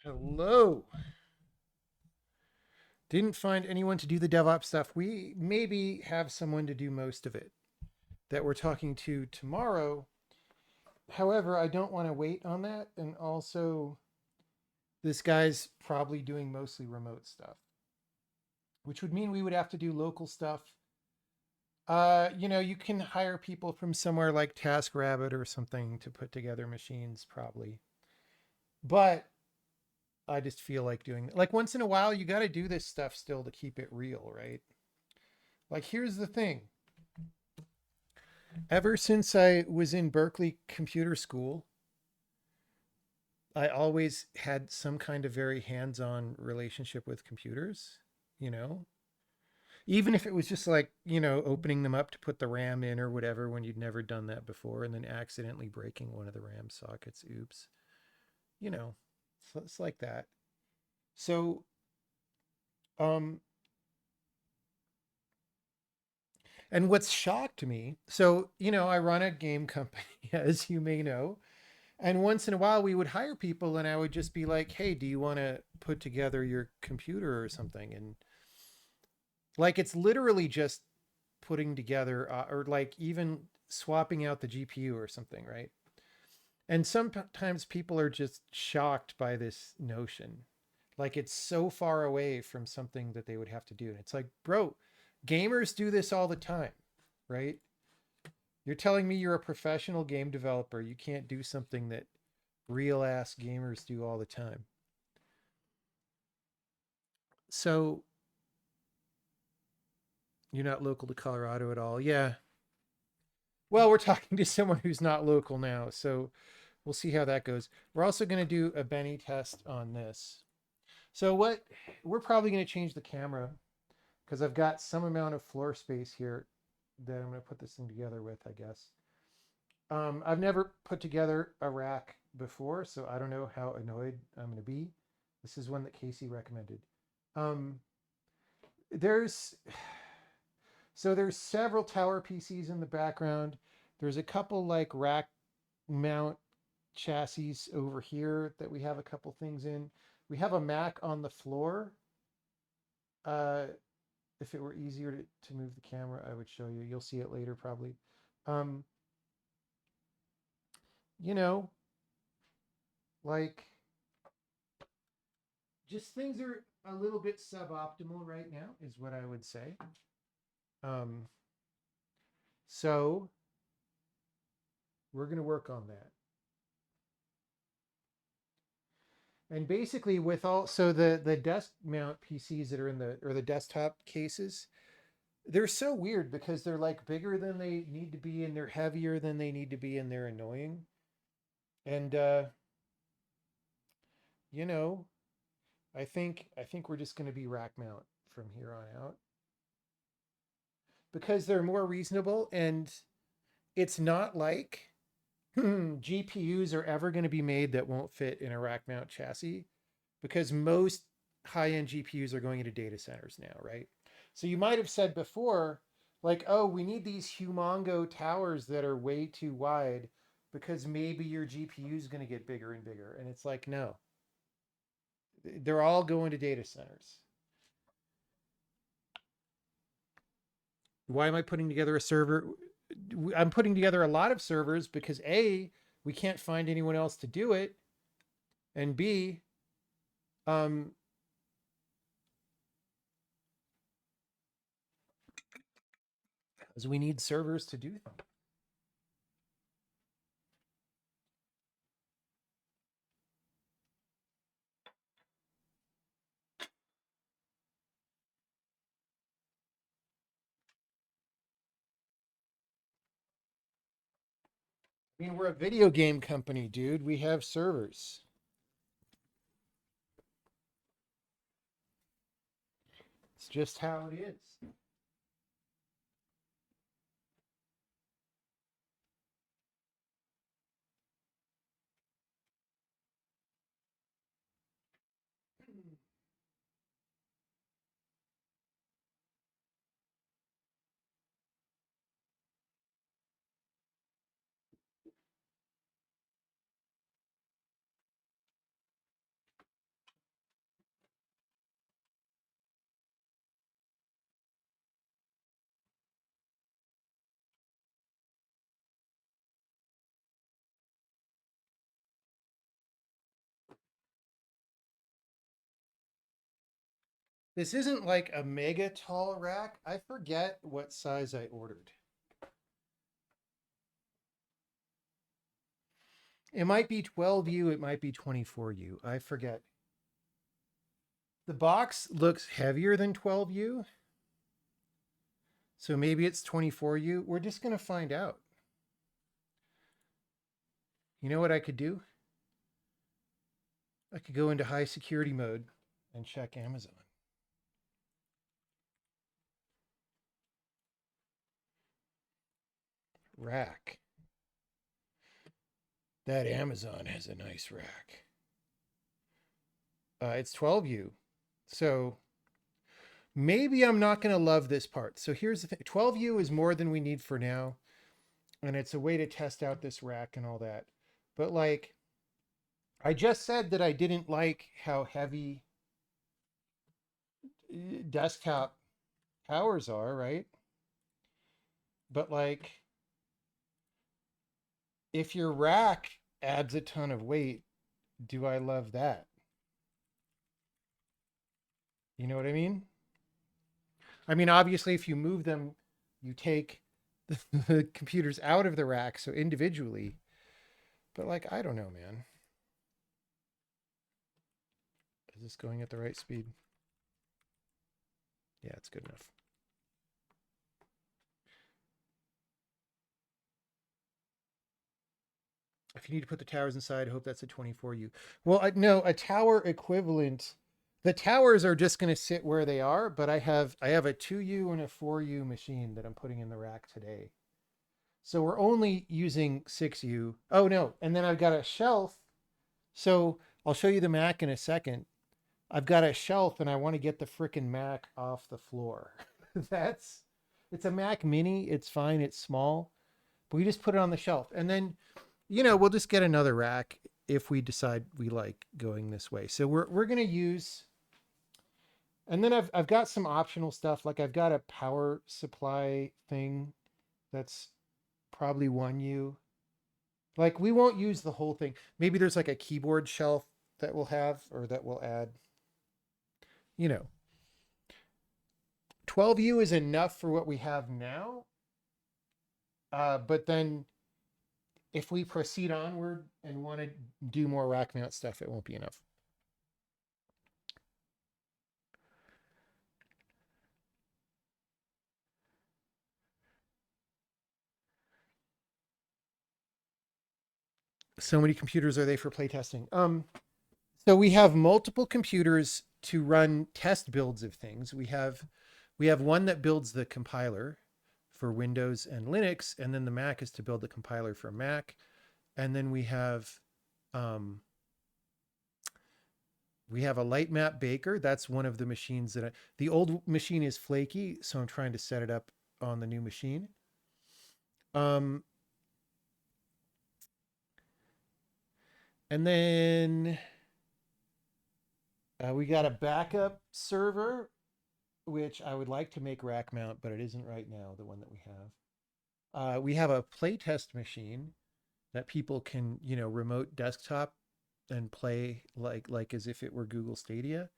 Hello. Didn't find anyone to do the DevOps stuff. We maybe have someone to do most of it that we're talking to tomorrow. However, I don't want to wait on that. And also, this guy's probably doing mostly remote stuff, which would mean we would have to do local stuff. You can hire people from somewhere like TaskRabbit or something to put together machines, probably. But I just feel like doing like once in a while, you got to do this stuff still to keep it real, right? Like, here's the thing. Ever since I was in Berkeley Computer School, I always had some kind of very hands on relationship with computers, you know? Even if it was just like, opening them up to put the RAM in or whatever when you'd never done that before and then accidentally breaking one of the RAM sockets. Oops. You know, so it's like that. So, um, and what's shocked me, so, I run a game company, as you may know. And once in a while, we would hire people, and I would just be like, "Hey, do you want to put together your computer or something?" And like, it's literally just putting together, or like even swapping out the GPU or something, right? And sometimes people are just shocked by this notion, like it's so far away from something that they would have to do. And it's like, bro, gamers do this all the time, right? You're telling me you're a professional game developer, you can't do something that real ass gamers do all the time. So you're not local to Colorado at all. Yeah. Well, we're talking to someone who's not local now, so we'll see how that goes. We're also going to do a Benny test on this. So what we're probably going to change the camera because I've got some amount of floor space here that I'm going to put this thing together with, I guess. I've never put together a rack before, so I don't know how annoyed I'm going to be. This is one that Casey recommended. Um, there's there's several tower PCs in the background. There's a couple like rack mount chassis over here that we have a couple things in. We have a Mac on the floor. Uh, if it were easier to move the camera, I would show you. You'll see it later probably. Um, you know, like just things are a little bit suboptimal right now, is what I would say. Um, so we're going to work on that. And basically, with all so the desk mount PCs that are in the or the desktop cases, they're so weird because they're like bigger than they need to be and they're heavier than they need to be and they're annoying. And you know, I think we're just going to be rack mount from here on out because they're more reasonable and it's not like GPUs are ever going to be made that won't fit in a rack mount chassis because most high end GPUs are going into data centers now, right? So you might have said before, like, oh, we need these humongo towers that are way too wide because maybe your GPU is going to get bigger and bigger. And it's like, no, they're all going to data centers. Why am I putting together a server? I'm putting together a lot of servers because A, we can't find anyone else to do it. And B, um, because we need servers to do them. I mean, we're a video game company, dude. We have servers. It's just how it is. This isn't like a mega tall rack. I forget what size I ordered. It might be 12U, it might be 24U. I forget. The box looks heavier than 12U. So maybe it's 24U. We're just going to find out. You know what I could do? I could go into high security mode and check Amazon. Rack. That Amazon has a nice rack. It's 12U. So maybe I'm not going to love this part. So here's the thing. 12U is more than we need for now. And it's a way to test out this rack and all that. But like, I just said that I didn't like how heavy desktop towers are, right? But like, if your rack adds a ton of weight, do I love that? You know what I mean? I mean, obviously, if you move them, you take the computers out of the rack, so individually. But like, I don't know, man. Is this going at the right speed? Yeah, it's good enough. If you need to put the towers inside, I hope that's a 24U. Well, no, a tower equivalent. The towers are just going to sit where they are, but I have a 2U and a 4U machine that I'm putting in the rack today. So we're only using 6U. Oh no, and then I've got a shelf. So I'll show you the Mac in a second. I've got a shelf and I want to get the frickin' Mac off the floor. It's a Mac mini. It's fine. It's small, but we just put it on the shelf. And then, we'll just get another rack if we decide we like going this way. So we're going to use, and then I've got some optional stuff. Like I've got a power supply thing that's probably 1U. Like we won't use the whole thing. Maybe there's like a keyboard shelf that we'll have or that we'll add. 12U is enough for what we have now. But then if we proceed onward and want to do more rack mount stuff, it won't be enough. So many computers are they for playtesting? So we have multiple computers to run test builds of things. We have one that builds the compiler for Windows and Linux, and then the Mac is to build the compiler for Mac. And then we have a Lightmap Baker. That's one of the machines that the old machine is flaky, so I'm trying to set it up on the new machine. And then we got a backup server, which I would like to make rack mount, but it isn't right now, the one that we have. We have a playtest machine that people can, remote desktop and play like as if it were Google Stadia.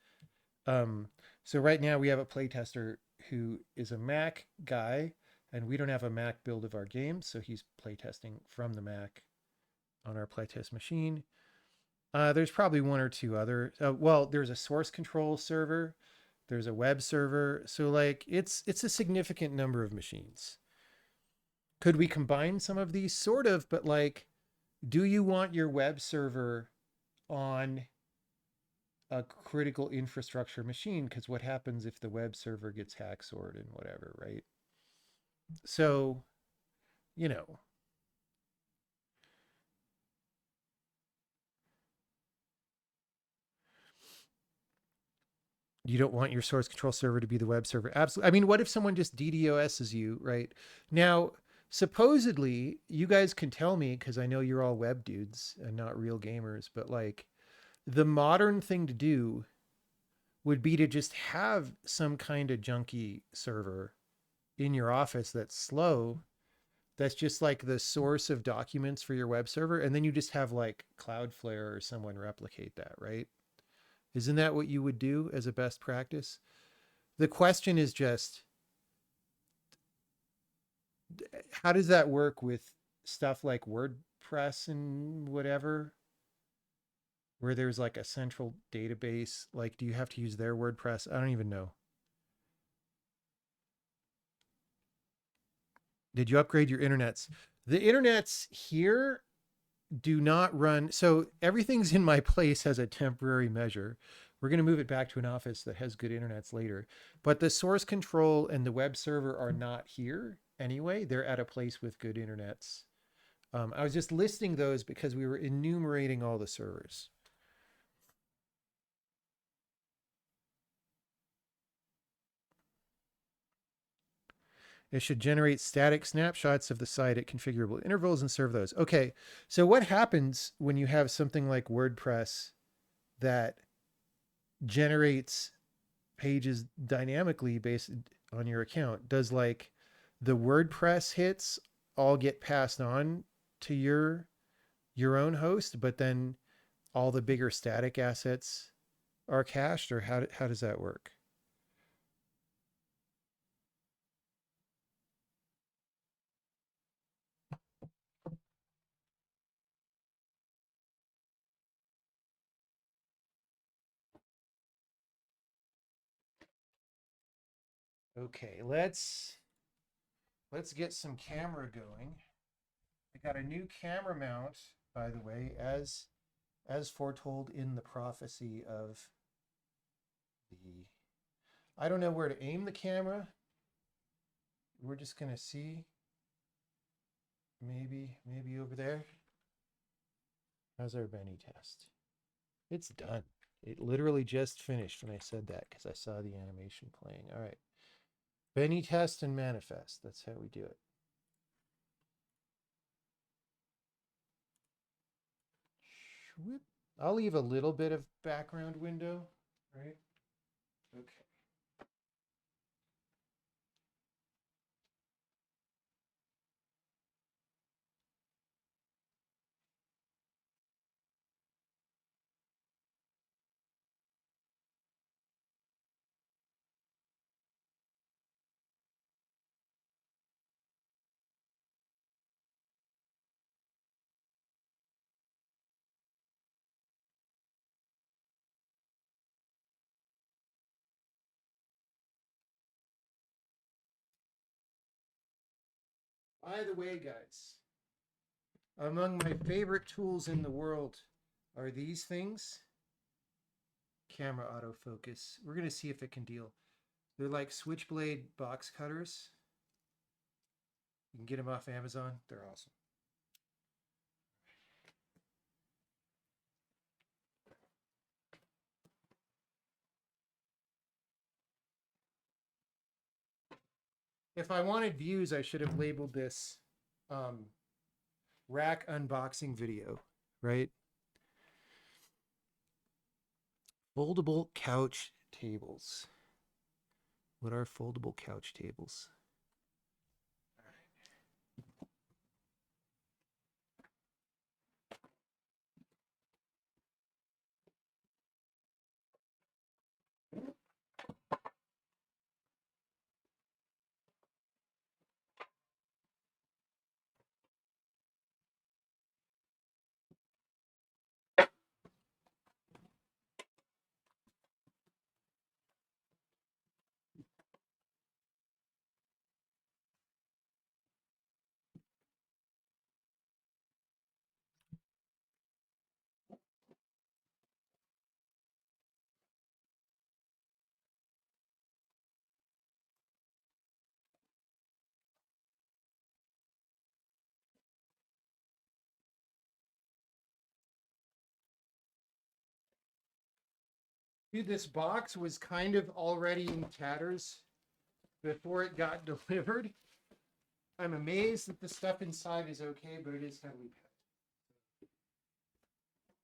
So right now we have a playtester who is a Mac guy, and we don't have a Mac build of our games, so he's playtesting from the Mac on our playtest machine. There's probably one or two other. Well, there's a source control server. There's a web server. So like it's a significant number of machines. Could we combine some of these? Sort of, but like, do you want your web server on a critical infrastructure machine? Because what happens if the web server gets hacksorted and whatever, right? So, you know, you don't want your source control server to be the web server. Absolutely. I mean, what if someone just DDoSs you, right? Now, supposedly, you guys can tell me because I know you're all web dudes and not real gamers, but like the modern thing to do would be to just have some kind of junky server in your office that's slow, that's just like the source of documents for your web server, and then you just have like Cloudflare or someone replicate that, right? Isn't that what you would do as a best practice? The question is just, how does that work with stuff like WordPress and whatever, where there's like a central database? Like, do you have to use their WordPress? I don't even know. Did you upgrade your internets? The internets here do not run. So everything's in my place as a temporary measure. We're going to move it back to an office that has good internets later. But the source control and the web server are not here anyway. They're at a place with good internets. I was just listing those because we were enumerating all the servers. It should generate static snapshots of the site at configurable intervals and serve those. Okay, so what happens when you have something like WordPress that generates pages dynamically based on your account? Does like the WordPress hits all get passed on to your own host, but then all the bigger static assets are cached, or how does that work? Okay, let's get some camera going. I got a new camera mount, by the way, as foretold in the prophecy of the. I don't know where to aim the camera. We're just gonna see. Maybe over there. How's our Benny test? It's done. It literally just finished when I said that because I saw the animation playing. All right. Benny test and manifest. That's how we do it. I'll leave a little bit of background window, right? Okay. By the way, guys, among my favorite tools in the world are these things. Camera autofocus. We're going to see if it can deal. They're like switchblade box cutters. You can get them off Amazon. They're awesome. If I wanted views, I should have labeled this rack unboxing video, right? Foldable couch tables. What are foldable couch tables? Dude, this box was kind of already in tatters before it got delivered. I'm amazed that the stuff inside is okay, but it is heavily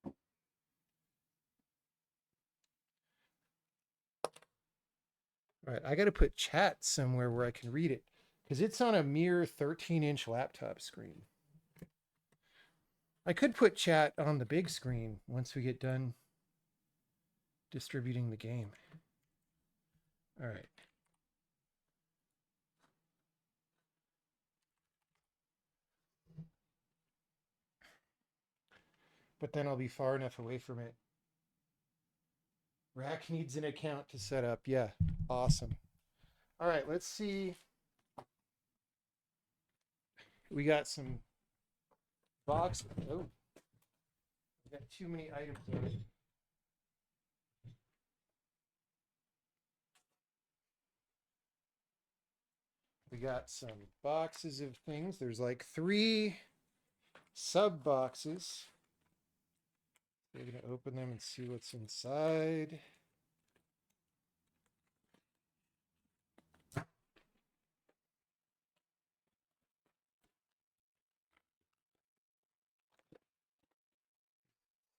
packed. All right, I got to put chat somewhere where I can read it because it's on a mere 13-inch laptop screen. I could put chat on the big screen once we get done distributing the game. All right. but then I'll be far enough away from it. Rack needs an account to set up. Yeah, awesome. All right, let's see. We got some box. Oh, we got too many items on it. We got some boxes of things. There's like 3 sub boxes. We're going to open them and see what's inside.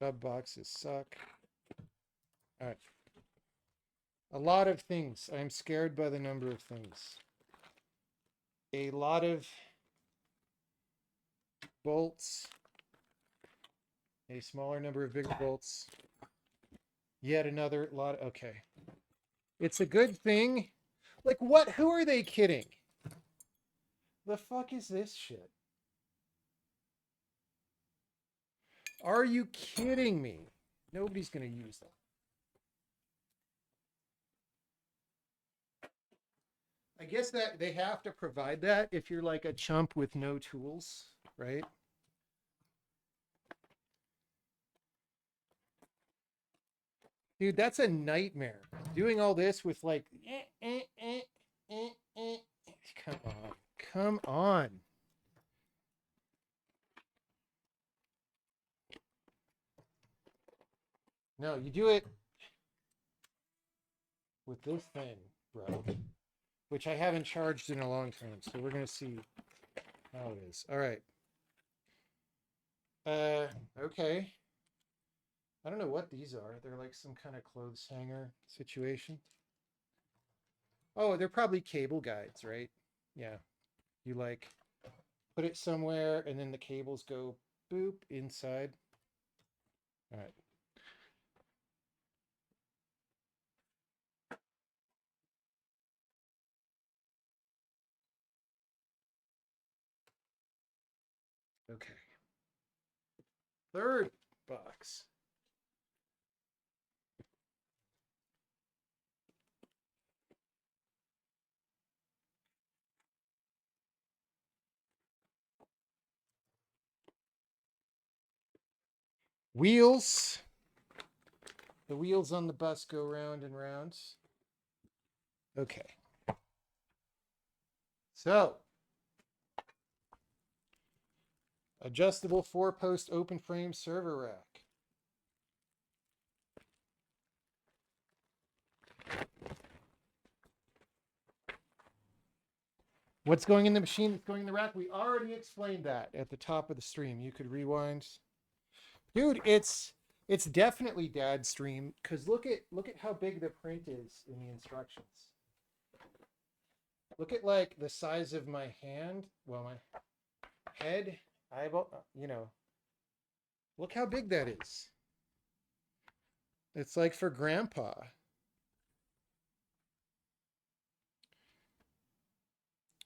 Sub boxes suck. All right. A lot of things. I'm scared by the number of things. A lot of bolts. A smaller number of bigger bolts. Yet another lot. Okay. It's a good thing. Like what? Who are they kidding? The fuck is this shit? Are you kidding me? Nobody's going to use them. I guess that they have to provide that if you're like a chump with no tools, right? Dude, that's a nightmare. Doing all this with like, come on, come on. No, you do it with this thing, bro, which I haven't charged in a long time. So we're going to see how it is. All right. Okay. I don't know what these are. They're like some kind of clothes hanger situation. Oh, they're probably cable guides, right? Yeah. You like put it somewhere and then the cables go boop inside. All right. Okay. Third box. Wheels. The wheels on the bus go round and round. Okay. So, adjustable 4-post open frame server rack. What's going in the machine that's going in the rack? We already explained that at the top of the stream. You could rewind. Dude, it's definitely Dad's stream because look at how big the print is in the instructions. Look at like the size of my hand, well, my head, eyeball, you know. Look how big that is. It's like for grandpa.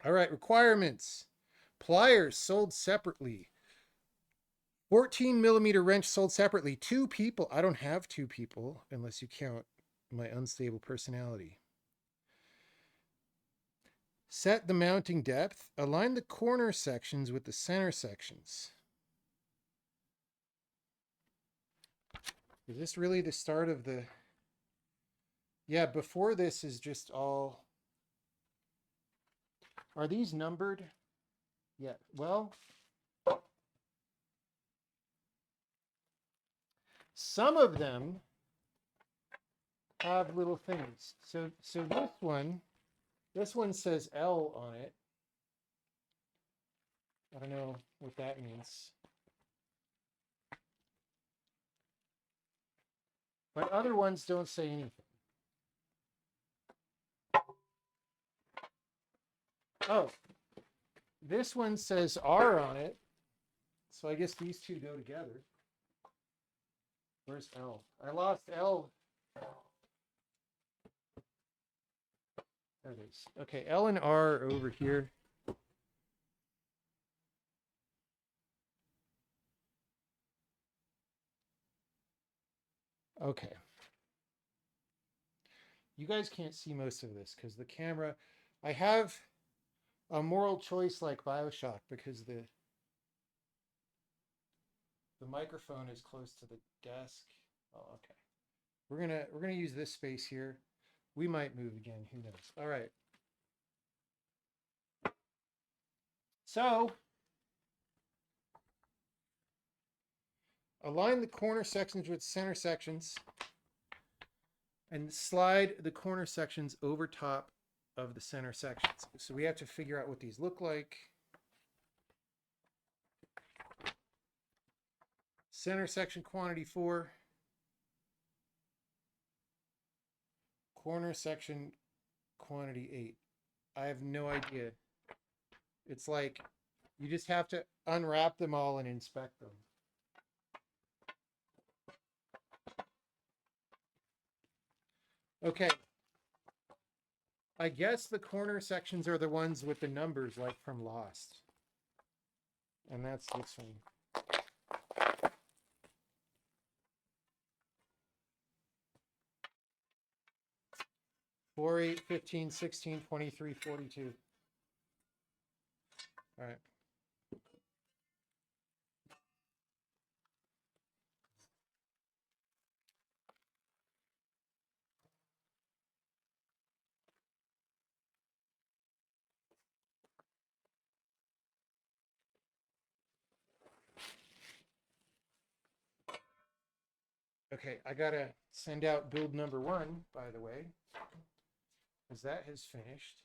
All right, requirements. Pliers sold separately. 14mm wrench sold separately. 2 people. I don't have 2 people unless you count my unstable personality. Set the mounting depth. Align the corner sections with the center sections. Is this really the start of the... Yeah, before this is just all... Are these numbered? Yeah, well... Some of them have little things. So this one says L on it. I don't know what that means. But other ones don't say anything. Oh, this one says R on it. So I guess these two go together. Where's L? I lost L. There it is. Okay, L and R are over here. Okay. You guys can't see most of this because the camera, I have a moral choice like BioShock because the microphone is close to the desk. Oh, okay. We're gonna use this space here. We might move again, who knows? All right. So align the corner sections with center sections and slide the corner sections over top of the center sections. So we have to figure out what these look like. Center section quantity 4. Corner section quantity 8. I have no idea. It's like you just have to unwrap them all and inspect them. Okay. I guess the corner sections are the ones with the numbers like from Lost. And that's this one. 4, 8, 15, 16, 23, 42. All right. Okay, I gotta send out build number 1, by the way, because that has finished.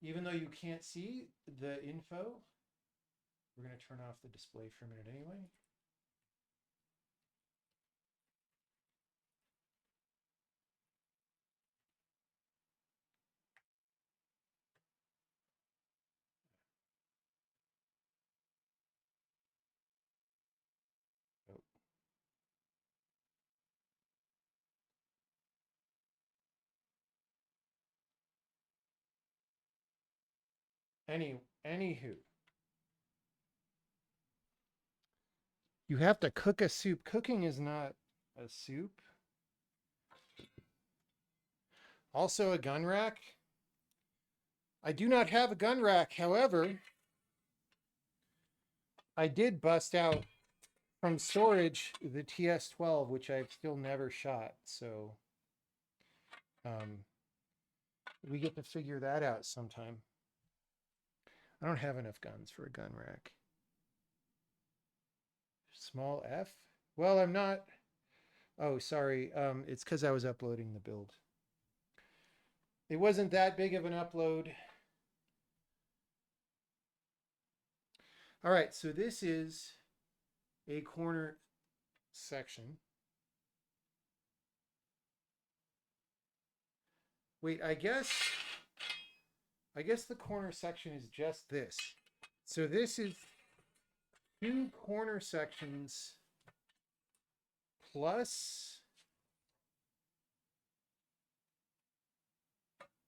Even though you can't see the info, we're gonna turn off the display for a minute anyway. Oh. Anywho, you have to cook a soup. Cooking is not a soup. Also a gun rack. I do not have a gun rack. However, I did bust out from storage the TS-12, which I've still never shot. So we get to figure that out sometime. I don't have enough guns for a gun rack. Small F? Well, I'm not. Oh, sorry. It's because I was uploading the build. It wasn't that big of an upload. All right, so this is a corner section. Wait, I guess the corner section is just this. So this is 2 corner sections plus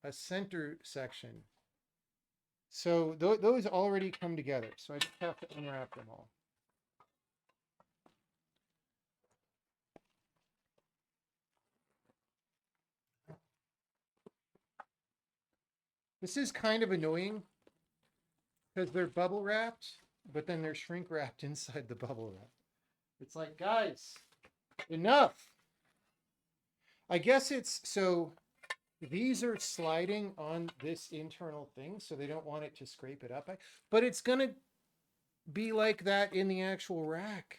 a center section. So those already come together. So I just have to unwrap them all. This is kind of annoying because they're bubble wrapped, but then they're shrink wrapped inside the bubble wrap. It's like, guys, enough. I guess it's so these are sliding on this internal thing, so they don't want it to scrape it up. But it's going to be like that in the actual rack.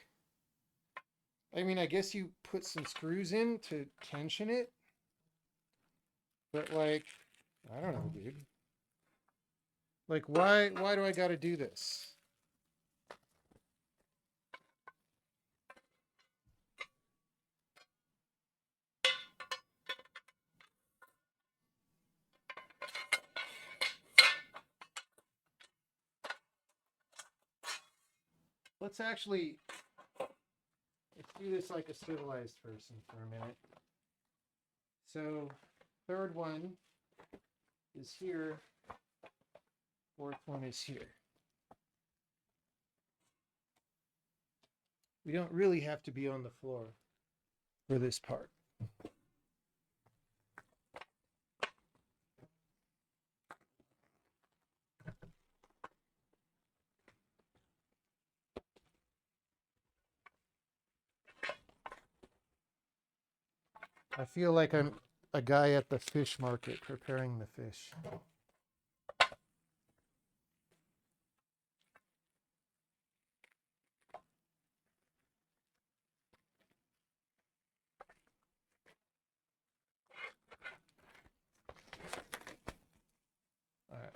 I mean, I guess you put some screws in to tension it. But like, I don't know, dude. Like, why do I got to do this? Let's do this like a civilized person for a minute. So, third one is here. Fourth one is here. We don't really have to be on the floor for this part. I feel like I'm a guy at the fish market preparing the fish. All right.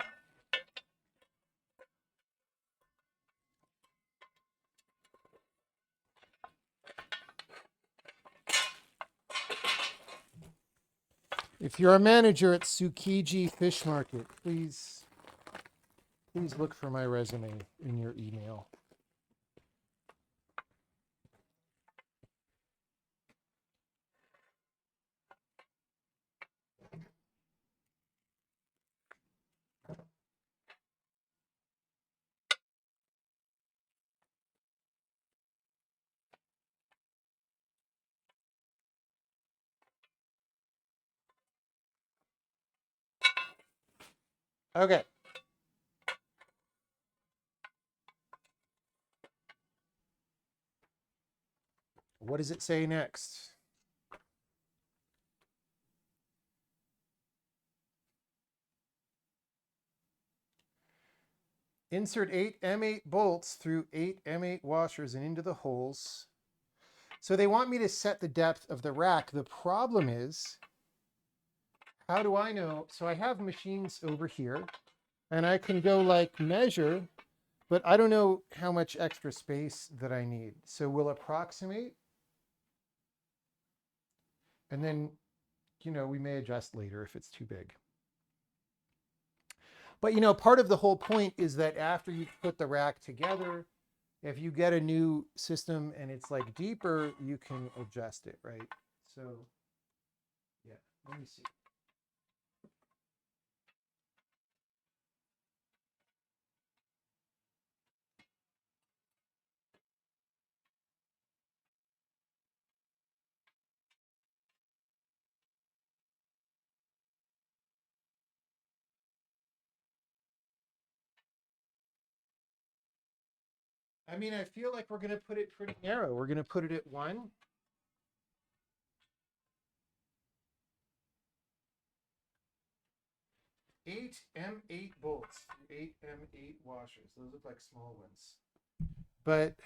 If you're a manager at Tsukiji Fish Market, please look for my resume in your email. Okay. What does it say next? Insert 8 M8 bolts through 8 M8 washers and into the holes. So they want me to set the depth of the rack. The problem is, how do I know? So I have machines over here, and I can go like measure, but I don't know how much extra space that I need. So we'll approximate, and then, we may adjust later if it's too big. But, part of the whole point is that after you put the rack together, if you get a new system and it's like deeper, you can adjust it, right? So, yeah, let me see. I mean, I feel like we're going to put it pretty narrow. We're going to put it at 1. Eight M8 bolts, 8 M8 washers. Those look like small ones. But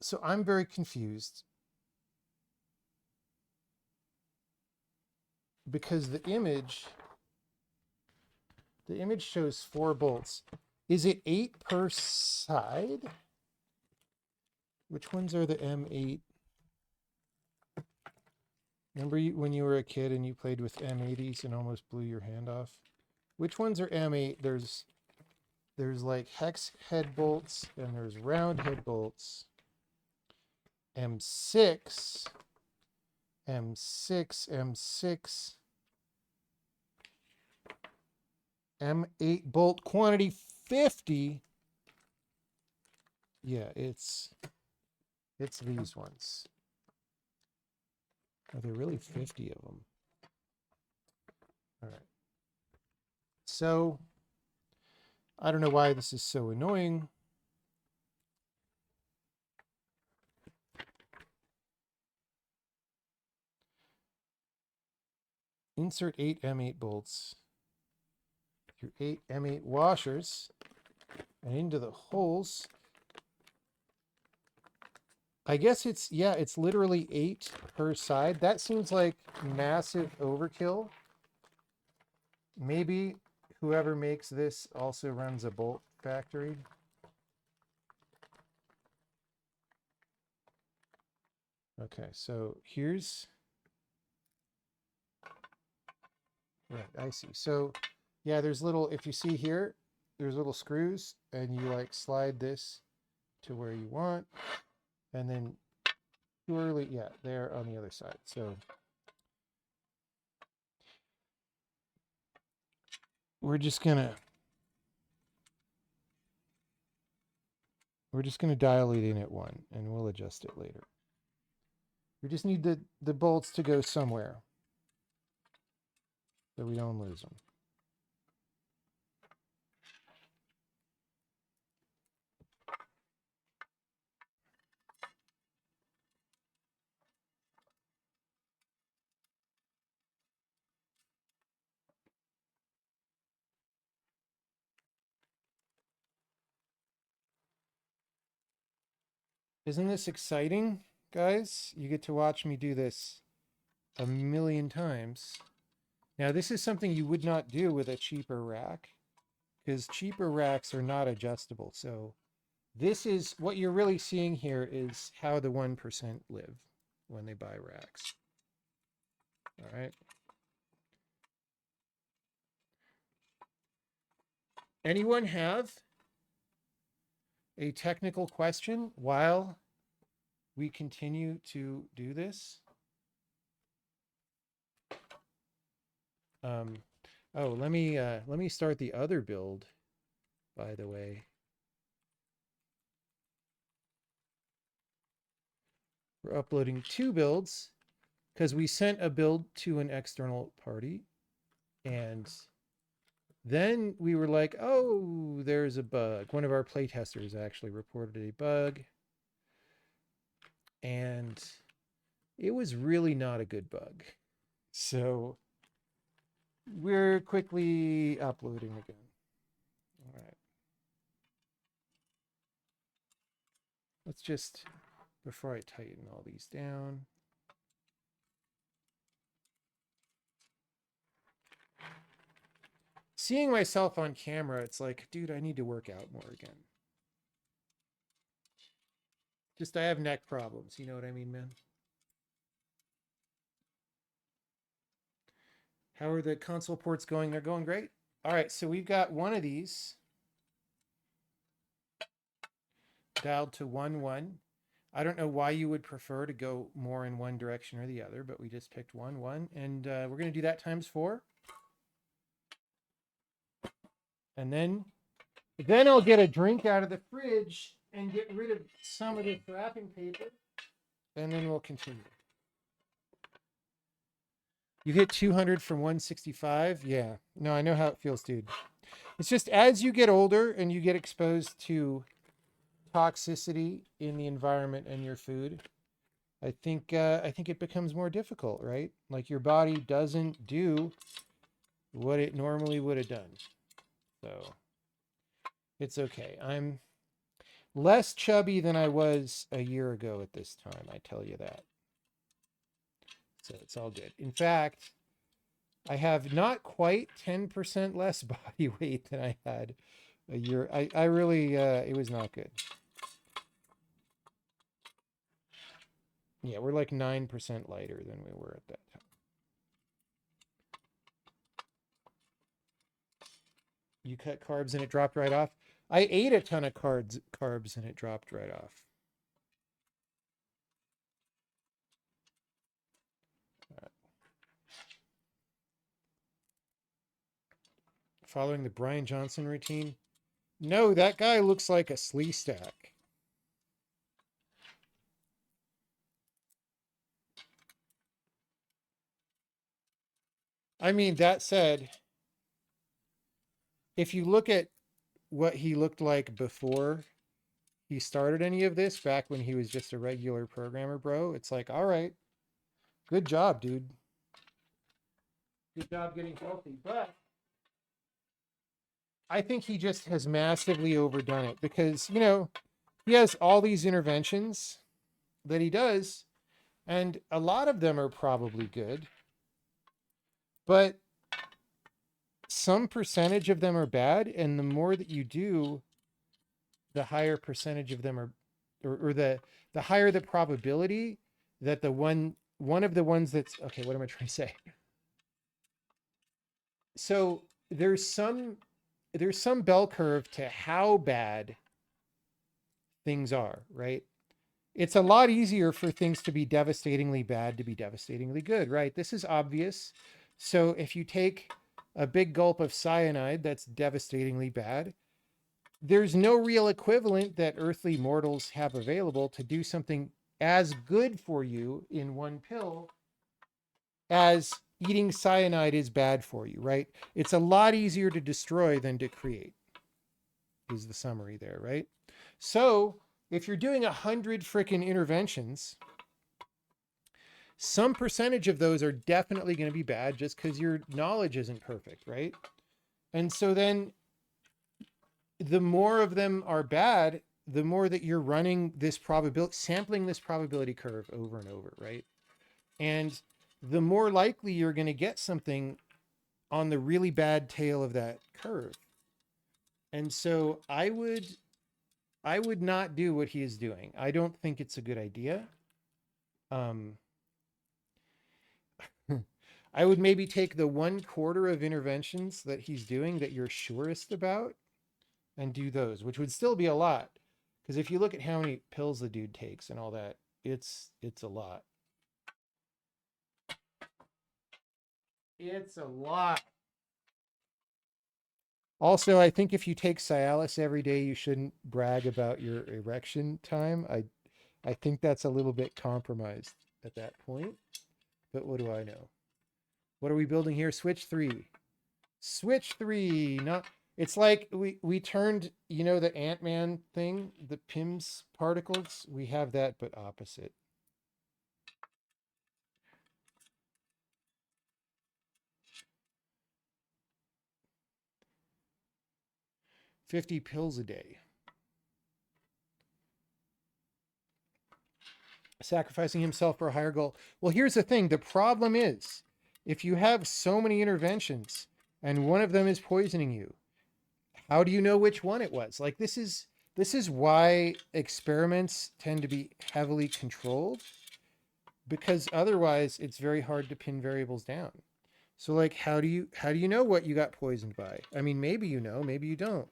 so I'm very confused because the image shows 4 bolts. Is it 8 per side? Which ones are the M8? Remember when you were a kid and you played with M80s and almost blew your hand off? Which ones are M8? There's like hex head bolts and there's round head bolts. M6, M6, M6, M8 bolt quantity 50. Yeah, it's these ones. Are there really 50 of them? All right. So, I don't know why this is so annoying. Insert 8 M8 bolts through 8 M8 washers and into the holes. I guess it's literally 8 per side. That seems like massive overkill. Maybe whoever makes this also runs a bolt factory. Okay, so here's, right, I see. So yeah, there's little, if you see here, there's little screws and you like slide this to where you want. And then purely, yeah, there on the other side. So we're just gonna We're just going to dial it in at 1, and we'll adjust it later. We just need the bolts to go somewhere so we don't lose them. Isn't this exciting, guys? You get to watch me do this a million times. Now, this is something you would not do with a cheaper rack, because cheaper racks are not adjustable. So this is what you're really seeing here is how the 1% live when they buy racks. All right. Anyone have a technical question while we continue to do this? Oh, let me start the other build, by the way. We're uploading 2 builds because we sent a build to an external party, and then we were like, oh, there's a bug. One of our playtesters actually reported a bug, and it was really not a good bug. So we're quickly uploading again. All right. Let's just, before I tighten all these down. Seeing myself on camera, it's like, dude, I need to work out more again. Just, I have neck problems. You know what I mean, man? How are the console ports going? They're going great. All right, so we've got one of these dialed to 1-1. I don't know why you would prefer to go more in one direction or the other, but we just picked 1-1, and we're going to do that times 4. And then I'll get a drink out of the fridge and get rid of some of this wrapping paper, and then we'll continue. You hit 200 from 165? Yeah. No, I know how it feels, dude. It's just as you get older and you get exposed to toxicity in the environment and your food, I think it becomes more difficult, right? Like your body doesn't do what it normally would have done. So it's okay. I'm less chubby than I was a year ago at this time, I tell you that. So it's all good. In fact, I have not quite 10% less body weight than I had a year. I really, it was not good. Yeah, we're like 9% lighter than we were at that time. You cut carbs and it dropped right off. I ate a ton of carbs and it dropped right off. Right. Following the Brian Johnson routine. No, that guy looks like a slee stack. I mean, that said, if you look at what he looked like before he started any of this, back when he was just a regular programmer, bro, it's like, all right, good job, dude. Good job getting healthy. But I think he just has massively overdone it because, you know, he has all these interventions that he does, and a lot of them are probably good, but some percentage of them are bad, and the more that you do, the higher percentage of them are, or the higher the probability that the one of the ones that's, okay, what am I trying to say? So there's some bell curve to how bad things are, right? It's a lot easier for things to be devastatingly bad to be devastatingly good, right? This is obvious. So if you take a big gulp of cyanide that's devastatingly bad, there's no real equivalent that earthly mortals have available to do something as good for you in one pill as eating cyanide is bad for you, right? It's a lot easier to destroy than to create, is the summary there, right? So if you're doing 100 frickin' interventions, some percentage of those are definitely going to be bad just because your knowledge isn't perfect, right? And so then the more of them are bad, the more that you're running this probability, sampling this probability curve over and over, right? And the more likely you're going to get something on the really bad tail of that curve. And so I would not do what he is doing. I don't think it's a good idea. I would maybe take the 1/4 of interventions that he's doing that you're surest about and do those, which would still be a lot. Because if you look at how many pills the dude takes and all that, it's a lot. It's a lot. Also, I think if you take Cialis every day, you shouldn't brag about your erection time. I think that's a little bit compromised at that point. But what do I know? What are we building here? Switch 3. Switch 3. Not. It's like we turned, you know, the Ant-Man thing, the PIMS particles. We have that, but opposite. $50 pills a day. Sacrificing himself for a higher goal. Well, here's the thing. The problem is, if you have so many interventions and one of them is poisoning you, how do you know which one it was? Like this is why experiments tend to be heavily controlled, because otherwise it's very hard to pin variables down. So like how do you know what you got poisoned by? I mean, maybe you know, maybe you don't.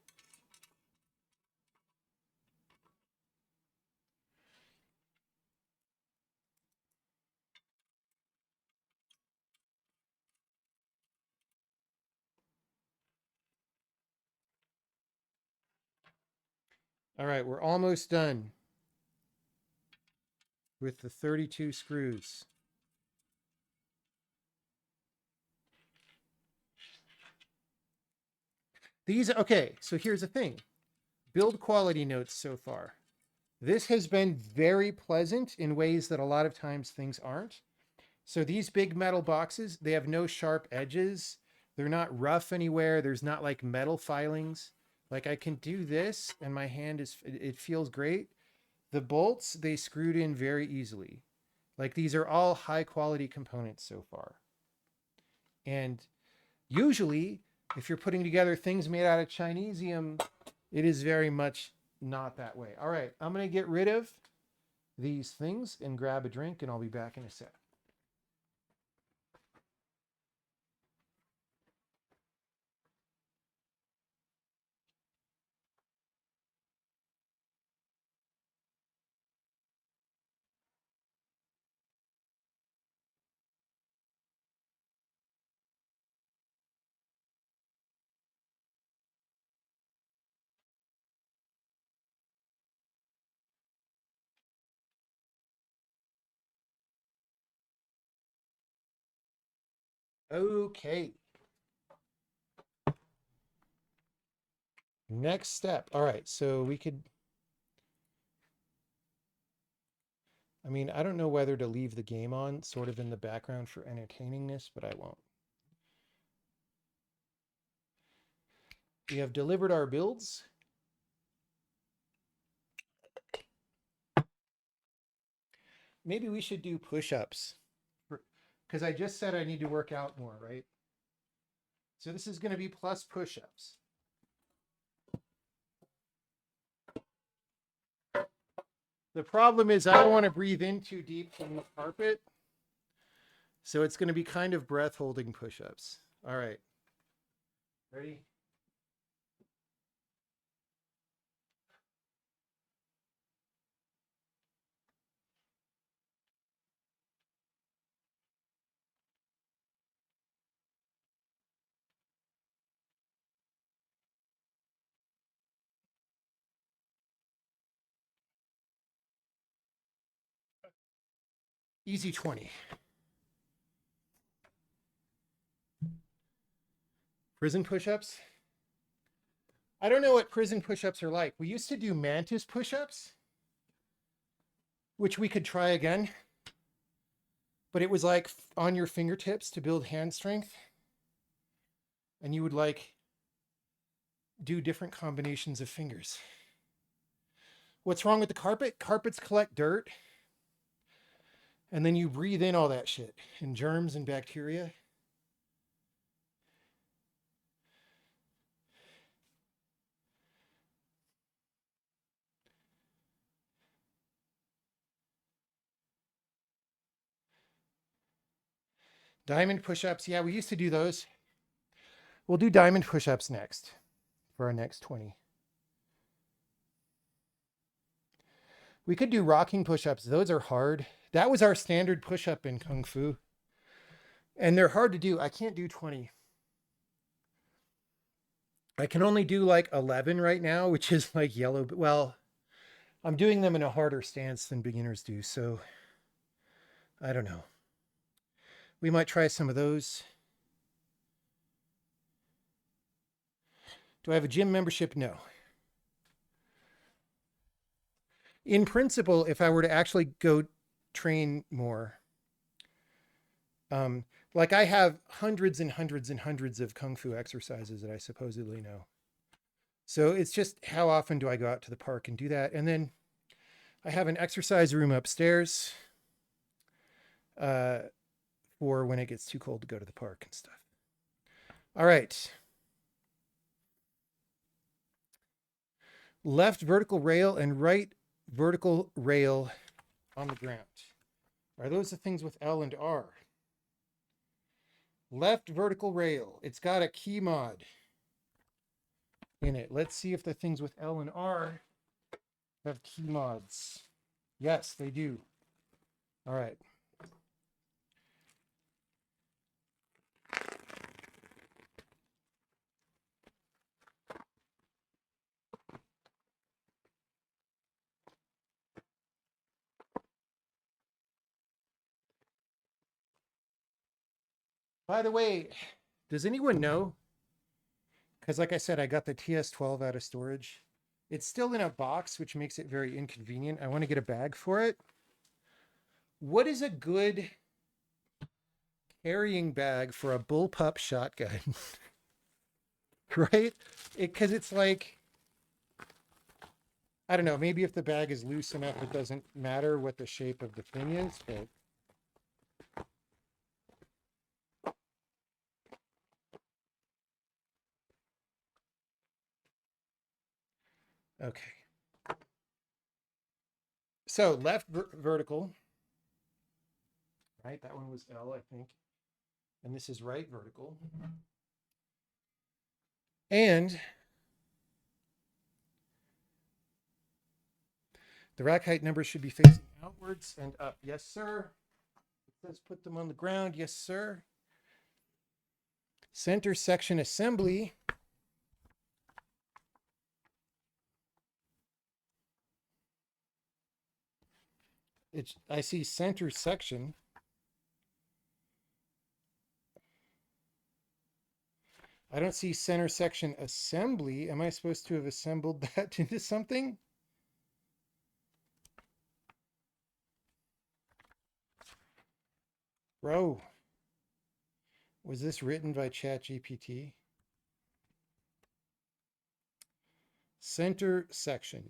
All right, we're almost done with the 32 screws. These, okay, so here's the thing. Build quality notes so far. This has been very pleasant in ways that a lot of times things aren't. So these big metal boxes, they have no sharp edges. They're not rough anywhere. There's not like metal filings. Like I can do this and my hand it feels great. The bolts, they screwed in very easily. Like these are all high quality components so far. And usually, if you're putting together things made out of Chinesium, it is very much not that way. All right, I'm going to get rid of these things and grab a drink, and I'll be back in a sec. Okay. Next step. All right, so we could, I mean, I don't know whether to leave the game on sort of in the background for entertainingness, but I won't. We have delivered our builds. Maybe we should do push-ups because I just said I need to work out more, right? So this is going to be plus push-ups. The problem is I don't want to breathe in too deep from the carpet. So it's going to be kind of breath holding push-ups. All right. Ready? Easy 20. Prison push-ups. I don't know what prison push-ups are like. We used to do mantis push-ups, which we could try again. But it was like on your fingertips to build hand strength. And you would like do different combinations of fingers. What's wrong with the carpet? Carpets collect dirt. And then you breathe in all that shit and germs and bacteria. Diamond push-ups. Yeah, we used to do those. We'll do diamond push-ups next for our next 20. We could do rocking push-ups. Those are hard. That was our standard push-up in Kung Fu. And they're hard to do. I can't do 20. I can only do like 11 right now, which is like yellow. Well, I'm doing them in a harder stance than beginners do. So I don't know. We might try some of those. Do I have a gym membership? No. In principle, if I were to actually go train more, like I have hundreds and hundreds and hundreds of Kung Fu exercises that I supposedly know. So it's just how often do I go out to the park and do that? And then I have an exercise room upstairs for when it gets too cold to go to the park and stuff. All right. Left vertical rail and right vertical rail on the ground. Are those the things with L and R? Left vertical rail. It's got a key mod in it. Let's see if the things with L and R have key mods. Yes, they do. All right. By the way, does anyone know? Because like I said, I got the TS12 out of storage. It's still in a box, which makes it very inconvenient. I want to get a bag for it. What is a good carrying bag for a bullpup shotgun? Right? Because it's like, I don't know, maybe if the bag is loose enough, it doesn't matter what the shape of the thing is, but okay. So left vertical, right? That one was L, I think. And this is right vertical. And the rack height numbers should be facing outwards and up. Yes, sir. It says put them on the ground. Yes, sir. Center section assembly. I see center section. I don't see center section assembly. Am I supposed to have assembled that into something? Bro, was this written by ChatGPT? Center section.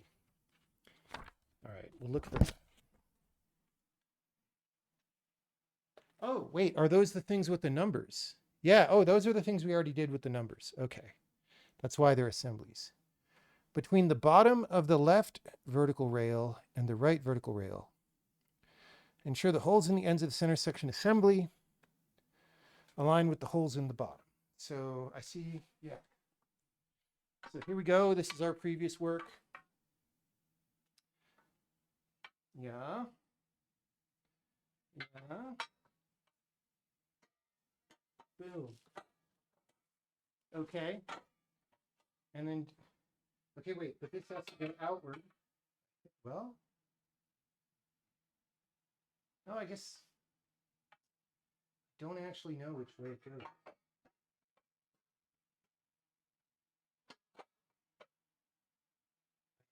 All right, we'll look for that. Oh, wait, are those the things with the numbers? Yeah, oh, those are the things we already did with the numbers. Okay, that's why they're assemblies. Between the bottom of the left vertical rail and the right vertical rail, ensure the holes in the ends of the center section assembly align with the holes in the bottom. So I see, yeah. So here we go. This is our previous work. Yeah. Yeah. Boom. Okay. And then, okay, wait, but this has to go outward. Well, Oh, I guess don't actually know which way it goes.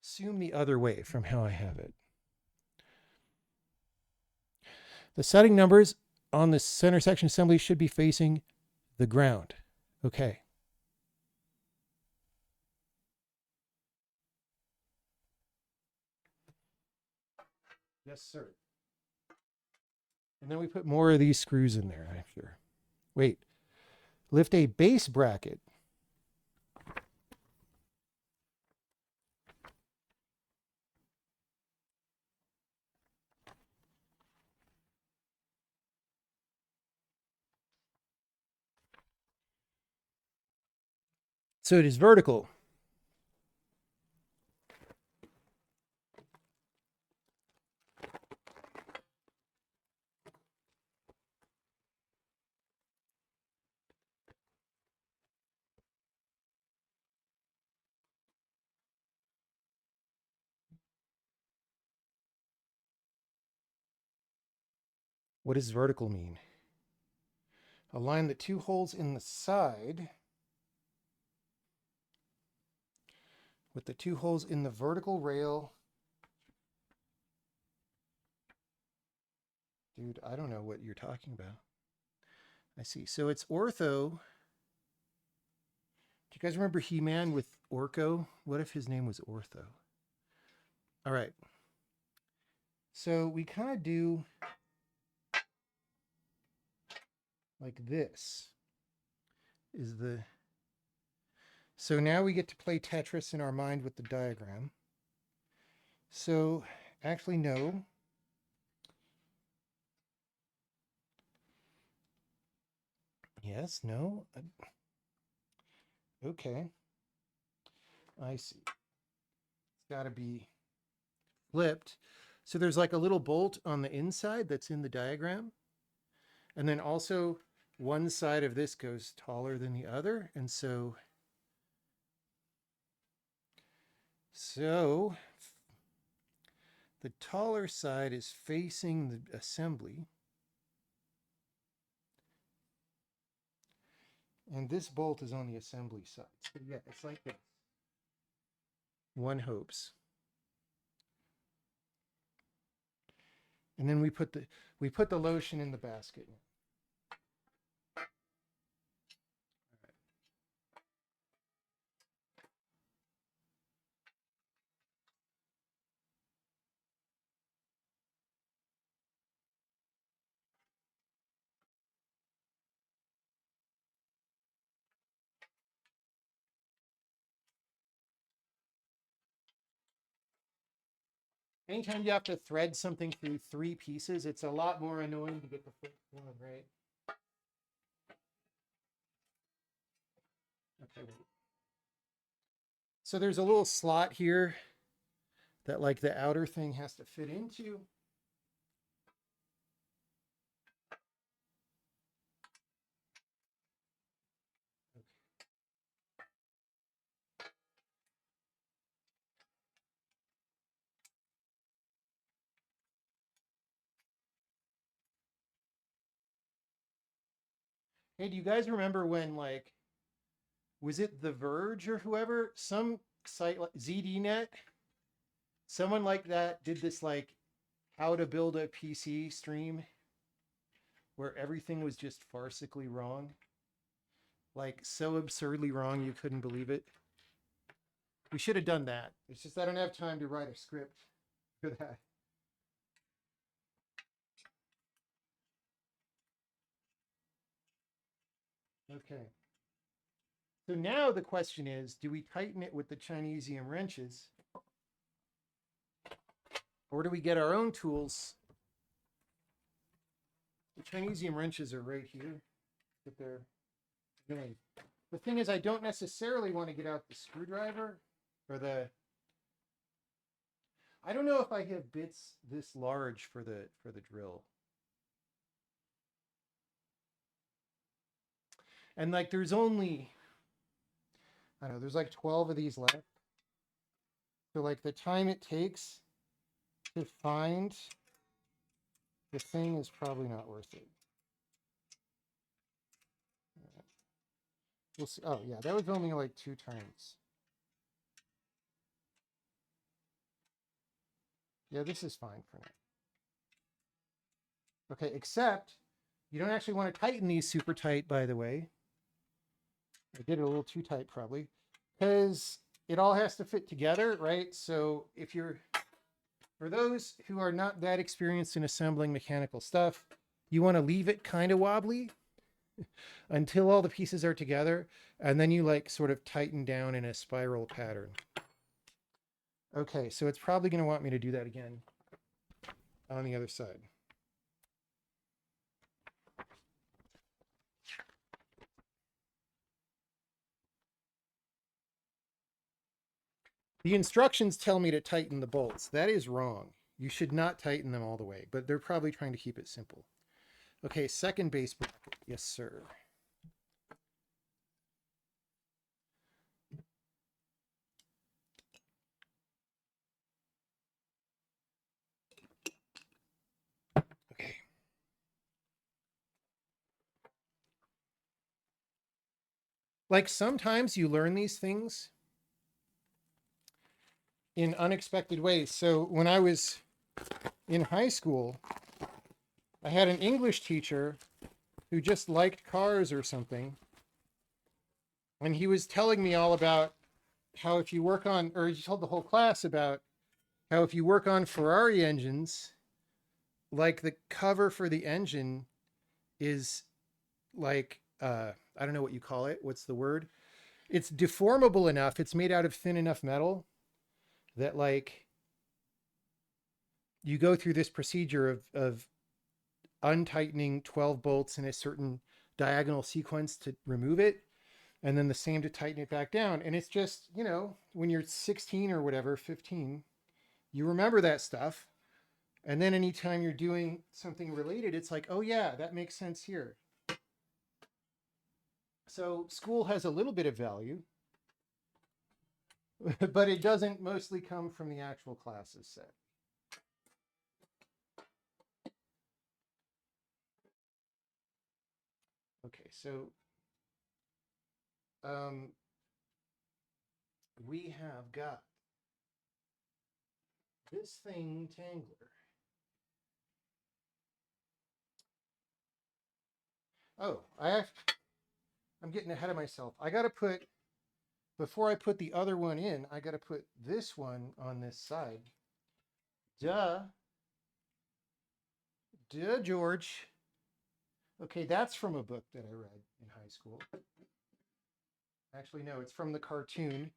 Assume the other way from how I have it. The setting numbers on the center section assembly should be facing the ground. Okay. Yes, sir. And then we put more of these screws in there after. Wait. Lift a base bracket. So it is vertical. What does vertical mean? Align the two holes in the side with the two holes in the vertical rail. Dude, I don't know what you're talking about. I see. So it's ortho. Do you guys remember He-Man with Orko? What if his name was Ortho? All right. So we kind of do like this is the... So now we get to play Tetris in our mind with the diagram. So actually, no. Yes, no. Okay. I see. It's got to be flipped. So there's like a little bolt on the inside that's in the diagram. And then also one side of this goes taller than the other. And so the taller side is facing the assembly. And this bolt is on the assembly side. So yeah, it's like this. One hopes. And then we put the lotion in the basket. Anytime you have to thread something through 3 pieces, it's a lot more annoying to get the first one, right? Okay. So there's a little slot here that like the outer thing has to fit into. Hey, do you guys remember when, like, was it The Verge or whoever, some site like ZDNet, someone like that did this like how to build a PC stream where everything was just farcically wrong, like so absurdly wrong you couldn't believe it. We should have done that. It's just I don't have time to write a script for that. Okay. So now the question is, do we tighten it with the Chinesium wrenches? Or do we get our own tools? The Chinesium wrenches are right here, but they're annoying. The thing is, I don't necessarily want to get out the screwdriver or the... I don't know if I have bits this large for the drill. And like there's only, I don't know, there's like 12 of these left. So like the time it takes to find the thing is probably not worth it. We'll see. Oh, yeah, that was only like 2 turns. Yeah, this is fine for now. Okay, except you don't actually want to tighten these super tight, by the way. I did it a little too tight, probably, because it all has to fit together, right? So if you're, for those who are not that experienced in assembling mechanical stuff, you want to leave it kind of wobbly until all the pieces are together, and then you like sort of tighten down in a spiral pattern. Okay, so it's probably going to want me to do that again on the other side. The instructions tell me to tighten the bolts. That is wrong. You should not tighten them all the way, but they're probably trying to keep it simple. Okay, second base bracket. Yes, sir. Okay. Like sometimes you learn these things in unexpected ways. So when I was in high school, I had an English teacher who just liked cars or something. And he was telling me all about how if you work on, or he told the whole class about how if you work on Ferrari engines, like the cover for the engine is like, I don't know what you call it. What's the word? It's deformable enough. It's made out of thin enough metal that like you go through this procedure of untightening 12 bolts in a certain diagonal sequence to remove it, and then the same to tighten it back down. And it's just, you know, when you're 16 or whatever, 15, you remember that stuff. And then anytime you're doing something related, it's like, oh yeah, that makes sense here. So school has a little bit of value, but it doesn't mostly come from the actual classes set. Okay, so we have got this thing Tangler. Oh, I'm getting ahead of myself. I got to put, before I put the other one in, I got to put this one on this side. Duh. Duh, George. Okay, that's from a book that I read in high school. Actually, no, it's from the cartoon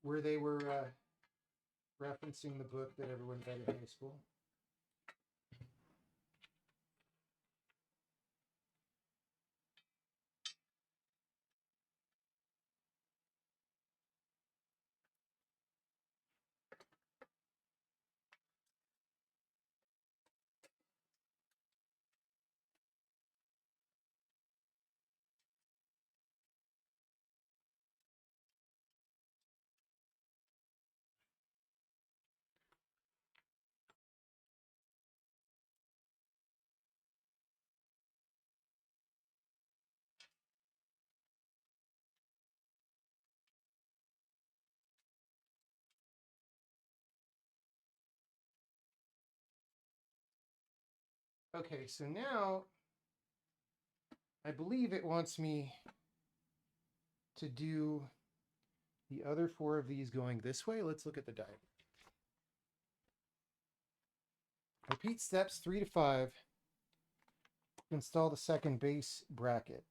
where they were referencing the book that everyone read in high school. Okay, so now I believe it wants me to do the other 4 of these going this way. Let's look at the diagram. Repeat steps 3 to 5. Install the second base bracket.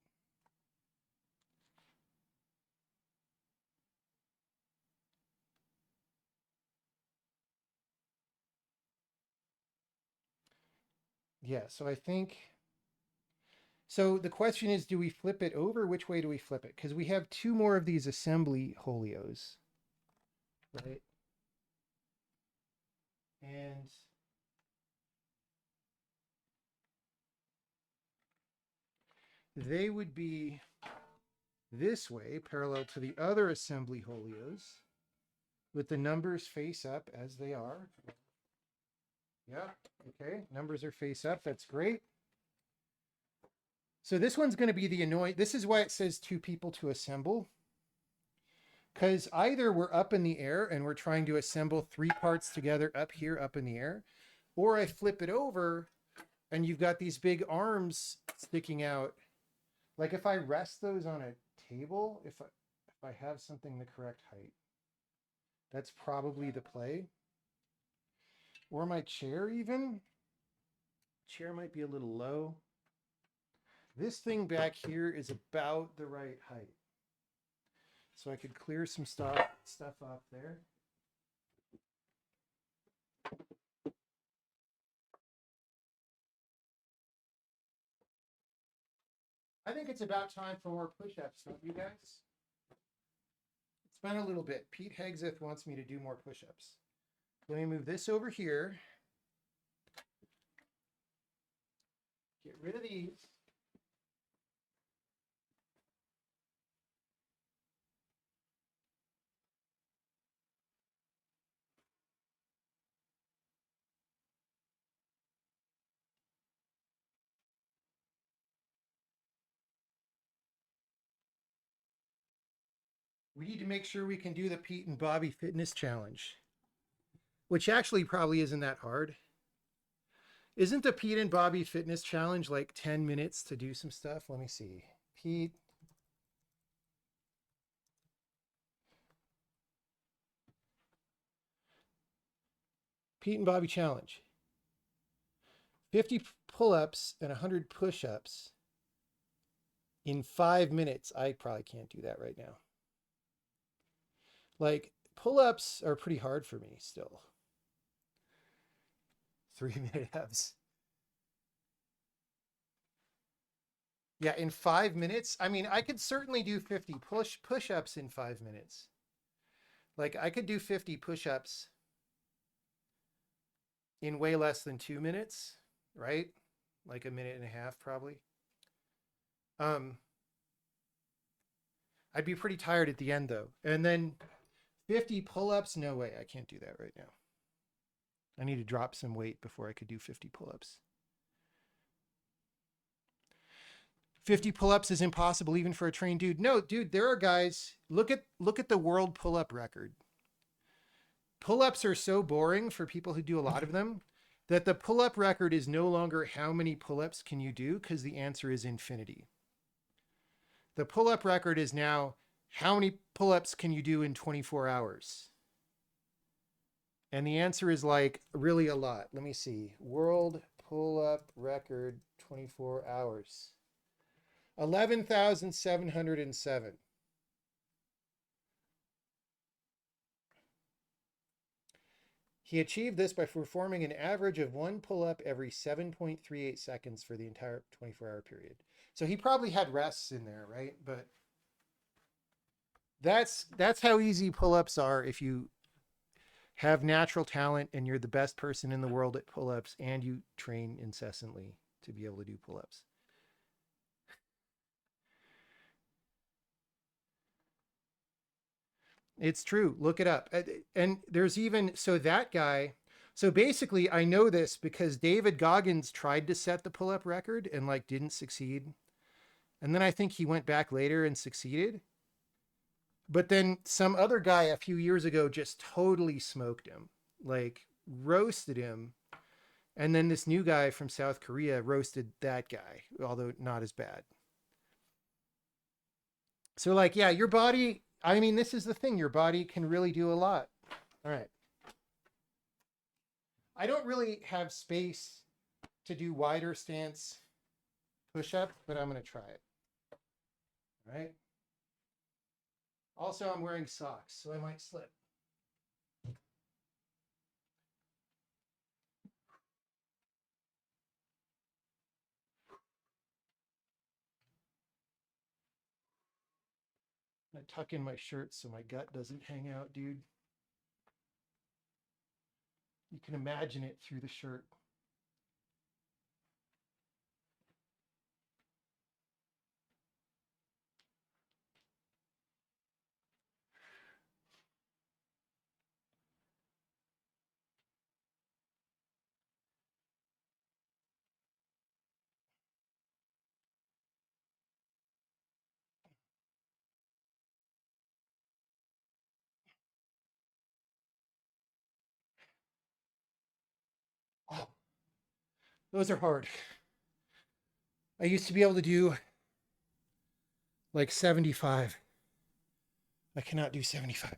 Yeah, so I think, so the question is, do we flip it over? Which way do we flip it? Because we have 2 more of these assembly holios, right? And they would be this way, parallel to the other assembly holios, with the numbers face up as they are. Yeah. Okay. Numbers are face up. That's great. So this one's going to be the annoying. This is why it says 2 people to assemble. Because either we're up in the air and we're trying to assemble 3 parts together up here, up in the air, or I flip it over and you've got these big arms sticking out. Like if I rest those on a table, if I have something the correct height, that's probably the play. Or my chair even. Chair might be a little low. This thing back here is about the right height. So I could clear some stuff off there. I think it's about time for more push-ups, don't you guys? It's been a little bit. Pete Hegseth wants me to do more push-ups. Let me move this over here. Get rid of these. We need to make sure we can do the Pete and Bobby Fitness Challenge, which actually probably isn't that hard. Isn't the Pete and Bobby Fitness Challenge like 10 minutes to do some stuff? Let me see. Pete and Bobby Challenge. 50 pull-ups and 100 push-ups in 5 minutes. I probably can't do that right now. Like pull-ups are pretty hard for me still. 3-minute abs. Yeah, in 5 minutes. I mean, I could certainly do 50 push-ups in 5 minutes. Like I could do 50 push-ups in way less than 2 minutes, right? Like a minute and a half probably. I'd be pretty tired at the end though. And then 50 pull-ups, no way, I can't do that right now. I need to drop some weight before I could do 50 pull-ups. 50 pull-ups is impossible even for a trained dude. No, dude, there are guys. Look at the world pull-up record. Pull-ups are so boring for people who do a lot of them that the pull-up record is no longer how many pull-ups can you do, because the answer is infinity. The pull-up record is now how many pull-ups can you do in 24 hours? And the answer is like really a lot. Let me see. World pull-up record 24 hours. 11,707. He achieved this by performing an average of 1 pull-up every 7.38 seconds for the entire 24-hour period. So he probably had rests in there, right? But that's how easy pull-ups are if you have natural talent and you're the best person in the world at pull-ups and you train incessantly to be able to do pull-ups. It's true. Look it up. And there's even, so that guy, so basically I know this because David Goggins tried to set the pull-up record and like didn't succeed. And then I think he went back later and succeeded. But then some other guy a few years ago just totally smoked him, like roasted him. And then this new guy from South Korea roasted that guy, although not as bad. So like, yeah, your body, I mean, this is the thing. Your body can really do a lot. All right. I don't really have space to do wider stance push-up, but I'm going to try it. All right. Also, I'm wearing socks, so I might slip. I'm going to tuck in my shirt so my gut doesn't hang out, dude. You can imagine it through the shirt. Those are hard. I used to be able to do like 75. I cannot do 75.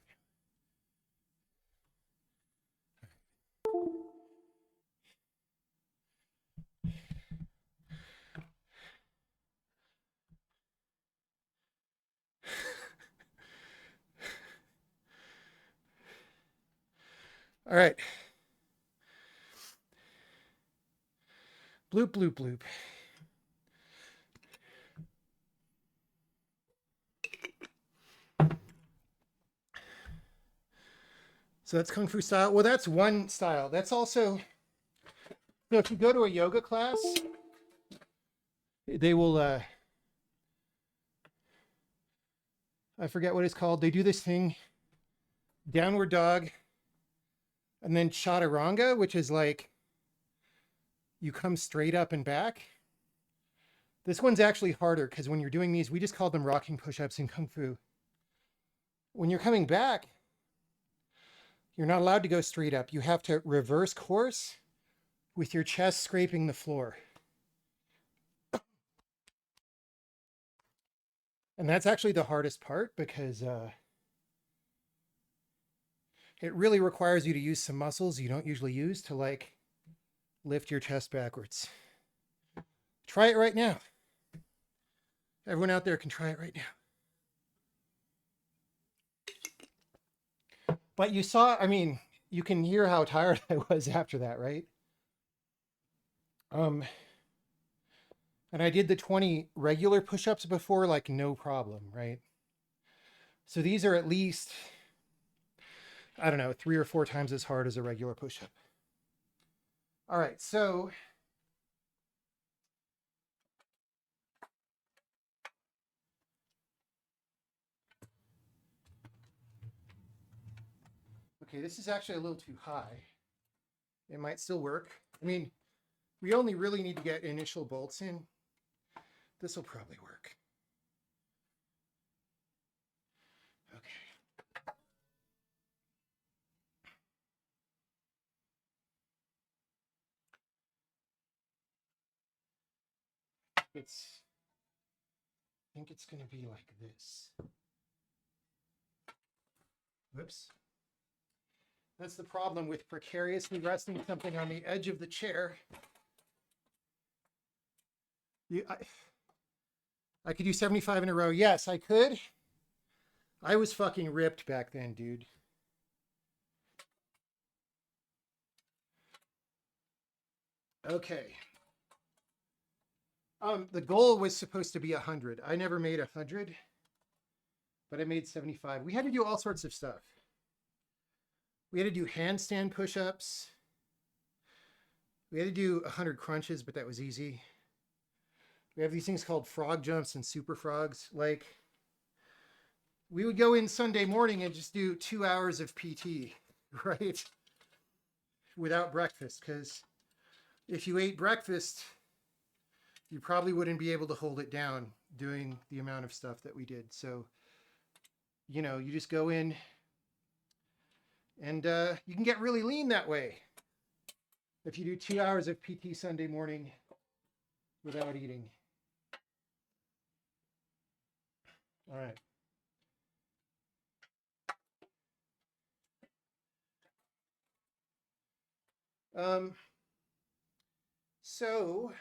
All right. Bloop, bloop, bloop. So that's Kung Fu style. Well, that's one style. That's also, if you go to a yoga class, they will, I forget what it's called. They do this thing, downward dog, and then chaturanga, which is like you come straight up and back. This one's actually harder because when you're doing these, we just call them rocking push-ups in Kung Fu. When you're coming back, you're not allowed to go straight up. You have to reverse course with your chest scraping the floor. And that's actually the hardest part because it really requires you to use some muscles you don't usually use to like lift your chest backwards. Try it right now. Everyone out there can try it right now. But you saw, I mean, you can hear how tired I was after that, right? And I did the 20 regular push-ups before, like no problem, right? So these are at least, I don't know, 3 or 4 times as hard as a regular push-up. All right, so okay, this is actually a little too high. It might still work. I mean, we only really need to get initial bolts in. This will probably work. Okay. I think it's going to be like this. Whoops. That's the problem with precariously resting something on the edge of the chair. I could do 75 in a row. Yes, I could. I was fucking ripped back then, dude. Okay. The goal was supposed to be 100. I never made 100, but I made 75. We had to do all sorts of stuff. We had to do handstand push-ups. We had to do 100 crunches, but that was easy. We have these things called frog jumps and super frogs. Like, we would go in Sunday morning and just do 2 hours of PT, right? Without breakfast, because if you ate breakfast, you probably wouldn't be able to hold it down doing the amount of stuff that we did. So, you know, you just go in and you can get really lean that way. If you do 2 hours of PT Sunday morning without eating. All right. So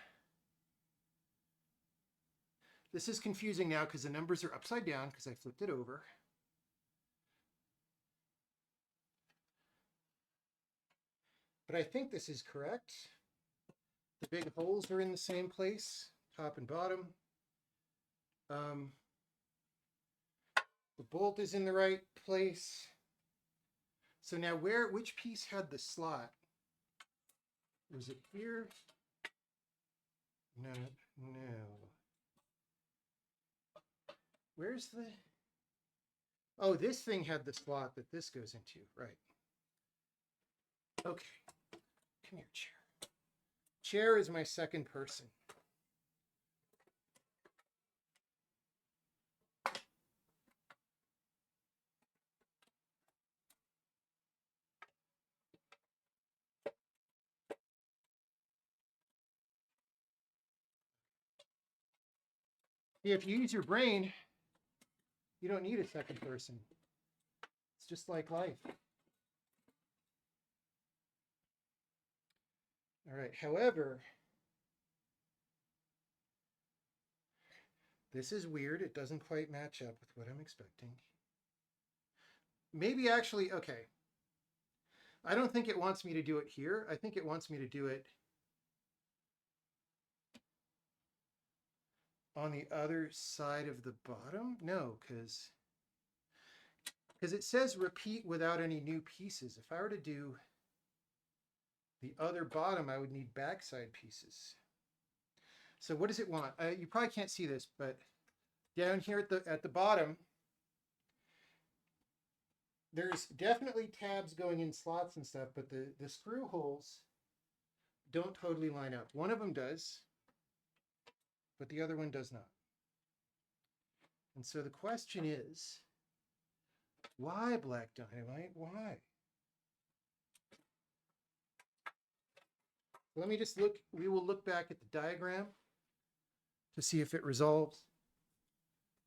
this is confusing now because the numbers are upside down because I flipped it over. But I think this is correct. The big holes are in the same place, top and bottom. The bolt is in the right place. So now which piece had the slot? Was it here? No. Where's the, oh, this thing had the slot that this goes into, right? Okay, come here, chair. Chair is my second person. If you use your brain, you don't need a second person. It's just like life. All right, however, this is weird. It doesn't quite match up with what I'm expecting. Maybe actually, okay. I don't think it wants me to do it here. I think it wants me to do it on the other side of the bottom. No, because it says repeat without any new pieces. If I were to do the other bottom, I would need backside pieces. So what does it want? You probably can't see this, but down here at the bottom, there's definitely tabs going in slots and stuff, but the screw holes don't totally line up. One of them does, but the other one does not. And so the question is, why Black Dynamite? Why? Let me just look. We will look back at the diagram to see if it resolves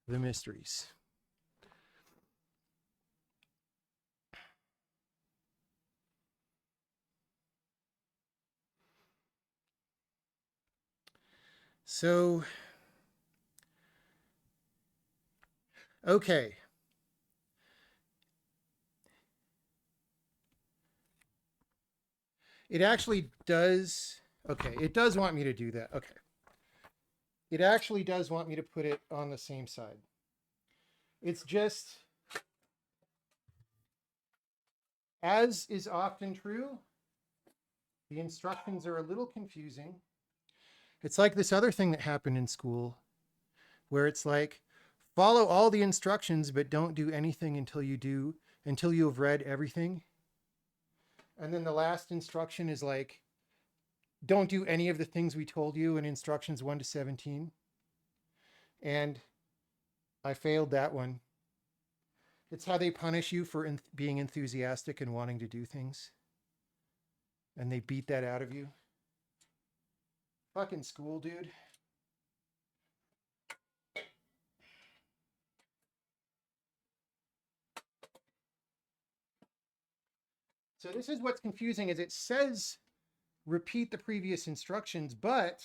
the mysteries. So, okay. It actually does. Okay, it does want me to do that. Okay. It actually does want me to put it on the same side. It's just, as is often true, the instructions are a little confusing. It's like this other thing that happened in school where it's like, follow all the instructions, but don't do anything until you have read everything. And then the last instruction is like, don't do any of the things we told you in instructions 1 to 17. And I failed that one. It's how they punish you for being enthusiastic and wanting to do things. And they beat that out of you. Fucking school, dude. So this is what's confusing, is it says repeat the previous instructions, but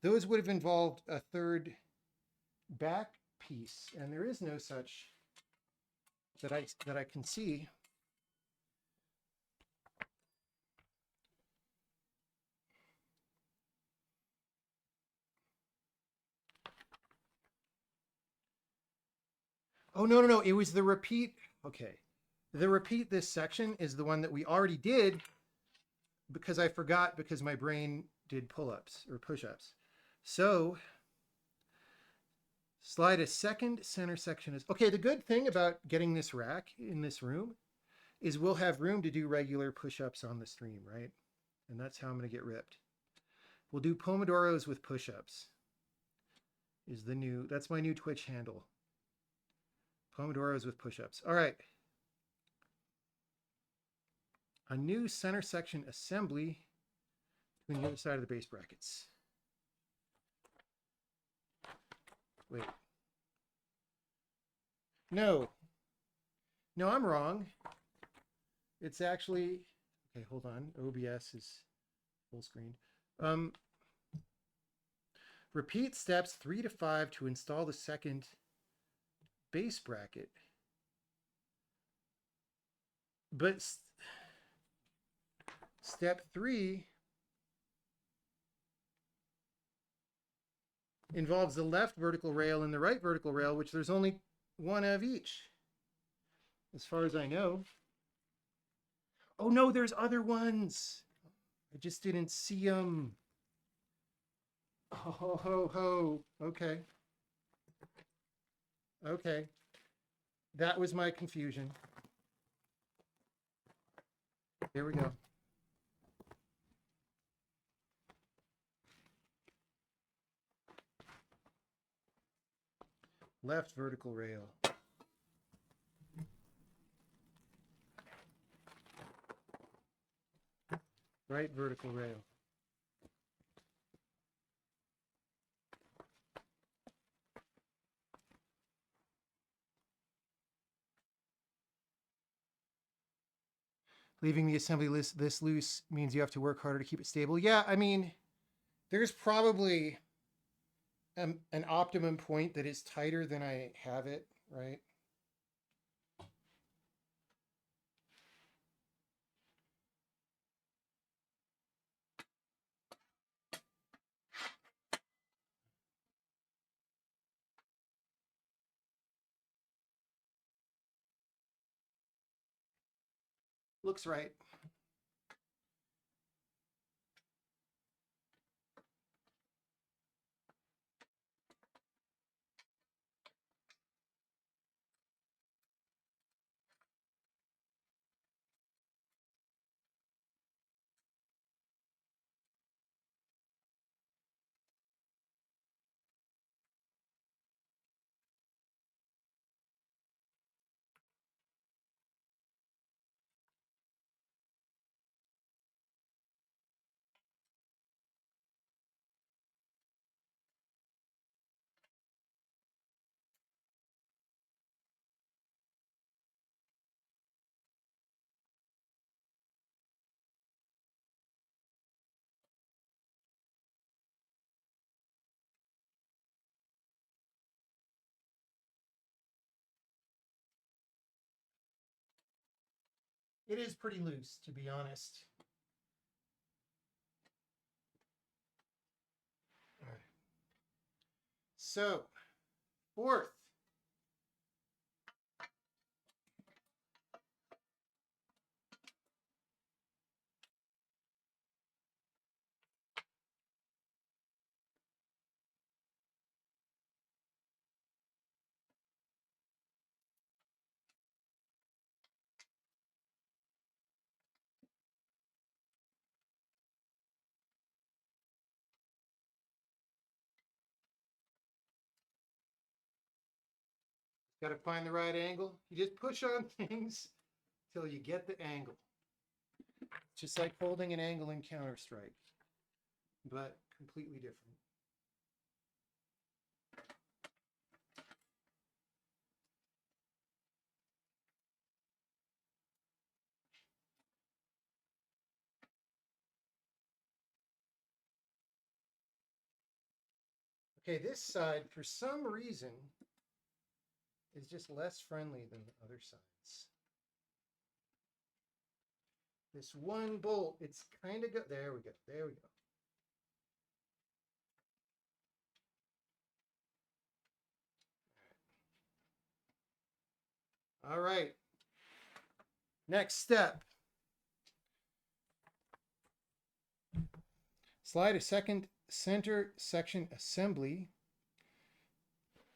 those would have involved a third back piece, and there is no such that I can see. Oh, no. It was the repeat. Okay. The repeat this section is the one that we already did because I forgot because my brain did pull-ups or push-ups. So slide a second center section is, okay, the good thing about getting this rack in this room is we'll have room to do regular push-ups on the stream, right? And that's how I'm going to get ripped. We'll do Pomodoros with push-ups. That's my new Twitch handle. Pomodoros with push-ups. All right. A new center section assembly between the other side of the base brackets. Wait. No, I'm wrong. It's actually, okay, hold on. OBS is full screen. Repeat steps 3 to 5 to install the second base bracket. But step 3 involves the left vertical rail and the right vertical rail, which there's only one of each, as far as I know. Oh no, there's other ones. I just didn't see them. Oh, ho, ho. Okay. Okay. That was my confusion. Here we go. Left vertical rail. Right vertical rail. Leaving the assembly list this loose means you have to work harder to keep it stable. Yeah, I mean, there's probably an optimum point that is tighter than I have it, right? Looks right. It is pretty loose, to be honest. All right. So, fourth. Got to find the right angle. You just push on things till you get the angle. Just like holding an angle in Counter-Strike, but completely different. Okay, this side, for some reason, is just less friendly than the other sides. This one bolt, it's kind of good. There we go. There we go. All right. Next step. Slide a second center section assembly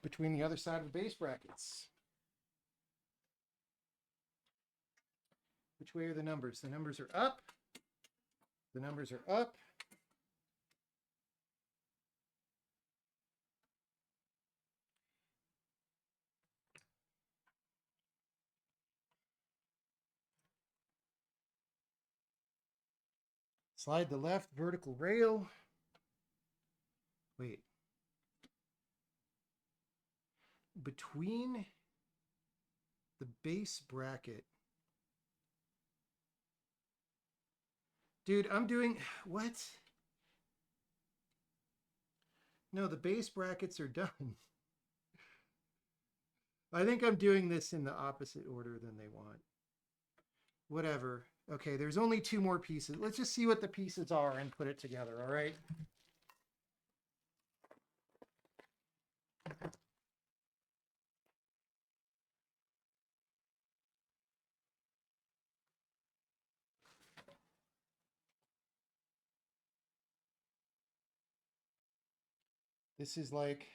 between the other side of the base brackets. Which way are the numbers? The numbers are up. The numbers are up. Slide the left vertical rail. Wait. Between the base bracket. Dude, I'm doing what? No, the base brackets are done. I think I'm doing this in the opposite order than they want. Whatever. Okay, there's only two more pieces. Let's just see what the pieces are and put it together, all right? This is like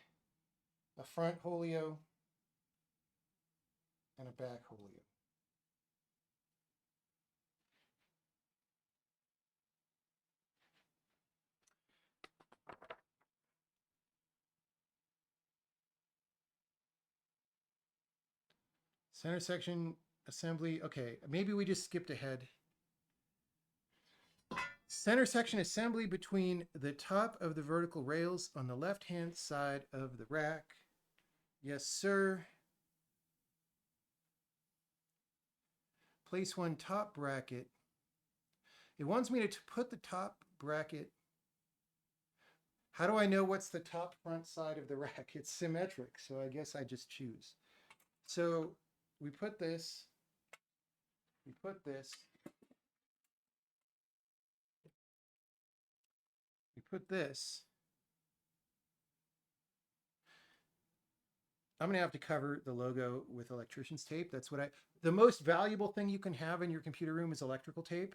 a front holio and a back holio. Center section assembly. Okay, maybe we just skipped ahead. Center section assembly between the top of the vertical rails on the left-hand side of the rack. Yes, sir. Place one top bracket It wants me to put the top bracket. How do I know what's the top front side of the rack? It's symmetric, so I guess I just choose. So we put this, we put this, we put this. I'm going to have to cover the logo with electrician's tape. That's what the most valuable thing you can have in your computer room is electrical tape,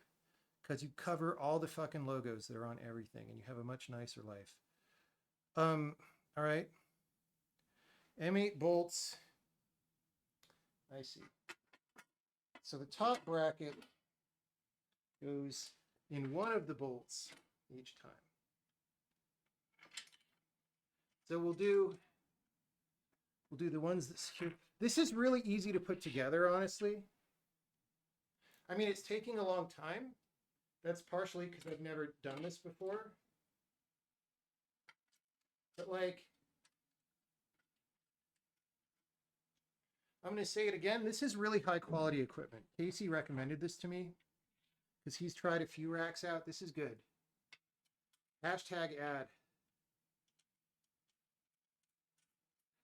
because you cover all the fucking logos that are on everything and you have a much nicer life. All right. M8 bolts. I see. So the top bracket goes in one of the bolts each time. So we'll do the ones that's here. This is really easy to put together, honestly. I mean, it's taking a long time. That's partially because I've never done this before. But like, I'm going to say it again. This is really high quality equipment. Casey recommended this to me because he's tried a few racks out. This is good. Hashtag ad.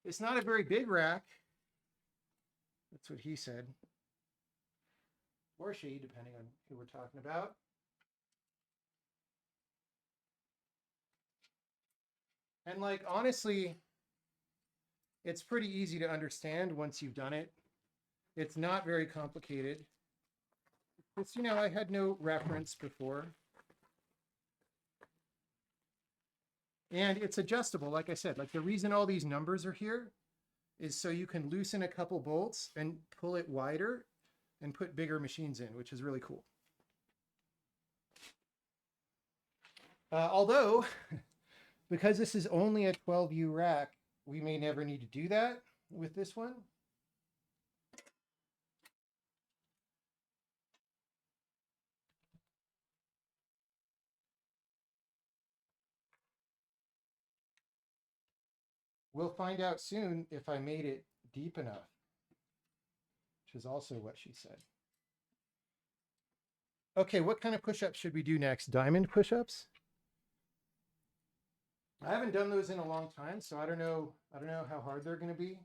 It's not a very big rack. That's what he said. Or she, depending on who we're talking about. And like, honestly, it's pretty easy to understand once you've done it. It's not very complicated. It's, you know, I had no reference before. And it's adjustable, like I said. Like, the reason all these numbers are here is so you can loosen a couple bolts and pull it wider and put bigger machines in, which is really cool. Although, because this is only a 12U rack, we may never need to do that with this one. We'll find out soon if I made it deep enough, which is also what she said. Okay, what kind of push-ups should we do next? Diamond push-ups? I haven't done those in a long time, so I don't know how hard they're going to be.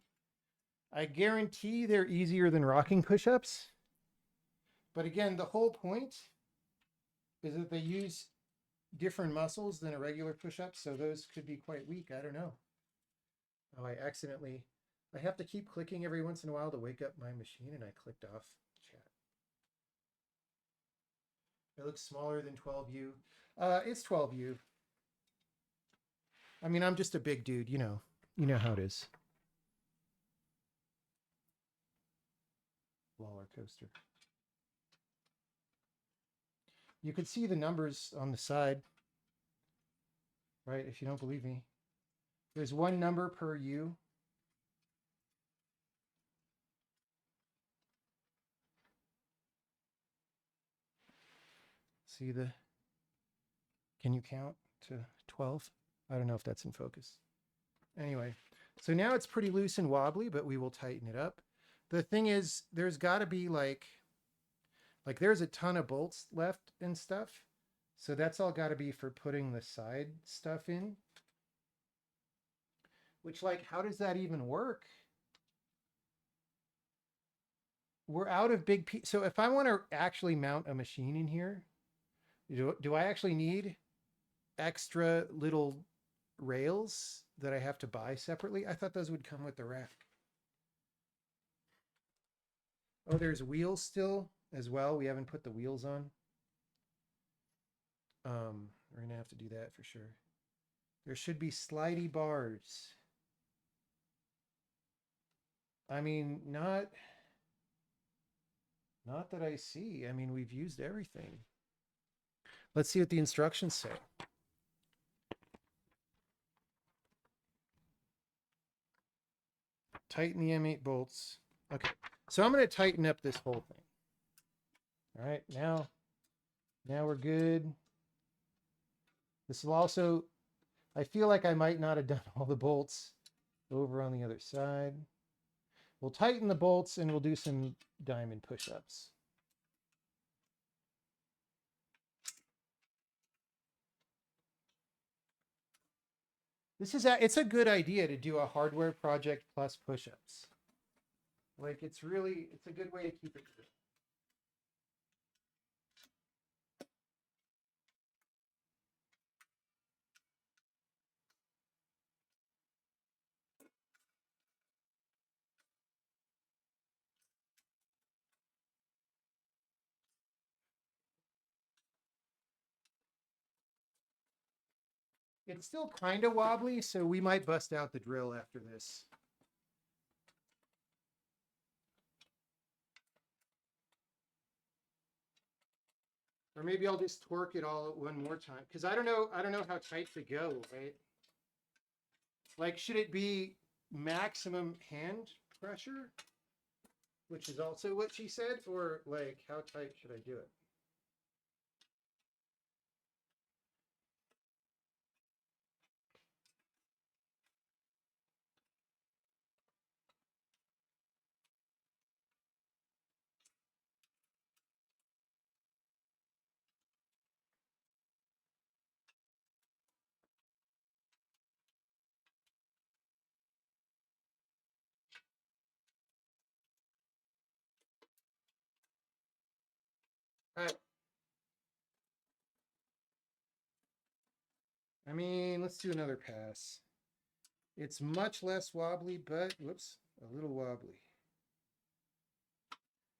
I guarantee they're easier than rocking push-ups. But again, the whole point is that they use different muscles than a regular push-up, so those could be quite weak. I don't know. Oh, I have to keep clicking every once in a while to wake up my machine, and I clicked off chat. It looks smaller than 12U. It's 12U. I mean, I'm just a big dude, you know how it is. Roller coaster. You could see the numbers on the side, right? If you don't believe me, there's one number per U. See can you count to 12? I don't know if that's in focus. Anyway, so now it's pretty loose and wobbly, but we will tighten it up. The thing is, there's got to be like there's a ton of bolts left and stuff. So that's all got to be for putting the side stuff in. Which, like, how does that even work? We're out of big pieces. So if I want to actually mount a machine in here, do I actually need extra little rails that I have to buy separately? I thought those would come with the rack. Oh, there's wheels still as well. We haven't put the wheels on. We're gonna have to do that for sure. There should be slidey bars. I mean, not that I see. I mean, we've used everything. Let's see what the instructions say. Tighten the M8 bolts. Okay, so I'm going to tighten up this whole thing. All right, now we're good. This will also, I feel like I might not have done all the bolts over on the other side. We'll tighten the bolts and we'll do some diamond push-ups. It's a good idea to do a hardware project plus push-ups. Like it's a good way to keep it good. It's still kind of wobbly, so we might bust out the drill after this. Or maybe I'll just torque it all one more time. Because I don't know how tight to go, right? Like, should it be maximum hand pressure? Which is also what she said, or like how tight should I do it? All right. I mean, let's do another pass. It's much less wobbly, but whoops, a little wobbly.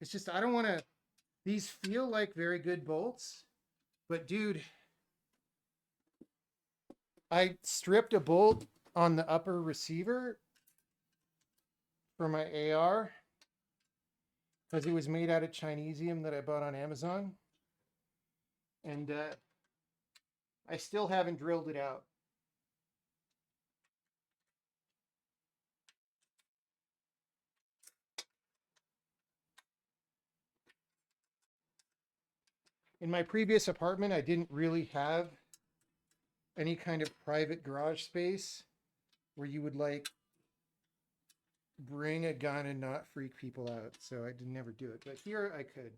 It's just, I don't want to, these feel like very good bolts, but dude, I stripped a bolt on the upper receiver for my AR because it was made out of Chinesium that I bought on Amazon. And I still haven't drilled it out. In my previous apartment, I didn't really have any kind of private garage space where you would like bring a gun and not freak people out. So I did never do it. But here I could.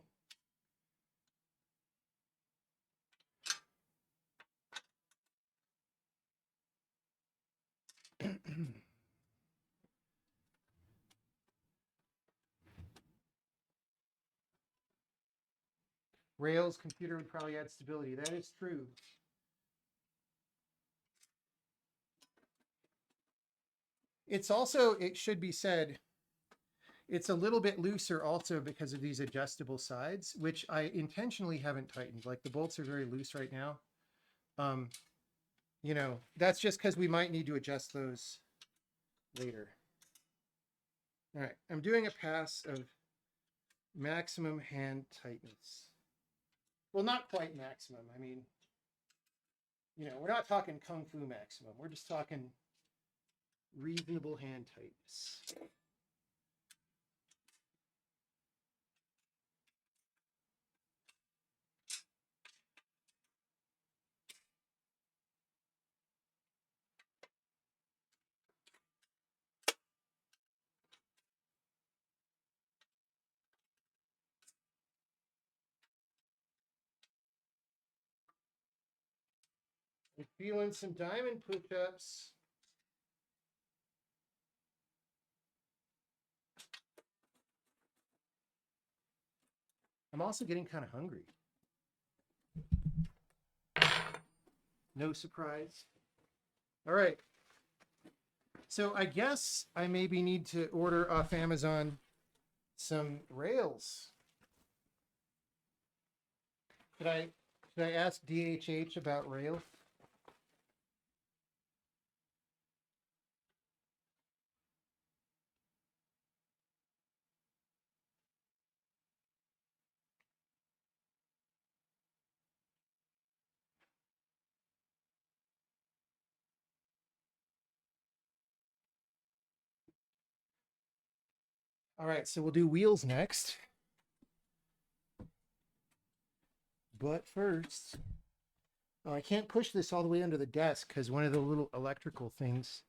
Rails computer would probably add stability. That is true. It's also, it should be said, it's a little bit looser also because of these adjustable sides, which I intentionally haven't tightened. Like the bolts are very loose right now. You know, that's just because we might need to adjust those later. All right, I'm doing a pass of maximum hand tightness. Well, not quite maximum. I mean, you know, we're not talking Kung Fu maximum. We're just talking reasonable hand tightness. I'm feeling some diamond push-ups. I'm also getting kind of hungry. No surprise. All right. So I guess I maybe need to order off Amazon some rails. Should I ask DHH about rails? All right, so we'll do wheels next. But first, oh, I can't push this all the way under the desk because one of the little electrical things.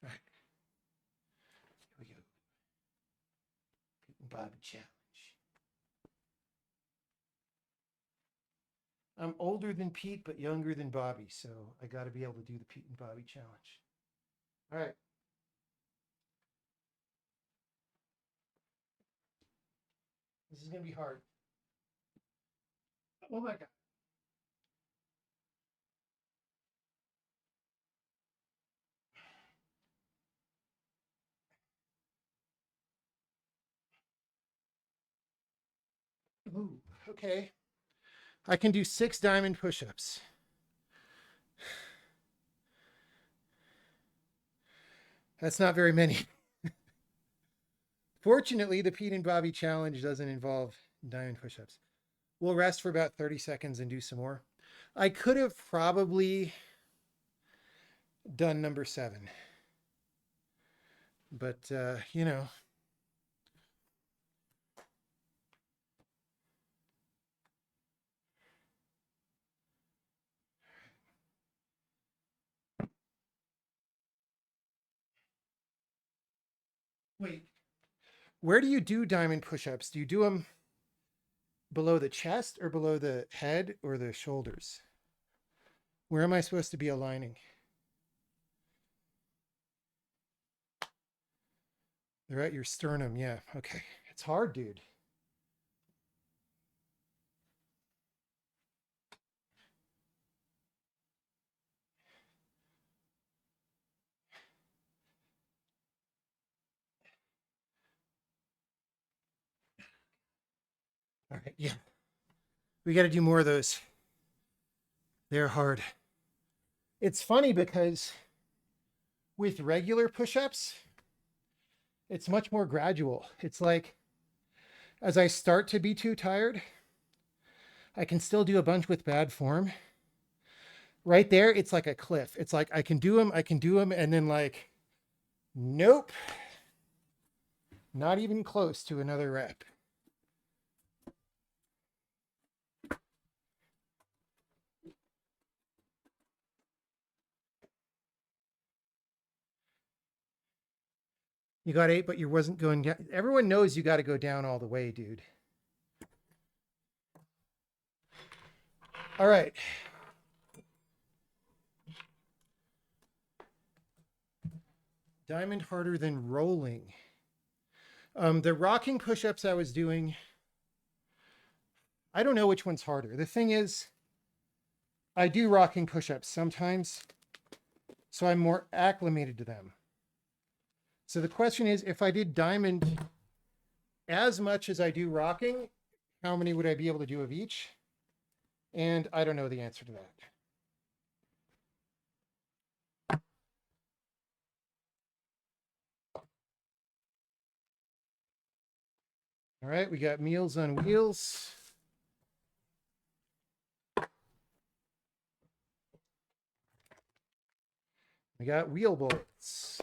All right, here we go. Pete and Bob challenge. I'm older than Pete, but younger than Bobby, so I got to be able to do the Pete and Bobby challenge. All right. This is going to be hard. Oh my God. Ooh, okay. I can do 6 diamond push-ups. That's not very many. Fortunately, the Pete and Bobby challenge doesn't involve diamond push-ups. We'll rest for about 30 seconds and do some more. I could have probably done number 7. But, you know. Wait, where do you do diamond push-ups? Do you do them below the chest or below the head or the shoulders? Where am I supposed to be aligning? They're at your sternum. Yeah. Okay. It's hard, dude. All right. Yeah. We got to do more of those. They're hard. It's funny because with regular push-ups, it's much more gradual. It's like as I start to be too tired, I can still do a bunch with bad form. Right there, it's like a cliff. It's like I can do them, and then like, nope, not even close to another rep. You got 8, but you wasn't going down. Everyone knows you got to go down all the way, dude. All right. Diamond harder than rolling. The rocking push-ups I was doing, I don't know which one's harder. The thing is, I do rocking push-ups sometimes, so I'm more acclimated to them. So the question is, if I did diamond as much as I do rocking, how many would I be able to do of each? And I don't know the answer to that. All right, we got Meals on Wheels. We got wheel bolts.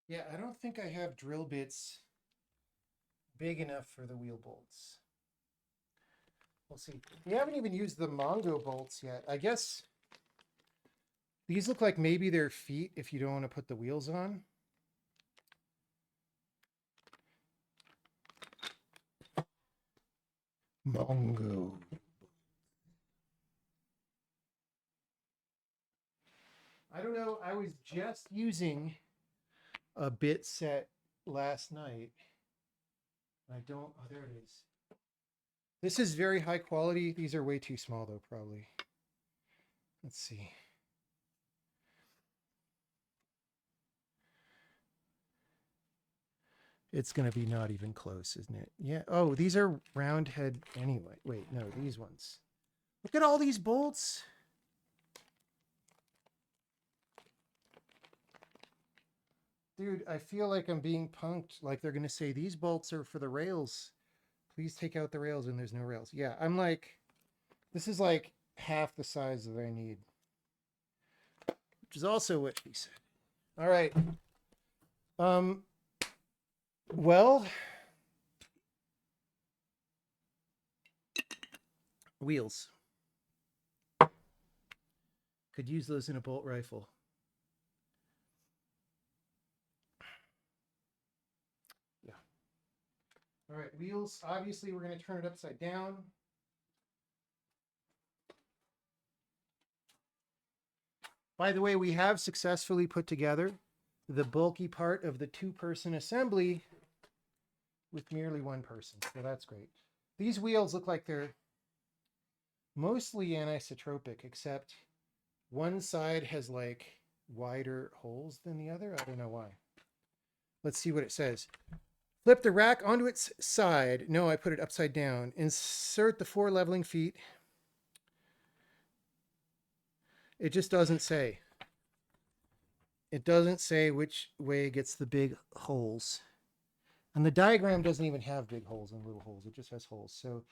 Yeah, I don't think I have drill bits big enough for the wheel bolts. We'll see. We haven't even used the Mongo bolts yet. I guess these look like maybe they're feet if you don't want to put the wheels on. Mongo. I don't know. I was just using a bit set last night. I don't. Oh, there it is. This is very high quality. These are way too small though, probably. Let's see. It's going to be not even close, isn't it? Yeah. Oh, these are round head anyway. Wait, no, these ones. Look at all these bolts. Dude, I feel like I'm being punked. Like they're going to say these bolts are for the rails. Please take out the rails, and there's no rails. Yeah, I'm like, this is like half the size that I need. Which is also what he said. All right. Well, wheels. Could use those in a bolt rifle. Yeah. All right, wheels. Obviously, we're going to turn it upside down. By the way, we have successfully put together the bulky part of the two-person assembly with merely one person. So that's great. These wheels look like they're mostly anisotropic, except one side has like wider holes than the other. I don't know why. Let's see what it says. Flip the rack onto its side. No, I put it upside down. Insert the 4 leveling feet. It just doesn't say. It doesn't say which way gets the big holes. And the diagram doesn't even have big holes and little holes. It just has holes. So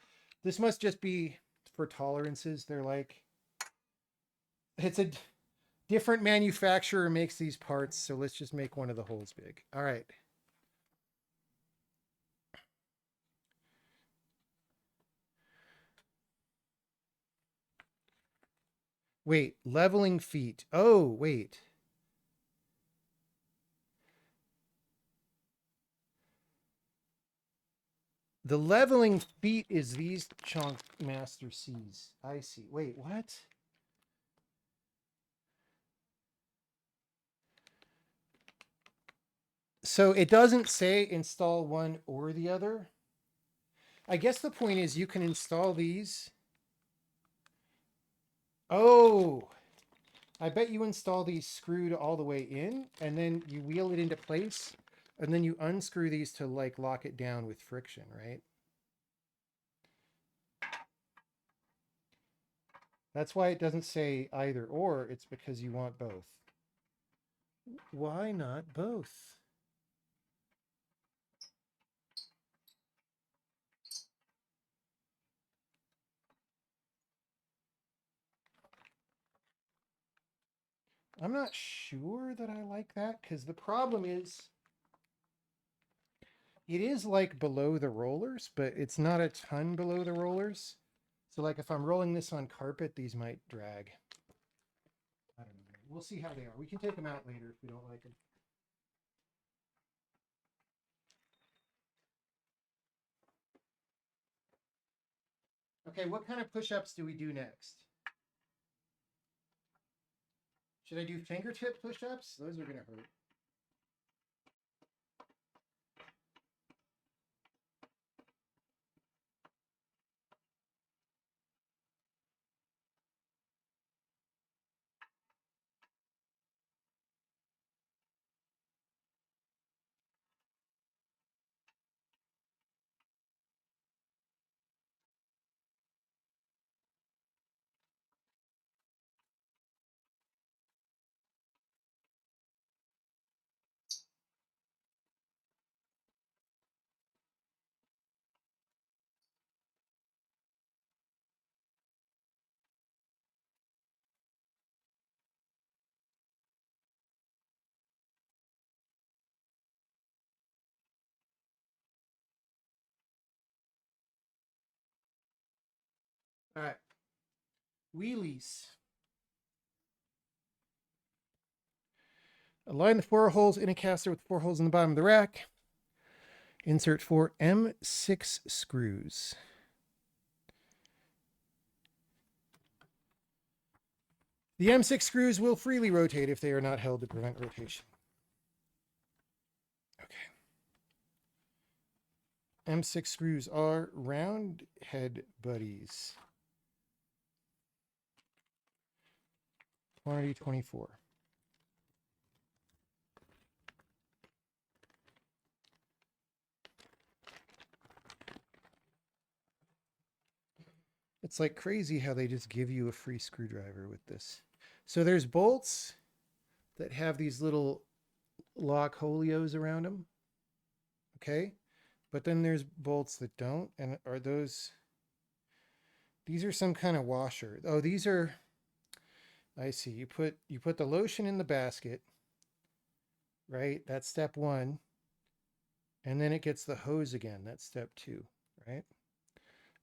this must just be for tolerances. They're like, it's a different manufacturer makes these parts. So let's just make one of the holes big. All right. Wait, leveling feet. Oh, wait. The leveling feet is these chunk master C's. I see. Wait, what? So it doesn't say install one or the other. I guess the point is you can install these. Oh, I bet you install these screwed all the way in and then you wheel it into place and then you unscrew these to like lock it down with friction, right? That's why it doesn't say either or. It's because you want both. Why not both? I'm not sure that I like that because the problem is it is like below the rollers, but it's not a ton below the rollers. So like if I'm rolling this on carpet, these might drag. I don't know. We'll see how they are. We can take them out later if we don't like them. Okay, what kind of push-ups do we do next? Should I do fingertip push-ups? Those are going to hurt. All right. Wheelies. Align the 4 holes in a caster with 4 holes in the bottom of the rack. Insert 4 M6 screws. The M6 screws will freely rotate if they are not held to prevent rotation. Okay. M6 screws are round head buddies. Quantity 24. It's like crazy how they just give you a free screwdriver with this. So there's bolts that have these little lock holios around them. Okay. But then there's bolts that don't. And are those, these are some kind of washer. Oh, these are, I see. You put the lotion in the basket, right? That's step 1. And then it gets the hose again. That's step 2, right?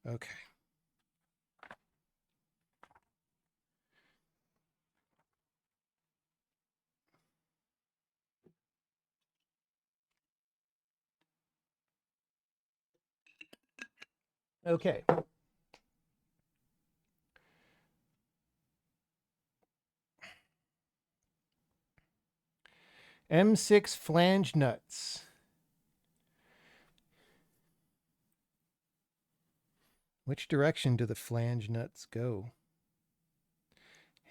Okay. Okay. M6 flange nuts. Which direction do the flange nuts go?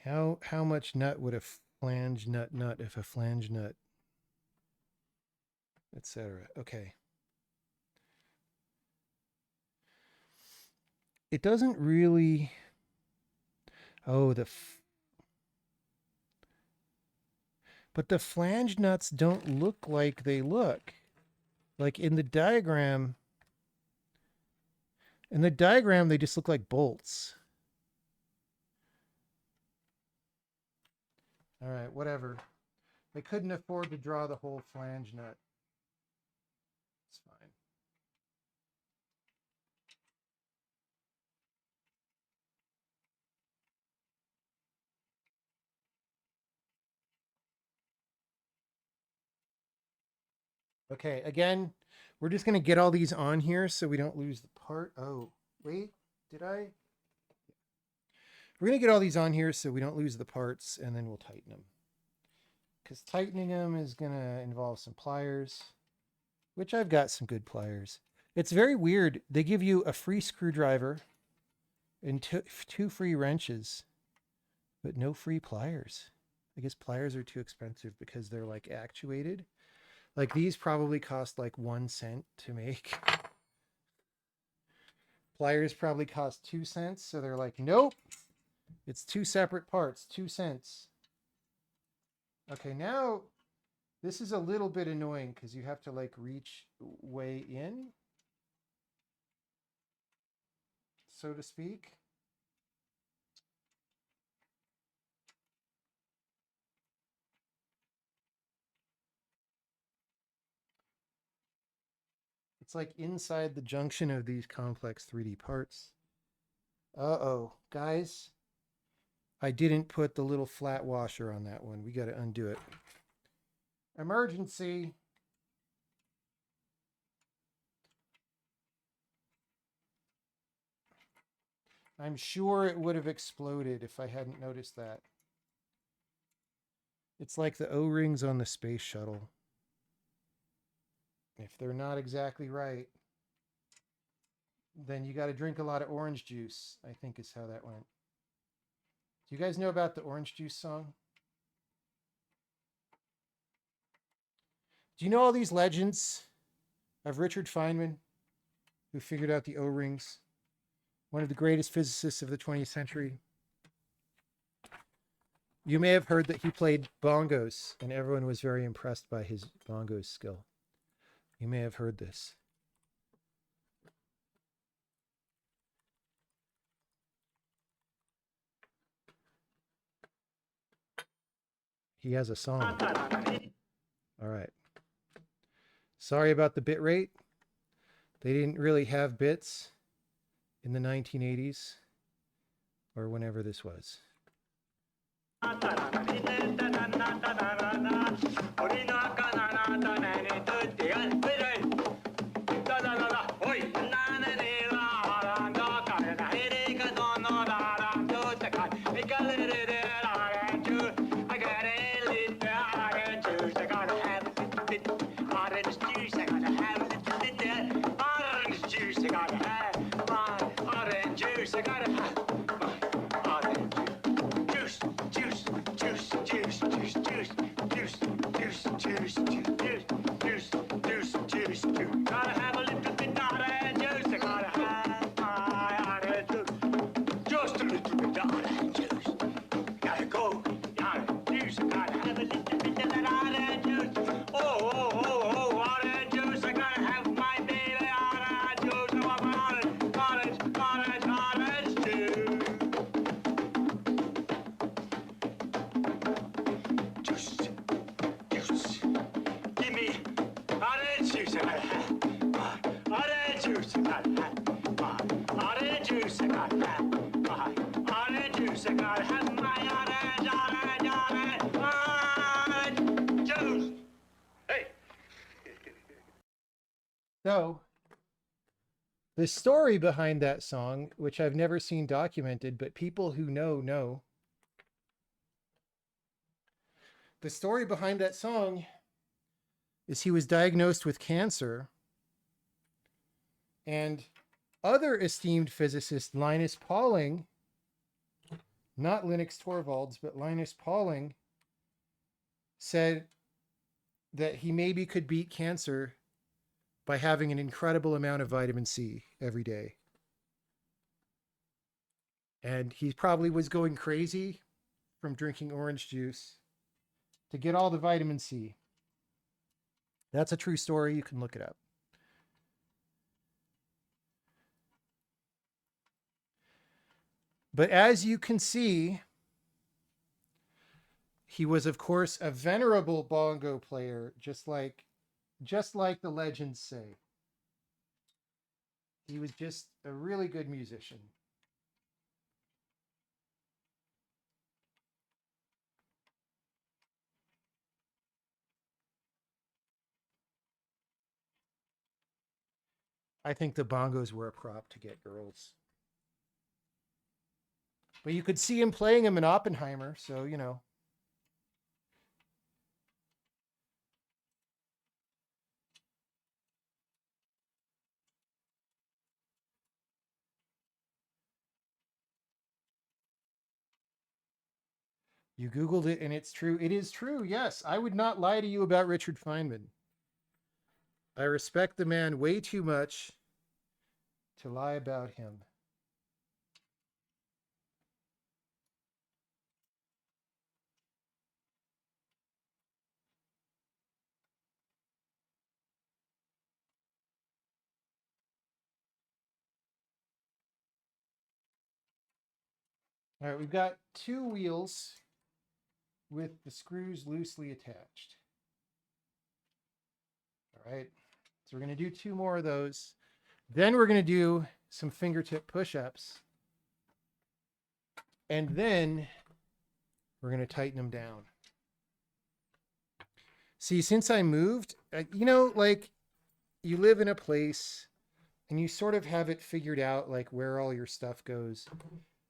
How much nut would a flange nut if a flange nut, etc. Okay. It doesn't really. Oh, but the flange nuts don't look like they look. Like in the diagram. In the diagram, they just look like bolts. All right, whatever. They couldn't afford to draw the whole flange nut. It's fine. Okay, again, we're just going to get all these on here so we don't lose the part. Oh, wait, did I? We're going to get all these on here so we don't lose the parts, and then we'll tighten them. Because tightening them is going to involve some pliers, which I've got some good pliers. It's very weird. They give you a free screwdriver and two free wrenches, but no free pliers. I guess pliers are too expensive because they're like actuated. Like these probably cost like 1 cent to make. Pliers probably cost 2 cents. So they're like, nope, it's 2 separate parts, 2 cents. Okay, now this is a little bit annoying because you have to like reach way in, so to speak. It's like inside the junction of these complex 3D parts. Uh-oh, guys. I didn't put the little flat washer on that one. We got to undo it. Emergency. I'm sure it would have exploded if I hadn't noticed that. It's like the O-rings on the space shuttle. If they're not exactly right, then you got to drink a lot of orange juice, I think is how that went. Do you guys know about the orange juice song? Do you know all these legends of Richard Feynman, who figured out the O-rings? One of the greatest physicists of the 20th century. You may have heard that he played bongos, and everyone was very impressed by his bongos skill. You may have heard this. He has a song. All right. Sorry about the bit rate. They didn't really have bits in the 1980s or whenever this was. So the story behind that song, which I've never seen documented, but people who know. The story behind that song is he was diagnosed with cancer, and other esteemed physicist Linus Pauling, not Linus Torvalds, but Linus Pauling, said that he maybe could beat cancer by having an incredible amount of vitamin C every day. And he probably was going crazy from drinking orange juice to get all the vitamin C. That's a true story. You can look it up. But as you can see, he was, of course, a venerable bongo player, just like the legends say. He was just a really good musician. I think the bongos were a prop to get girls. But you could see him playing them in Oppenheimer, so, you know. You Googled it and it's true. It is true, yes. I would not lie to you about Richard Feynman. I respect the man way too much to lie about him. All right, we've got 2 wheels with the screws loosely attached. All right, so we're going to do 2 more of those. Then we're going to do some fingertip push-ups. And then we're going to tighten them down. See, since I moved, you know, like you live in a place and you sort of have it figured out, like where all your stuff goes.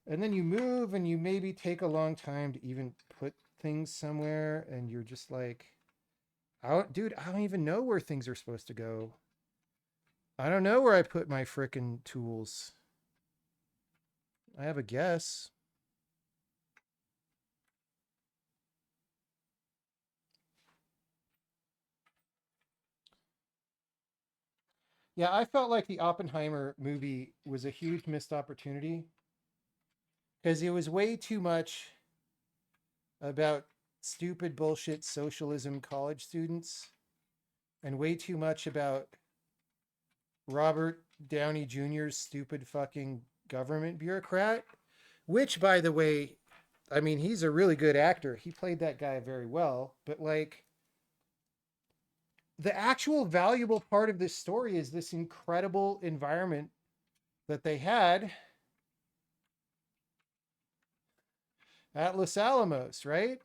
And then you move and you maybe take a long time to even put things somewhere. And you're just like, dude, I don't even know where things are supposed to go. I don't know where I put my frickin' tools. I have a guess. Yeah, I felt like the Oppenheimer movie was a huge missed opportunity because it was way too much about stupid bullshit socialism college students and way too much about Robert Downey Jr.'s stupid fucking government bureaucrat, which, by the way, I mean, he's a really good actor. He played that guy very well, but like, the actual valuable part of this story is this incredible environment that they had at Los Alamos, right?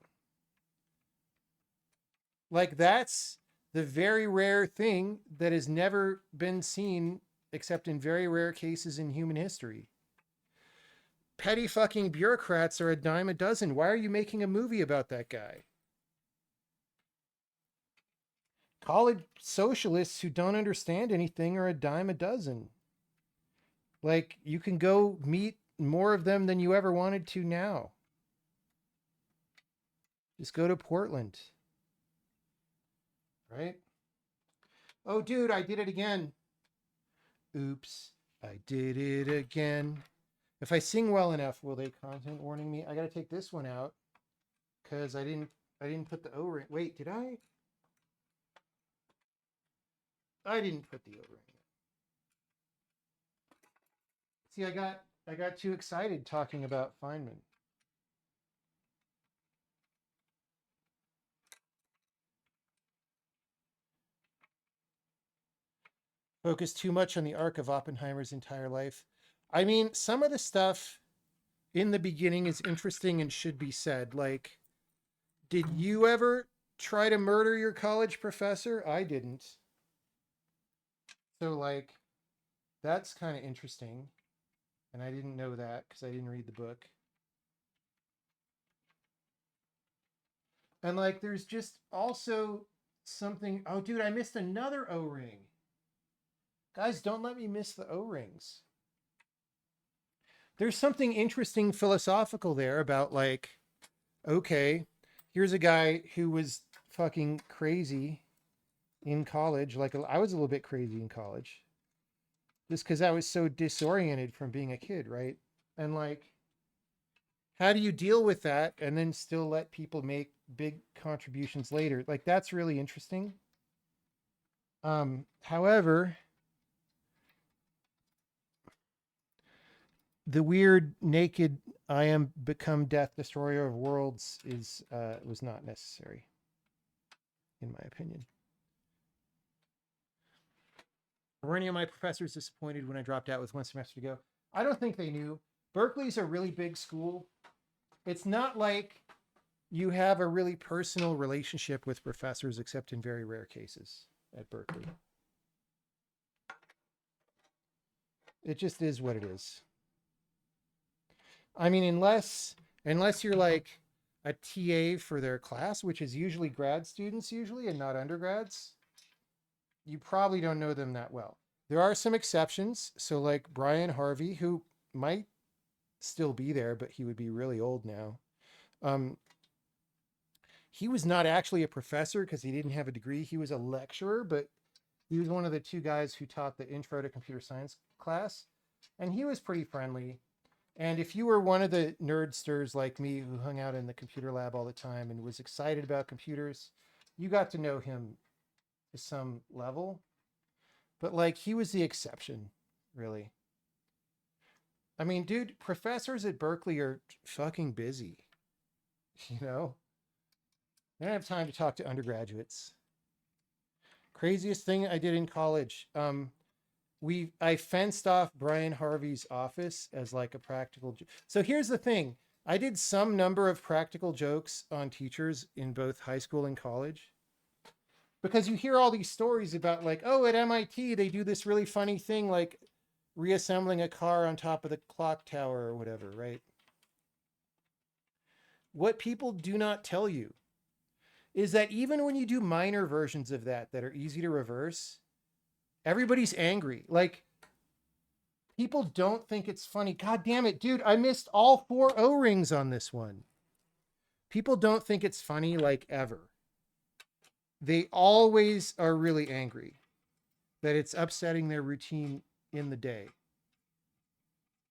Like, that's the very rare thing that has never been seen except in very rare cases in human history. Petty fucking bureaucrats are a dime a dozen. Why are you making a movie about that guy? College socialists who don't understand anything are a dime a dozen. Like, you can go meet more of them than you ever wanted to now. Just go to Portland. Right? Oh, dude, I did it again. Oops, I did it again. If I sing well enough, will they content warning me? I got to take this one out because I didn't put the O-ring. Wait, did I? I didn't put the O-ring. See, I got too excited talking about Feynman. Focus too much on the arc of Oppenheimer's entire life. I mean, some of the stuff in the beginning is interesting and should be said. Like, did you ever try to murder your college professor? I didn't. So like that's kind of interesting. And I didn't know that because I didn't read the book. And like there's just also something. Oh, dude, I missed another O-ring. Guys, don't let me miss the O-rings. There's something interesting philosophical there about like, okay, here's a guy who was fucking crazy in college. Like I was a little bit crazy in college just because I was so disoriented from being a kid, right? And like, how do you deal with that and then still let people make big contributions later? Like that's really interesting. However, the weird naked I am become death destroyer of worlds is was not necessary, in my opinion. Were any of my professors disappointed when I dropped out with one semester to go? I don't think they knew. Berkeley's a really big school. It's not like you have a really personal relationship with professors, except in very rare cases at Berkeley. It just is what it is. I mean, unless you're like a TA for their class, which is usually grad students usually and not undergrads, you probably don't know them that well. There are some exceptions. So like Brian Harvey, who might still be there, but he would be really old now. He was not actually a professor because he didn't have a degree. He was a lecturer, but he was one of the two guys who taught the intro to computer science class. And he was pretty friendly. And if you were one of the nerdsters like me who hung out in the computer lab all the time and was excited about computers, you got to know him to some level. But like he was the exception, really. I mean, dude, professors at Berkeley are fucking busy. You know, they don't have time to talk to undergraduates. Craziest thing I did in college. I fenced off Brian Harvey's office as like a practical. So here's the thing. I did some number of practical jokes on teachers in both high school and college. Because you hear all these stories about like, oh, at MIT, they do this really funny thing like reassembling a car on top of the clock tower or whatever, right? What people do not tell you is that even when you do minor versions of that are easy to reverse, everybody's angry. Like, people don't think it's funny. God damn it, dude, I missed all 4 O-rings on this one. People don't think it's funny like ever. They always are really angry that it's upsetting their routine in the day.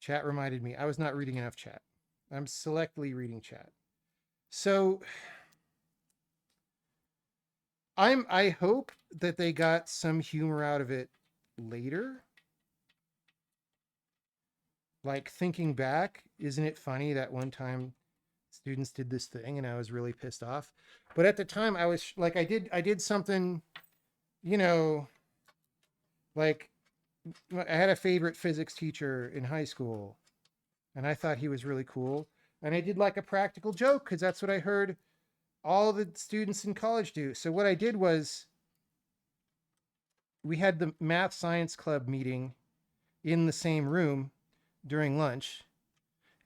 Chat reminded me I was not reading enough chat. I'm selectively reading chat. So I hope that they got some humor out of it later. Like thinking back, isn't it funny that one time students did this thing and I was really pissed off? But at the time I was like I did something, you know, like I had a favorite physics teacher in high school and I thought he was really cool. And I did like a practical joke because that's what I heard all the students in college do. So what I did was we had the math science club meeting in the same room during lunch.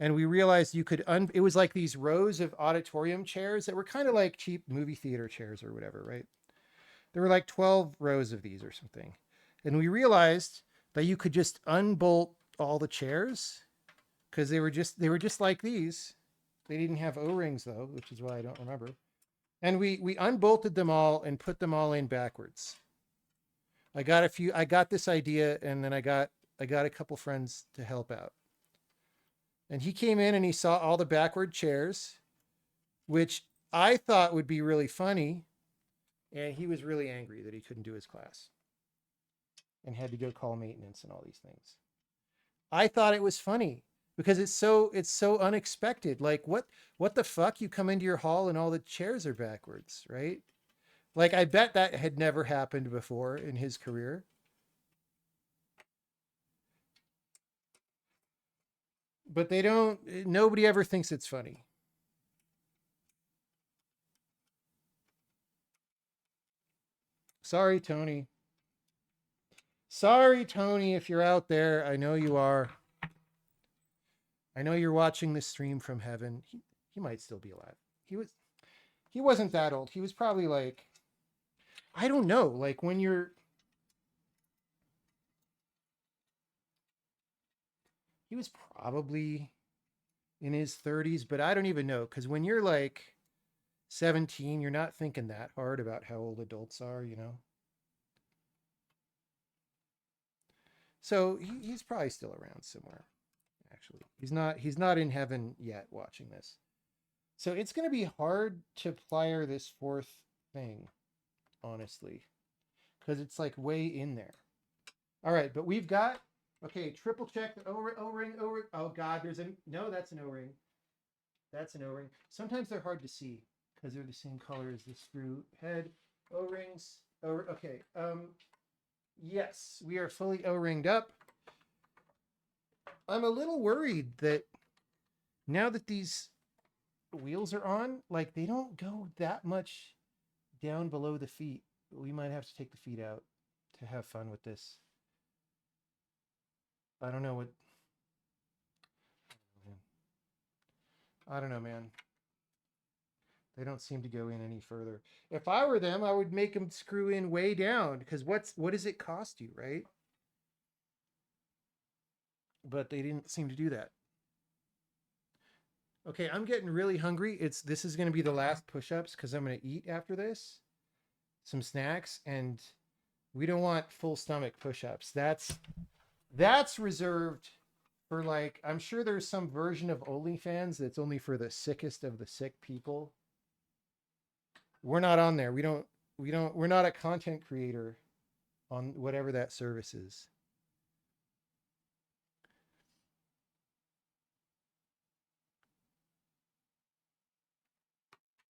And we realized you could, it was like these rows of auditorium chairs that were kind of like cheap movie theater chairs or whatever, right? There were like 12 rows of these or something. And we realized that you could just unbolt all the chairs because they were just like these. They didn't have O-rings though, which is why I don't remember. And we unbolted them all and put them all in backwards. I got this idea and then I got a couple friends to help out. And he came in and he saw all the backward chairs, which I thought would be really funny. And he was really angry that he couldn't do his class and had to go call maintenance and all these things. I thought it was funny because it's so unexpected. Like what the fuck? You come into your hall and all the chairs are backwards, right? Like I bet that had never happened before in his career. But nobody ever thinks it's funny. Sorry, Tony. Sorry, Tony, if you're out there. I know you are. I know you're watching this stream from heaven. He might still be alive. He wasn't that old. He was probably like, I don't know, like when you're he was probably in his 30s, but I don't even know because when you're like 17, you're not thinking that hard about how old adults are, you know. So he's probably still around somewhere. Actually, he's not in heaven yet watching this. So it's going to be hard to plier this fourth thing, honestly, because it's like way in there. All right, but we've got, okay, triple check the O-ring. Oh God, no, that's an O-ring. That's an O-ring. Sometimes they're hard to see because they're the same color as the screw head. O-rings. Okay. Yes, we are fully O-ringed up. I'm a little worried that now that these wheels are on, like they don't go that much down below the feet. We might have to take the feet out to have fun with this. I don't know what. I don't know, man. They don't seem to go in any further. If I were them, I would make them screw in way down because what does it cost you, right? But they didn't seem to do that. Okay, I'm getting really hungry. This is going to be the last push-ups because I'm going to eat after this, some snacks, and we don't want full stomach push-ups. That's reserved for like I'm sure there's some version of OnlyFans that's only for the sickest of the sick people. We're not on there. We're not a content creator on whatever that service is.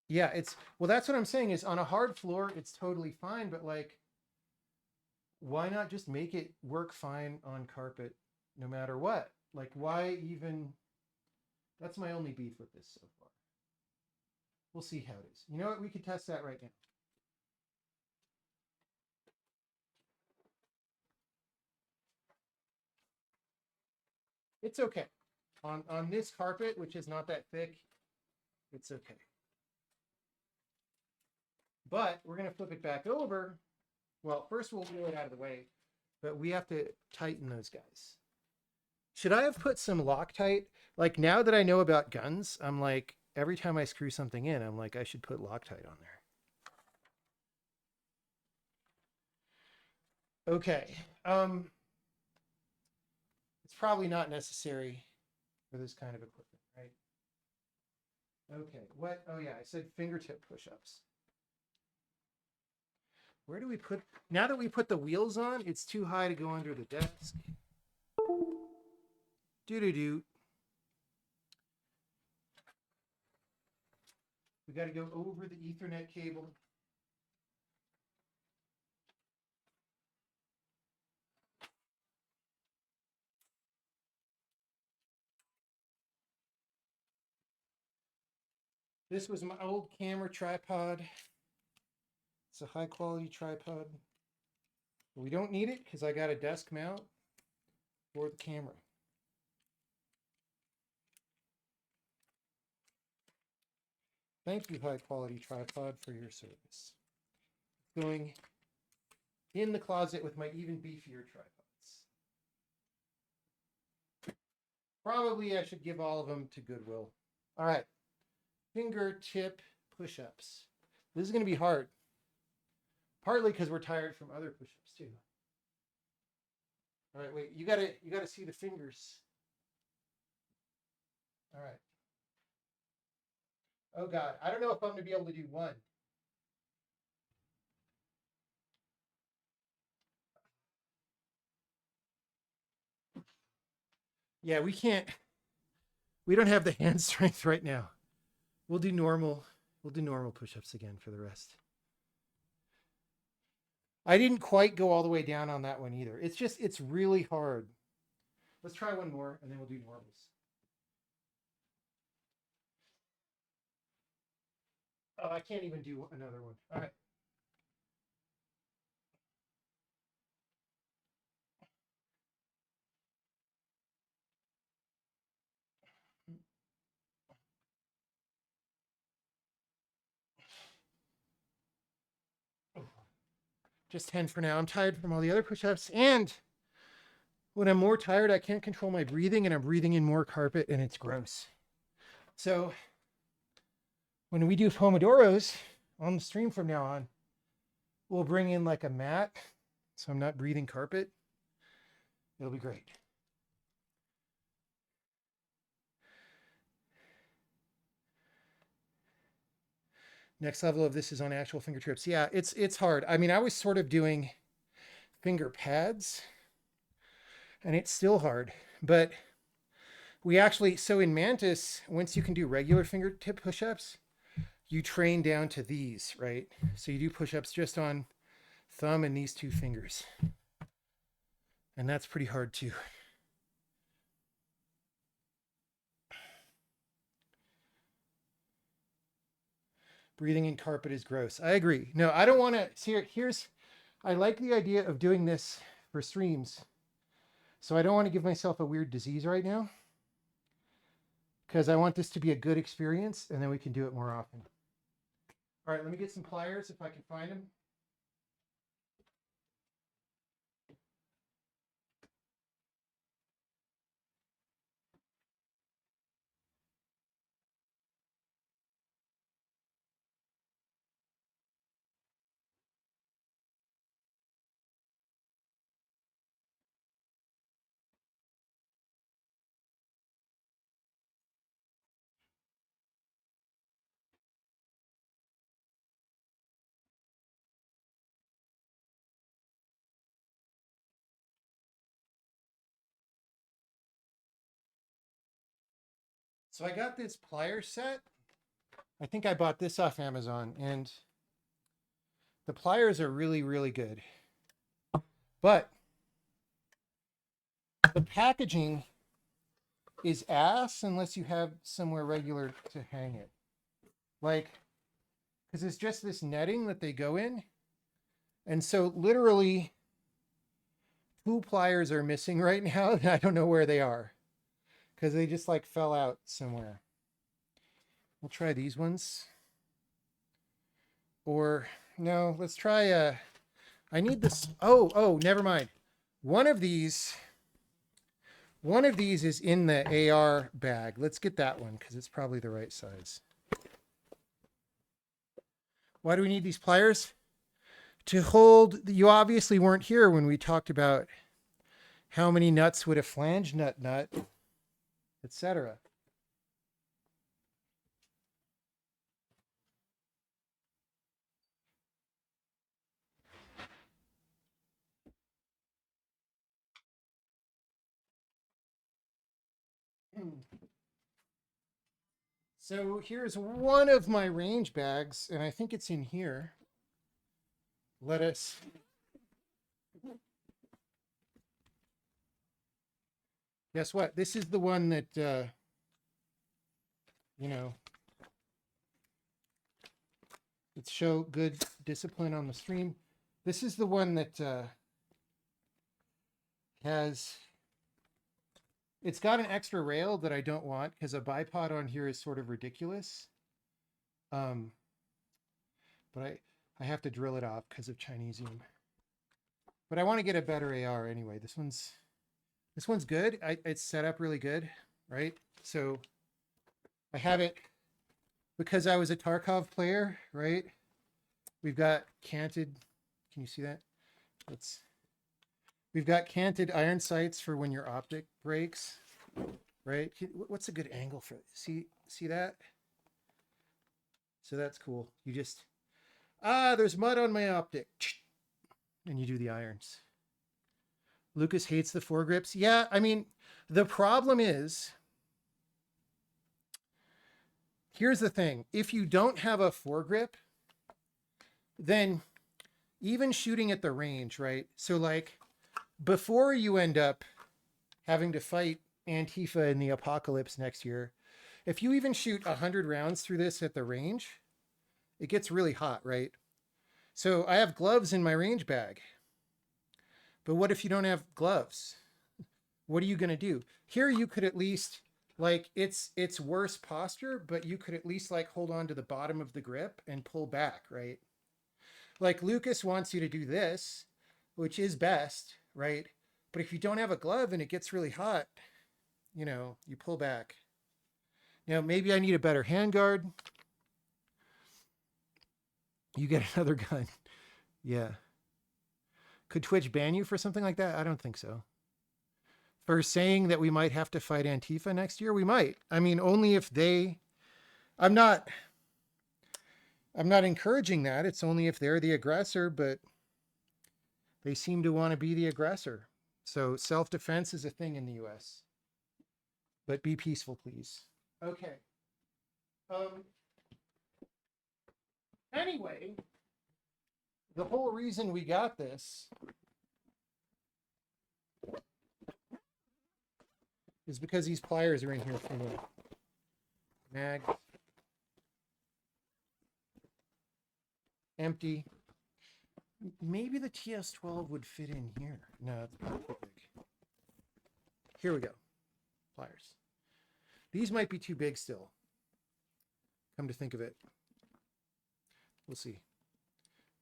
Yeah, well that's what I'm saying is on a hard floor it's totally fine, but like why not just make it work fine on carpet no matter what? Like why even that's my only beef with this so far. We'll see how it is. You know what? We could test that right now. It's okay. On this carpet, which is not that thick, it's okay. But we're going to flip it back over. Well, first we'll wheel it out of the way, but we have to tighten those guys. Should I have put some Loctite? Like now that I know about guns, I'm like, every time I screw something in, I'm like, I should put Loctite on there. Okay. It's probably not necessary for this kind of equipment, right? Okay. What? Oh yeah, I said fingertip push-ups. Where do we put? Now that we put the wheels on, it's too high to go under the desk. Do. We got to go over the Ethernet cable. This was my old camera tripod. It's a high quality tripod. We don't need it because I got a desk mount for the camera. Thank you, high quality tripod, for your service. Going in the closet with my even beefier tripods. Probably I should give all of them to Goodwill. All right, fingertip push-ups. This is going to be hard. Partly because we're tired from other push-ups too. All right, wait. You gotta see the fingers. All right. Oh God, I don't know if I'm gonna be able to do one. Yeah, we can't. We don't have the hand strength right now. We'll do normal. We'll do normal push-ups again for the rest. I didn't quite go all the way down on that one either. It's really hard. Let's try one more and then we'll do normals. Oh, I can't even do another one. All right. Just 10 for now. I'm tired from all the other push-ups, and when I'm more tired, I can't control my breathing, and I'm breathing in more carpet, and it's gross. So when we do Pomodoros on the stream from now on, we'll bring in like a mat, so I'm not breathing carpet. It'll be great. Next level of this is on actual finger trips. Yeah, it's hard. I mean, I was sort of doing finger pads, and it's still hard. But we actually, so in Mantis, once you can do regular fingertip push-ups, you train down to these, right? So you do push-ups just on thumb and these two fingers. And that's pretty hard too. Breathing in carpet is gross. I agree. No, I don't want to see. I like the idea of doing this for streams. So I don't want to give myself a weird disease right now, because I want this to be a good experience, and then we can do it more often. All right, let me get some pliers if I can find them. So I got this plier set. I think I bought this off Amazon, and the pliers are really, really good. But the packaging is ass unless you have somewhere regular to hang it. Like, because it's just this netting that they go in. And so literally 2 pliers are missing right now, and I don't know where they are, because they just like fell out somewhere. We'll try these ones. Or no, let's try I need this. Oh, never mind. One of these is in the AR bag. Let's get that one because it's probably the right size. Why do we need these pliers? To hold, you obviously weren't here when we talked about how many nuts would a flange nut, etc. So here's one of my range bags, and I think it's in here. Let us. Guess what? This is the one that, let's show good discipline on the stream. This is the one that it's got an extra rail that I don't want because a bipod on here is sort of ridiculous. But I have to drill it off because of Chinesium. But I want to get a better AR anyway. This one's good. It's set up really good, right? So I have it because I was a Tarkov player, right? We've got canted. Can you see that? We've got canted iron sights for when your optic breaks, right? What's a good angle for it? See that? So that's cool. You just, there's mud on my optic. And you do the irons. Lucas hates the foregrips. Yeah, I mean, the problem is, here's the thing. If you don't have a foregrip, then even shooting at the range, right? So like, before you end up having to fight Antifa in the apocalypse next year, if you even shoot 100 rounds through this at the range, it gets really hot, right? So I have gloves in my range bag. But what if you don't have gloves? What are you going to do? Here you could at least, like, it's worse posture, but you could at least like hold on to the bottom of the grip and pull back, right? Like Lucas wants you to do this, which is best, right? But if you don't have a glove and it gets really hot, you pull back. Now, maybe I need a better handguard. You get another gun. Yeah. Could Twitch ban you for something like that? I don't think so. For saying that we might have to fight Antifa next year, we might. I mean, only if they. I'm not. I'm not encouraging that. It's only if they're the aggressor, but they seem to want to be the aggressor. So self-defense is a thing in the US. But be peaceful, please. Okay. Anyway, the whole reason we got this is because these pliers are in here for the mag. Empty. Maybe the TS12 would fit in here. No, it's probably too big. Here we go. Pliers. These might be too big still. Come to think of it. We'll see.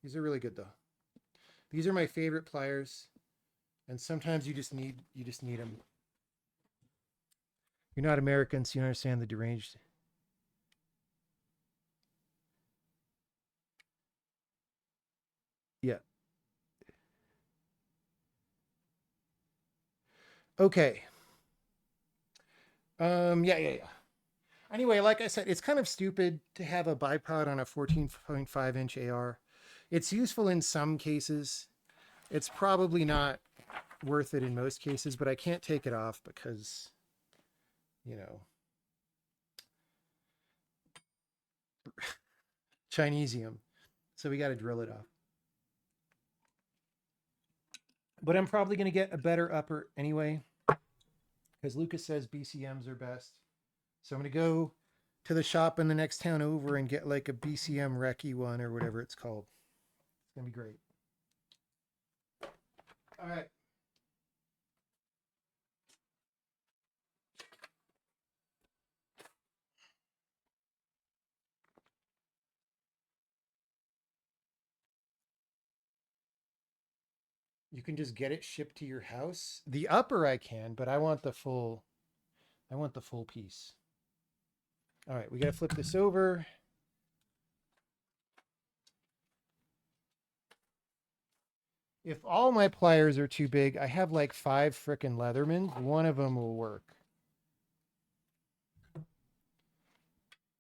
These are really good though. These are my favorite pliers. And sometimes you just need them. You're not American, so you don't understand the deranged. Yeah. Okay. Yeah. Anyway, like I said, it's kind of stupid to have a bipod on a 14.5 inch AR. It's useful in some cases. It's probably not worth it in most cases, but I can't take it off because, Chinesium. So we got to drill it off. But I'm probably going to get a better upper anyway, because Lucas says BCMs are best. So I'm going to go to the shop in the next town over and get like a BCM Recce one or whatever it's called. It's going to be great. All right. You can just get it shipped to your house. The upper I can, but I want the full piece. All right, we got to flip this over. If all my pliers are too big, I have like 5 frickin' Leathermans. One of them will work.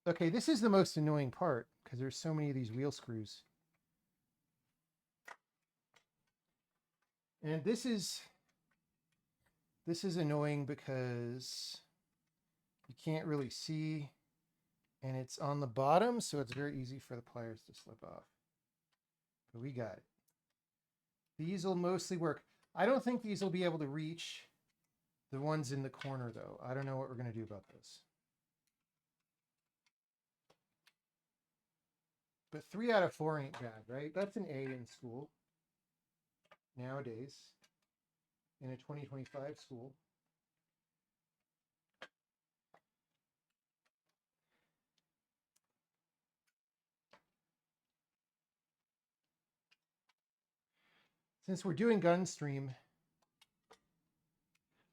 Okay, this is the most annoying part because there's so many of these wheel screws. And this is annoying because you can't really see and it's on the bottom, so it's very easy for the pliers to slip off. But we got it. These will mostly work. I don't think these will be able to reach the ones in the corner though. I don't know what we're going to do about those. But 3 out of 4 ain't bad, right? That's an A in school nowadays, in a 2025 school. Since we're doing Gunstream,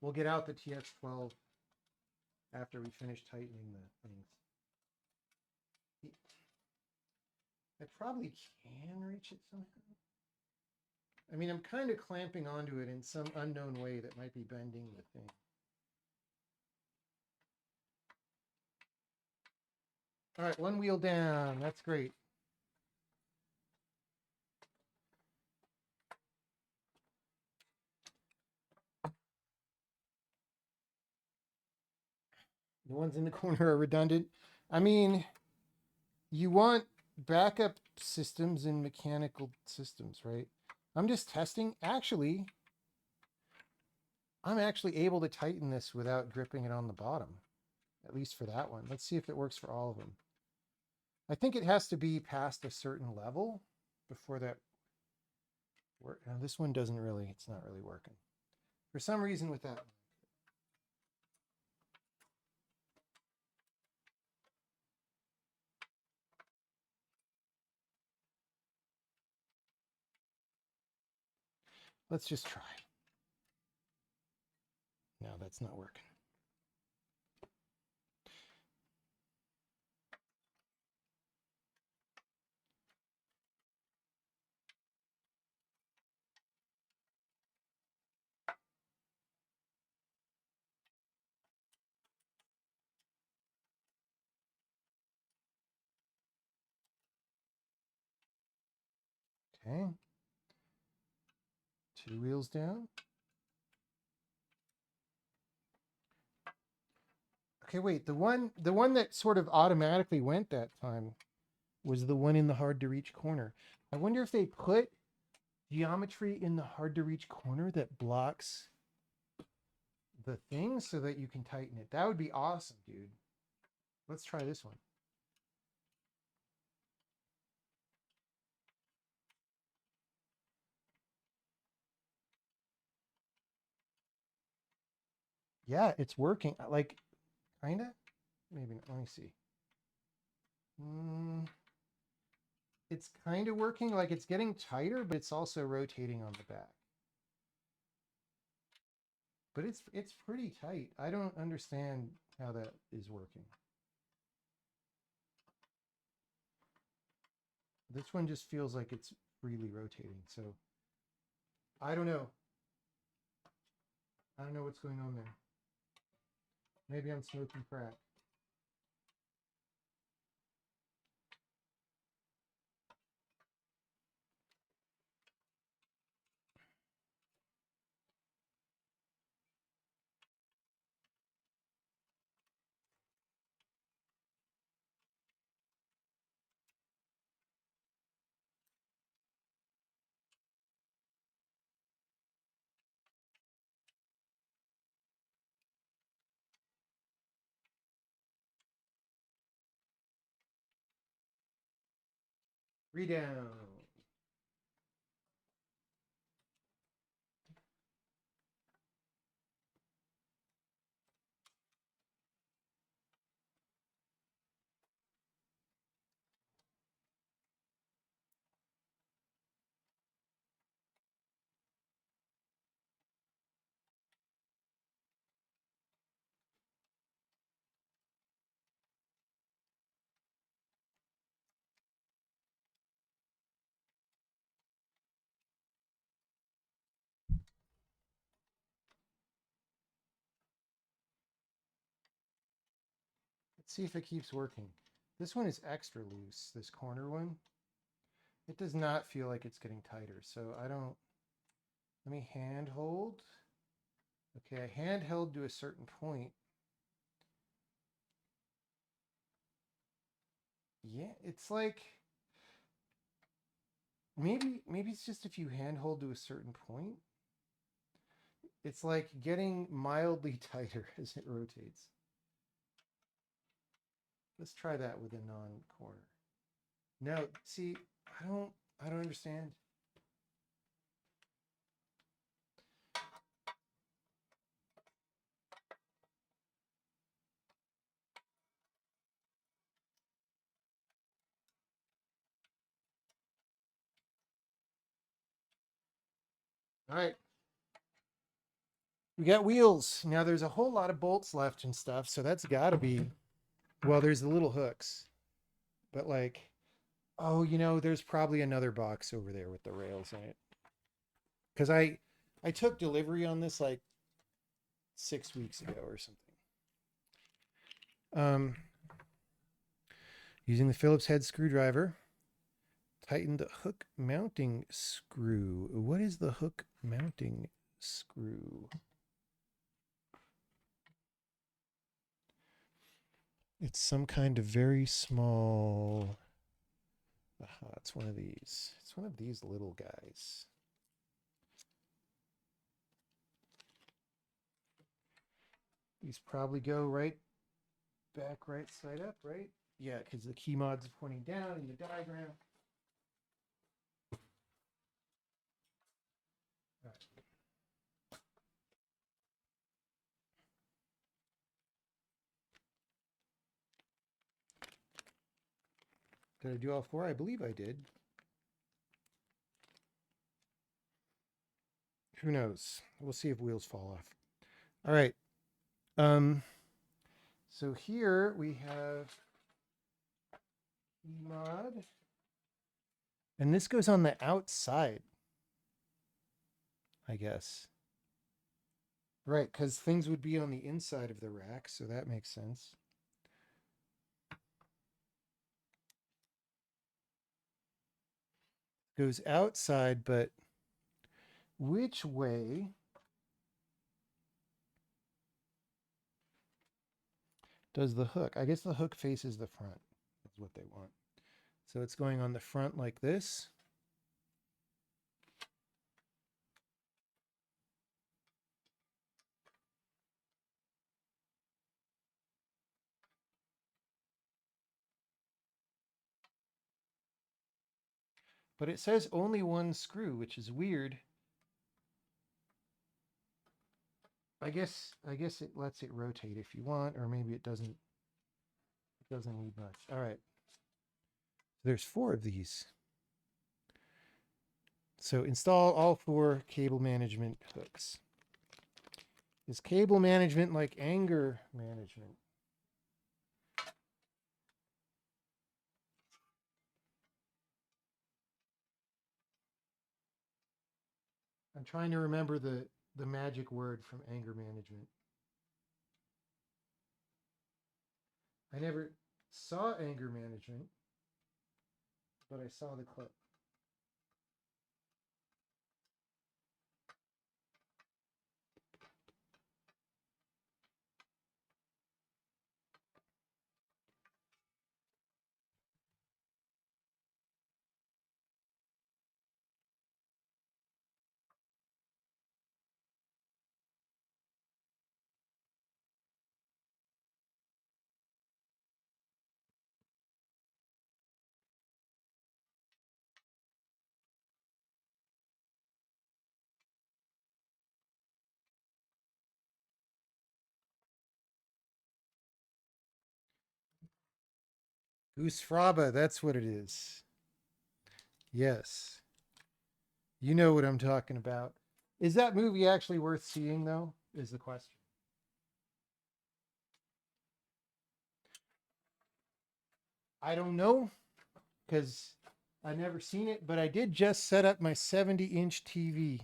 we'll get out the TX12 after we finish tightening the things. I probably can reach it somehow. I mean, I'm kind of clamping onto it in some unknown way that might be bending the thing. All right, 1 wheel down. That's great. The ones in the corner are redundant. I mean, you want backup systems in mechanical systems, right? I'm just testing. Actually, I'm actually able to tighten this without gripping it on the bottom, at least for that one. Let's see if it works for all of them. I think it has to be past a certain level before that works. Now, this one doesn't really, it's not really working. For some reason with that. Let's just try. No, that's not working. Okay. 2 wheels down. Okay, wait. The one that sort of automatically went that time was the one in the hard to reach corner. I wonder if they put geometry in the hard to reach corner that blocks the thing so that you can tighten it. That would be awesome, dude. Let's try this one. Yeah, it's working. Like, kind of? Maybe not. Let me see. It's kind of working. Like, it's getting tighter, but it's also rotating on the back. But it's pretty tight. I don't understand how that is working. This one just feels like it's freely rotating. So I don't know. I don't know what's going on there. Maybe I'm smoking crack. Redown. Let's see if it keeps working. This one is extra loose, this corner one. It does not feel like it's getting tighter, so I don't... Let me hand hold. Okay, I handheld to a certain point. Yeah, it's like... Maybe it's just if you handhold to a certain point. It's like getting mildly tighter as it rotates. Let's try that with a non-corner. No, see, I don't understand. All right. We got wheels. Now there's a whole lot of bolts left and stuff, so that's got to be... Well, there's the little hooks. But like, oh, you know, there's probably another box over there with the rails in it. Because I took delivery on this like 6 weeks ago or something. Using the Phillips head screwdriver, tighten the hook mounting screw. What is the hook mounting screw? It's some kind of very small... it's one of these. It's one of these little guys. These probably go right back, right side up, right? Yeah, because the key mod's pointing down in the diagram. All right. Did I do all 4? I believe I did. Who knows? We'll see if wheels fall off. All right. So here we have mod. And this goes on the outside, I guess. Right, because things would be on the inside of the rack, so that makes sense. Goes outside, but which way does the hook? I guess the hook faces the front. That's what they want. So it's going on the front like this. But it says only one screw, which is weird. I guess it lets it rotate if you want, or maybe it doesn't. It doesn't need much. All right. There's 4 of these. So install all 4 cable management hooks. Is cable management like anger management? I'm trying to remember the magic word from anger management. I never saw anger management, but I saw the clip. Goose Fraba, that's what it is. Yes. You know what I'm talking about. Is that movie actually worth seeing, though? Is the question. I don't know because I've never seen it, but I did just set up my 70-inch TV.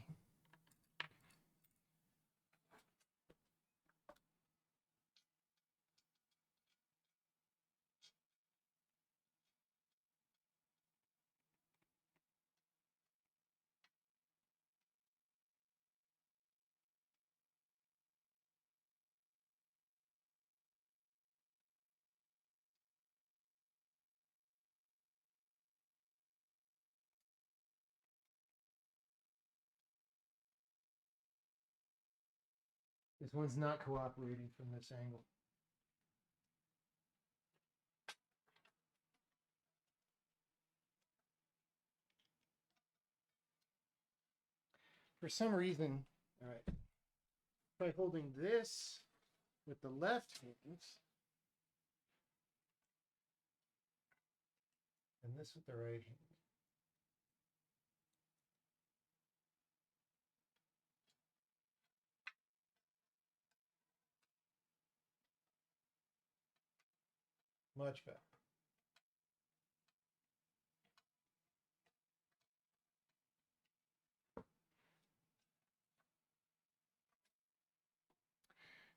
This one's not cooperating from this angle. For some reason, all right, by holding this with the left hand and this with the right hand. Much better.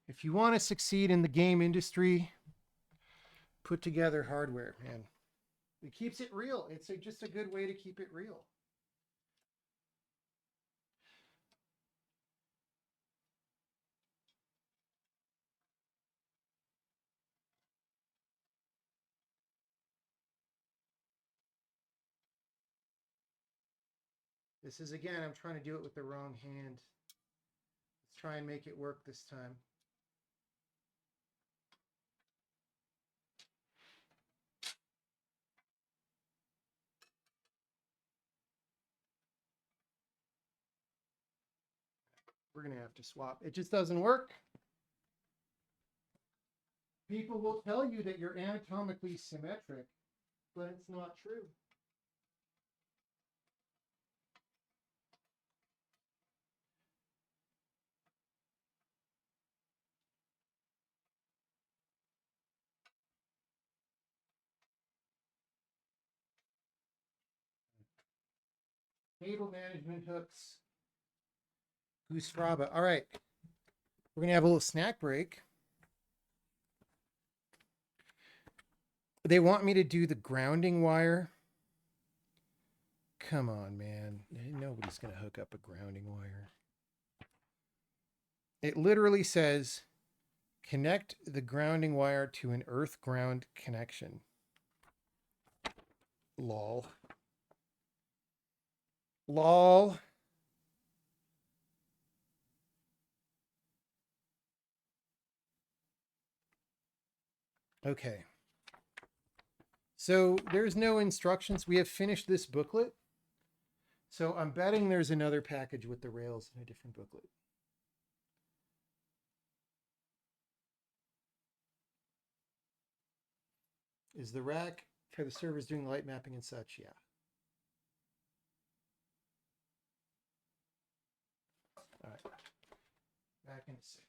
If you want to succeed in the game industry, put together hardware, man. It keeps it real. It's just a good way to keep it real. This is, again, I'm trying to do it with the wrong hand. Let's try and make it work this time. We're going to have to swap. It just doesn't work. People will tell you that you're anatomically symmetric, but it's not true. Cable management hooks. Goose Fraba. All right. We're going to have a little snack break. They want me to do the grounding wire. Come on, man. Nobody's going to hook up a grounding wire. It literally says connect the grounding wire to an earth ground connection. Lol. Lol. Okay. So there's no instructions. We have finished this booklet. So I'm betting there's another package with the rails in a different booklet. Is the rack for the servers doing light mapping and such? Yeah. All right. Back in a sec.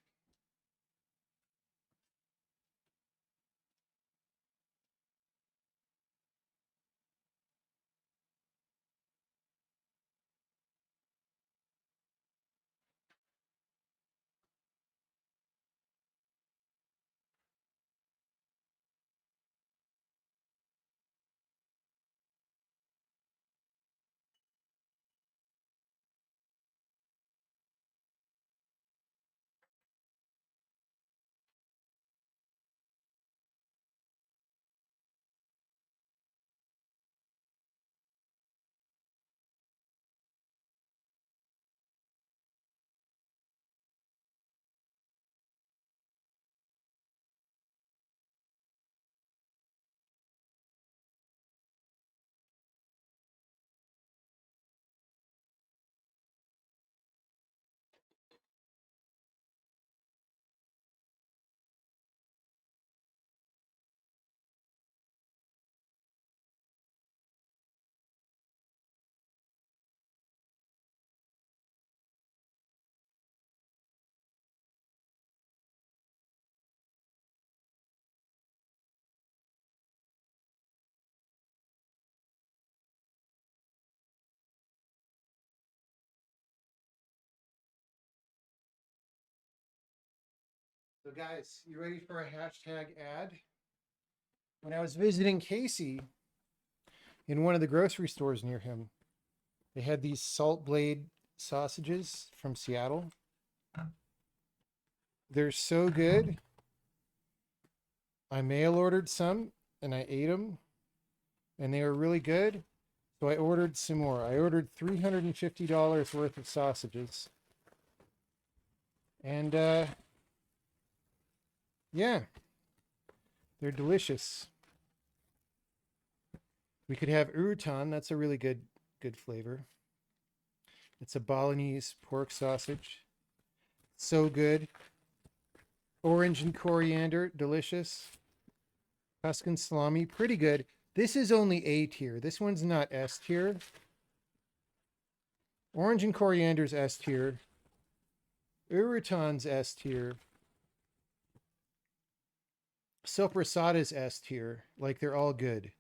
So guys, you ready for a hashtag ad? When I was visiting Casey in one of the grocery stores near him, they had these salt blade sausages from Seattle. They're so good. I mail ordered some and I ate them and they were really good. So I ordered some more. I ordered $350 worth of sausages. And yeah, they're delicious. We could have Urutan. That's a really good flavor. It's a Balinese pork sausage. So good. Orange and coriander, delicious. Tuscan salami, pretty good. This is only A tier. This one's not S tier. Orange and coriander's S tier. Urutan's S tier. Soprasada's S tier. Like, they're all good.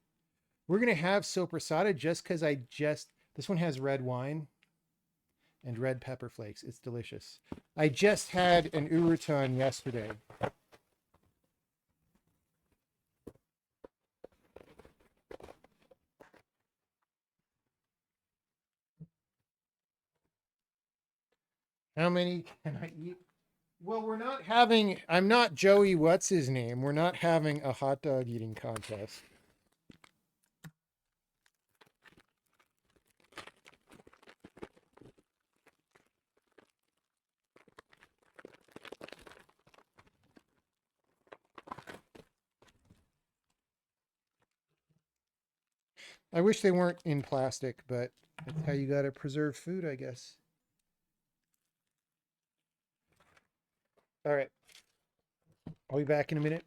We're going to have soprasada just because this one has red wine and red pepper flakes. It's delicious. I just had an Urutan yesterday. How many can I eat? Well, I'm not Joey, what's his name? We're not having a hot dog eating contest. I wish they weren't in plastic, but that's how you got to preserve food, I guess. All right. I'll be back in a minute.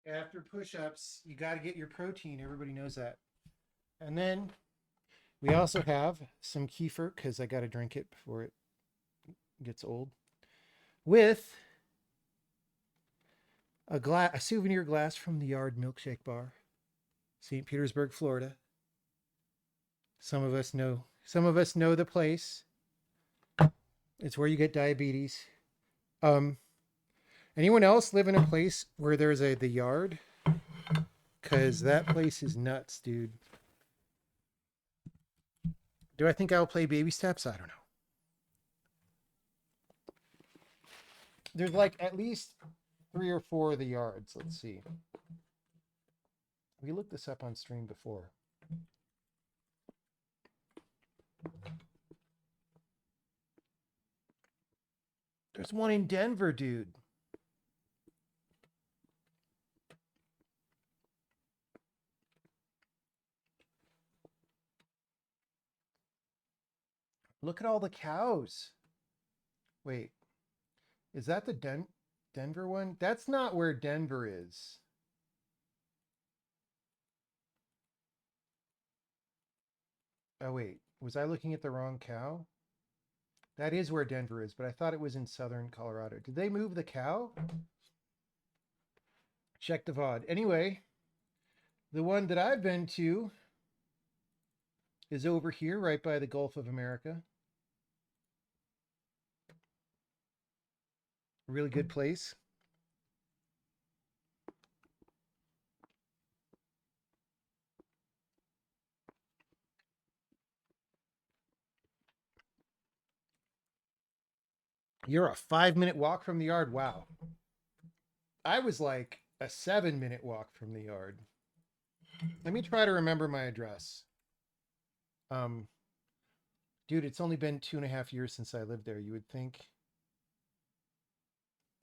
After push-ups, you got to get your protein. Everybody knows that. And then we also have some kefir because I got to drink it before it gets old. With a souvenir glass from the Yard Milkshake Bar, St. Petersburg, Florida. Some of us know the place. It's where you get diabetes. Anyone else live in a place where there's the Yard? Cause that place is nuts, dude. Do I think I'll play Baby Steps? I don't know. There's like at least 3 or 4 of the yards. Let's see. We looked this up on stream before. There's one in Denver, dude. Look at all the cows. Wait, is that the Denver one? That's not where Denver is. Oh, wait, was I looking at the wrong cow? That is where Denver is, but I thought it was in southern Colorado. Did they move the cow? Check the VOD. Anyway, the one that I've been to is over here, right by the Gulf of America. Really good place. You're a 5-minute walk from the Yard. Wow. I was like a 7-minute walk from the Yard. Let me try to remember my address. Dude, it's only been 2.5 years since I lived there. You would think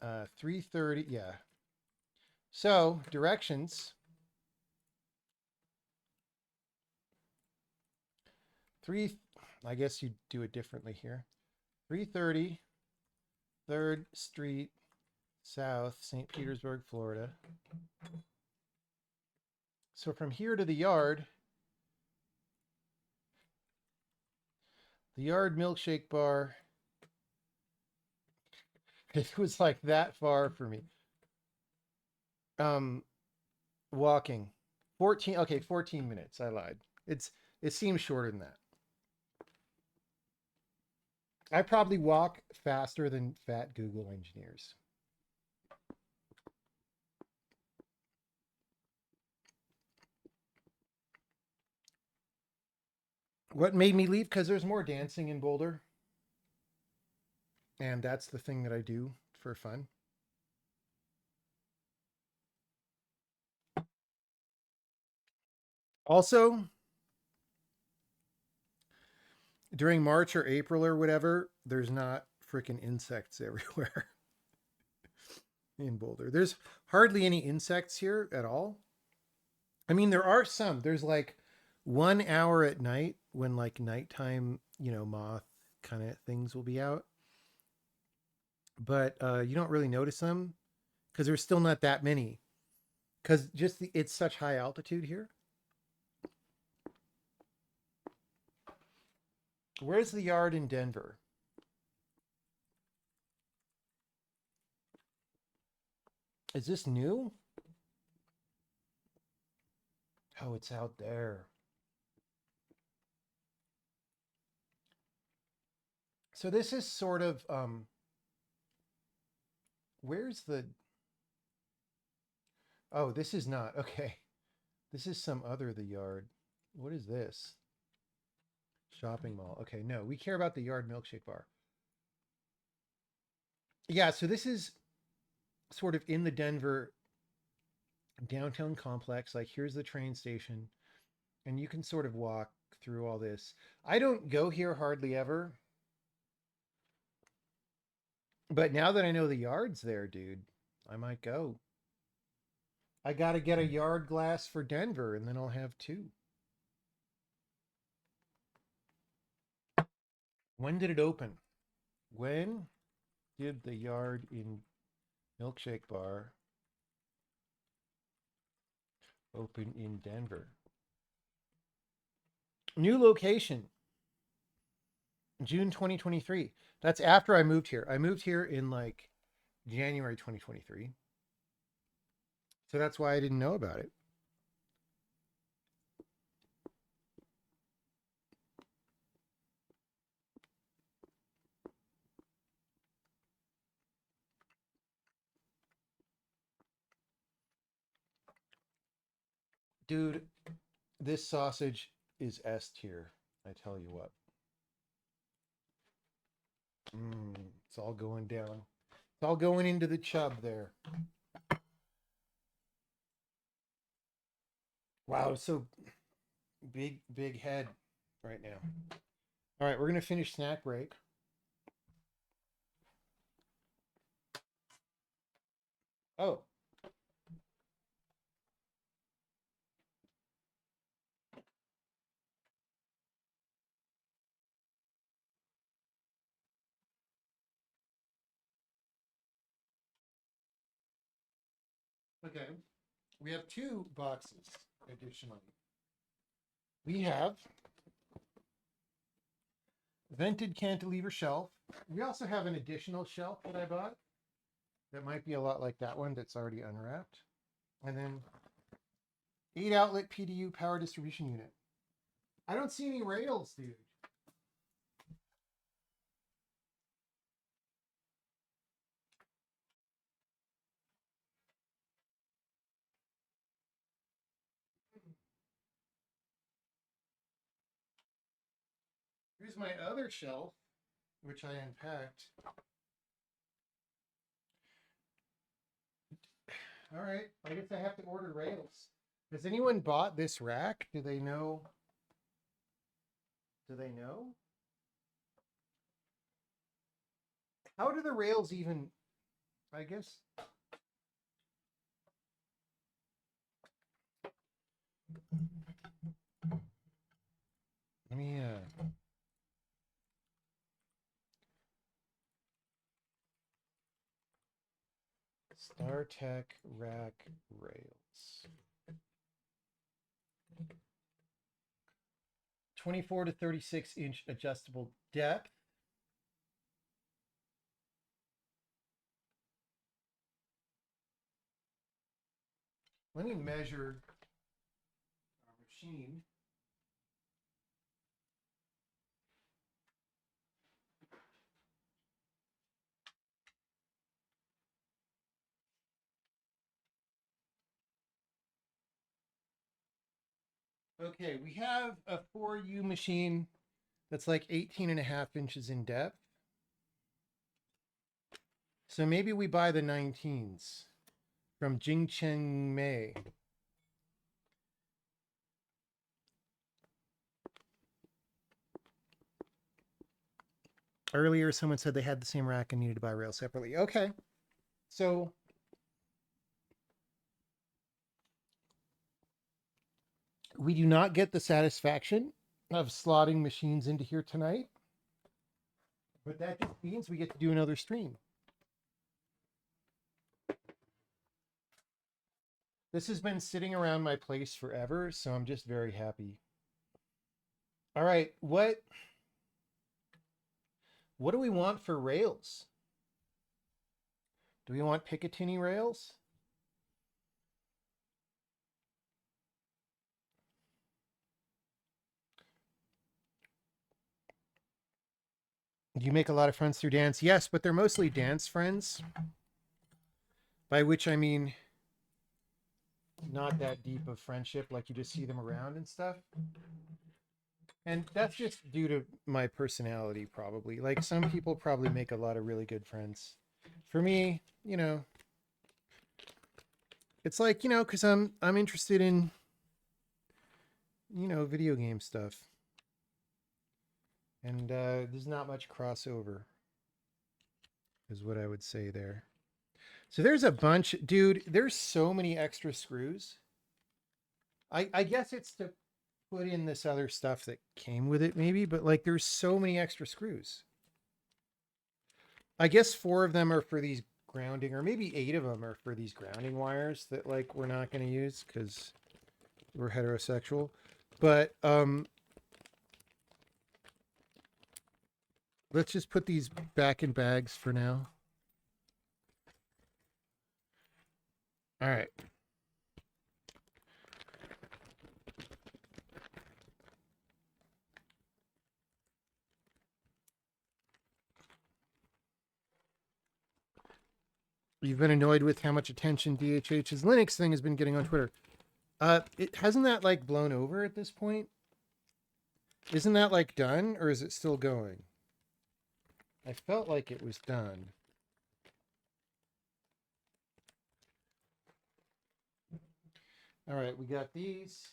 3:30. Yeah. So directions. 3. I guess you'd do it differently here. 330 3rd Street South, St. Petersburg, Florida. So from here to the Yard, the Yard Milkshake Bar, it was like that far for me. Walking 14 minutes. I lied. It seems shorter than that. I probably walk faster than fat Google engineers. What made me leave? Because there's more dancing in Boulder. And that's the thing that I do for fun. Also, during March or April or whatever, there's not freaking insects everywhere in Boulder. There's hardly any insects here at all. I mean, there are some. There's like 1 hour at night when like nighttime, moth kind of things will be out. But you don't really notice them because there's still not that many. Because it's such high altitude here. Where's the Yard in Denver? Is this new? Oh, it's out there. So this is sort of where's the Oh, this is not. Okay. This is some other the Yard. What is this? Shopping mall. Okay, no, we care about the Yard Milkshake Bar. Yeah, so this is sort of in the Denver downtown complex. Like here's the train station, and you can sort of walk through all this. I don't go here hardly ever. But now that I know the Yard's there, dude, I might go. I got to get a Yard glass for Denver, and then I'll have 2. When did it open? When did the Yard in Milkshake Bar open in Denver. New location, June 2023. That's after I moved here. I moved here in like January 2023. So that's why I didn't know about it. Dude, this sausage is S tier. I tell you what. It's all going down. It's all going into the chub there. Wow, so big head right now. All right, we're gonna finish snack break. Oh. Okay. We have two boxes additionally. We have vented cantilever shelf. We also have an additional shelf that I bought that might be a lot like that one that's already unwrapped. And then 8 outlet PDU power distribution unit. I don't see any rails, dude. Here's my other shelf, which I unpacked. All right, I guess I have to order rails. Has anyone bought this rack? Do they know? Do they know? How do the rails even, I guess? Let me, StarTech rack rails. 24 to 36 inch adjustable depth. Let me measure our machine. Okay, we have a 4U machine that's like 18.5 inches in depth. So maybe we buy the 19s from Jingcheng Mei. Earlier, someone said they had the same rack and needed to buy rails separately. Okay, so we do not get the satisfaction of slotting machines into here tonight, but that just means we get to do another stream. This has been sitting around my place forever, so I'm just very happy. All right, what do we want for rails? Do we want Picatinny rails? Do you make a lot of friends through dance? Yes, but they're mostly dance friends. By which I mean not that deep of friendship, like you just see them around and stuff. And that's just due to my personality, probably. Like some people probably make a lot of really good friends. For me, you know, it's like, you know, because I'm interested in, you know, video game stuff. And there's not much crossover, is what I would say there. So there's a bunch, dude, there's so many extra screws. I guess it's to put in this other stuff that came with it, maybe, but like there's so many extra screws. I guess 4 of them are for these grounding, or maybe 8 of them are for these grounding wires that like we're not going to use because we're heterosexual. But let's just put these back in bags for now. All right. You've been annoyed with how much attention DHH's Linux thing has been getting on Twitter. It hasn't that like blown over at this point? Isn't that like done, or is it still going? I felt like it was done. All right, we got these.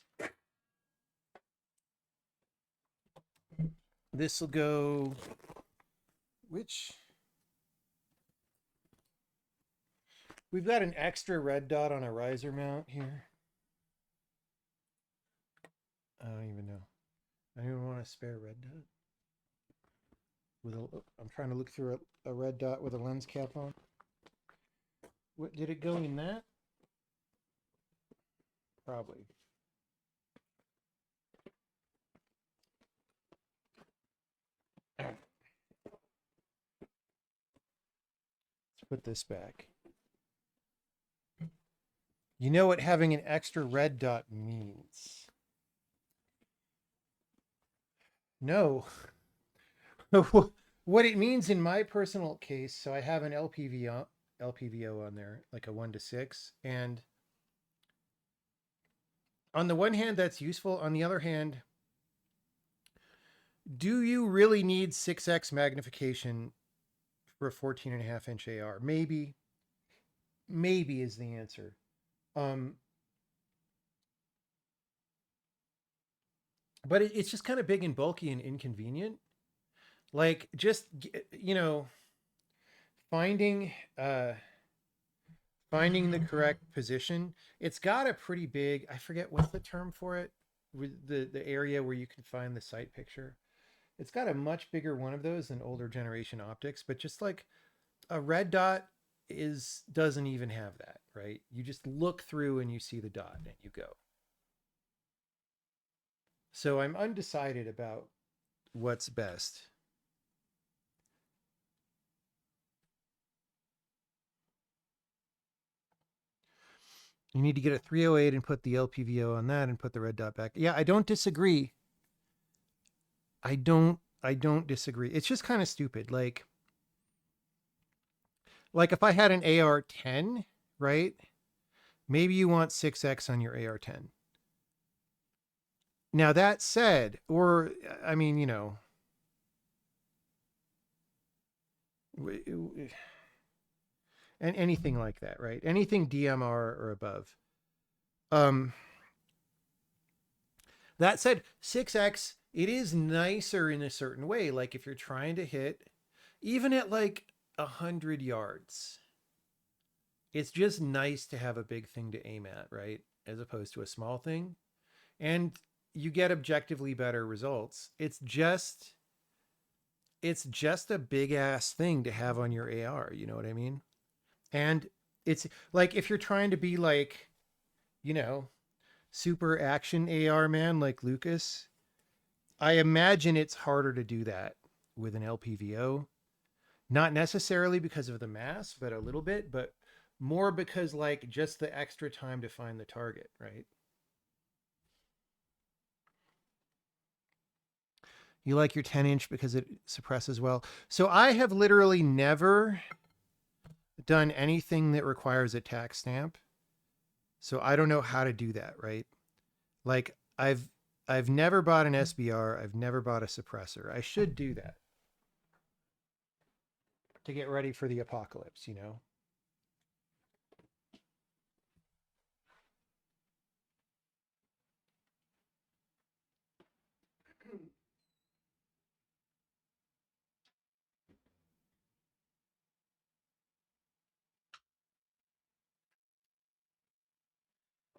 This will go. Which? We've got an extra red dot on a riser mount here. I don't even know. I don't even want a spare red dot. I'm trying to look through a red dot with a lens cap on. What did it go in that? Probably. Let's put this back. You know what having an extra red dot means? No. What it means in my personal case, so I have an LPVO on there, like a 1:6, and on the one hand, that's useful. On the other hand, do you really need 6x magnification for a 14.5-inch AR? Maybe is the answer. But it's just kind of big and bulky and inconvenient. Like, just, you know, finding the correct position. It's got a pretty big, I forget what's the term for it, with the area where you can find the sight picture. It's got a much bigger one of those than older generation optics, but just like a red dot doesn't even have that, right? You just look through and you see the dot and you go. So I'm undecided about what's best. You need to get a 308 and put the LPVO on that and put the red dot back. Yeah, I don't disagree. I don't disagree. It's just kind of stupid. Like if I had an AR10, right? Maybe you want 6x on your AR10. Now that said, or I mean, you know, and anything like that, right? Anything DMR or above. That said, 6x, it is nicer in a certain way. Like if you're trying to hit, even at like 100 yards, it's just nice to have a big thing to aim at, right? As opposed to a small thing. And you get objectively better results. It's just a big ass thing to have on your AR, you know what I mean? And it's like if you're trying to be like, you know, super action AR man like Lucas, I imagine it's harder to do that with an LPVO. Not necessarily because of the mass, but a little bit, but more because like just the extra time to find the target, right? You like your 10-inch because it suppresses well. So I have literally never done anything that requires a tack stamp. So I don't know how to do that, right? Like I've never bought an SBR. I've never bought a suppressor. I should do that to get ready for the apocalypse, you know?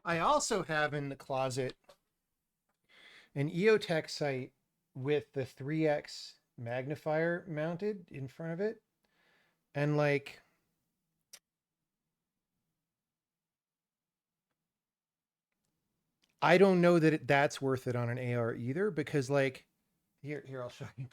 I also have in the closet an EOTech sight with the 3x magnifier mounted in front of it. And like, I don't know that that's worth it on an AR either, because like, here, I'll show you.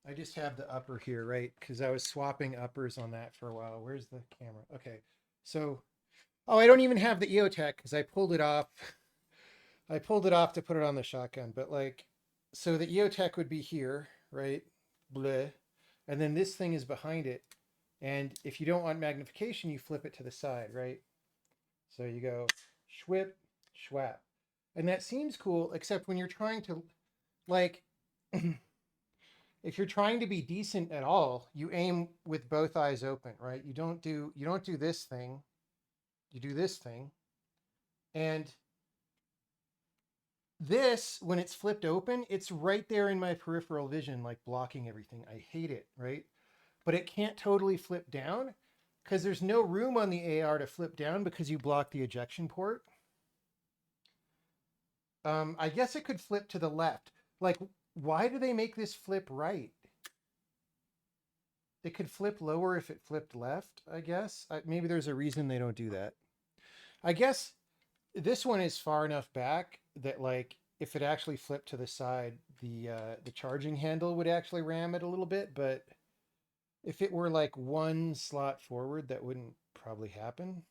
I just have the upper here, right? Because I was swapping uppers on that for a while. Where's the camera? Okay. So, oh, I don't even have the EOTech because I pulled it off. I pulled it off to put it on the shotgun. But like, so the EOTech would be here, right? Bleh. And then this thing is behind it. And if you don't want magnification, you flip it to the side, right? So you go schwip, schwap. And that seems cool, except when you're trying to, like, if you're trying to be decent at all, you aim with both eyes open, right? You don't do this thing. You do this thing. And this, when it's flipped open, it's right there in my peripheral vision, like blocking everything. I hate it, right? But it can't totally flip down because there's no room on the AR to flip down because you block the ejection port. I guess it could flip to the left. Like, why do they make this flip right? It could flip lower if it flipped left, I guess. Maybe there's a reason they don't do that. I guess this one is far enough back that like if it actually flipped to the side, the charging handle would actually ram it a little bit, but if it were like one slot forward, that wouldn't probably happen.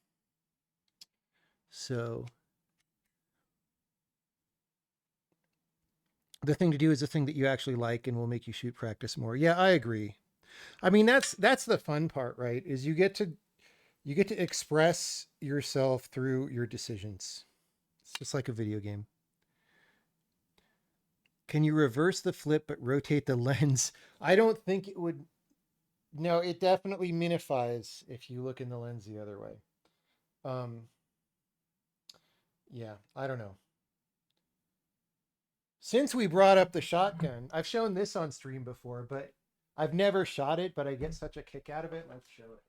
So the thing to do is the thing that you actually like and will make you shoot practice more. Yeah, I agree. I mean, that's the fun part, right? Is you get to express yourself through your decisions. It's just like a video game. Can you reverse the flip but rotate the lens? I don't think it would. No, it definitely minifies if you look in the lens the other way. Um, yeah, I don't know. Since we brought up the shotgun, I've shown this on stream before, but I've never shot it, but I get such a kick out of it. Let's show it.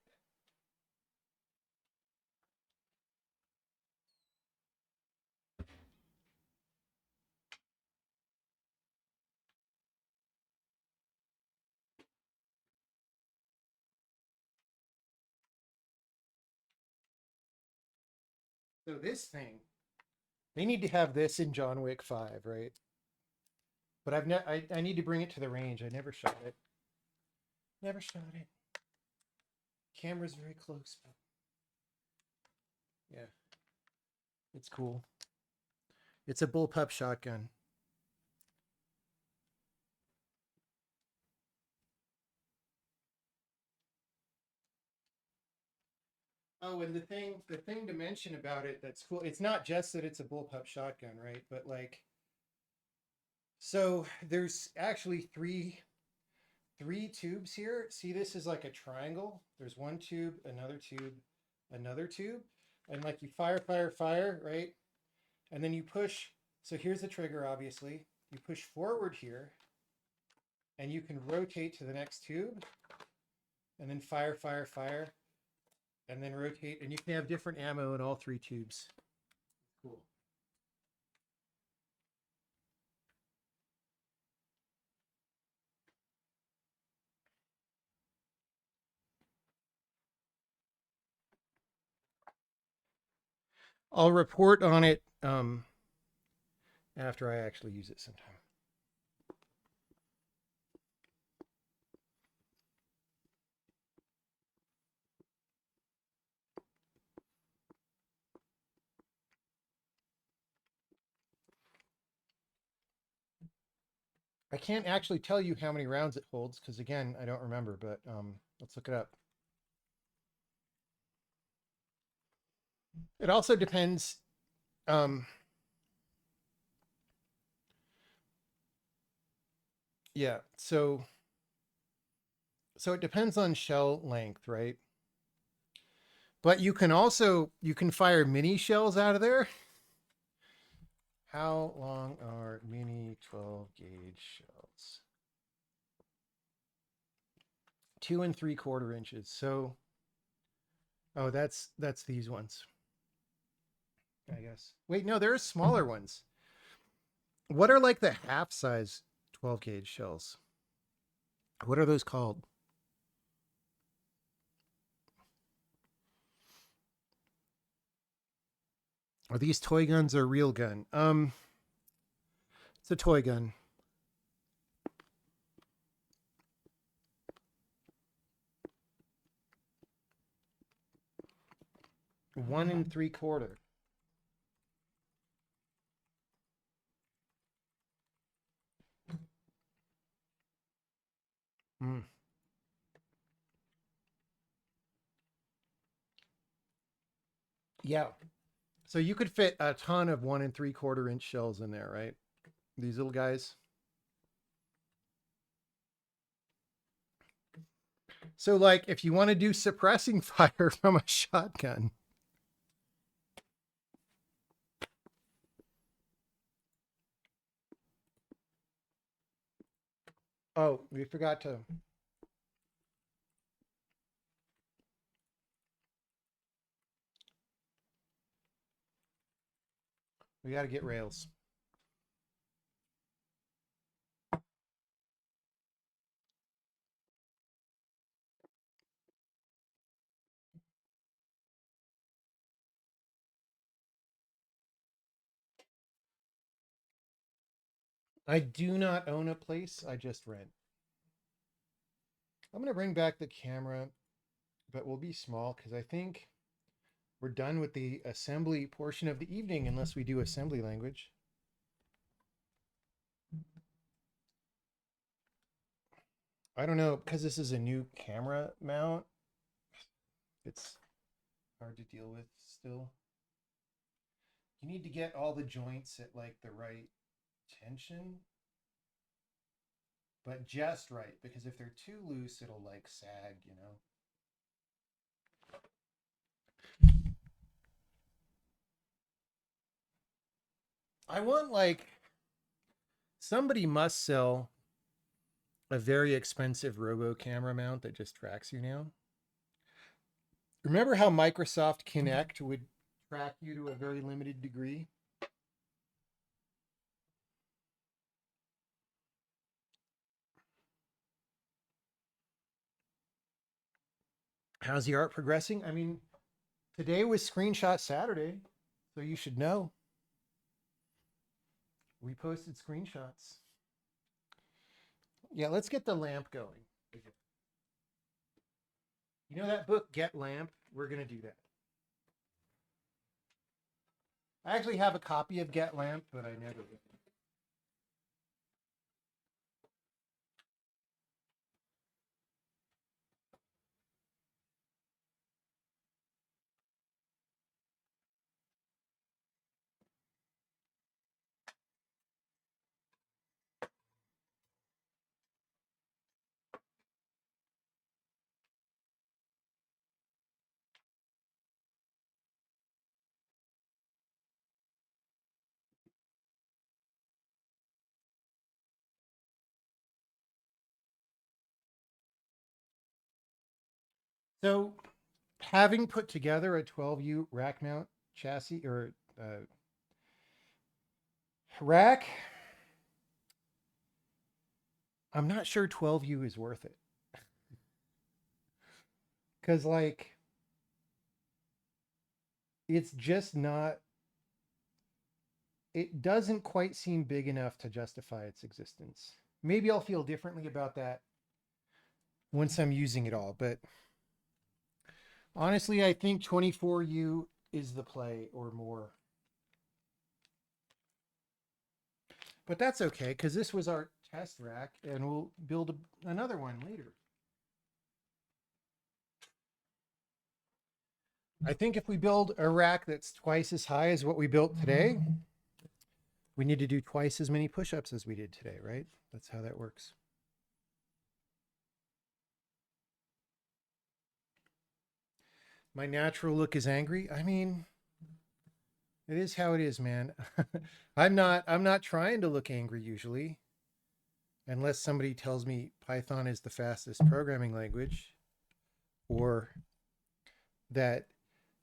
So this thing, they need to have this in John Wick 5, right? But I need to bring it to the range. I never shot it. Never shot it. Camera's very close, but yeah, it's cool. It's a bullpup shotgun. Oh, and the thing to mention about it that's cool, it's not just that it's a bullpup shotgun, right? But like, so there's actually three tubes here. See, this is like a triangle. There's one tube, another tube, and like you fire, fire, fire, right? And then you push. So here's the trigger, obviously. You push forward here, and you can rotate to the next tube, and then fire, fire, fire, and then rotate, and you can have different ammo in all three tubes. Cool. I'll report on it after I actually use it sometime. I can't actually tell you how many rounds it holds because again, I don't remember, but let's look it up. It also depends. Um, yeah, so it depends on shell length, right? But you can fire mini shells out of there. How long are mini 12 gauge shells? 2 3/4 inches. So, oh, that's these ones, I guess. Wait, no, there are smaller ones. What are like the half size 12 gauge shells? What are those called? Are these toy guns or real gun? It's a toy gun. One 3/4. Mm. Yeah. So you could fit a ton of 1 3/4 inch shells in there, right? These little guys. So, like, if you want to do suppressing fire from a shotgun. Oh, we forgot to. We got to get rails. I do not own a place. I just rent. I'm going to bring back the camera, but we'll be small because I think we're done with the assembly portion of the evening unless we do assembly language. I don't know, because this is a new camera mount. It's hard to deal with still. You need to get all the joints at like the right tension, but just right, because if they're too loose, it'll like sag, you know? I want like somebody must sell a very expensive robo camera mount that just tracks you now. Remember how Microsoft Kinect would track you to a very limited degree? How's the art progressing? I mean, today was Screenshot Saturday, so you should know. We posted screenshots. Yeah, let's get the lamp going. You know that book, Get Lamp? We're going to do that. I actually have a copy of Get Lamp, but I never read it. So, having put together a 12U rack mount chassis or rack, I'm not sure 12U is worth it. Because, like, it's just not, it doesn't quite seem big enough to justify its existence. Maybe I'll feel differently about that once I'm using it all. But honestly, I think 24U is the play or more. But that's okay because this was our test rack and we'll build another one later. I think if we build a rack that's twice as high as what we built today, we need to do twice as many push-ups as we did today, right? That's how that works. My natural look is angry. I mean, it is how it is, man. I'm not trying to look angry usually, unless somebody tells me Python is the fastest programming language or that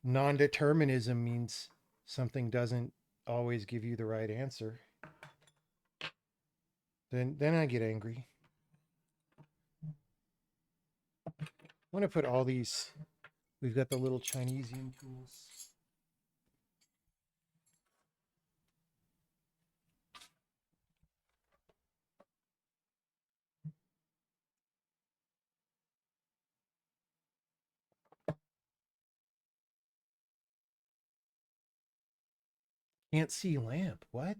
non-determinism means something doesn't always give you the right answer. Then I get angry. want to put all these. We've got the little Chinesian tools. Can't see lamp. What?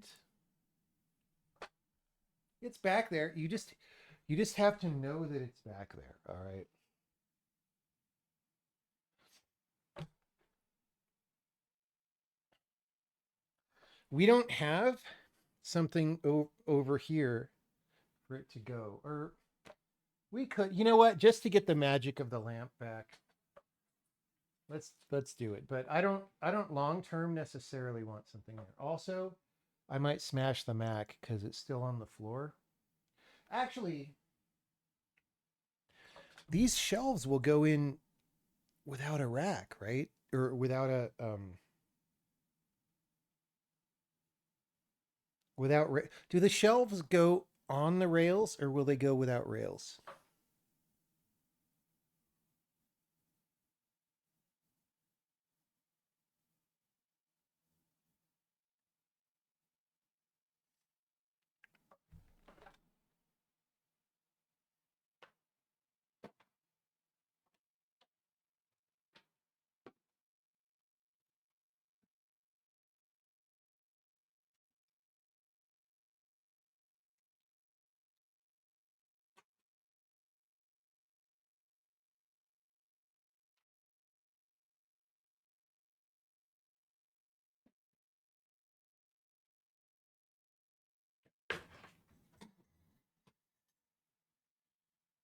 It's back there. You just have to know that it's back there. All right. We don't have something over here for it to go. Or we could, you know what, just to get the magic of the lamp back. Let's do it. But I don't long term necessarily want something there. Also, I might smash the Mac because it's still on the floor. Actually, these shelves will go in without a rack, right? Or without a do the shelves go on the rails or will they go without rails?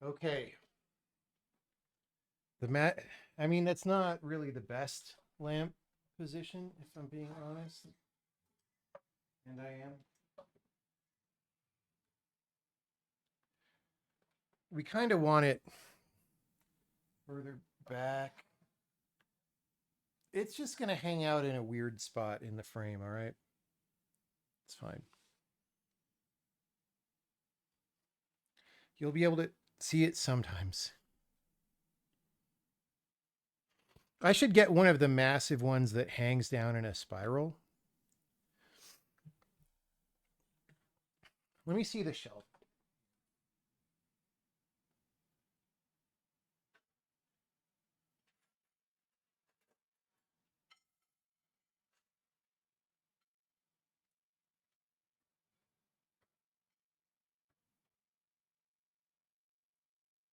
Okay. The mat, I mean, that's not really the best lamp position, if I'm being honest. And I am. We kind of want it further back. It's just going to hang out in a weird spot in the frame, all right? It's fine. You'll be able to see it sometimes. I should get one of the massive ones that hangs down in a spiral. Let me see the shelf.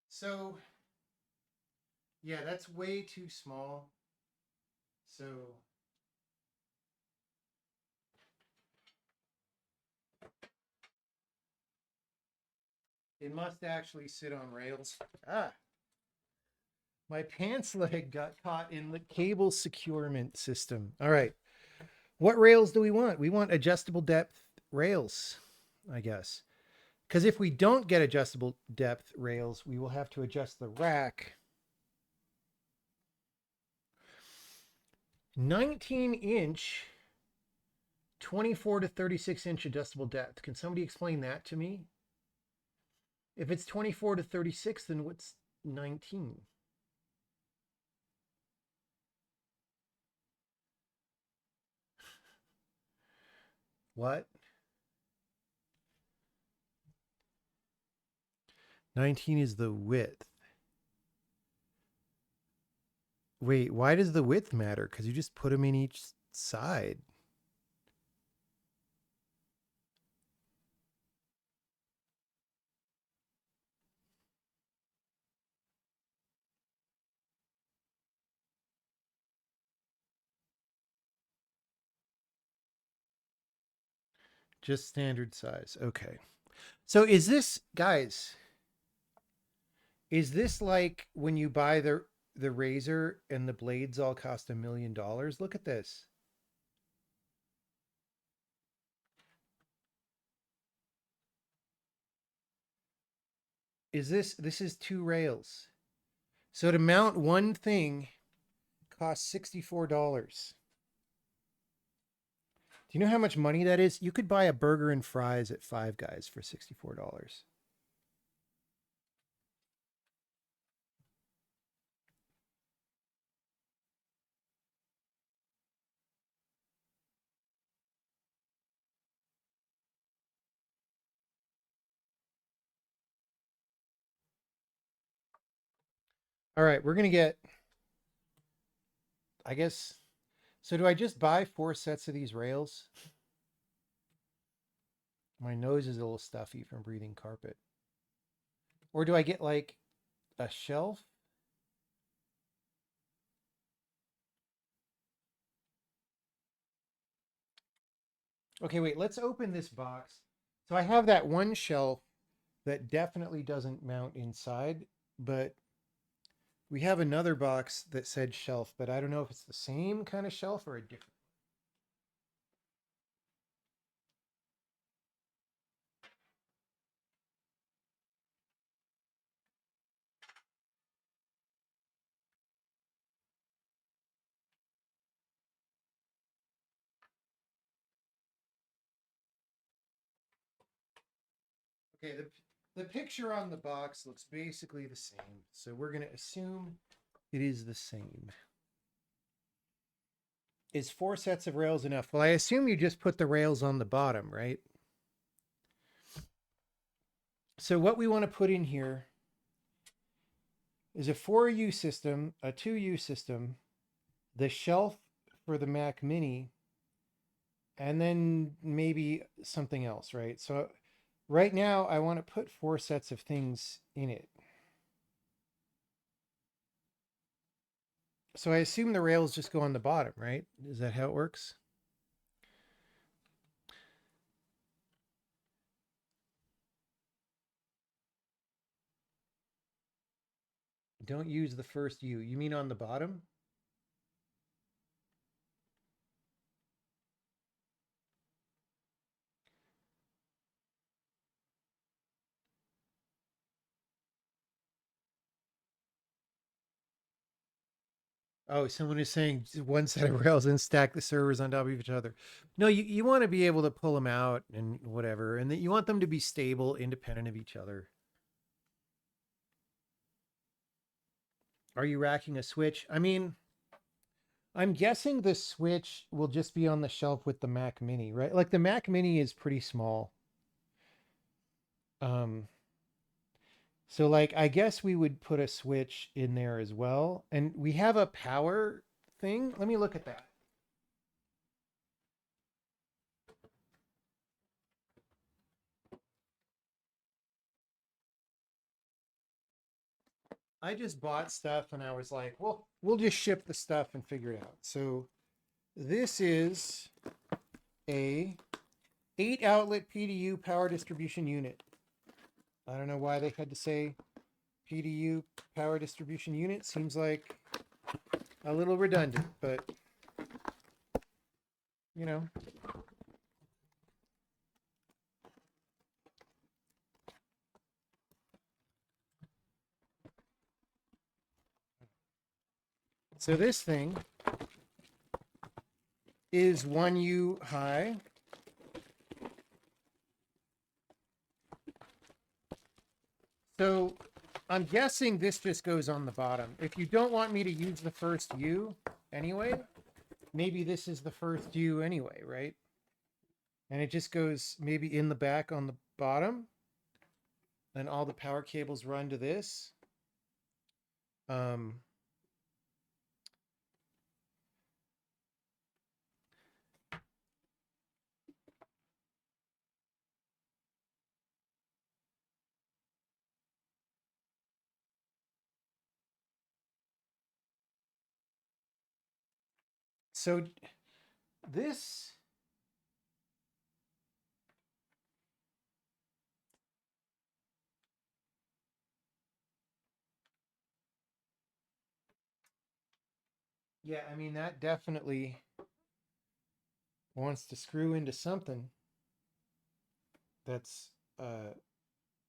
So, yeah, that's way too small. So, it must actually sit on rails. Ah, my pants leg got caught in the cable securement system. All right. What rails do we want? We want adjustable depth rails, I guess. Because if we don't get adjustable depth rails, we will have to adjust the rack. 19-inch, 24 to 36-inch adjustable depth. Can somebody explain that to me? If it's 24 to 36, then what's 19? What? 19 is the width. Wait, why does the width matter? Because you just put them in each side. Just standard size. Okay. So is this, guys, is this like when you buy the razor and the blades all cost $1 million? Look at this. This is two rails. So to mount one thing costs $64. Do you know how much money that is? You could buy a burger and fries at Five Guys for $64. All right, we're gonna get, I guess, so do I just buy 4 sets of these rails? My nose is a little stuffy from breathing carpet. Or do I get like a shelf? Okay, wait, let's open this box. So I have that one shelf that definitely doesn't mount inside, but we have another box that said shelf, but I don't know if it's the same kind of shelf or a different. Okay, the picture on the box looks basically the same. So we're going to assume it is the same. Is 4 sets of rails enough? Well, I assume you just put the rails on the bottom, right? So what we want to put in here is a 4U system, a 2U system, the shelf for the Mac Mini, and then maybe something else, right? So right now I want to put 4 sets of things in it. So I assume the rails just go on the bottom, right? Is that how it works? Don't use the first U. You mean on the bottom? Oh, someone is saying 1 set of rails and stack the servers on top of each other. No, you want to be able to pull them out and whatever, and that you want them to be stable, independent of each other. Are you racking a switch? I mean, I'm guessing the Switch will just be on the shelf with the Mac Mini, right? Like the Mac Mini is pretty small. Um, so like I guess we would put a Switch in there as well. And we have a power thing. Let me look at that. I just bought stuff and I was like, well, we'll just ship the stuff and figure it out. So this is a 8 outlet PDU power distribution unit. I don't know why they had to say PDU power distribution unit. Seems like a little redundant, but you know. So this thing is 1U high. So I'm guessing this just goes on the bottom. If you don't want me to use the first U anyway, maybe this is the first U anyway, right? And it just goes maybe in the back on the bottom. And all the power cables run to this. Um, so this, yeah, I mean, that definitely wants to screw into something that's, oh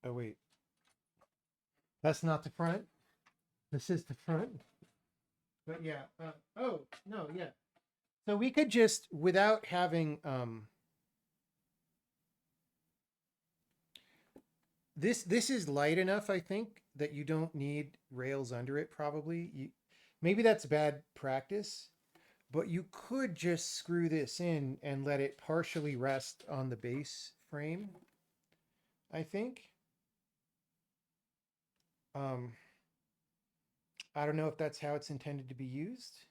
wait, that's not the front. This is the front. But yeah, oh, no, yeah. So we could just, without having, this is light enough, I think, that you don't need rails under it, probably. Maybe that's bad practice, but you could just screw this in and let it partially rest on the base frame, I think. Um, I don't know if that's how it's intended to be used.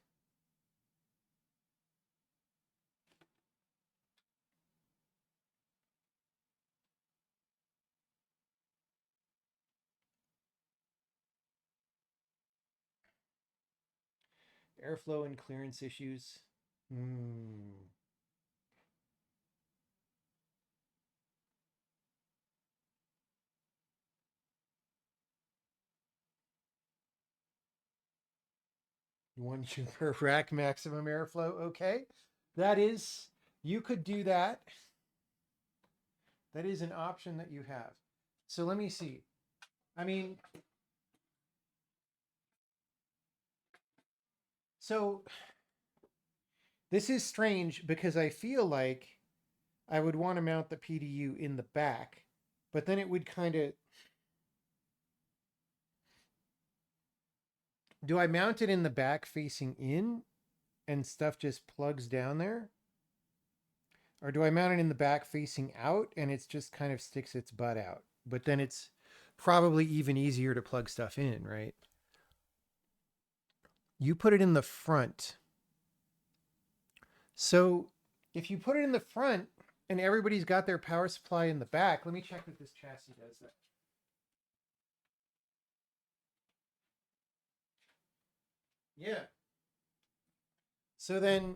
Airflow and clearance issues. Hmm. One joule per rack maximum airflow. Okay. That is, you could do that. That is an option that you have. So let me see. I mean, so this is strange because I feel like I would want to mount the PDU in the back, but then it would kind of. Do I mount it in the back facing in and stuff just plugs down there? Or do I mount it in the back facing out and it's just kind of sticks its butt out? But then it's probably even easier to plug stuff in, right? You put it in the front. So if you put it in the front and everybody's got their power supply in the back, let me check that this chassis does that. Yeah. So then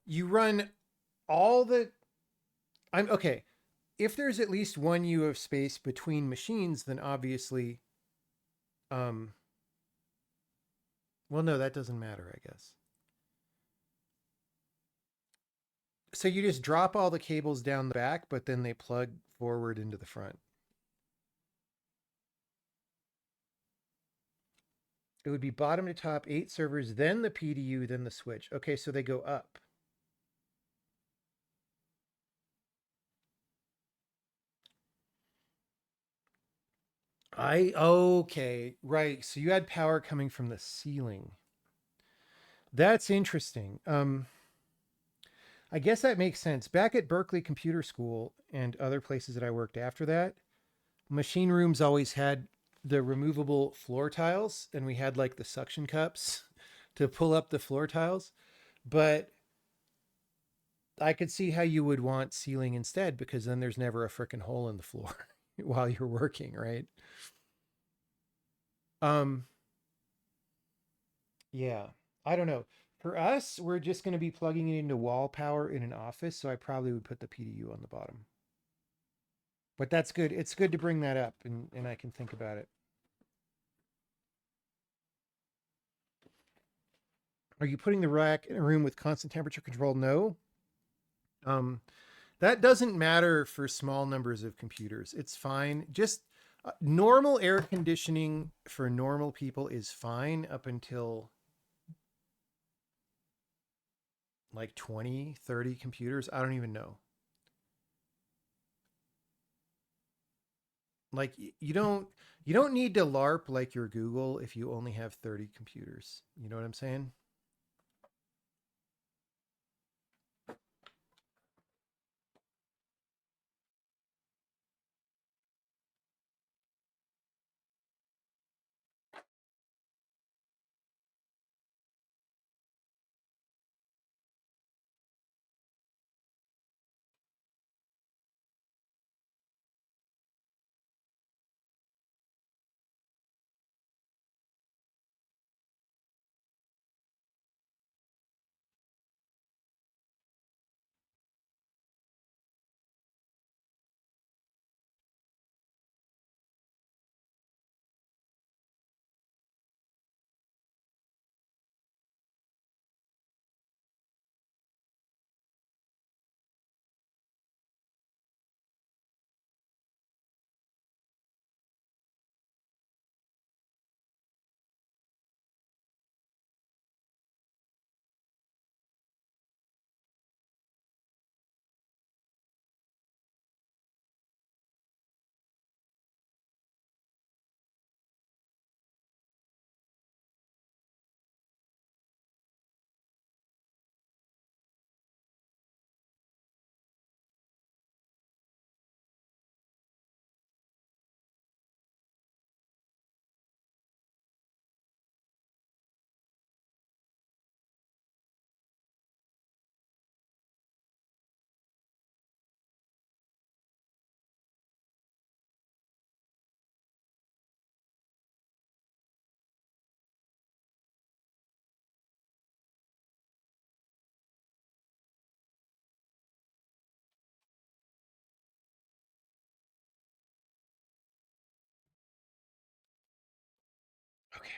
you run all the. I'm okay. If there's at least one U of space between machines, then obviously, um, well, no, that doesn't matter, I guess. So you just drop all the cables down the back, but then they plug forward into the front. It would be bottom to top, 8 servers, then the PDU, then the switch. Okay, so they go up. Okay, right. So you had power coming from the ceiling. That's interesting. I guess that makes sense. Back at Berkeley Computer School and other places that I worked after that, machine rooms always had the removable floor tiles, and we had like the suction cups to pull up the floor tiles. But I could see how you would want ceiling instead because then there's never a freaking hole in the floor while you're working, right? Um, yeah. I don't know. For us, we're just going to be plugging it into wall power in an office, so I probably would put the PDU on the bottom. But that's good. It's good to bring that up and I can think about it. Are you putting the rack in a room with constant temperature control? No. Um, that doesn't matter for small numbers of computers. It's fine. Just normal air conditioning for normal people is fine up until like 20, 30 computers. I don't even know. Like you don't need to LARP like your Google if you only have 30 computers. You know what I'm saying? Okay.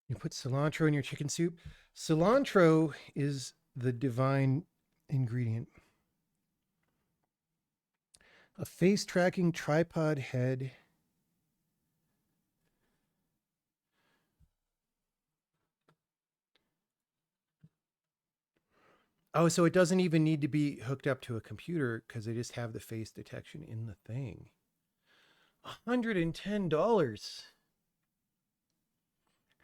You put cilantro in your chicken soup. Cilantro is the divine ingredient. A face tracking tripod head. Oh, so it doesn't even need to be hooked up to a computer because they just have the face detection in the thing. $110.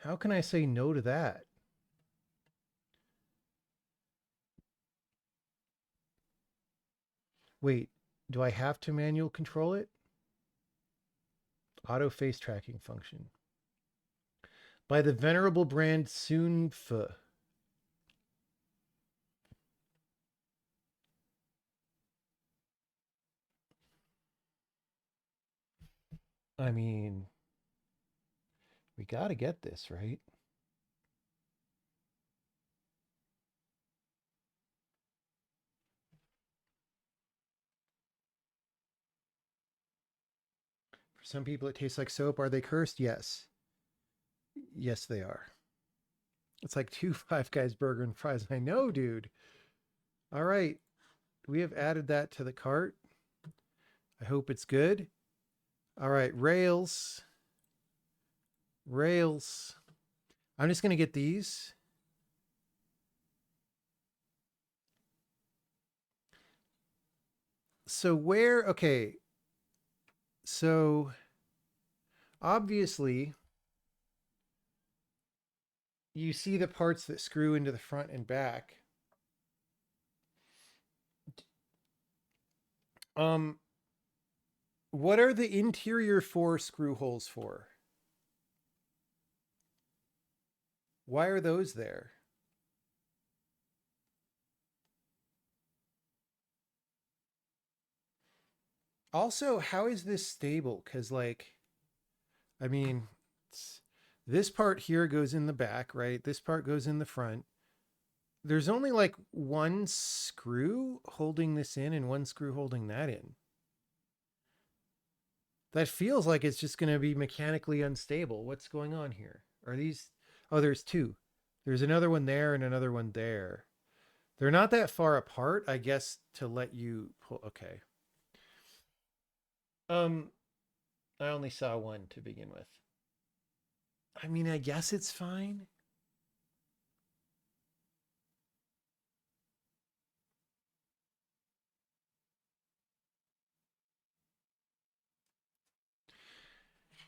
How can I say no to that? Wait, do I have to manual control it? Auto face tracking function. By the venerable brand Soonfa. I mean, we got to get this, right? For some people, it tastes like soap. Are they cursed? Yes. Yes, they are. It's like 2 Five Guys burger and fries. I know, dude. All right. We have added that to the cart. I hope it's good. All right. Rails. Rails. I'm just going to get these. So, where, okay. So, obviously, you see the parts that screw into the front and back. What are the interior 4 screw holes for? Why are those there? Also, how is this stable? Because, like, I mean, this part here goes in the back, right? This part goes in the front. There's only like one screw holding this in and one screw holding that in. That feels like it's just going to be mechanically unstable. What's going on here? Are these? Oh, there's two. There's another one there and another one there. They're not that far apart, I guess, to let you pull. Okay. Um, I only saw one to begin with. I mean, I guess it's fine.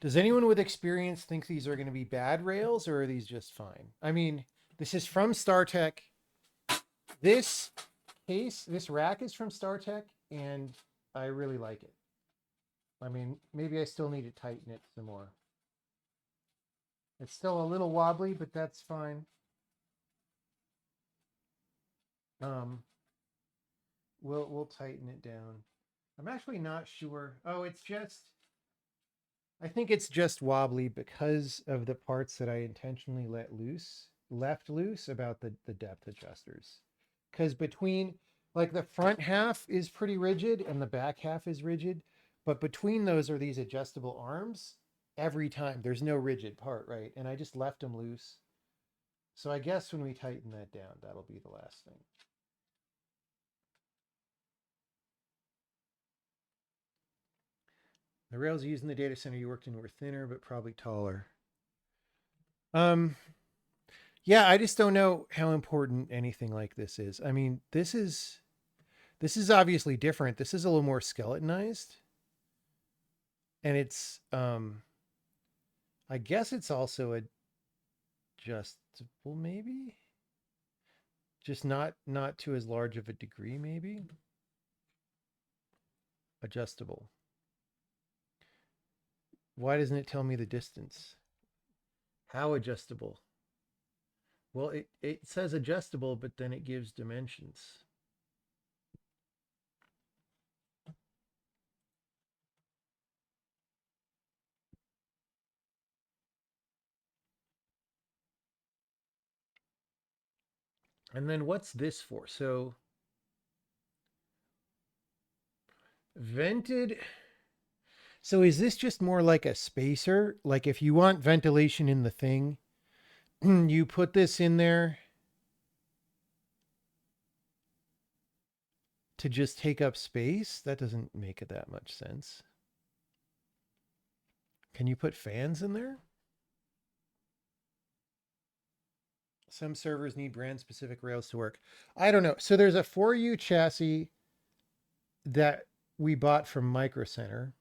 Does anyone with experience think these are going to be bad rails or are these just fine? I mean, this is from StarTech. This this rack is from StarTech, and I really like it. I mean, maybe I still need to tighten it some more. It's still a little wobbly, but that's fine. Um, we'll tighten it down. I'm actually not sure. Oh, it's just I think it's just wobbly because of the parts that I intentionally left loose about the depth adjusters. Because between like the front half is pretty rigid and the back half is rigid, but between those are these adjustable arms every time. There's no rigid part, right? And I just left them loose. So I guess when we tighten that down, that'll be the last thing. The rails used in the data center you worked in were thinner, but probably taller. Um, Yeah, I just don't know how important anything like this is. I mean, this is obviously different. This is a little more skeletonized. And it's I guess it's also adjustable maybe? Just not to as large of a degree maybe. Adjustable. Why doesn't it tell me the distance? How adjustable? Well, it says adjustable, but then it gives dimensions. And then what's this for? So vented. So is this just more like a spacer? Like if you want ventilation in the thing, you put this in there to just take up space? That doesn't make it that much sense. Can you put fans in there? Some servers need brand specific rails to work. I don't know. So there's a 4U chassis that we bought from Micro Center.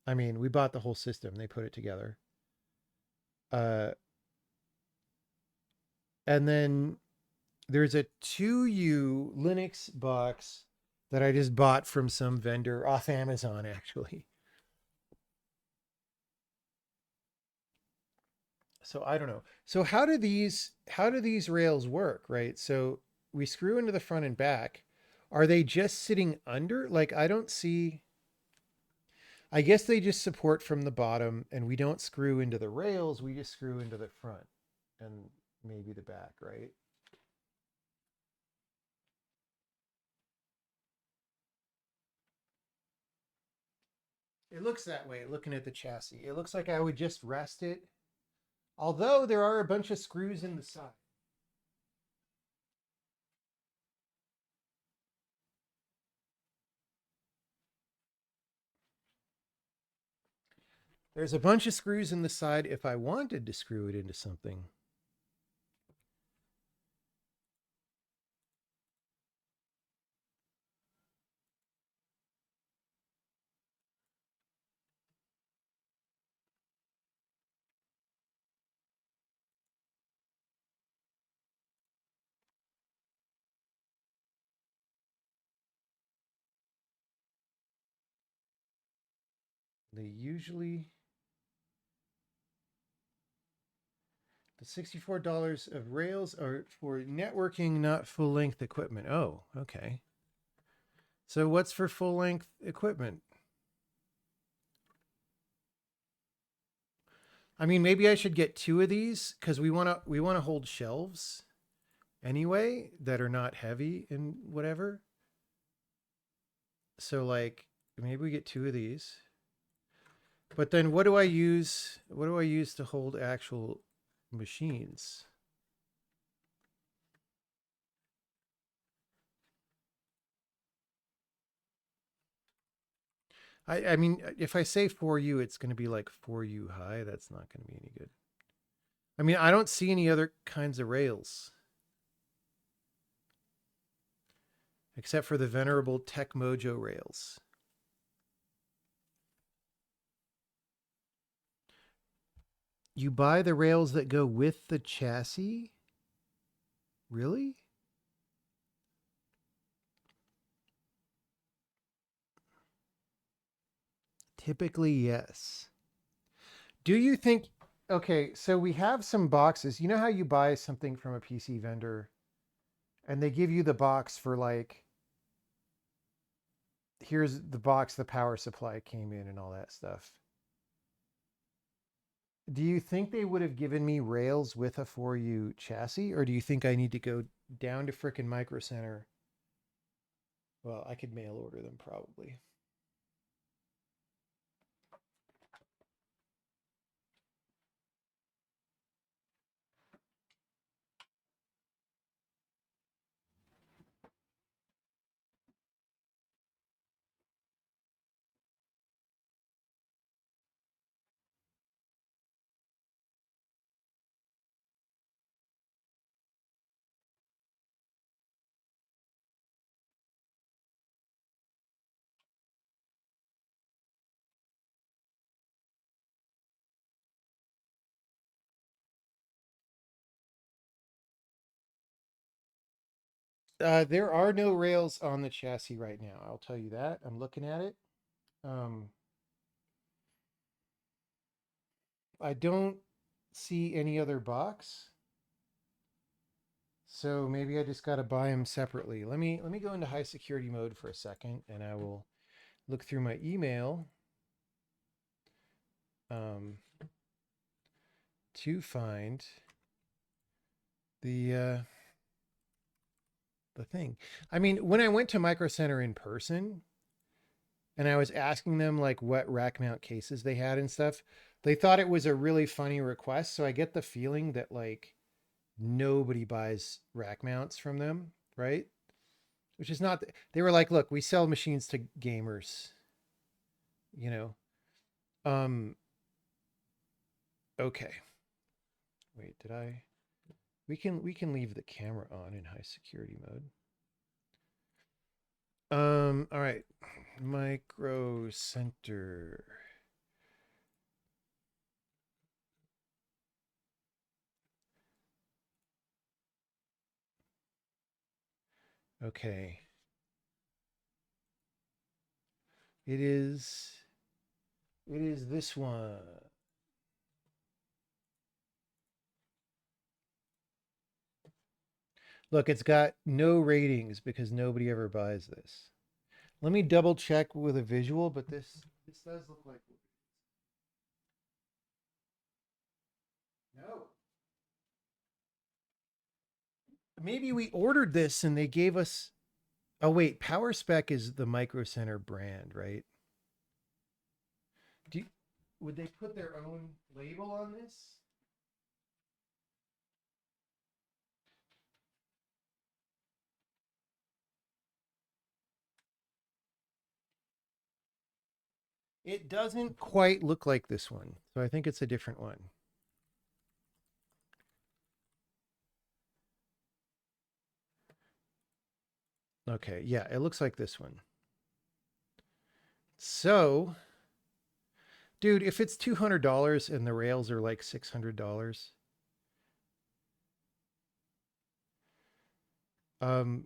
I mean, we bought the whole system. They put it together. Uh, and then there's a 2U Linux box that I just bought from some vendor off Amazon, actually. So I don't know. So how do these rails work, right? So we screw into the front and back. Are they just sitting under? Like I don't see. I guess they just support from the bottom, and we don't screw into the rails. We just screw into the front and maybe the back, right? It looks that way looking at the chassis. It looks like I would just rest it. Although there are a bunch of screws in the side. There's a bunch of screws in the side if I wanted to screw it into something. They usually the $64 of rails are for networking, not full length equipment. Oh, okay. So what's for full length equipment? I mean, maybe I should get two of these because we want to hold shelves anyway that are not heavy and whatever. So like maybe we get two of these. But then what do I use? What do I use to hold actual machines? I mean, if I say 4U, it's going to be like 4U high. That's not going to be any good. I mean, I don't see any other kinds of rails except for the venerable Tech Mojo rails. You buy the rails that go with the chassis? Really? Typically, yes. Do you think okay, so we have some boxes. You know how you buy something from a PC vendor and they give you the box for like here's the box the power supply came in and all that stuff. Do you think they would have given me rails with a 4U chassis, or do you think I need to go down to frickin' Micro Center? Well, I could mail order them probably. There are no rails on the chassis right now. I'll tell you that. I'm looking at it. Um, I don't see any other box. So maybe I just got to buy them separately. Let me go into high security mode for a second, and I will look through my email um, to find the the thing. I mean, when I went to Micro Center in person and I was asking them like what rack mount cases they had and stuff, they thought it was a really funny request. So I get the feeling that like nobody buys rack mounts from them, right? Which is not, they were like, look, we sell machines to gamers, you know. Okay. Wait, did I? We can leave the camera on in high security mode. All right. Micro Center. Okay. It is this one. Look, it's got no ratings because nobody ever buys this. Let me double check with a visual, but this does look like no. Maybe we ordered this and they gave us. Oh wait, Power Spec is the Micro Center brand, right? Do you, would they put their own label on this? It doesn't quite look like this one, so I think it's a different one. Okay, yeah, it looks like this one. So, dude, if it's $200 and the rails are like $600, um,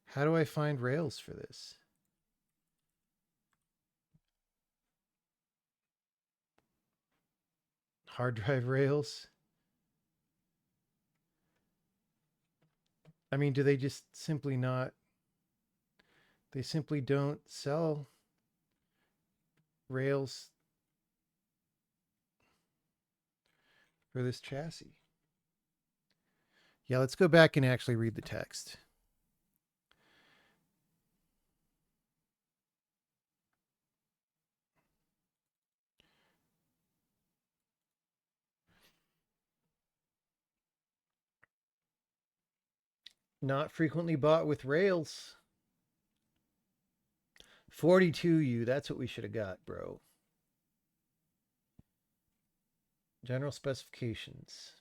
how do I find rails for this? Hard drive rails? I mean, do they just simply not? They simply don't sell rails for this chassis. Yeah, let's go back and actually read the text. Not frequently bought with rails. 42U, that's what we should have got, bro. General specifications.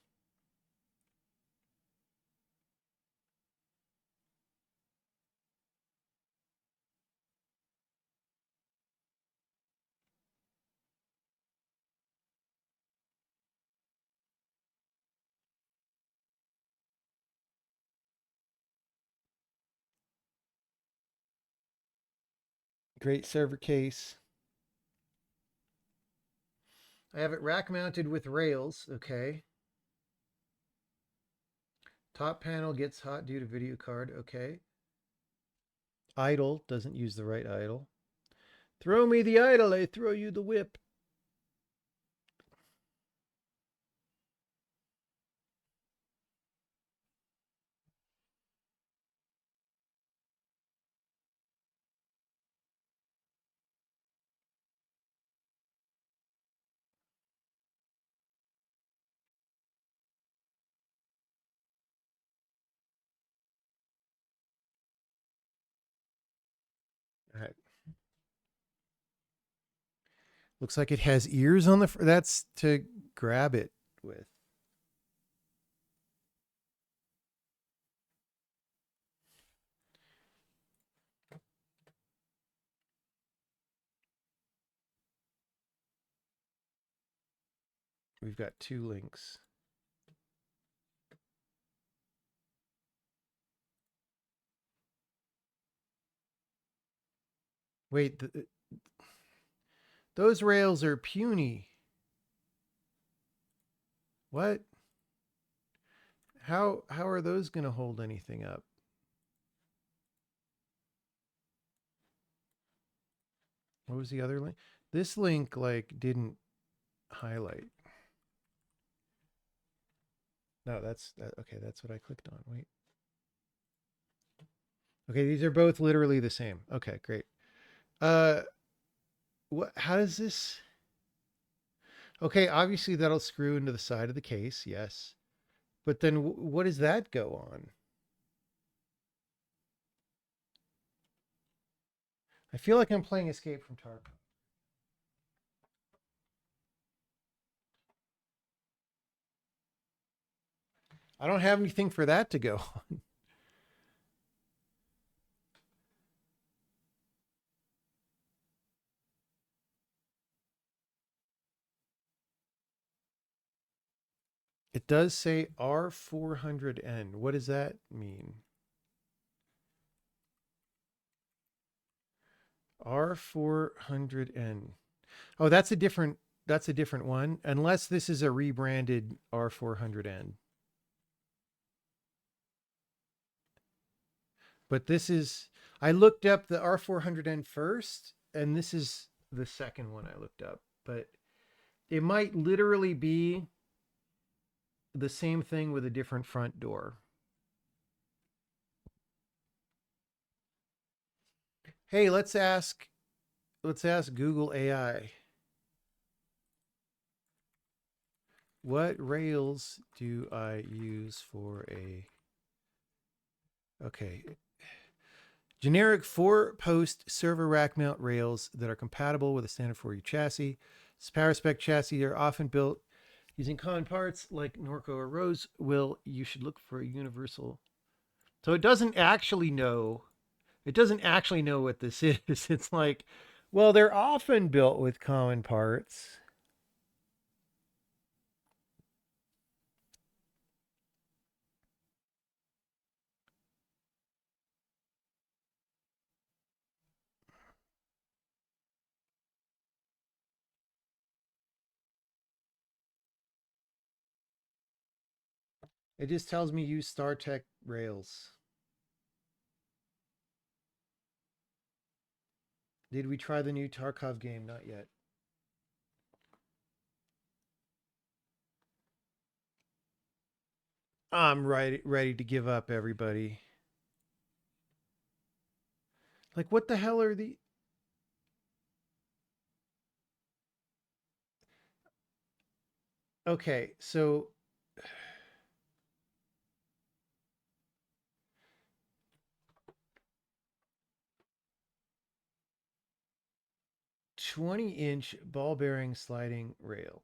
Great server case. I have it rack mounted with rails. Okay. Top panel gets hot due to video card. Okay. Idle doesn't use the right idle. Throw me the idle, I throw you the whip. All right. Looks like it has ears on the. That's to grab it with. We've got 2 links. Wait, those rails are puny. What? How are those going to hold anything up? What was the other link? This link like didn't highlight. No, okay. That's what I clicked on. Wait. Okay, these are both literally the same. Okay, great. Uh, what? How does this? Okay, obviously that'll screw into the side of the case. Yes, but then what does that go on? I feel like I'm playing Escape from Tarkov. I don't have anything for that to go on. It does say R400N. What does that mean? R400N. Oh, that's a different one. Unless this is a rebranded R400N. But this is I looked up the R400N first, and this is the second one I looked up. But it might literally be the same thing with a different front door. Hey, let's ask Google AI. What rails do I use for a okay. Generic 4-post server rack mount rails that are compatible with a standard 4U chassis. This power spec chassis are often built using common parts like Norco or Rosewill. You should look for a universal. So it doesn't actually know. It doesn't actually know what this is. It's like, well, they're often built with common parts. It just tells me use StarTech rails. Did we try the new Tarkov game? Not yet. I'm ready to give up, everybody. Like, what the hell are the? Okay, so 20-inch ball bearing sliding rail.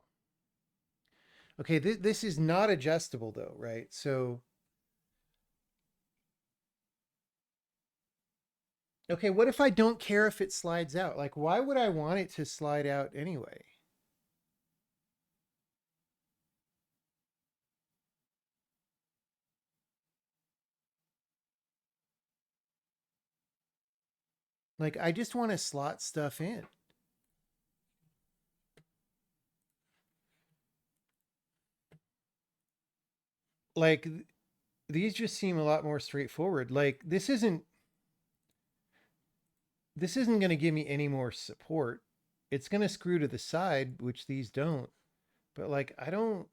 Okay, this is not adjustable though, right? So, okay, what if I don't care if it slides out? Like, why would I want it to slide out anyway? Like, I just want to slot stuff in. Like, these just seem a lot more straightforward. Like, this isn't going to give me any more support. It's going to screw to the side, which these don't. But like, I don't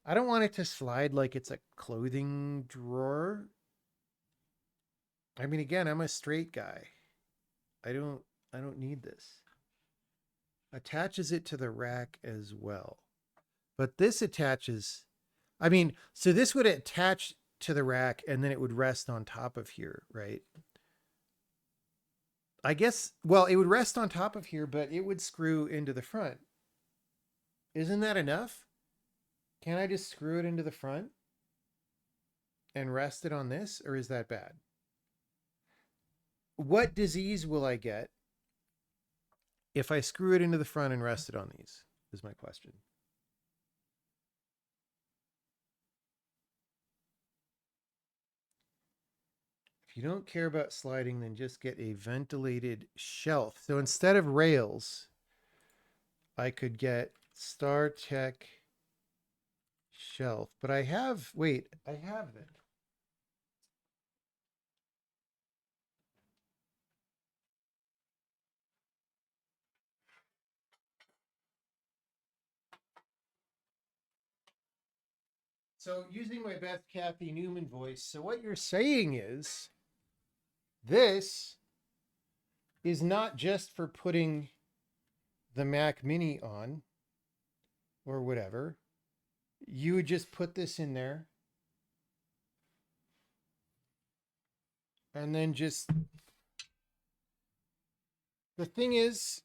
want it to slide like it's a clothing drawer. I mean, again, I'm a straight guy. I don't I don't need this. Attaches it to the rack as well. But this attaches I mean, so this would attach to the rack and then it would rest on top of here, right? I guess well, it would rest on top of here, but it would screw into the front. Isn't that enough? Can I just screw it into the front and rest it on this, or is that bad? What disease will I get if I screw it into the front and rest it on these? Is my question. If you don't care about sliding, then just get a ventilated shelf. So instead of rails, I could get StarTech shelf. But I have it. So using my best Kathy Newman voice, so what you're saying is this is not just for putting the Mac Mini on or whatever. You would just put this in there and then just, the thing is,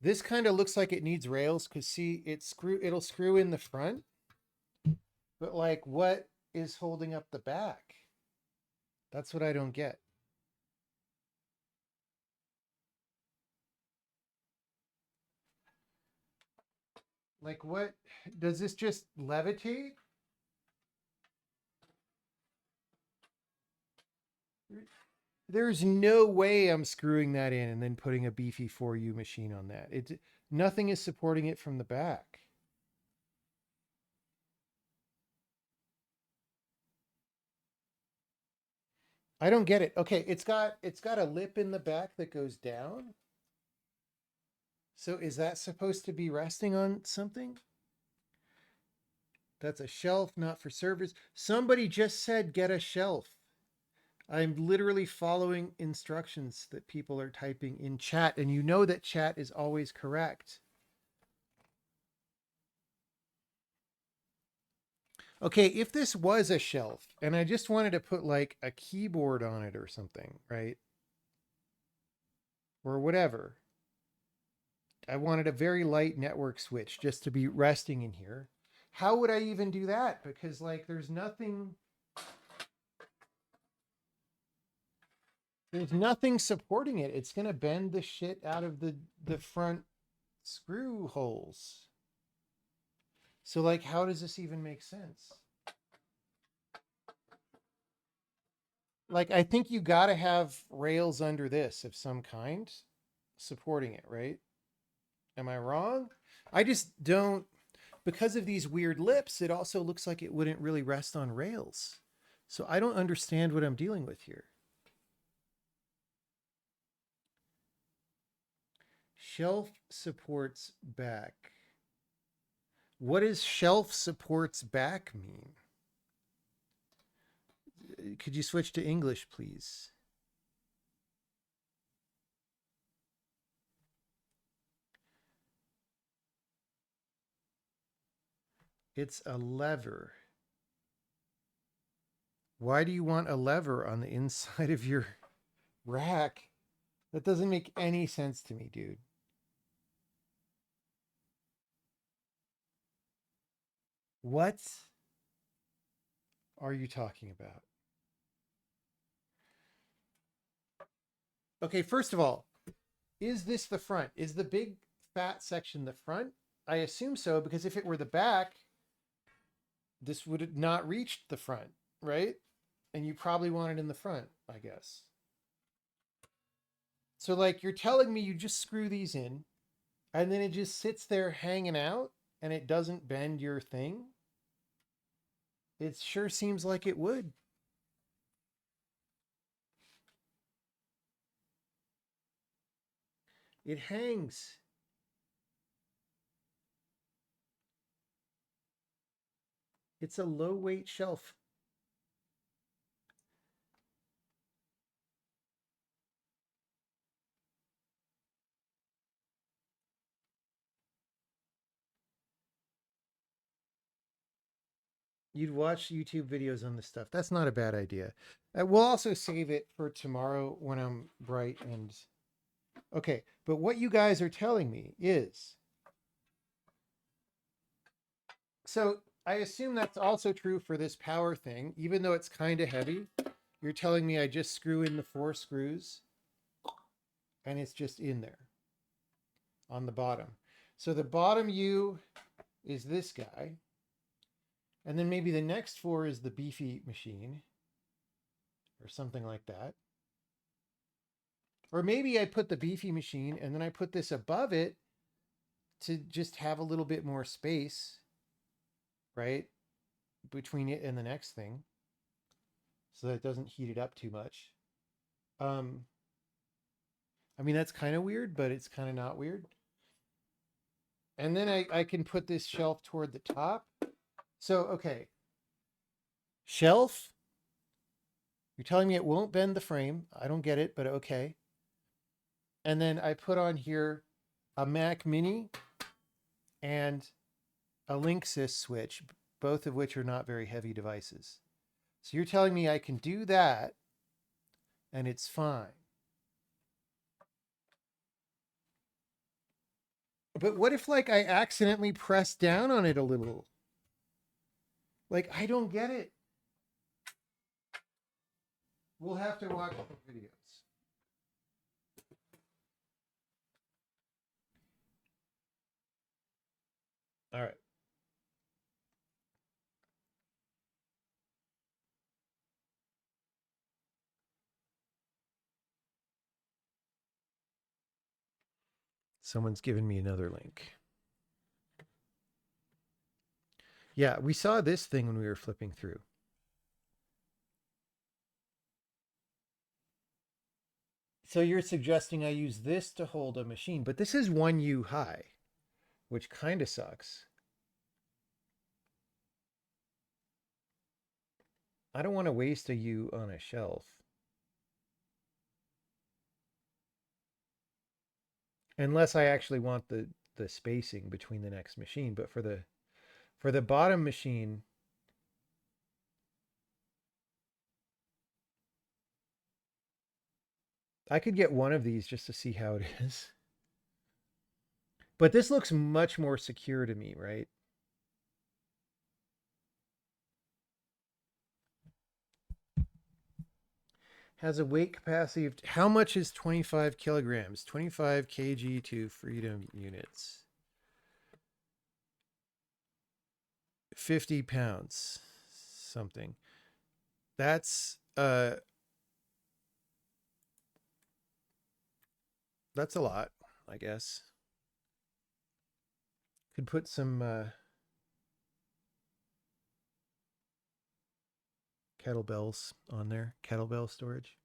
this kind of looks like it needs rails because see, it'll screw in the front, but like what is holding up the back? That's what I don't get. Like what, does this just levitate? There's no way I'm screwing that in and then putting a beefy 4U machine on that. Nothing is supporting it from the back. I don't get it. Okay, it's got a lip in the back that goes down. So is that supposed to be resting on something? That's a shelf, not for servers. Somebody just said get a shelf. I'm literally following instructions that people are typing in chat, and you know that chat is always correct. Okay, if this was a shelf and I just wanted to put like a keyboard on it or something, right? Or whatever. I wanted a very light network switch just to be resting in here. How would I even do that? Because like there's nothing supporting it. It's going to bend the shit out of the front screw holes. So like how does this even make sense? Like I think you got to have rails under this of some kind supporting it, right? Am I wrong? I just don't, because of these weird lips, it also looks like it wouldn't really rest on rails. So I don't understand what I'm dealing with here. Shelf supports back. What does shelf supports back mean? Could you switch to English, please? It's a lever. Why do you want a lever on the inside of your rack? That doesn't make any sense to me, dude. What are you talking about? Okay, first of all, is this the front? Is the big fat section the front? I assume so, because if it were the back, this would not reach the front, right? And you probably want it in the front, I guess. So like you're telling me you just screw these in and then it just sits there hanging out and it doesn't bend your thing? It sure seems like it would. It hangs. It's a low weight shelf. You'd watch YouTube videos on this stuff. That's not a bad idea. We'll also save it for tomorrow when I'm bright and okay. But what you guys are telling me is, so I assume that's also true for this power thing, even though it's kind of heavy. You're telling me I just screw in the 4 screws and it's just in there on the bottom. So the bottom U is this guy. And then maybe the next 4 is the beefy machine or something like that. Or maybe I put the beefy machine and then I put this above it to just have a little bit more space, right? Between it and the next thing. So that it doesn't heat it up too much. I mean, that's kind of weird, but it's kind of not weird. And then I can put this shelf toward the top. So, okay. Shelf. You're telling me it won't bend the frame. I don't get it, but okay. And then I put on here a Mac Mini and a Linksys switch, both of which are not very heavy devices. So you're telling me I can do that and it's fine. But what if like I accidentally press down on it a little? Like I don't get it. We'll have to watch the videos. All right. Someone's given me another link. Yeah, we saw this thing when we were flipping through. So you're suggesting I use this to hold a machine, but this is 1U high, which kind of sucks. I don't want to waste a U on a shelf. Unless I actually want the spacing between the next machine, but for the bottom machine, I could get one of these just to see how it is. But this looks much more secure to me, right? Has a weight capacity of, how much is 25 kilograms? 25 kg to freedom units. 50 pounds, something. That's a lot, I guess. Could put some kettlebells on there, kettlebell storage.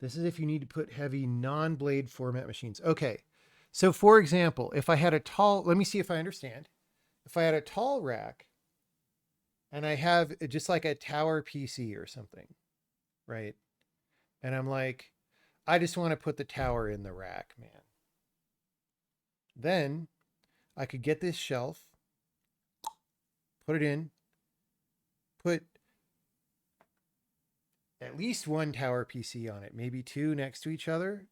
This is if you need to put heavy non-blade format machines. Okay. So for example, if I had a tall, let me see if I understand. If I had a tall rack and I have just like a tower PC or something, right? And I'm like, I just want to put the tower in the rack, man. Then I could get this shelf, put it in, put at least one tower PC on it, maybe two next to each other,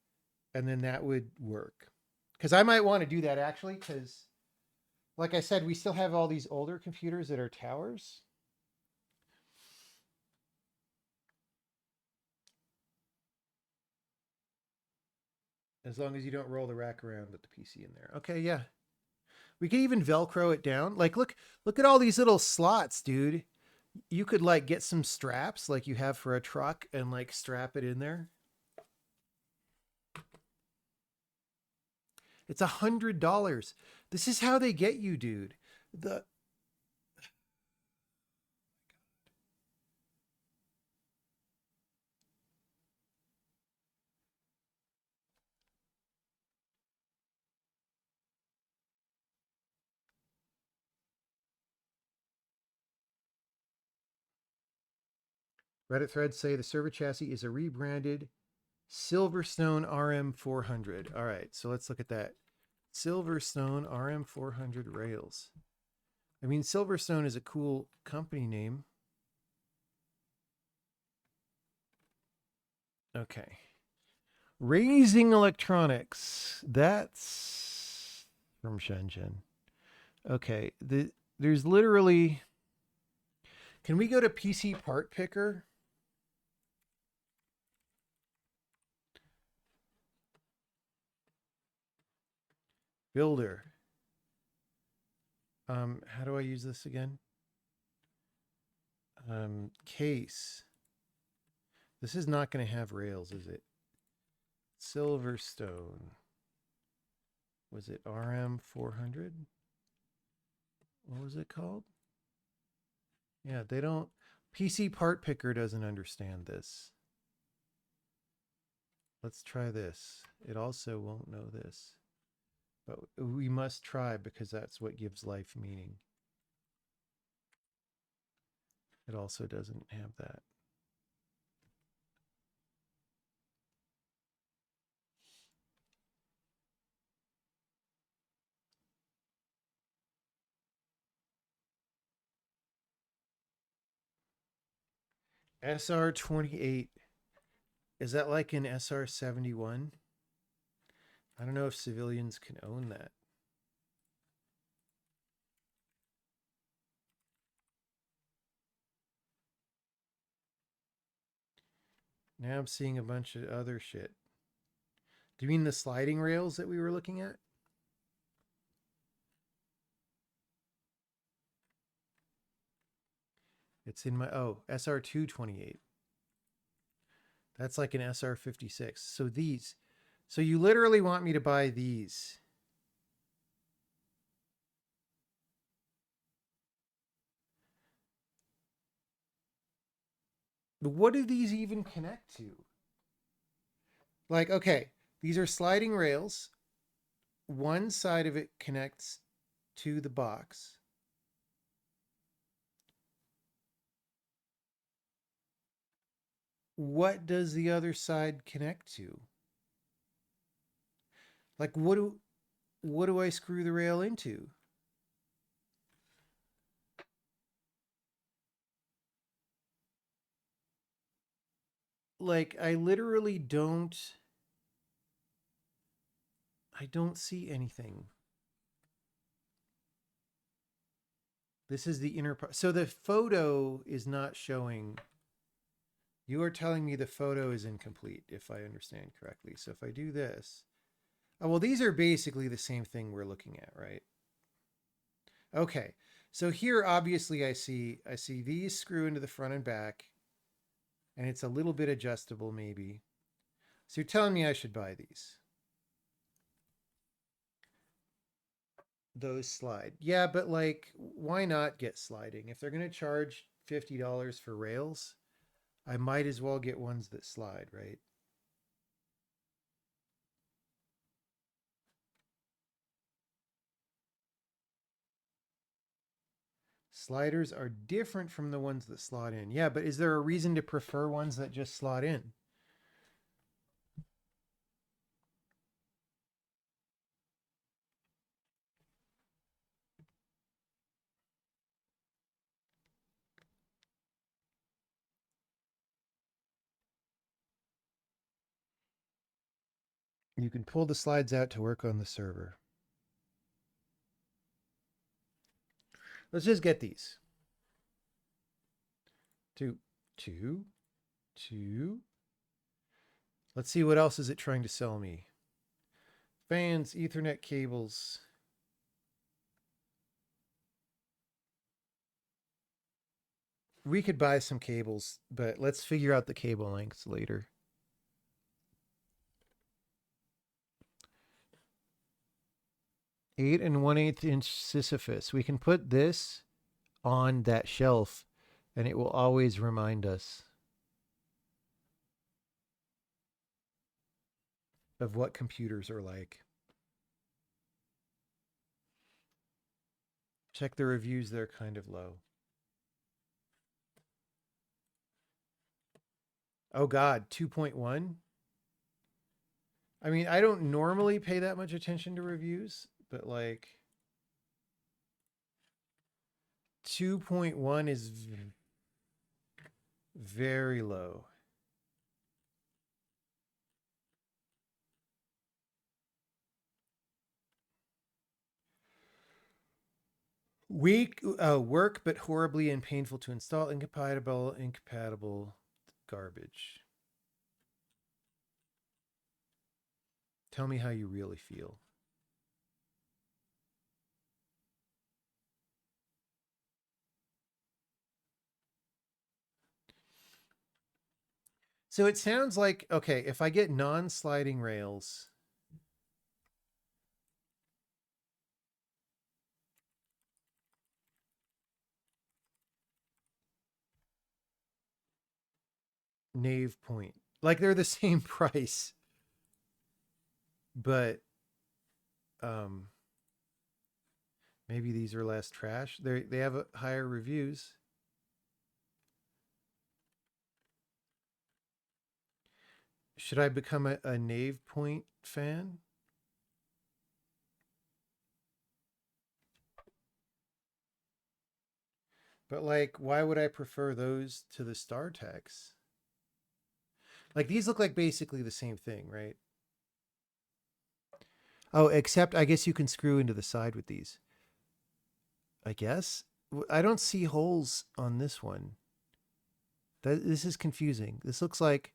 and then that would work. Because I might want to do that actually, because like I said, we still have all these older computers that are towers. As long as you don't roll the rack around with the PC in there. Okay, yeah. We could even Velcro it down. Like, look at all these little slots, dude. You could like get some straps like you have for a truck and like strap it in there. It's $100. This is how they get you, dude. The Reddit threads say the server chassis is a rebranded Silverstone RM400. All right, so let's look at that. Silverstone RM400 rails. I mean, Silverstone is a cool company name. Okay. Raising Electronics. That's from Shenzhen. Okay. There's literally. Can we go to PC Part Picker? Builder. How do I use this again? Case. This is not going to have rails, is it? Silverstone. Was it RM400? What was it called? Yeah, they don't. PC Part Picker doesn't understand this. Let's try this. It also won't know this. But we must try because that's what gives life meaning. It also doesn't have that. SR28. Is that like an SR71? I don't know if civilians can own that. Now I'm seeing a bunch of other shit. Do you mean the sliding rails that we were looking at? It's in my, SR228. That's like an SR56. So these. So you literally want me to buy these. But what do these even connect to? Like, okay, these are sliding rails. One side of it connects to the box. What does the other side connect to? Like, what do I screw the rail into? Like, I literally don't see anything. This is the inner part. So the photo is not showing. You are telling me the photo is incomplete, if I understand correctly. So if I do this, oh, well, these are basically the same thing we're looking at, right? Okay. So here, obviously, I see these screw into the front and back, and it's a little bit adjustable, maybe. So you're telling me I should buy these. Those slide. Yeah, but like, why not get sliding? If they're going to charge $50 for rails, I might as well get ones that slide, right? Sliders are different from the ones that slot in. Yeah, but is there a reason to prefer ones that just slot in? You can pull the slides out to work on the server. Let's just get these. Two. Let's see what else is it trying to sell me. Fans, Ethernet cables. We could buy some cables, but let's figure out the cable lengths later. 8 1/8 inch Sisyphus. We can put this on that shelf and it will always remind us of what computers are like. Check the reviews, they're kind of low. Oh God, 2.1? I mean, I don't normally pay that much attention to reviews, but like 2.1 is very low. Weak work, but horribly and painful to install. Incompatible garbage. Tell me how you really feel. So it sounds like, okay, if I get non-sliding rails, Nave Point, like they're the same price, but Maybe these are less trash. They have higher reviews. Should I become a Nave Point fan? But like, why would I prefer those to the StarTechs? Like these look like basically the same thing, right? Oh, except I guess you can screw into the side with these. I guess. I don't see holes on this one. This is confusing. This looks like,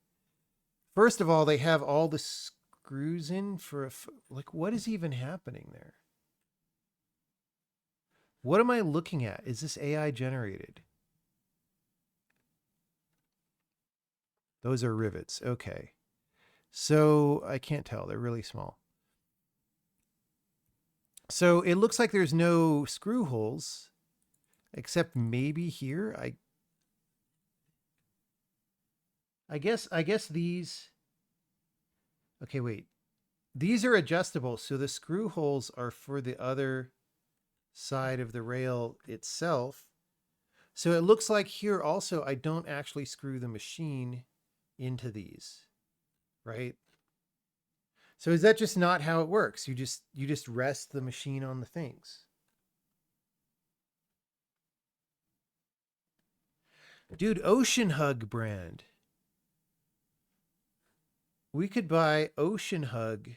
first of all, they have all the screws in for like, what is even happening there? What am I looking at? Is this AI generated? Those are rivets. Okay. So I can't tell. They're really small. So it looks like there's no screw holes, except maybe here. I guess these. Okay, wait. These are adjustable, so the screw holes are for the other side of the rail itself. So it looks like here also I don't actually screw the machine into these, right? So is that just not how it works? You just rest the machine on the things. Dude, Ocean Hug brand. We could buy Ocean Hug.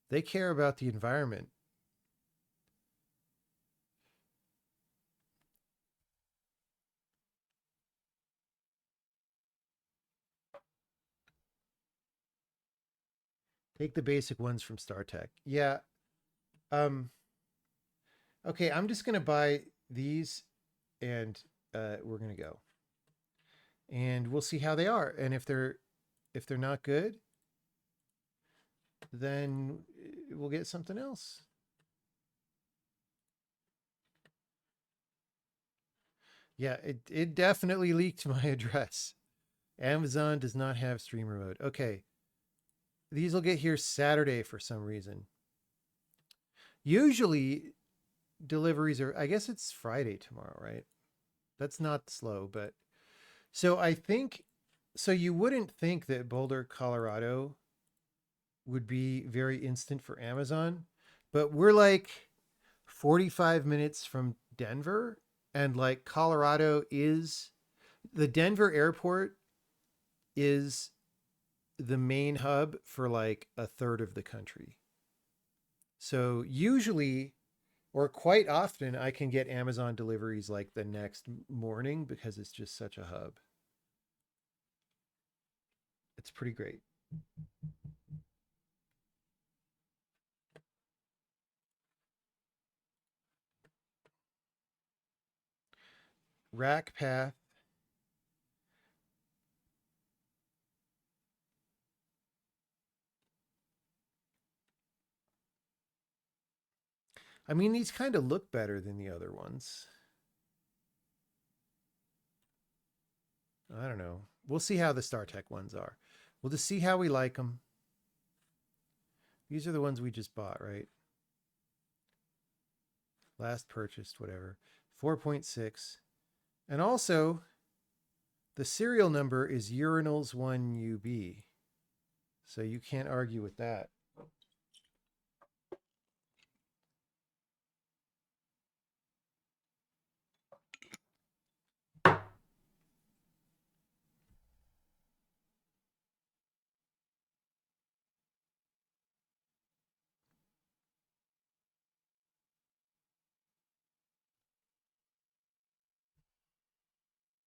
They care about the environment. Take the basic ones from StarTech. Yeah. Um okay, I'm just going to buy these and we're going to go. And we'll see how they are. And if they're not good, then we'll get something else. Yeah, it definitely leaked my address. Amazon does not have streamer mode. Okay. These will get here Saturday for some reason. Usually deliveries are, I guess it's Friday tomorrow, right? That's not slow, but so I think, so you wouldn't think that Boulder, Colorado would be very instant for Amazon, but we're like 45 minutes from Denver, and like Colorado is, the Denver airport is the main hub for like a third of the country. So usually, or quite often, I can get Amazon deliveries like the next morning because it's just such a hub. It's pretty great. Rack Path. I mean, these kind of look better than the other ones. I don't know. We'll see how the StarTech ones are. We'll just see how we like them. These are the ones we just bought, right? Last purchased, whatever. 4.6. And also, the serial number is urinals1UB. So you can't argue with that.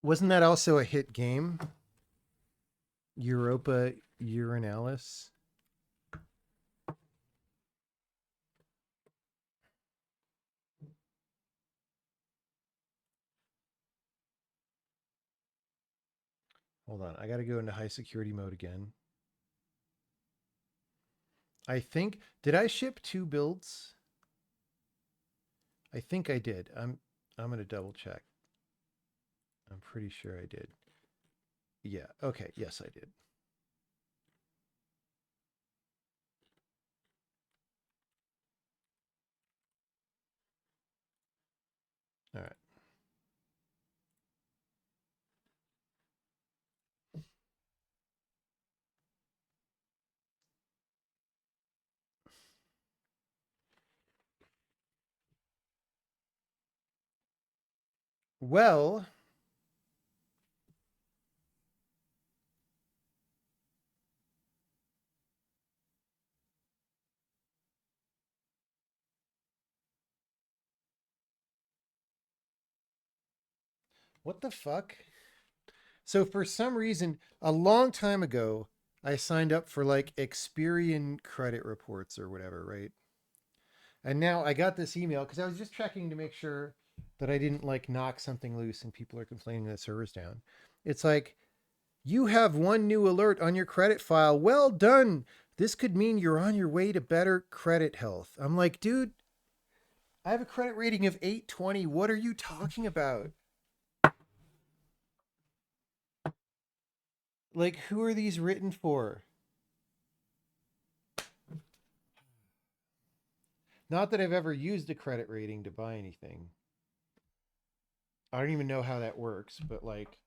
Wasn't that also a hit game? Europa Urinalis. Hold on, I got to go into high security mode again. I think, did I ship 2 builds? I think I did. I'm going to double check. I'm pretty sure I did. Yeah, okay, yes I did. All right. Well, what the fuck? So for some reason, a long time ago, I signed up for like Experian credit reports or whatever, right? And now I got this email because I was just checking to make sure that I didn't like knock something loose and people are complaining that the server's down. It's like, you have one new alert on your credit file. Well done. This could mean you're on your way to better credit health. I'm like, dude, I have a credit rating of 820. What are you talking about? Like, who are these written for? Not that I've ever used a credit rating to buy anything. I don't even know how that works, but like,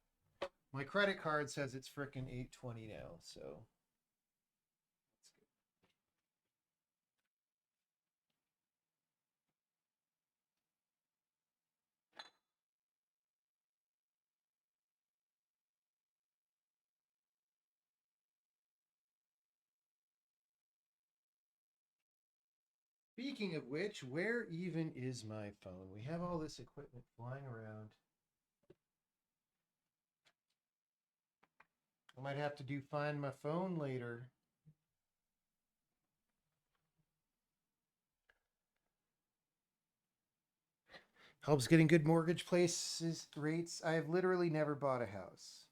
my credit card says it's frickin' 820 now, so. Speaking of which, where even is my phone? We have all this equipment flying around. I might have to do find my phone later. Helps getting good mortgage places rates. I have literally never bought a house.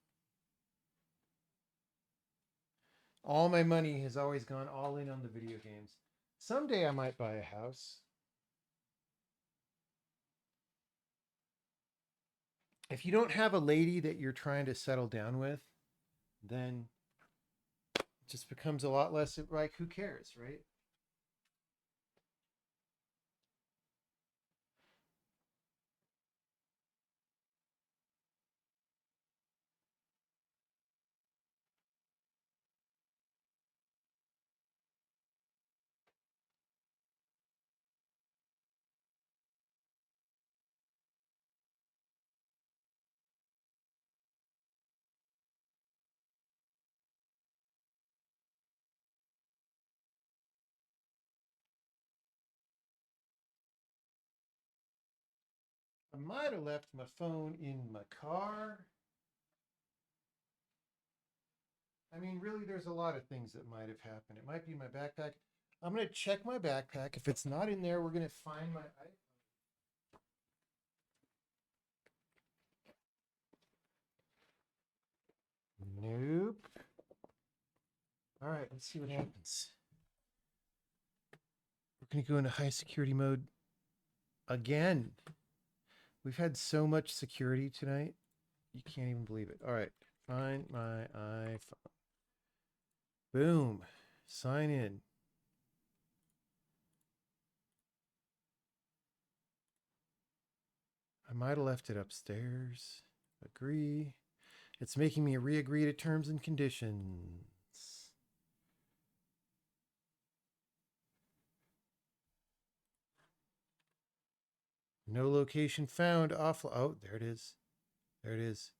All my money has always gone all in on the video games. Someday I might buy a house. If you don't have a lady that you're trying to settle down with, then it just becomes a lot less like, who cares, right? I might have left my phone in my car. I mean, really, there's a lot of things that might have happened. It might be my backpack. I'm going to check my backpack. If it's not in there, we're going to find my. Nope. All right, let's see what happens. We're going to go into high security mode again. We've had so much security tonight. You can't even believe it. All right, find my iPhone. Boom. Sign in. I might have left it upstairs. Agree. It's making me re-agree to terms and conditions. No location found. Off. Oh, there it is. There it is.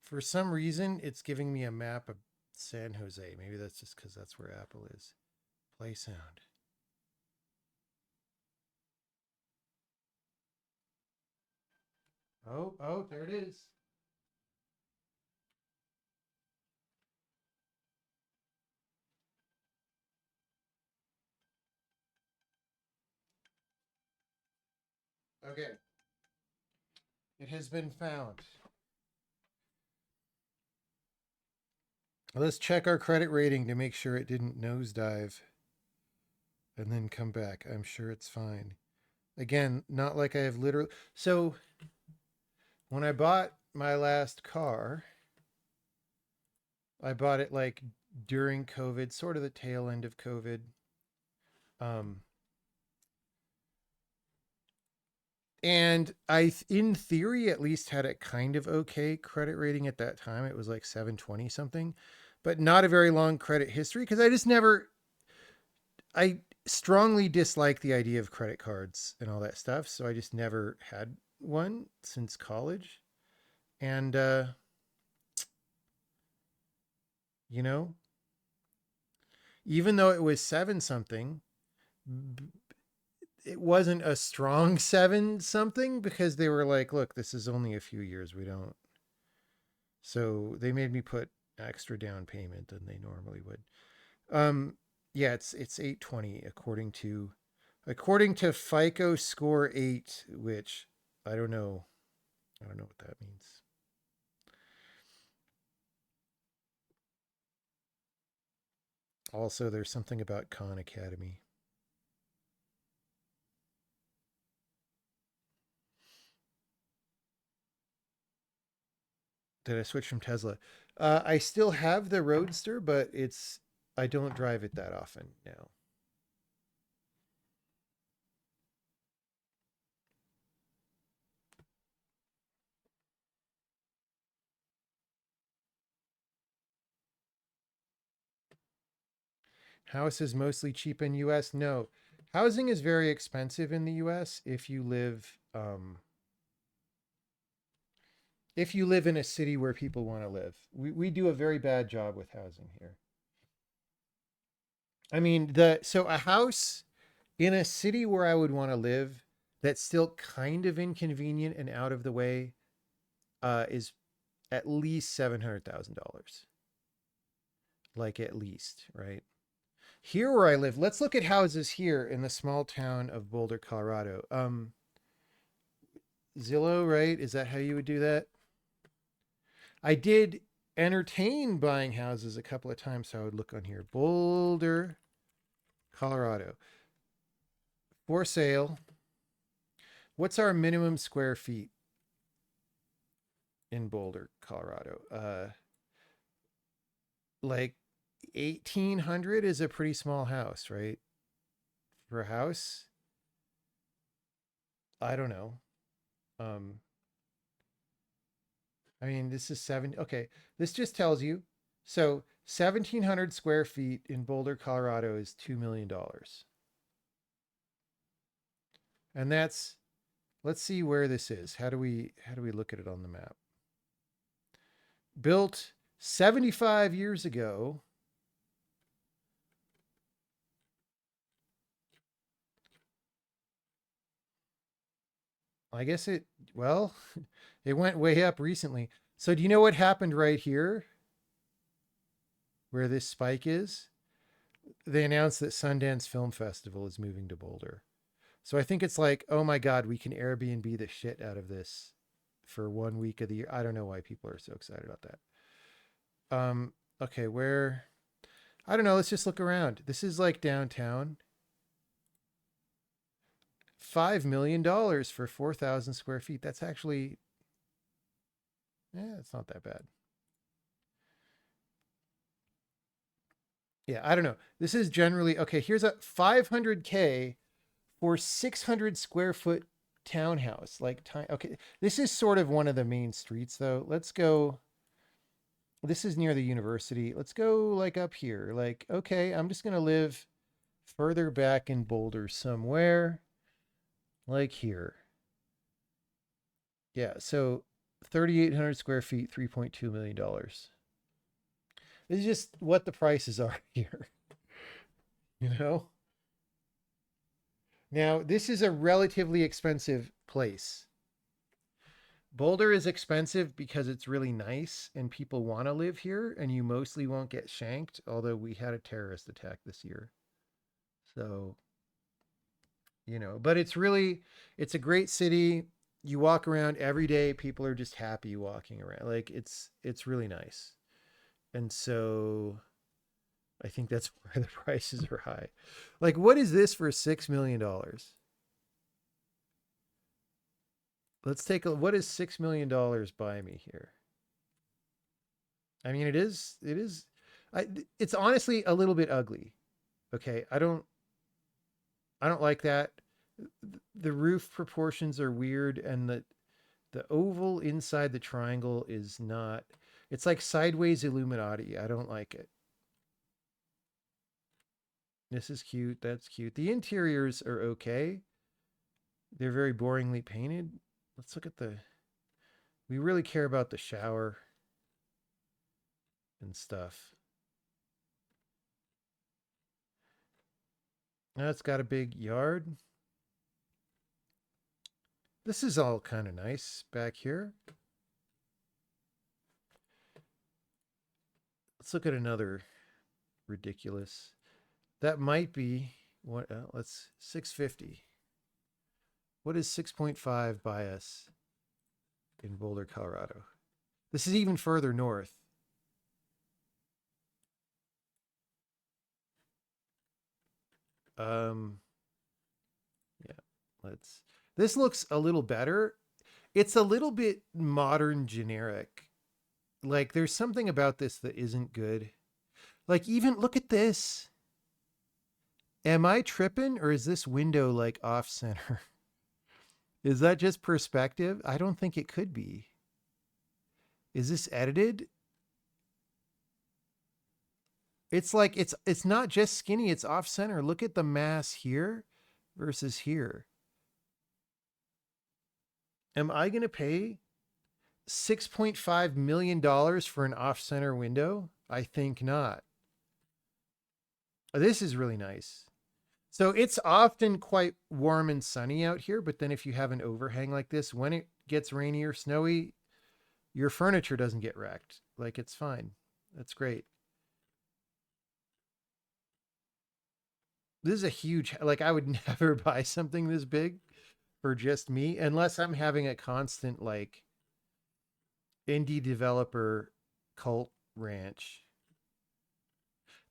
For some reason, it's giving me a map of San Jose. Maybe that's just because that's where Apple is. Play sound. Oh, there it is. Okay. It has been found. Let's check our credit rating to make sure it didn't nosedive and then come back. I'm sure it's fine. Again, not like I have literally. So when I bought my last car, I bought it like during COVID, sort of the tail end of COVID. Um, And in theory, at least had a kind of okay credit rating at that time. It was like 720 something, but not a very long credit history because I just never, I strongly dislike the idea of credit cards and all that stuff. So I just never had one since college. And, you know, even though it was seven something, it wasn't a strong seven something because they were like, look, this is only a few years. We don't. So they made me put extra down payment than they normally would. Um, yeah, it's 820 according to FICO score 8, which I don't know. I don't know what that means. Also, there's something about Khan Academy. Did I switch from Tesla? I still have the Roadster, but I don't drive it that often now. House is mostly cheap in US? No. Housing is very expensive in the US if you live in a city where people want to live. We do a very bad job with housing here. I mean, so a house in a city where I would want to live that's still kind of inconvenient and out of the way is at least $700,000. Like at least, right? Here where I live, let's look at houses here in the small town of Boulder, Colorado. Zillow, right? Is that how you would do that? I did entertain buying houses a couple of times, so I would look on here. Boulder, Colorado. For sale. What's our minimum square feet in Boulder, Colorado? Like 1,800 is a pretty small house, right? For a house? I don't know. Um, I mean, this is seven. Okay, this just tells you. So 1,700 square feet in Boulder, Colorado is $2 million. And that's, let's see where this is. How do we look at it on the map? Built 75 years ago. I guess well, it went way up recently. So do you know what happened right here where this spike is? They announced that Sundance Film Festival is moving to Boulder. So I think it's like, oh my God, we can Airbnb the shit out of this for 1 week of the year. I don't know why people are so excited about that. Okay, where I don't know, let's just look around. This is like downtown. $5 million for 4,000 square feet. That's actually, it's not that bad. Yeah, I don't know. This is generally okay. Here's a 500K for 600 square foot townhouse. Okay, this is sort of one of the main streets though. Let's go. This is near the university. Let's go like up here. Like, okay, I'm just gonna live further back in Boulder somewhere, like here. Yeah, so 3,800 square feet, $3.2 million. This is just what the prices are here, you know? Now, this is a relatively expensive place. Boulder is expensive because it's really nice and people want to live here and you mostly won't get shanked, although we had a terrorist attack this year. So, but it's a great city. You walk around every day, people are just happy walking around. Like it's really nice. And so I think that's why the prices are high. Like what is this for $6 million? Let's take what is $6 million buy me here? I mean, it's honestly a little bit ugly. Okay. I don't like that. the roof proportions are weird, and the oval inside the triangle is not. It's like sideways Illuminati. I don't like it. This is cute. That's cute. The interiors are okay. They're very boringly painted. Let's look at the. We really care about the shower and stuff. Now it's got a big yard. This is all kind of nice back here. Let's look at another ridiculous. That might be what. Let's 650. What is 6.5 by us in Boulder, Colorado? This is even further north. Yeah, let's. This looks a little better. It's a little bit modern generic. Like there's something about this that isn't good. Like even look at this. Am I tripping or is this window like off center? Is that just perspective? I don't think it could be. Is this edited? It's like it's not just skinny, it's off center. Look at the mass here versus here. Am I going to pay $6.5 million for an off center window? I think not. This is really nice. So it's often quite warm and sunny out here, but then if you have an overhang like this, when it gets rainy or snowy, your furniture doesn't get wrecked. Like it's fine. That's great. This is a huge, like I would never buy something this big for just me unless I'm having a constant like indie developer cult ranch.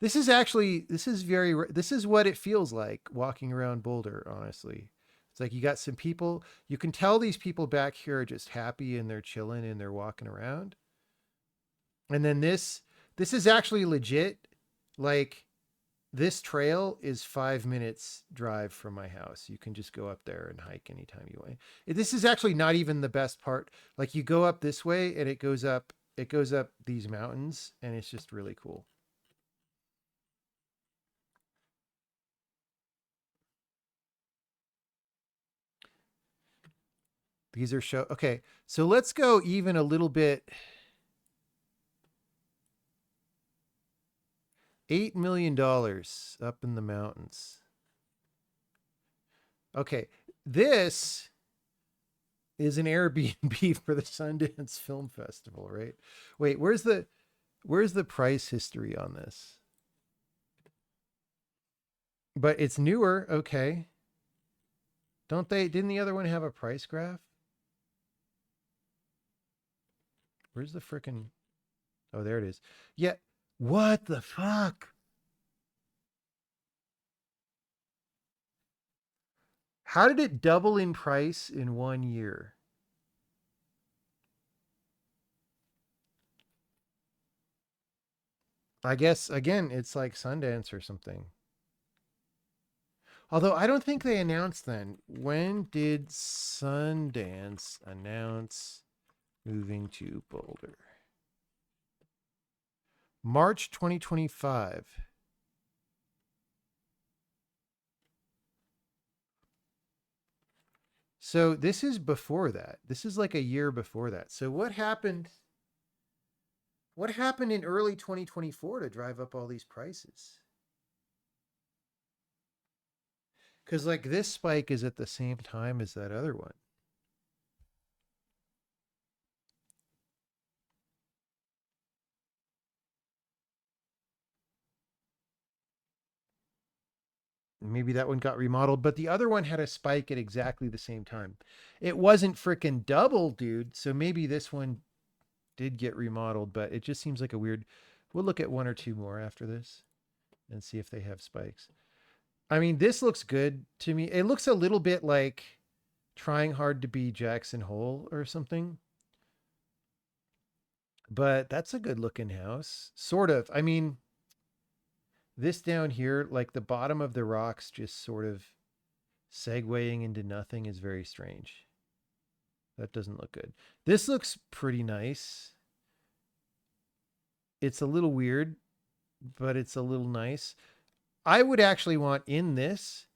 This is actually, this is what it feels like walking around Boulder, honestly. It's like you got some people, you can tell these people back here are just happy and they're chilling and they're walking around. And then this is actually legit. Like this trail is 5 minutes drive from my house. You can just go up there and hike anytime you want. This is actually not even the best part. Like you go up this way and it goes up these mountains and it's just really cool. These are show. Okay, so let's go even a little bit. $8 million up in the mountains. Okay, this is an Airbnb for the Sundance Film Festival, right? Wait, where's the price history on this? But it's newer, okay. Didn't the other one have a price graph? Where's the frickin'? Oh, there it is. Yeah. What the fuck? How did it double in price in 1 year? I guess again, it's like Sundance or something. Although I don't think they announced then. When did Sundance announce moving to Boulder? March 2025. So this is before that. This is like a year before that. So what happened? What happened in early 2024 to drive up all these prices? Because like this spike is at the same time as that other one. Maybe that one got remodeled, but the other one had a spike at exactly the same time. It wasn't freaking double, dude. So maybe this one did get remodeled, but it just seems like a weird. We'll look at one or two more after this and see if they have spikes. I mean, this looks good to me. It looks a little bit like trying hard to be Jackson Hole or something. But that's a good looking house. Sort of. I mean, this down here, like the bottom of the rocks just sort of Segueing into nothing is very strange. That doesn't look good. This looks pretty nice. It's a little weird, but it's a little nice. I would actually want in this,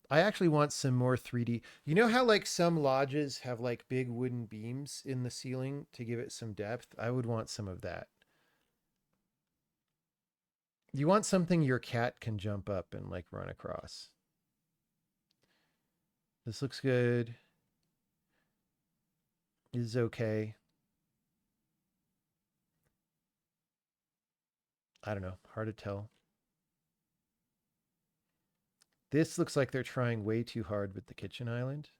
I actually want some more 3D. You know how like some lodges have like big wooden beams in the ceiling to give it some depth? I would want some of that. You want something your cat can jump up and like run across. This looks good. This is okay. I don't know. Hard to tell. This looks like they're trying way too hard with the kitchen island.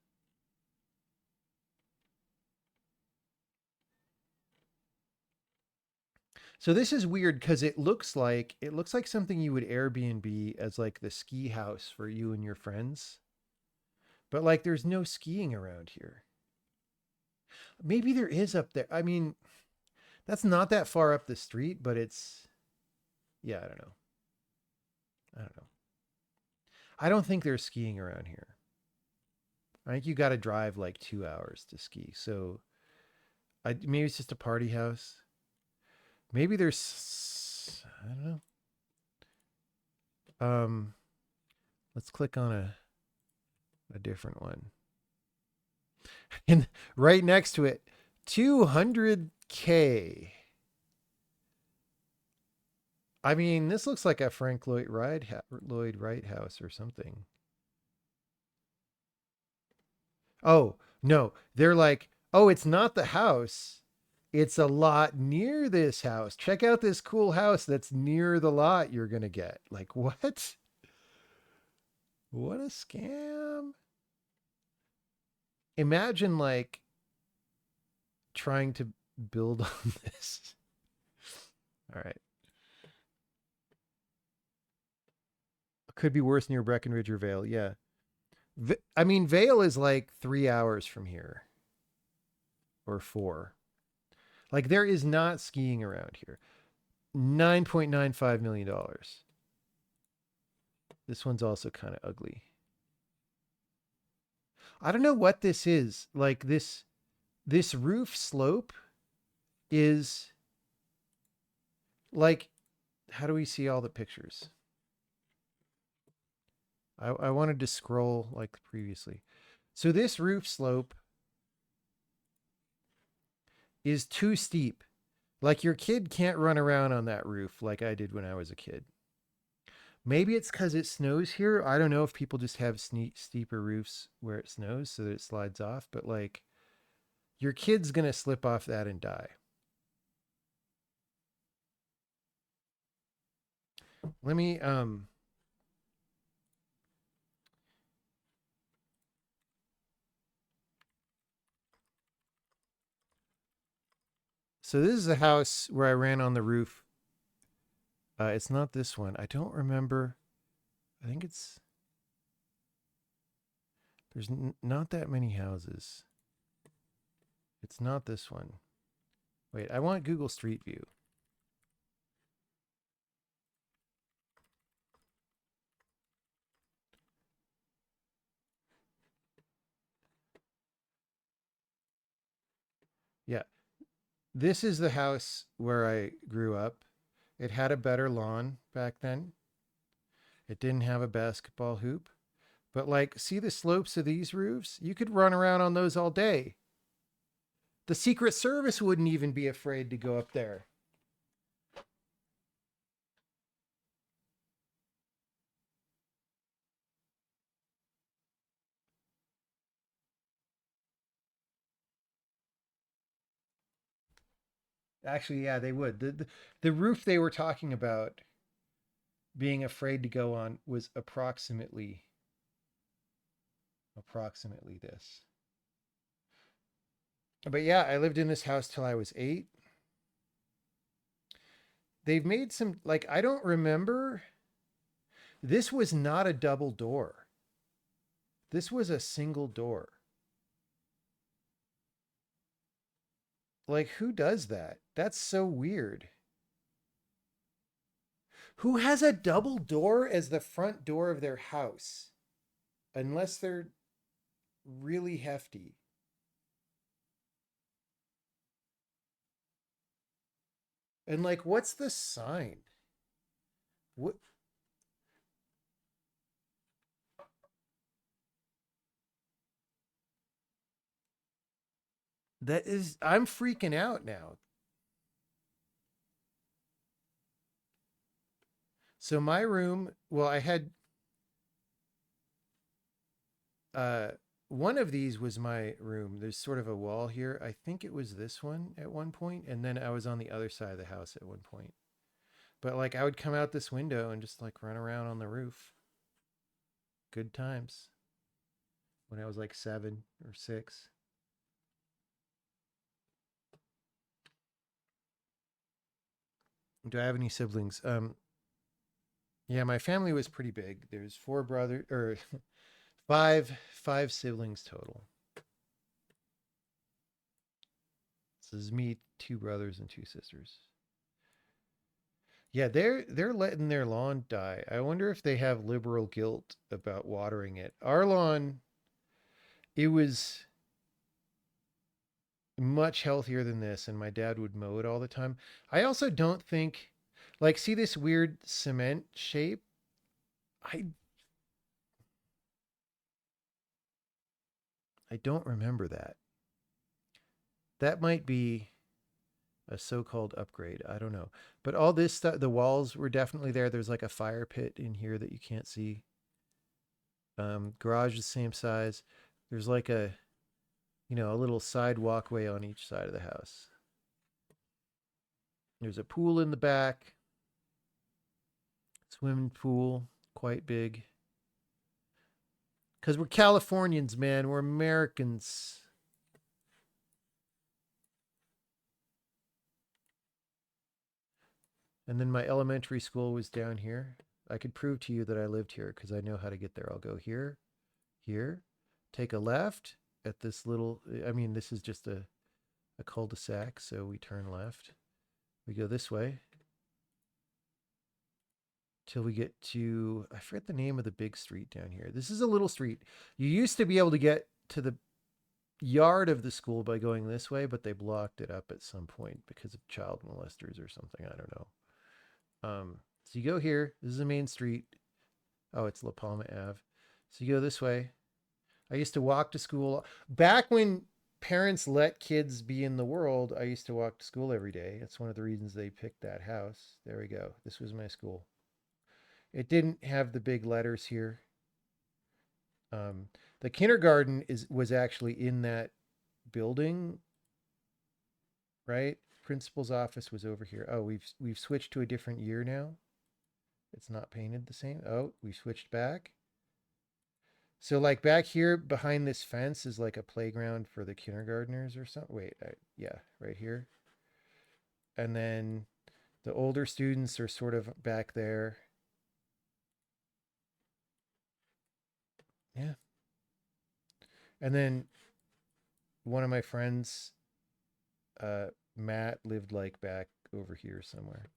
So this is weird because it looks like something you would Airbnb as like the ski house for you and your friends. But like there's no skiing around here. Maybe there is up there. I mean, that's not that far up the street, but it's yeah, I don't know. I don't know. I don't think there's skiing around here. I think you got to drive like 2 hours to ski. So maybe it's just a party house. Maybe there's I don't know. Let's click on a different one. And right next to it, 200K. I mean, this looks like a Frank Lloyd Wright house or something. Oh, no. They're like, oh, it's not the house. It's a lot near this house. Check out this cool house that's near the lot you're going to get. Like, what? What a scam. Imagine like trying to build on this. All right. Could be worse near Breckenridge or Vale. Yeah. I mean, Vale is like 3 hours from here or 4. Like, there is not skiing around here. $9.95 million. This one's also kind of ugly. I don't know what this is. Like, this roof slope is like, how do we see all the pictures? I wanted to scroll like previously. So this roof slope is too steep. Like your kid can't run around on that roof like I did when I was a kid. Maybe it's because it snows here. I don't know if people just have steeper roofs where it snows so that it slides off, but like your kid's going to slip off that and die. Let me So this is a house where I ran on the roof. It's not this one. I don't remember. I think there's not that many houses. It's not this one. Wait, I want Google Street View. Yeah. This is the house where I grew up. It had a better lawn back then. It didn't have a basketball hoop. But like, see the slopes of these roofs? You could run around on those all day. The Secret Service wouldn't even be afraid to go up there. Actually, yeah, they would. The roof they were talking about being afraid to go on was approximately this. But yeah, I lived in this house till I was 8. They've made some like I don't remember. This was not a double door. This was a single door. Like who does that? That's so weird. Who has a double door as the front door of their house? unless they're really hefty. And like, what's the sign? What that is, I'm freaking out now. So my room, well, I had uh one of these was my room. There's sort of a wall here. I think it was this one at one point, and then I was on the other side of the house at one point. But like I would come out this window and just like run around on the roof. Good times. When I was like 7 or 6. Do I have any siblings? Yeah, my family was pretty big. There's 4 brothers or five siblings total. This is me, 2 brothers and 2 sisters. Yeah, they're letting their lawn die. I wonder if they have liberal guilt about watering it. Our lawn, it was much healthier than this, and my dad would mow it all the time. I also don't think, like, see this weird cement shape? I I don't remember that. That might be a so-called upgrade. I don't know. But all this stuff, the walls were definitely there. There's like a fire pit in here that you can't see. Garage is the same size. There's like a little side walkway on each side of the house. There's a pool in the back. Swimming pool, quite big. Because we're Californians, man. We're Americans. And then my elementary school was down here. I could prove to you that I lived here because I know how to get there. I'll go here, here, take a left at this little, I mean, this is just a cul-de-sac, so we turn left. We go this way till we get to, I forget the name of the big street down here. This is a little street. You used to be able to get to the yard of the school by going this way, but they blocked it up at some point because of child molesters or something. I don't know. So you go here. This is the main street. Oh, it's La Palma Ave. So you go this way. I used to walk to school back when parents let kids be in the world. I used to walk to school every day. That's one of the reasons they picked that house. There we go. This was my school. It didn't have the big letters here. The kindergarten was actually in that building, right? Principal's office was over here. Oh, we've switched to a different year now. It's not painted the same. Oh, we switched back. So like back here behind this fence is like a playground for the kindergartners or something. Wait, yeah, right here. And then the older students are sort of back there. Yeah. And then one of my friends, Matt, lived like back over here somewhere.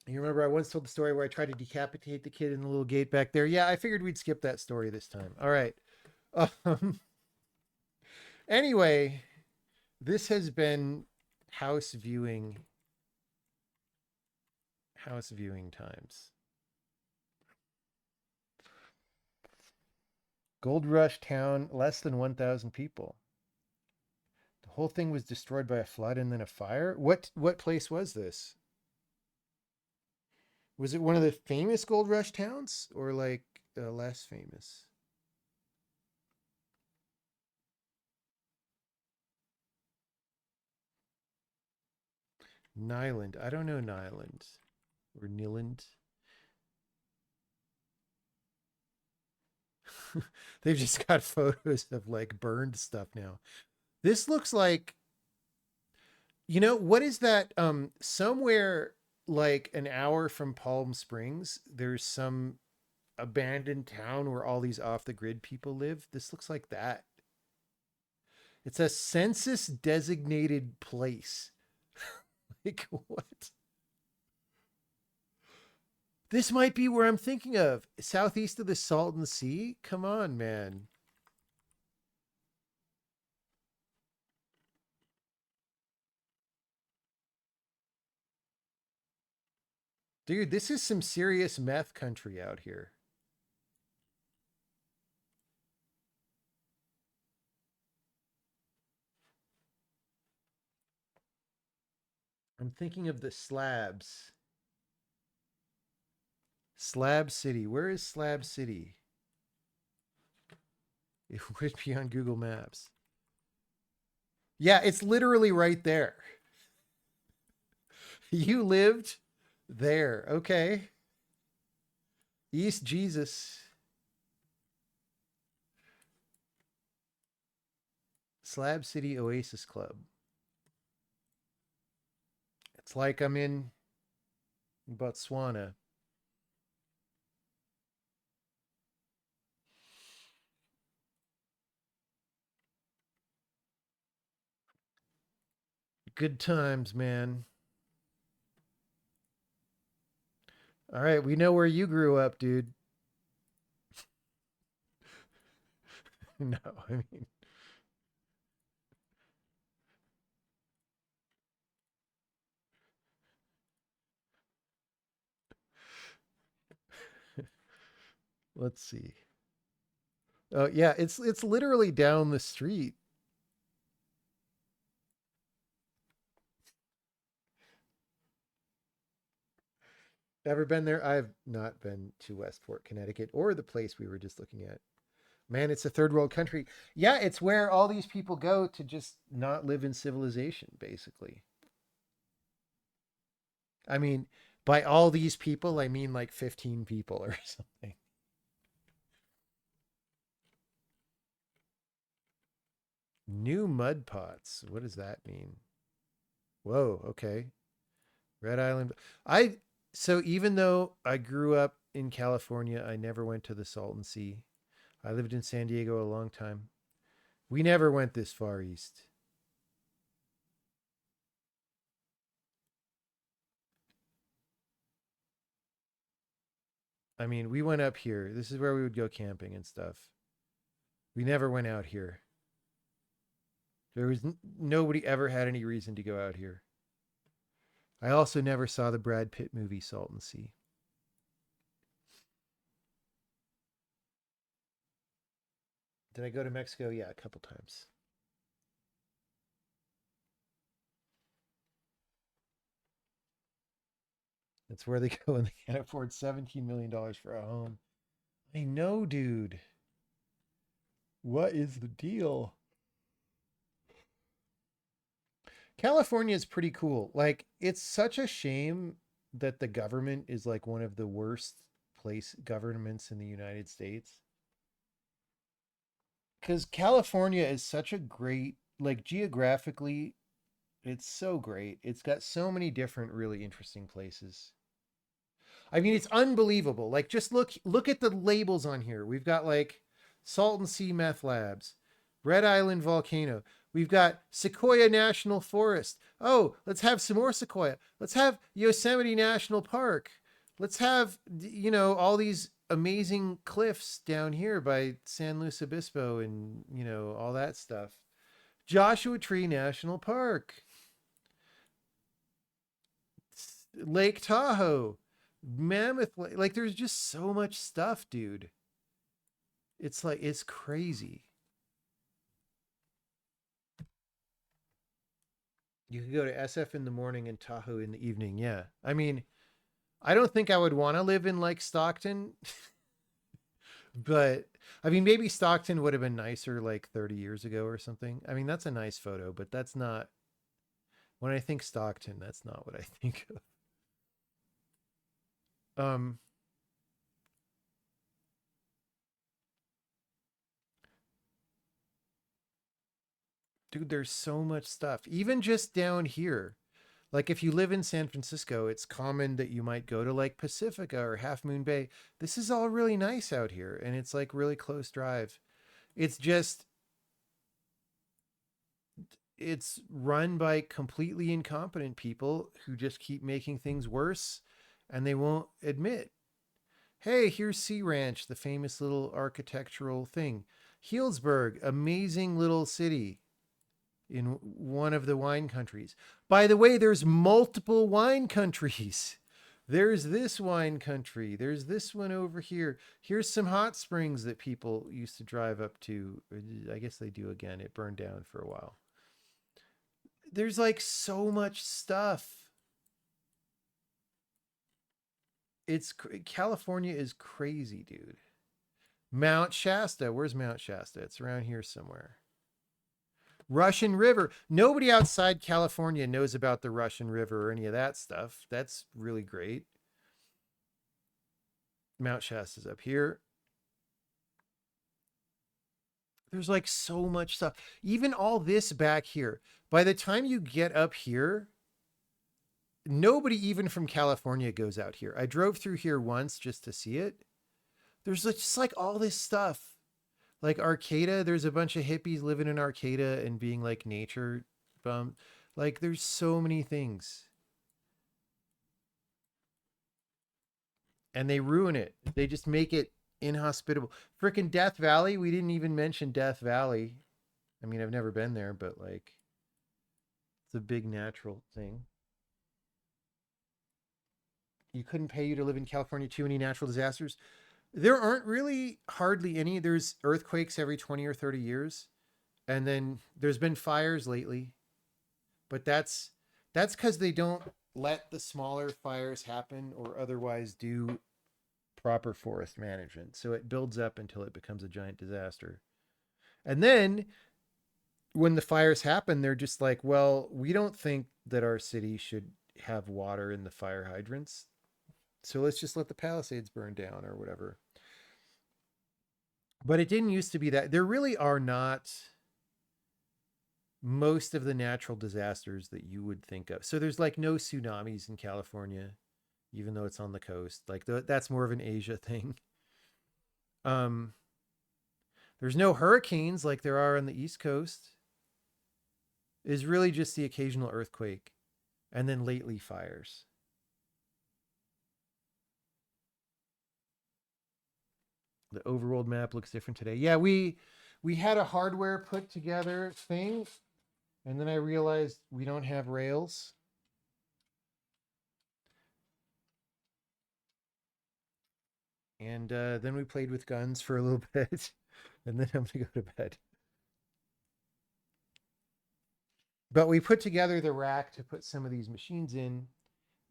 You remember I once told the story where I tried to decapitate the kid in the little gate back there? Yeah, I figured we'd skip that story this time. All right. Um, anyway, this has been house viewing times. Gold Rush town, less than 1,000 people. The whole thing was destroyed by a flood and then a fire. What place was this? Was it one of the famous Gold Rush towns or like less famous? Nyland. I don't know Nyland or Nyland. They've just got photos of like burned stuff now. This looks like, what is that? Somewhere like an hour from Palm Springs, there's some abandoned town where all these off the grid people live. This looks like that. It's a census designated place. Like what? This might be where I'm thinking of. Southeast of the Salton Sea? Come on, man. Dude, this is some serious meth country out here. I'm thinking of the slabs. Slab City. Where is Slab City? It would be on Google Maps. Yeah, it's literally right there. You lived there. Okay. East Jesus. Slab City Oasis Club. It's like I'm in Botswana. Good times, man. All right, we know where you grew up, dude. No, I mean, let's see. Oh yeah, it's literally down the street. Ever been there? I've not been to Westport, Connecticut, or the place we were just looking at. Man, it's a third world country. Yeah, it's where all these people go to just not live in civilization, basically. I mean, by all these people, I mean like 15 people or something. New mud pots. What does that mean? Whoa, okay. Red Island. I so even though I grew up in California, I never went to the Salton Sea. I lived in San Diego a long time. We never went this far east. I mean, we went up here. This is where we would go camping and stuff. We never went out here. There was nobody ever had any reason to go out here. I also never saw the Brad Pitt movie Salton Sea. Did I go to Mexico? Yeah, a couple times. That's where they go when they can't afford $17 million for a home. I know, dude. What is the deal? California is pretty cool. Like, it's such a shame that the government is like one of the worst place governments in the United States. Because California is such a great, like, geographically, it's so great. It's got so many different, really interesting places. I mean, it's unbelievable. Like, just look at the labels on here. We've got like Salton Sea Meth Labs, Red Island Volcano. We've got Sequoia National Forest. Oh, let's have some more Sequoia. Let's have Yosemite National Park. Let's have all these amazing cliffs down here by San Luis Obispo and all that stuff. Joshua Tree National Park, Lake Tahoe, Mammoth Lake. Like, there's just so much stuff, dude. It's like, it's crazy. You could go to SF in the morning and Tahoe in the evening. Yeah. I mean, I don't think I would want to live in like Stockton, but I mean, maybe Stockton would have been nicer like 30 years ago or something. I mean, that's a nice photo, but that's not, when I think Stockton, that's not what I think of. Um, Dude, there's so much stuff. Even just down here. Like, if you live in San Francisco, it's common that you might go to like Pacifica or Half Moon Bay. This is all really nice out here and it's like really close drive. It's just it's run by completely incompetent people who just keep making things worse and they won't admit. Hey, here's Sea Ranch, the famous little architectural thing. Healdsburg, amazing little city in one of the wine countries. By the way, there's multiple wine countries. There's this wine country. There's this one over here. Here's some hot springs that people used to drive up to. I guess they do again. It burned down for a while. There's like so much stuff. California is crazy, dude. Mount Shasta. Where's Mount Shasta? It's around here somewhere. Russian River. Nobody outside California knows about the Russian River or any of that stuff. That's really great. Mount Shasta's up here. There's like so much stuff. Even all this back here. By the time you get up here, nobody even from California goes out here. I drove through here once just to see it. There's just like all this stuff. Like Arcata, there's a bunch of hippies living in Arcata and being like nature bum. Like there's so many things. And they ruin it. They just make it inhospitable. Frickin' Death Valley, we didn't even mention Death Valley. I mean, I've never been there, but like it's a big natural thing. You couldn't pay you to live in California, too many natural disasters. There aren't really hardly any. There's earthquakes every 20 or 30 years. And then there's been fires lately. But that's because they don't let the smaller fires happen or otherwise do proper forest management. So it builds up until it becomes a giant disaster. And then when the fires happen, they're just like, well, we don't think that our city should have water in the fire hydrants. So let's just let the Palisades burn down or whatever. But it didn't used to be that. There really are not most of the natural disasters that you would think of. So there's like no tsunamis in California, even though it's on the coast. Like that's more of an Asia thing. Um, there's no hurricanes like there are on the East Coast. Is really just the occasional earthquake, and then lately fires. The overworld map looks different today. Yeah, we had a hardware put together thing, and then I realized we don't have rails. And then we played with guns for a little bit, and then I'm gonna go to bed. But we put together the rack to put some of these machines in.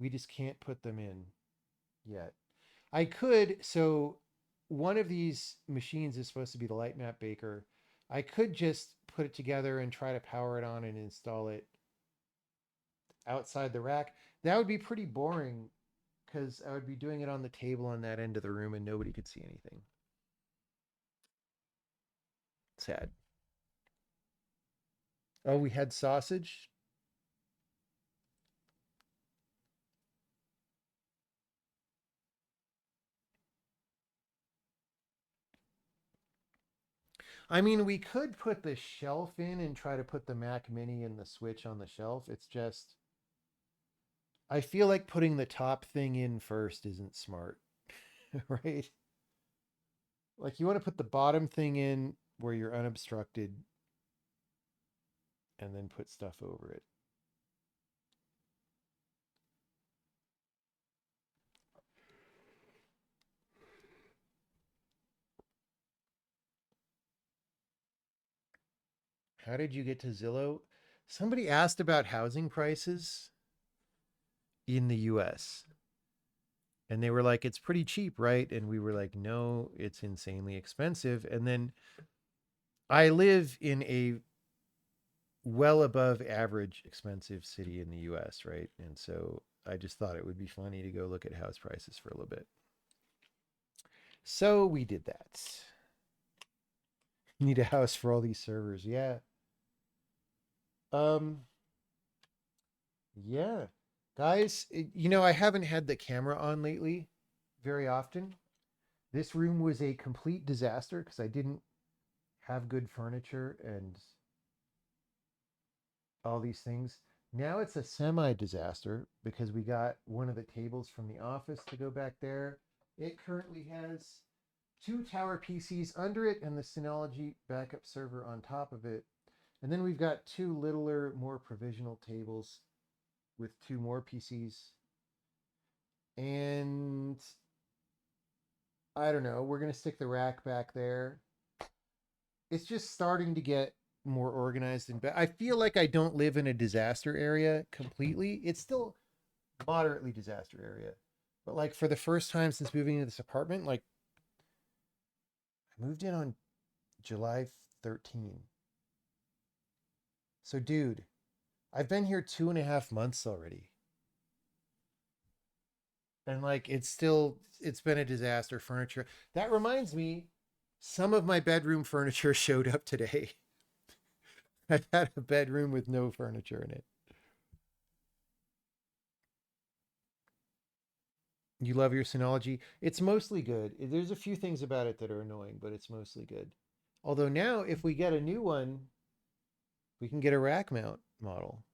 We just can't put them in yet. I could, so one of these machines is supposed to be the light map baker. I could just put it together and try to power it on and install it outside the rack. That would be pretty boring because I would be doing it on the table on that end of the room and nobody could see anything. Sad. Oh, we had sausage. I mean, we could put the shelf in and try to put the Mac Mini and the Switch on the shelf. It's just, I feel like putting the top thing in first isn't smart, right? Like you want to put the bottom thing in where you're unobstructed and then put stuff over it. How did you get to Zillow? Somebody asked about housing prices in the US. And they were like, it's pretty cheap, right? And we were like, no, it's insanely expensive. And then I live in a well above average expensive city in the US, right? And so I just thought it would be funny to go look at house prices for a little bit. So we did that. Need a house for all these servers. Yeah. Um, yeah. Guys, I haven't had the camera on lately very often. This room was a complete disaster because I didn't have good furniture and all these things. Now it's a semi disaster because we got one of the tables from the office to go back there. It currently has 2 tower PCs under it and the Synology backup server on top of it. And then we've got 2 littler, more provisional tables with 2 more PCs. And I don't know, we're going to stick the rack back there. It's just starting to get more organized and I feel like I don't live in a disaster area completely. It's still moderately disaster area. But like for the first time since moving into this apartment, like I moved in on July 13. So dude, I've been here 2.5 months already. And like it's been a disaster. Furniture. That reminds me, some of my bedroom furniture showed up today. I've had a bedroom with no furniture in it. You love your Synology. It's mostly good. There's a few things about it that are annoying, but it's mostly good. Although now, if we get a new one, we can get a rack mount model.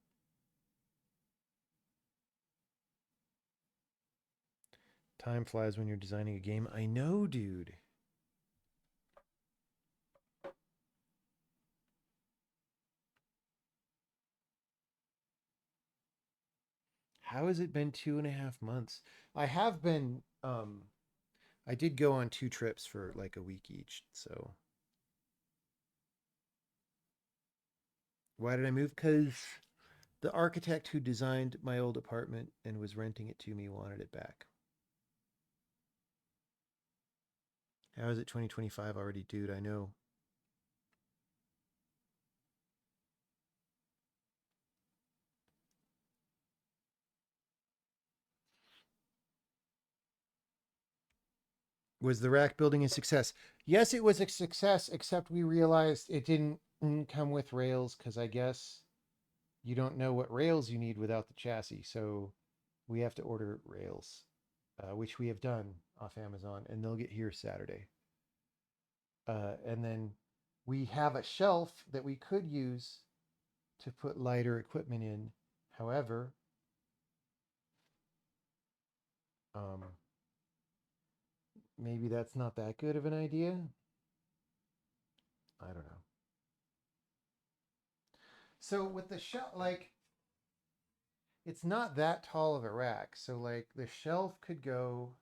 Time flies when you're designing a game. I know, dude. How has it been 2.5 months? I have been, I did go on 2 trips for like a week each. So why did I move? Because the architect who designed my old apartment and was renting it to me wanted it back. How is it 2025 already, dude? I know. Was the rack building a success? Yes, it was a success, except we realized it didn't come with rails because I guess you don't know what rails you need without the chassis. So we have to order rails, which we have done off Amazon, and they'll get here Saturday. And then we have a shelf that we could use to put lighter equipment in. However, um, maybe that's not that good of an idea. I don't know. So with the shelf, like it's not that tall of a rack. So like the shelf could go,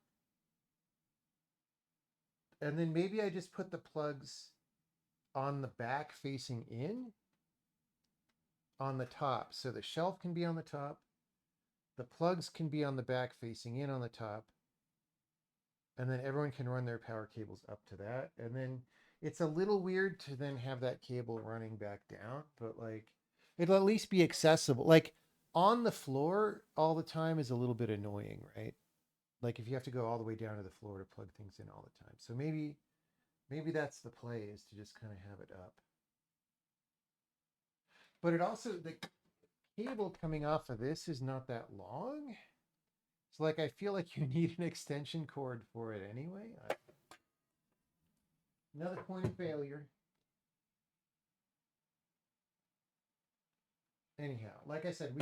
and then maybe I just put the plugs on the back facing in on the top. So the shelf can be on the top. The plugs can be on the back facing in on the top. And then everyone can run their power cables up to that. And then it's a little weird to then have that cable running back down, but like it'll at least be accessible. Like on the floor all the time is a little bit annoying, right? Like if you have to go all the way down to the floor to plug things in all the time. So maybe that's the play, is to just kind of have it up. But it also, the cable coming off of this is not that long. So like I feel like you need an extension cord for it anyway. Another point of failure. Anyhow, like I said,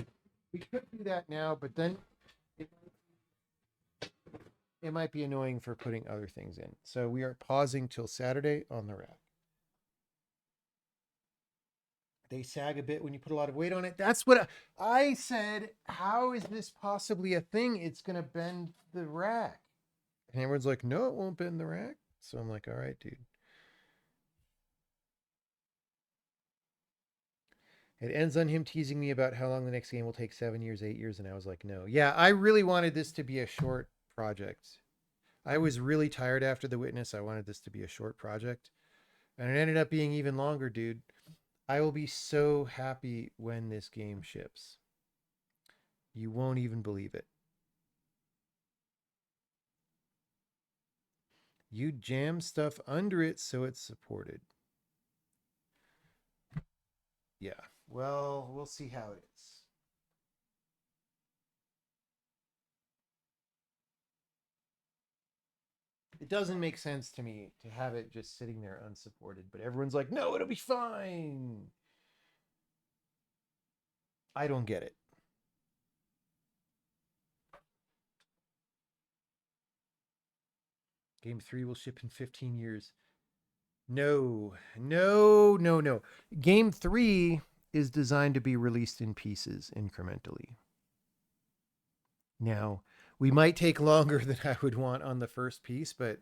we could do that now, but then it, it might be annoying for putting other things in. So we are pausing till Saturday on the rack. They sag a bit when you put a lot of weight on it. That's what I said. How is this possibly a thing? It's going to bend the rack. And everyone's like, no, it won't bend the rack. So I'm like, all right, dude. It ends on him teasing me about how long the next game will take, 7 years, 8 years. And I was like, no. Yeah, I really wanted this to be a short project. I was really tired after The Witness. I wanted this to be a short project. And it ended up being even longer, dude. I will be so happy when this game ships. You won't even believe it. You jam stuff under it so it's supported. Yeah. Well, we'll see how it is. It doesn't make sense to me to have it just sitting there unsupported, but everyone's like, no, it'll be fine. I don't get it. Game 3 will ship in 15 years. No, no, no, no. Game 3 is designed to be released in pieces incrementally. Now, we might take longer than I would want on the first piece, but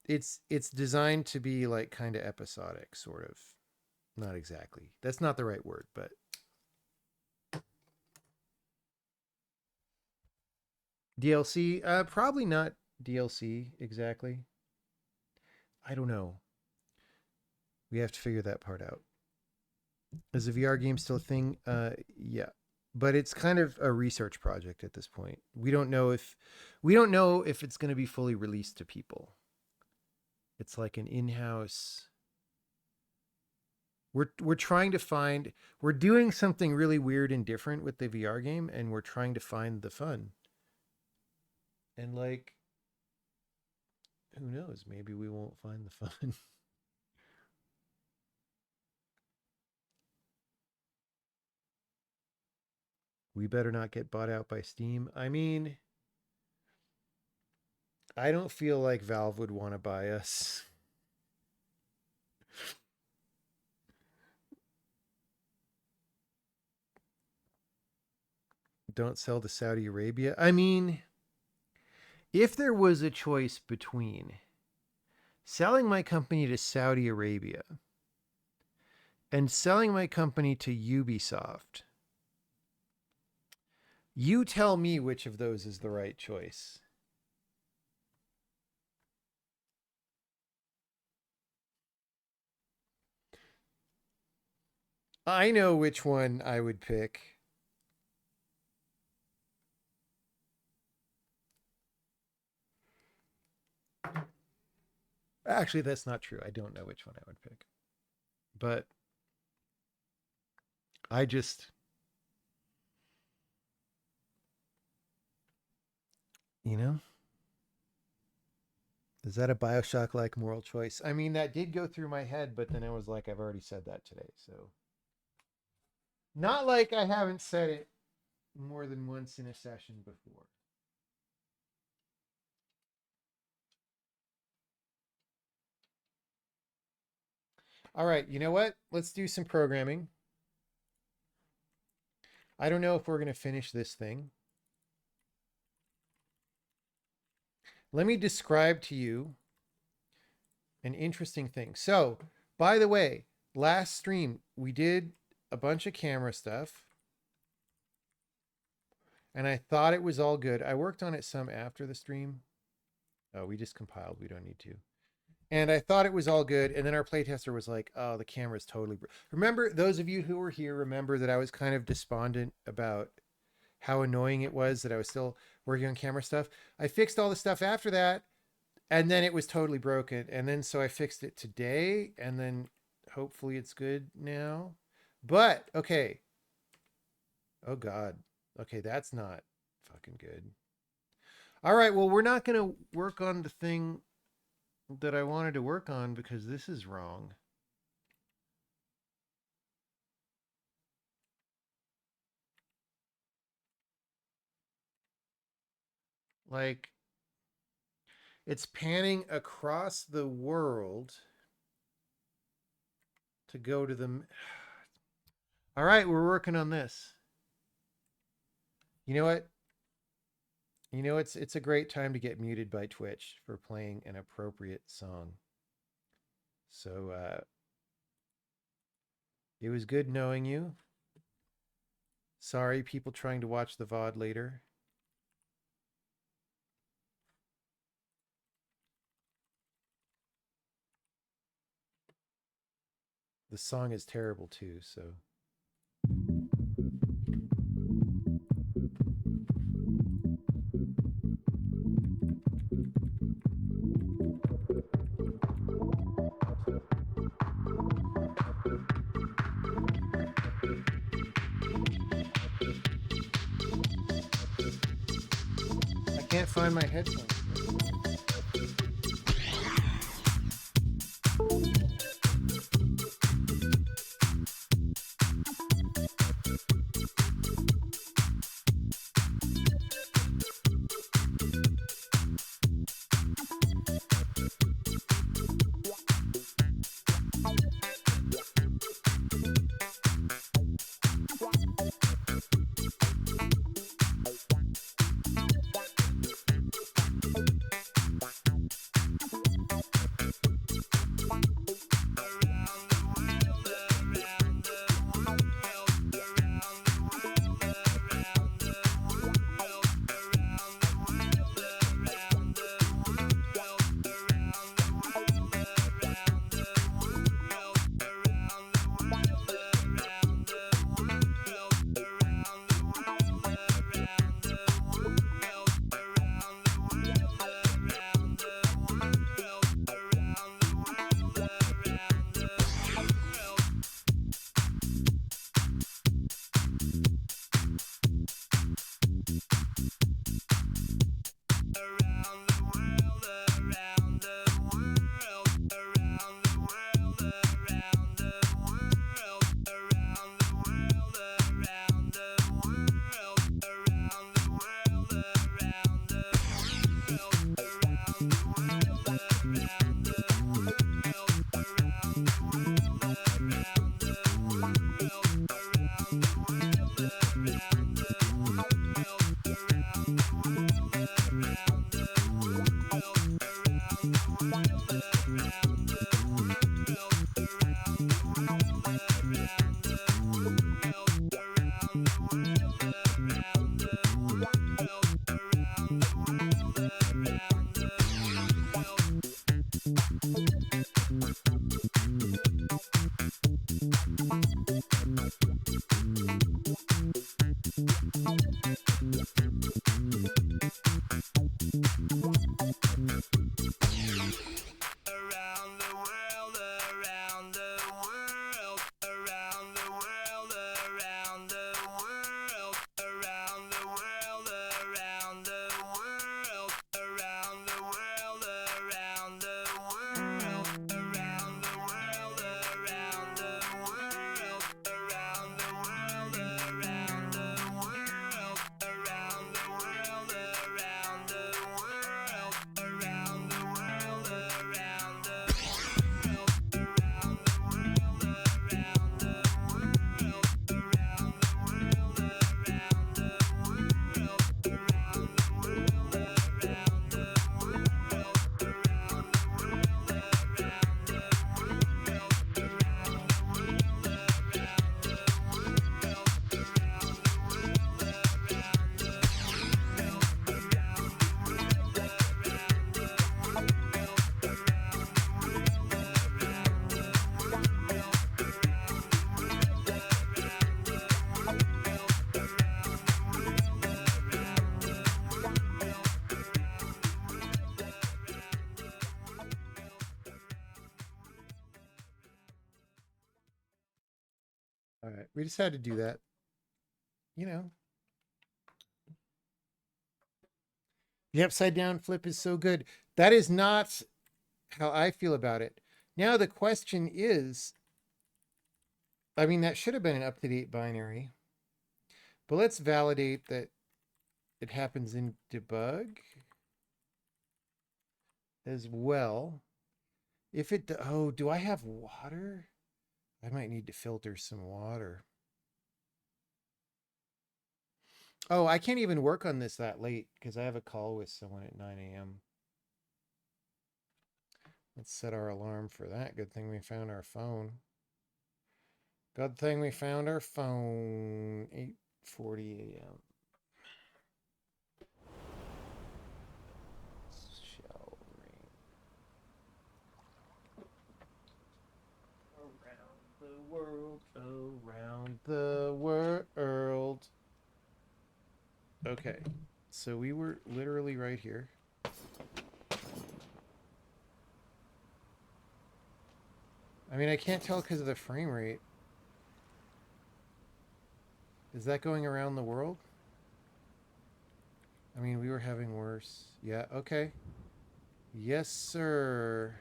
it's designed to be like kind of episodic, sort of. Not exactly. That's not the right word, but DLC, probably not DLC exactly. I don't know. We have to figure that part out. Is a VR game still a thing? Yeah, but it's kind of a research project at this point. We don't know if it's going to be fully released to people. It's like an in-house. We're trying to find. We're doing something really weird and different with the VR game, and we're trying to find the fun. And like, who knows? Maybe we won't find the fun. We better not get bought out by Steam. I mean, I don't feel like Valve would want to buy us. Don't sell to Saudi Arabia. I mean, if there was a choice between selling my company to Saudi Arabia and selling my company to Ubisoft, you tell me which of those is the right choice. I know which one I would pick. Actually, that's not true. I don't know which one I would pick. But I just, you know, is that a Bioshock like moral choice? I mean, that did go through my head, but then I was like, I've already said that today. So, not like I haven't said it more than once in a session before. All right, you know what? Let's do some programming. I don't know if we're going to finish this thing. Let me describe to you an interesting thing. So, by the way, last stream, we did a bunch of camera stuff. And I thought it was all good. I worked on it some after the stream. Oh, we just compiled. We don't need to. And I thought it was all good. And then our playtester was like, oh, the camera's totally... Remember, those of you who were here, remember that I was kind of despondent about how annoying it was that I was still working on camera stuff. I fixed all the stuff after that. And then it was totally broken. And then so I fixed it today. And then hopefully it's good now. But, okay. Oh, God. Okay, that's not fucking good. All right, well, we're not going to work on the thing that I wanted to work on because this is wrong. Like, it's panning across the world to go to the... All right, we're working on this. You know what? You know, it's a great time to get muted by Twitch for playing an appropriate song. So, it was good knowing you. Sorry, people trying to watch the VOD later. The song is terrible too, so... I can't find my headphones. All right, we just had to do that. You know, the upside down flip is so good. That is not how I feel about it. Now the question is, I mean, that should have been an up-to-date binary, but let's validate that it happens in debug as well. If it, oh, do I have water? I might need to filter some water. Oh, I can't even work on this that late because I have a call with someone at 9 a.m. Let's set our alarm for that. Good thing we found our phone. Good thing we found our phone. 8:40 a.m. Shall ring. Around the world, around the world. Okay, so we were literally right here. I mean, I can't tell because of the frame rate. Is that going around the world? I mean, we were having worse. Yeah, okay. Yes, sir.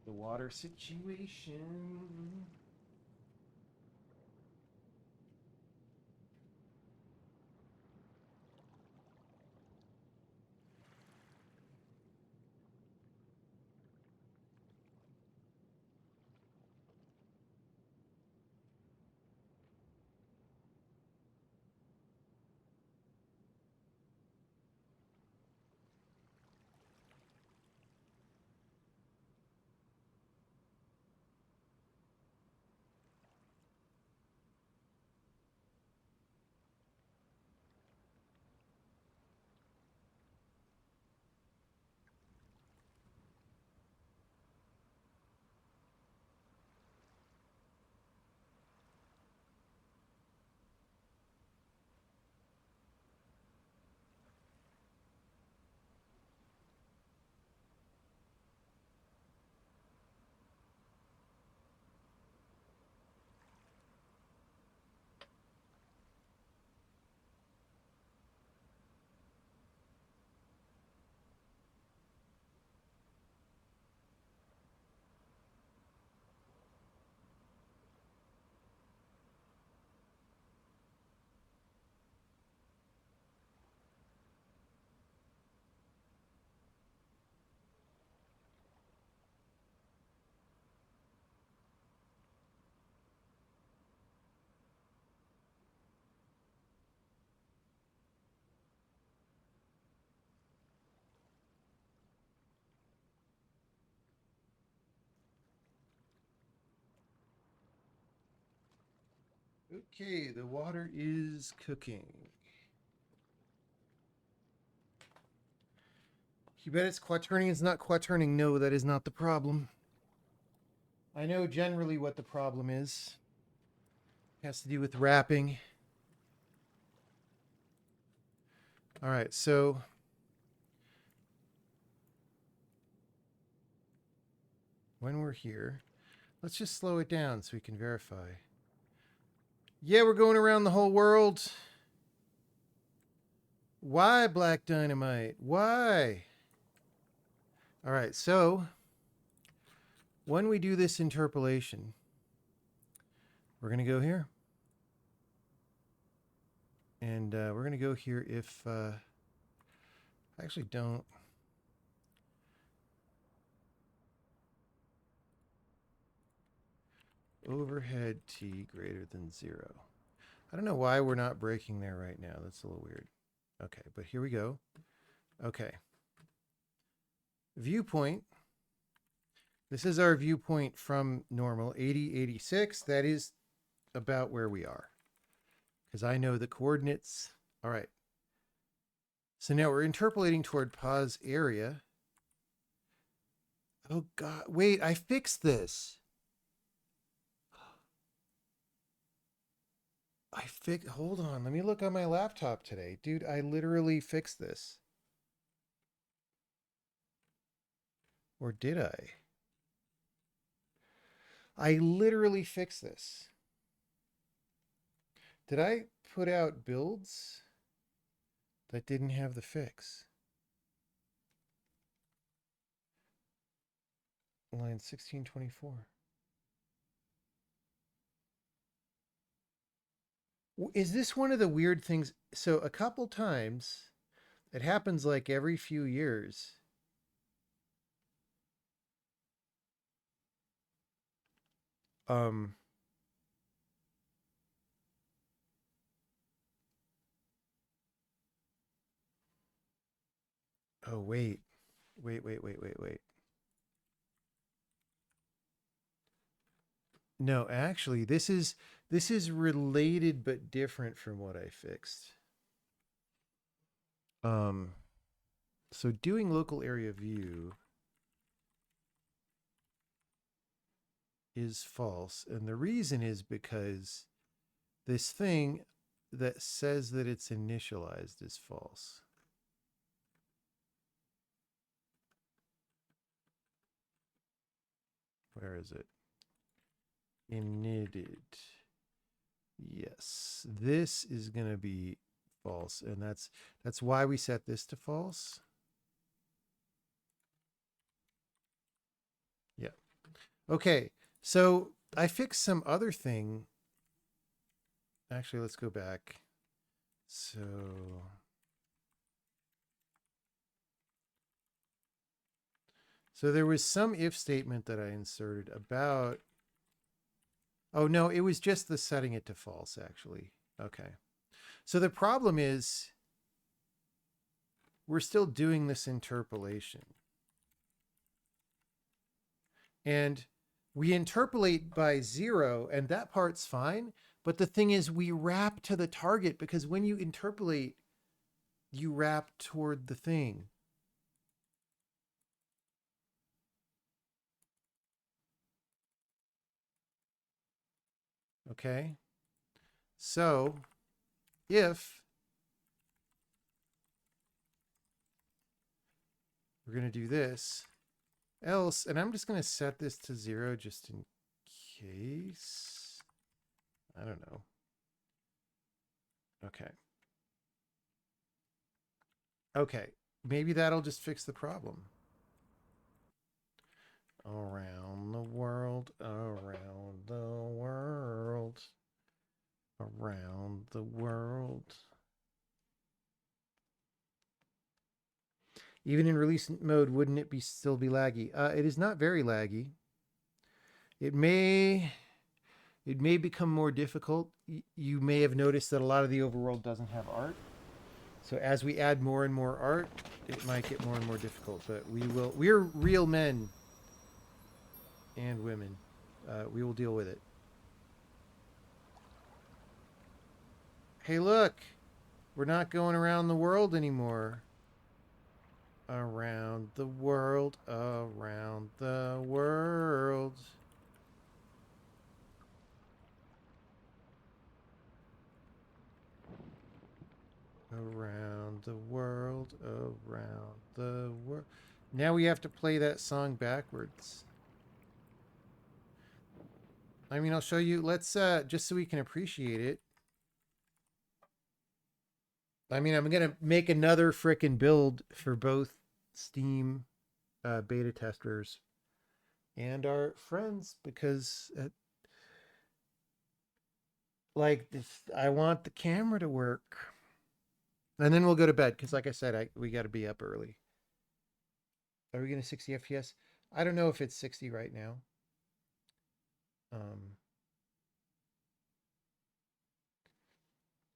The water situation. Okay, the water is cooking. You bet it's quaterning. It's not quaterning. No, that is not the problem. I know generally what the problem is. It has to do with wrapping. All right, so when we're here, let's just slow it down so we can verify. Yeah, we're going around the whole world. Why, Black Dynamite? Why? All right, so when we do this interpolation, we're going to go here. And we're going to go here if... I actually don't... Overhead t greater than 0. I don't know why we're not breaking there right now. That's a little weird. Okay, but here we go. Okay. Viewpoint. This is our viewpoint from normal, 80, 86. That is about where we are. Because I know the coordinates. All right. So now we're interpolating toward pause area. Oh, God. Wait, I fixed this. Hold on. Let me look on my laptop today. Dude, I literally fixed this. Or did I? I literally fixed this. Did I put out builds that didn't have the fix? Line 1624. Is this one of the weird things? So a couple times, it happens like every few years. Oh, wait. Wait. No, actually, this is related but different from what I fixed. So doing local area view is false, and the reason is because this thing that says that it's initialized is false. Where is it? Initted. Yes, this is going to be false, and that's why we set this to false. Yeah. Okay, so I fixed some other thing. Actually, let's go back. So there was some if statement that I inserted about... Oh, no, it was just the setting it to false, actually. Okay. So the problem is we're still doing this interpolation. And we interpolate by 0, and that part's fine. But the thing is, we wrap to the target, because when you interpolate, you wrap toward the thing. Okay? So, if we're going to do this, else, and I'm just going to set this to 0 just in case. I don't know. Okay. Okay. Maybe that'll just fix the problem. Around the world, around the world, around the world. Even in release mode, wouldn't it still be laggy? It is not very laggy. It may become more difficult. You may have noticed that a lot of the overworld doesn't have art. So as we add more and more art, it might get more and more difficult. But we're real men and women. We will deal with it. Hey, look, we're not going around the world anymore. Around the world, around the world. Around the world, around the world. Now we have to play that song backwards. I mean, I'll show you. Let's, just so we can appreciate it. I mean, I'm going to make another frickin' build for both Steam beta testers and our friends because, like, I want the camera to work. And then we'll go to bed because, like I said, we got to be up early. Are we going to 60 FPS? I don't know if it's 60 right now.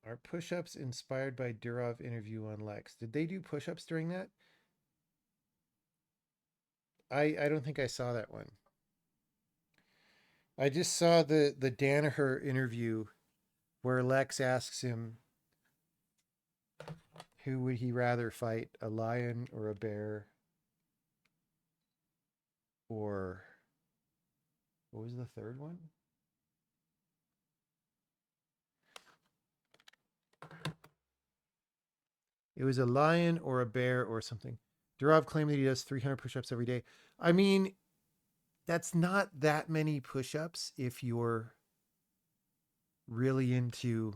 Are push-ups inspired by Durov interview on Lex? Did they do push-ups during that? I don't think I saw that one. I just saw the Danaher interview where Lex asks him who would he rather fight, a lion or a bear, or what was the third one? It was a lion or a bear or something. Durov claimed that he does 300 push-ups every day. I mean, that's not that many push-ups if you're really into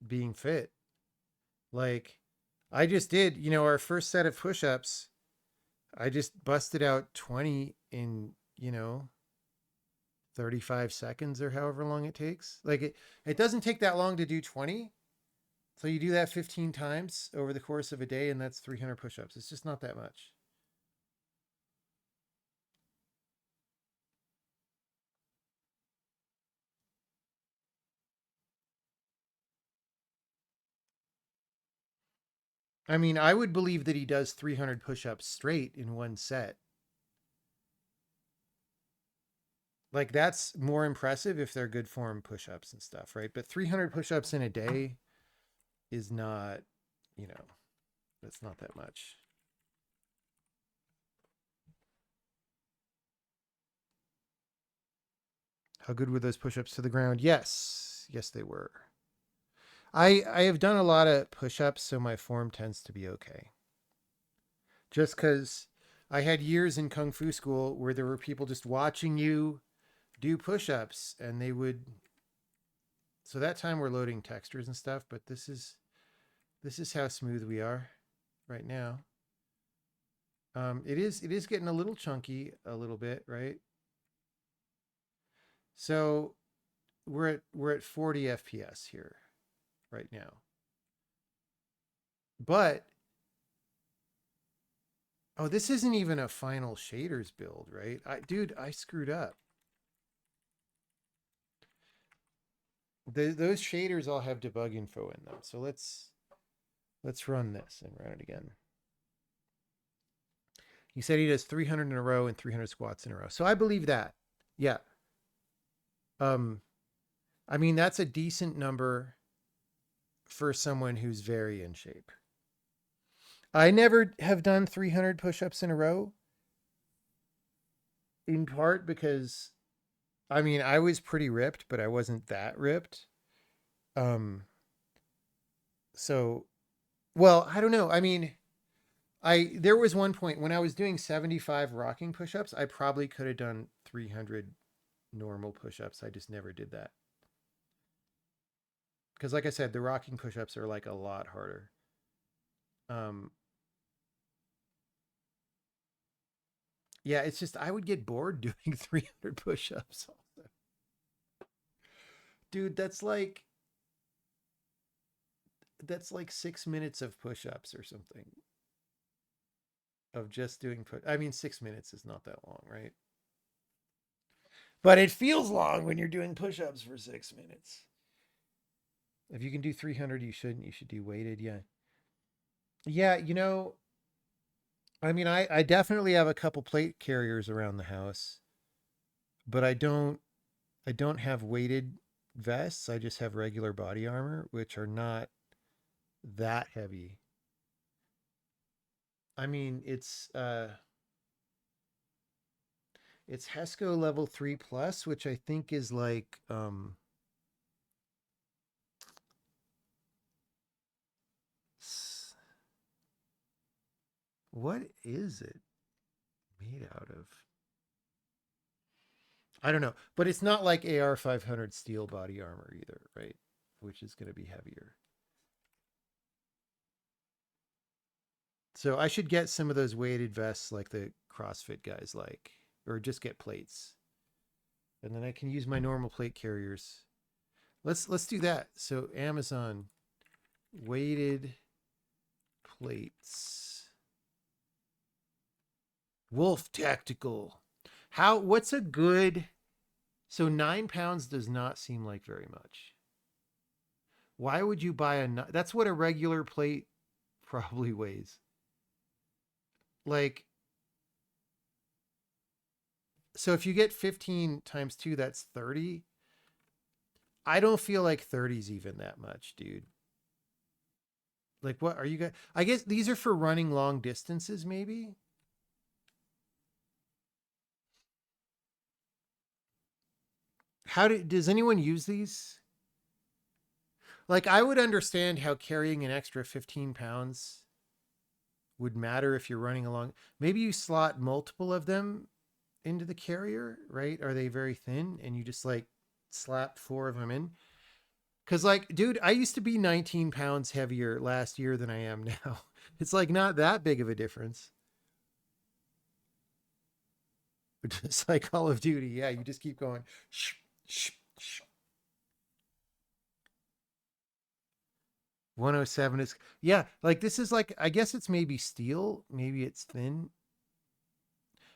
being fit. Like, I just did, our first set of push-ups, I just busted out 20 in, 35 seconds or however long it takes. Like, it doesn't take that long to do 20. So you do that 15 times over the course of a day, and that's 300 push-ups. It's just not that much. I mean, I would believe that he does 300 push-ups straight in one set. Like, that's more impressive if they're good form push-ups and stuff, right? But 300 push-ups in a day is not, that's not that much. How good were those push-ups to the ground? Yes. Yes, they were. I have done a lot of push-ups, so my form tends to be okay. Just because I had years in Kung Fu school where there were people just watching you do push-ups and they would. So that time we're loading textures and stuff, but this is how smooth we are right now. It is getting a little chunky a little bit, right? So we're at 40 FPS here right now. But oh, this isn't even a final shaders build, right? Dude, I screwed up. Those shaders all have debug info in them. So let's run this and run it again. He said he does 300 in a row and 300 squats in a row. So I believe that. Yeah. I mean, that's a decent number for someone who's very in shape. I never have done 300 push-ups in a row, in part because, I mean, I was pretty ripped, but I wasn't that ripped. So, well, I don't know. I mean, there was one point when I was doing 75 rocking push-ups, I probably could have done 300 normal push-ups. I just never did that. Because like I said, the rocking push-ups are like a lot harder. Yeah, it's just I would get bored doing 300 push-ups also. Dude, that's like 6 minutes of push-ups or something. Of just doing I mean 6 minutes is not that long, right? But it feels long when you're doing push-ups for 6 minutes. If you can do 300, you shouldn't. You should do weighted, yeah. Yeah, I mean, I definitely have a couple plate carriers around the house, but I don't have weighted vests. I just have regular body armor, which are not that heavy. I mean, it's Hesco level 3 plus, which I think is like what is it made out of? I don't know, but it's not like AR 500 steel body armor either, right? Which is going to be heavier. So I should get some of those weighted vests like the CrossFit guys like, or just get plates. And then I can use my normal plate carriers. Let's do that. So Amazon weighted plates. Wolf Tactical. What's a good, so 9 pounds does not seem like very much. Why would you buy that's what a regular plate probably weighs. Like, so if you get 15 times 2, that's 30. I don't feel like 30 is even that much, dude. Like, what are you guys? I guess these are for running long distances, maybe. Does anyone use these? Like, I would understand how carrying an extra 15 pounds would matter if you're running along. Maybe you slot multiple of them into the carrier, right? Are they very thin and you just like slap 4 of them in? Because, like, dude, I used to be 19 pounds heavier last year than I am now. It's like not that big of a difference. Just like Call of Duty. Yeah, you just keep going. 107 is, yeah, like this is like, I guess it's maybe steel. Maybe it's thin.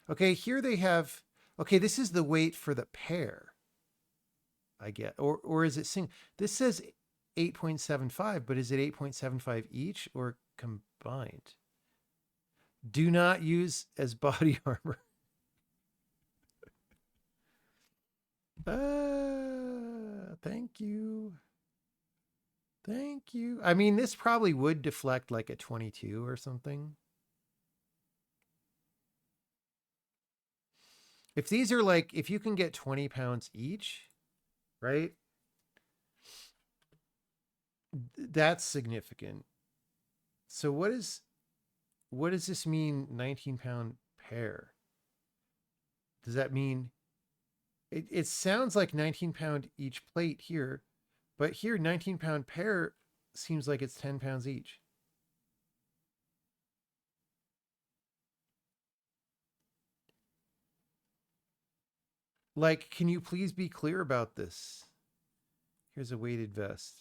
Okay, here they have, okay, this is the weight for the pair, I get. Or is it single? This says 8.75, but is it 8.75 each or combined? Do not use as body armor. Thank you. Thank you. I mean, this probably would deflect like a 22 or something. If these are like, if you can get 20 pounds each, right? That's significant. So what does this mean 19-pound pair? Does that mean it sounds like 19-pound each plate here, but here 19-pound pair seems like it's 10 pounds each. Like, can you please be clear about this? Here's a weighted vest.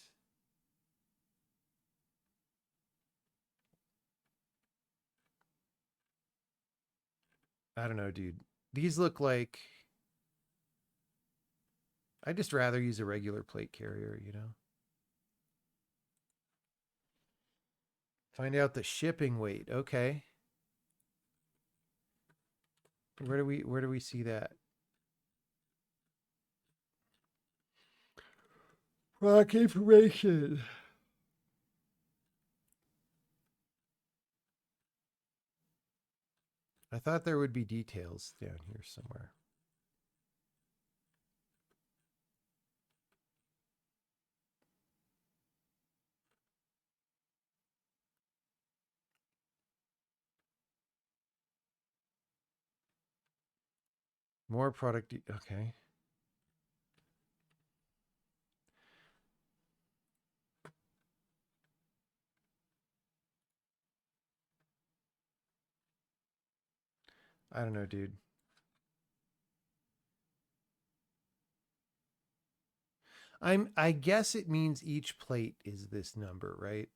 I don't know, dude. These look like, I'd just rather use a regular plate carrier, you know? Find out the shipping weight. Okay. Where do we see that? Product information. I thought there would be details down here somewhere. More product. Okay. I don't know, dude. I guess it means each plate is this number, right?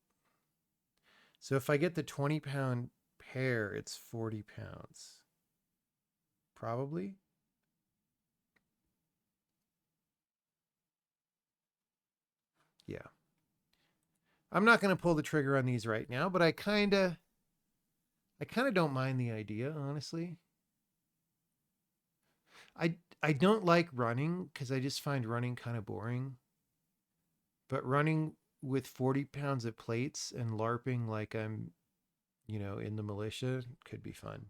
So if I get the 20-pound pair, it's 40 pounds. Probably. Yeah. I'm not going to pull the trigger on these right now, but I kind of don't mind the idea, honestly. I don't like running because I just find running kind of boring. But running with 40 pounds of plates and LARPing like I'm, in the militia could be fun.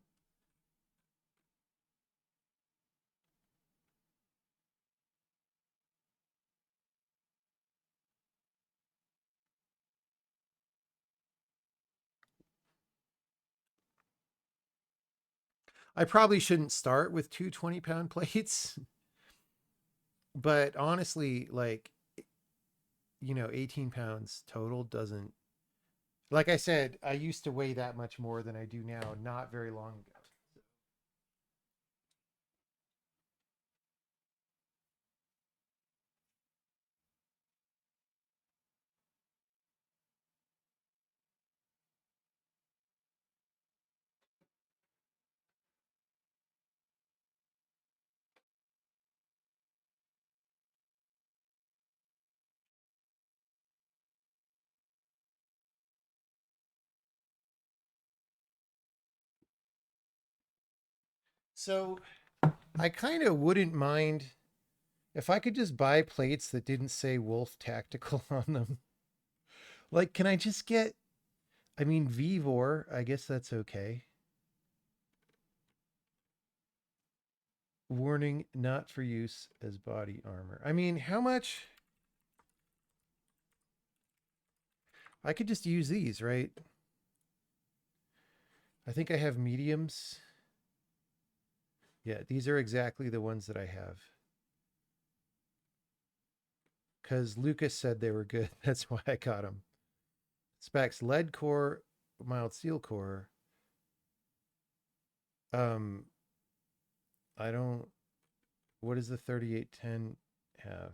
I probably shouldn't start with two 20-pound plates, but honestly, like, 18 pounds total doesn't, like I said, I used to weigh that much more than I do now, not very long ago. So I kind of wouldn't mind if I could just buy plates that didn't say Wolf Tactical on them. Like, can I just get, I mean, Vivor, I guess that's okay. Warning, not for use as body armor. I mean, how much? I could just use these, right? I think I have mediums. Yeah, these are exactly the ones that I have. Because Lucas said they were good. That's why I got them. Specs lead core, mild steel core. Um, I don't. What does the 3810 have?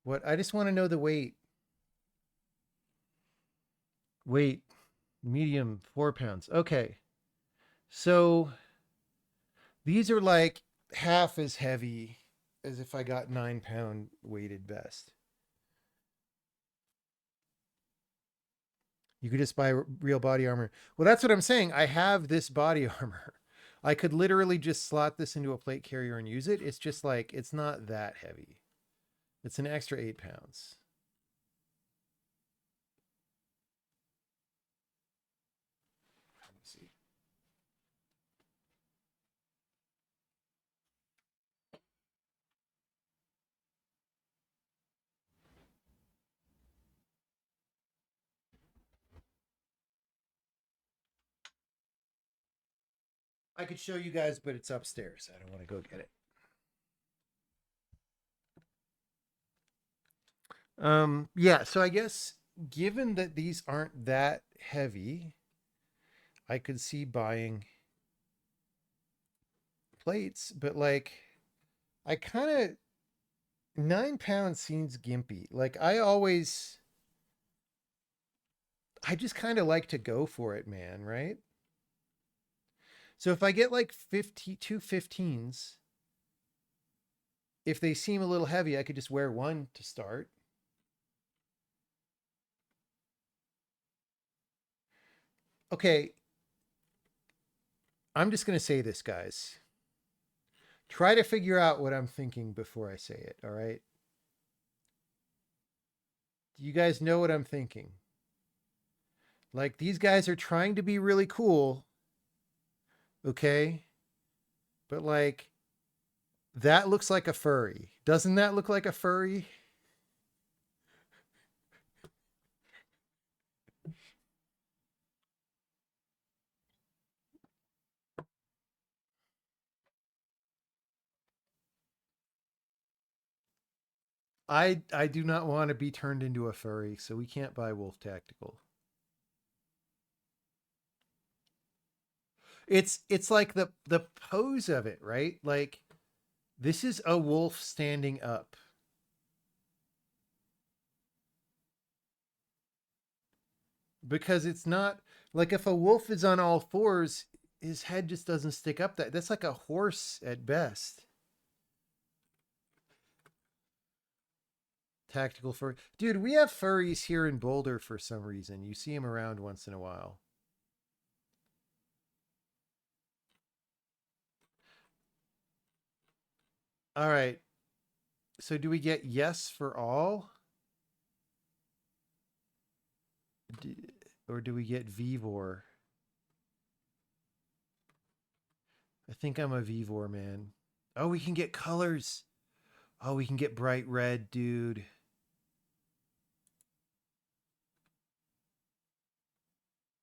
What? I just want to know the weight. Weight, medium, 4 pounds. Okay. So these are like half as heavy as if I got 9-pound weighted vest. You could just buy real body armor. Well, that's what I'm saying. I have this body armor. I could literally just slot this into a plate carrier and use it. It's just like, it's not that heavy. It's an extra 8 pounds. Let me see. I could show you guys, but it's upstairs. I don't want to go get it. Yeah, so I guess given that these aren't that heavy, I could see buying plates, but like I kind of 9 pounds seems gimpy. Like I just kind of like to go for it, man, right? So if I get like 15s, if they seem a little heavy, I could just wear one to start. Okay, I'm just going to say this, guys. Try to figure out what I'm thinking before I say it, all right? Do you guys know what I'm thinking? Like, these guys are trying to be really cool, okay? But, like, that looks like a furry. Doesn't that look like a furry? I do not want to be turned into a furry, so we can't buy Wolf Tactical. It's like the pose of it, right? Like this is a wolf standing up. Because it's not like if a wolf is on all fours, his head just doesn't stick up that's like a horse at best. Tactical furry. Dude, we have furries here in Boulder for some reason. You see them around once in a while. All right. So do we get yes for all? Or do we get Vivor? I think I'm a Vivor, man. Oh, we can get colors. Oh, we can get bright red, dude.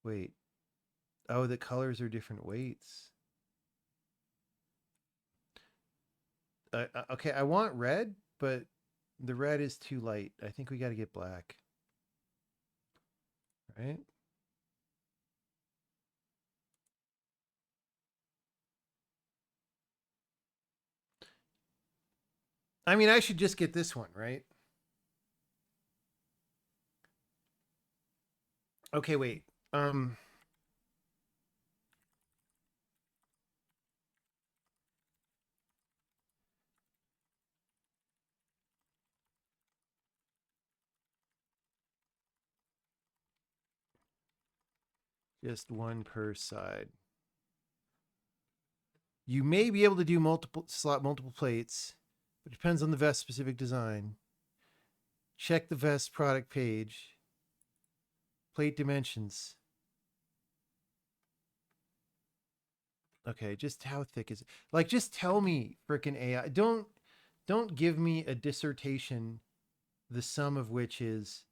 Wait. Oh, the colors are different weights. Okay, I want red, but the red is too light. I think we got to get black. Right? I mean, I should just get this one, right? Okay, wait. Just one per side. You may be able to do multiple plates, but it depends on the vest specific design. Check the vest product page. Plate dimensions. Okay, just how thick is it? Like, just tell me, frickin' AI. Don't give me a dissertation, the sum of which is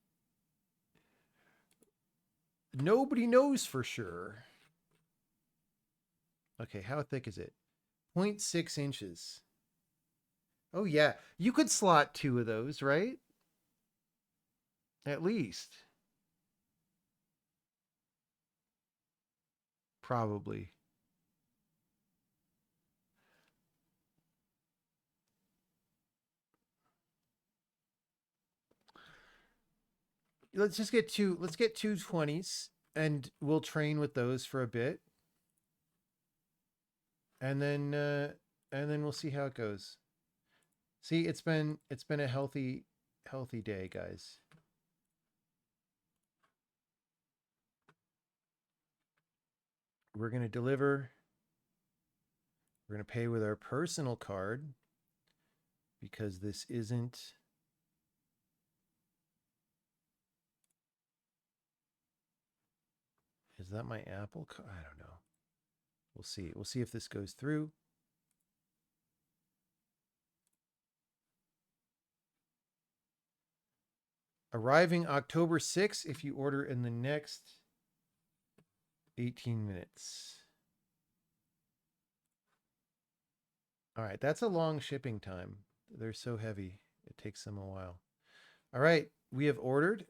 nobody knows for sure. Okay, how thick is it? 0.6 inches. Oh yeah, you could slot 2 of those, right? At least. Probably. Let's get two 20s and we'll train with those for a bit. And then we'll see how it goes. See, it's been a healthy day, guys. We're going to deliver. We're going to pay with our personal card because this isn't Is that my Apple card? I don't know. We'll see. We'll see if this goes through. Arriving October 6th if you order in the next 18 minutes. All right, that's a long shipping time. They're so heavy. It takes them a while. All right, we have ordered.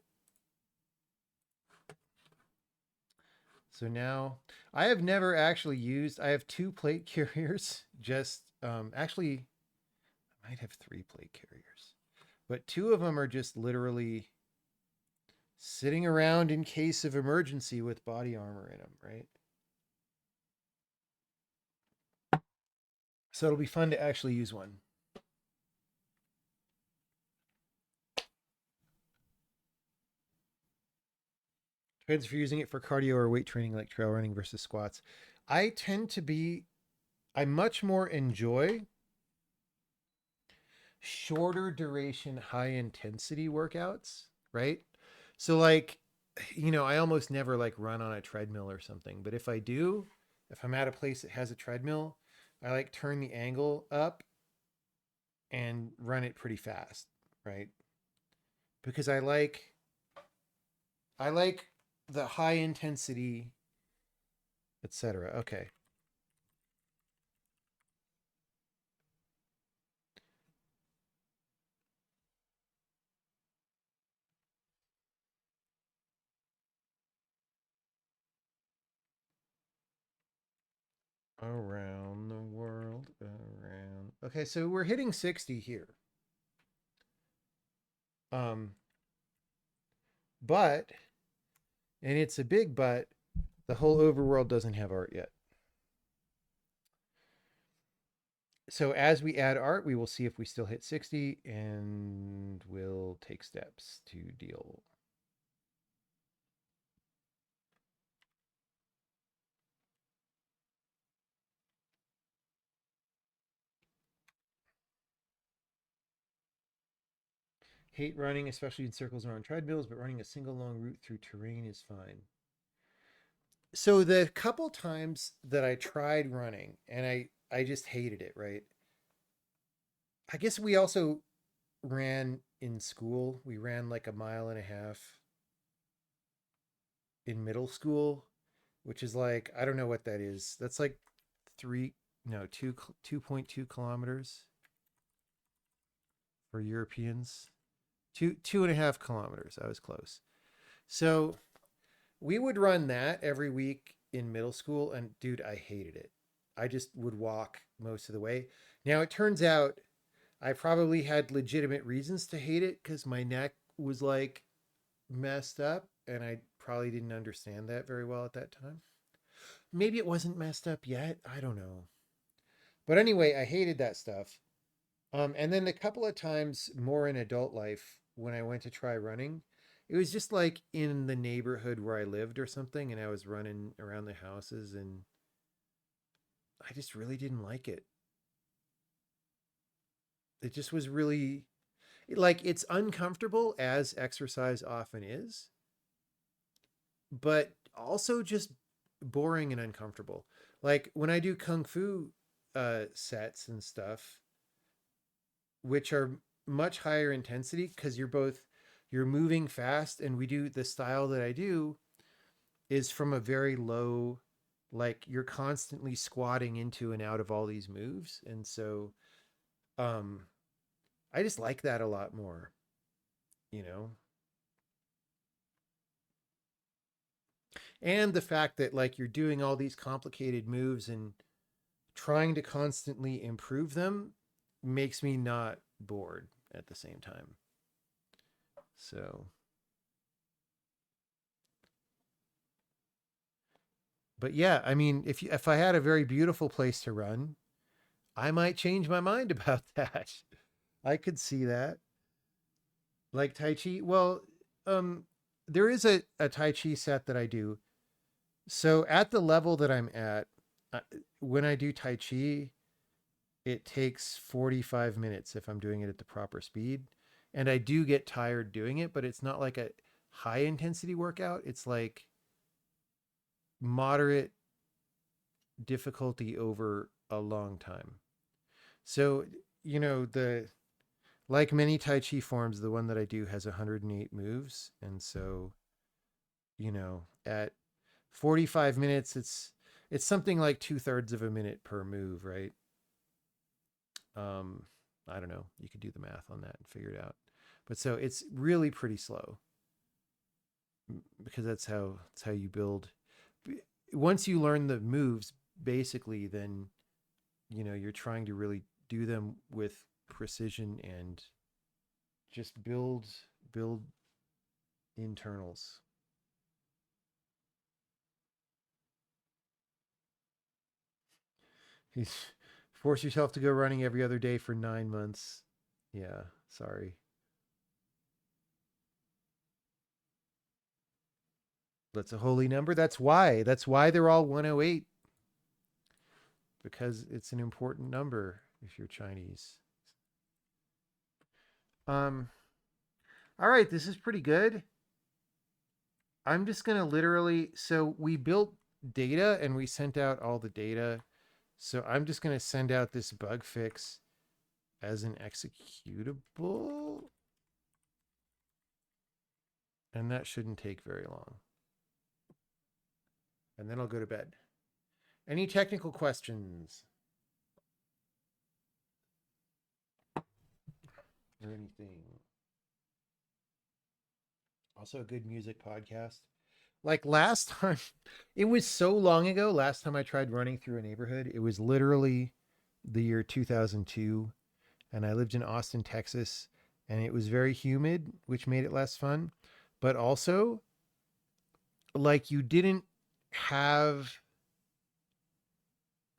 So now I have never actually used, I have 2 plate carriers. Just actually, I might have 3 plate carriers, but 2 of them are just literally sitting around in case of emergency with body armor in them, right? So it'll be fun to actually use one. Depends if you're using it for cardio or weight training like trail running versus squats. I much more enjoy shorter duration, high intensity workouts, right? So like, I almost never like run on a treadmill or something, but if I do, if I'm at a place that has a treadmill, I like turn the angle up and run it pretty fast, right? Because I like the high intensity, etc. Okay. Around the world, around. Okay, so we're hitting 60 here. Um, but, and it's a big but, the whole overworld doesn't have art yet. So as we add art, we will see if we still hit 60 and we'll take steps to deal. Hate running, especially in circles around treadmills, but running a single long route through terrain is fine. So the couple times that I tried running and I just hated it, right? I guess we also ran in school. We ran like a mile and a half in middle school, which is like, I don't know what that is. That's like three, no, 2.2 kilometers for Europeans. 2.5 kilometers. I was close. So we would run that every week in middle school, and dude, I hated it. I just would walk most of the way. Now it turns out I probably had legitimate reasons to hate it because my neck was like messed up, and I probably didn't understand that very well at that time. Maybe it wasn't messed up yet. I don't know. But anyway, I hated that stuff. And then a couple of times more in adult life when I went to try running, it was just like in the neighborhood where I lived or something, and I was running around the houses, and I just really didn't like it. It just was really like it's uncomfortable as exercise often is, but also just boring and uncomfortable. Like when I do kung fu sets and stuff, which are much higher intensity because you're moving fast, and we do the style that I do is from a very low, like you're constantly squatting into and out of all these moves, and so um I just like that a lot more, you know. And the fact that like you're doing all these complicated moves and trying to constantly improve them makes me not bored at the same time. So, but yeah, I mean, if I had a very beautiful place to run, I might change my mind about that. I could see that. Like Tai Chi. Well, um, there is a Tai Chi set that I do. So at the level that I'm at, uh, when I do Tai Chi, it takes 45 minutes if I'm doing it at the proper speed. And I do get tired doing it, but it's not like a high intensity workout. It's like moderate difficulty over a long time. So, you know, the like many Tai Chi forms, the one that I do has 108 moves. And so, you know, at 45 minutes, it's something like 2/3 of a minute per move, right? Um, I don't know. You could do the math on that and figure it out. But so it's really pretty slow because that's how you build. Once you learn the moves, basically, then you know you're trying to really do them with precision and just build internals. He's force yourself to go running every other day for 9 months. Yeah, sorry. That's a holy number. That's why. That's why they're all 108 because it's an important number if you're Chinese. Um all right, this is pretty good. I'm just going to literally so we built data and we sent out all the data. So I'm just going to send out this bug fix as an executable, and that shouldn't take very long. And then I'll go to bed. Any technical questions or anything? Also, a good music podcast. Like last time, it was so long ago. Last time I tried running through a neighborhood, it was literally the year 2002. And I lived in Austin, Texas. And it was very humid, which made it less fun. But also, like, you didn't have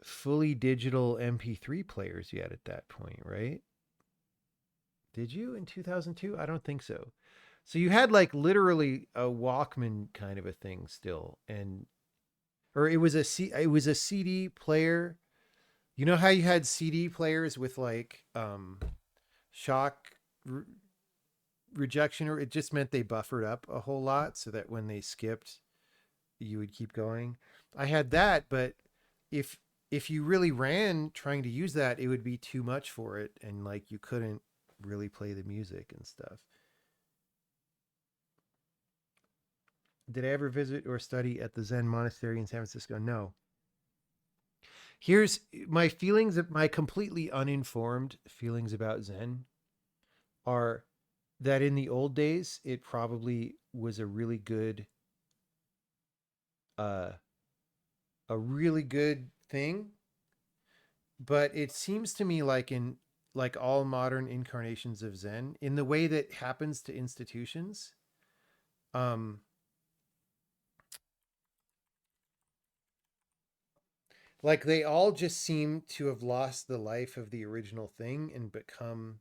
fully digital MP3 players yet at that point, right? Did you in 2002? I don't think so. So you had like literally a Walkman kind of a thing still, and or it was a CD player. You know how you had CD players with like shock rejection, or it just meant they buffered up a whole lot so that when they skipped, you would keep going. I had that, but if if you really ran trying to use that, it would be too much for it, and like you couldn't really play the music and stuff. Did I ever visit or study at the Zen monastery in San Francisco? No. Here's my feelings, my completely uninformed feelings about Zen are that in the old days, it probably was uh, a really good thing. But it seems to me like in like all modern incarnations of Zen, in the way that happens to institutions, um, like they all just seem to have lost the life of the original thing and become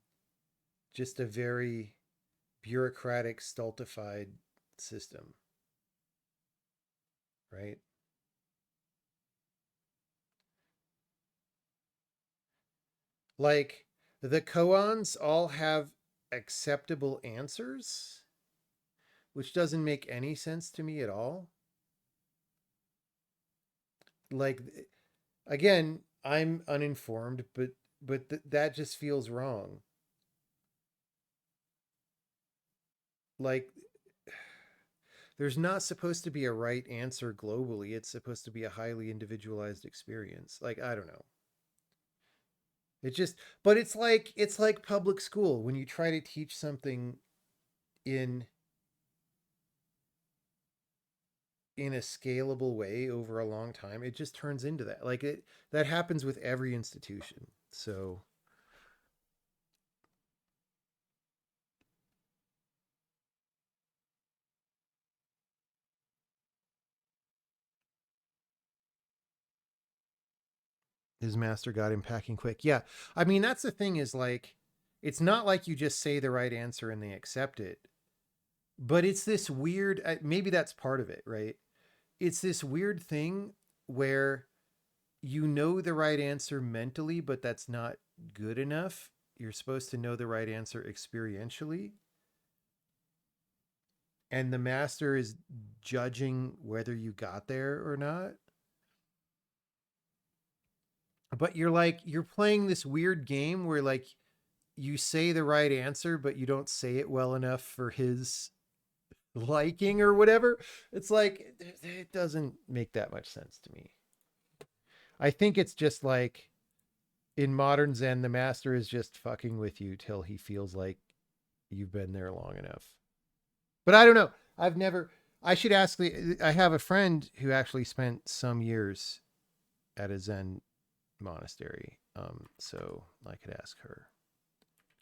just a very bureaucratic, stultified system, right? Like the koans all have acceptable answers, which doesn't make any sense to me at all. Like again, I'm uninformed, but that just feels wrong. Like there's not supposed to be a right answer globally. It's supposed to be a highly individualized experience. Like I don't know. It just but it's like public school when you try to teach something in in a scalable way over a long time, it just turns into that. Like it that happens with every institution. So his master got him packing quick. Yeah. I mean, that's the thing is like it's not like you just say the right answer and they accept it. But it's this weird maybe that's part of it, right? It's this weird thing where you know the right answer mentally, but that's not good enough. You're supposed to know the right answer experientially. And the master is judging whether you got there or not. But you're like, you're playing this weird game where like you say the right answer, but you don't say it well enough for his liking or whatever. It's like, it doesn't make that much sense to me. I think it's just like in modern Zen, the master is just fucking with you till he feels like you've been there long enough. But I don't know. I've never. I should ask the. I have a friend who actually spent some years at a Zen monastery. So I could ask her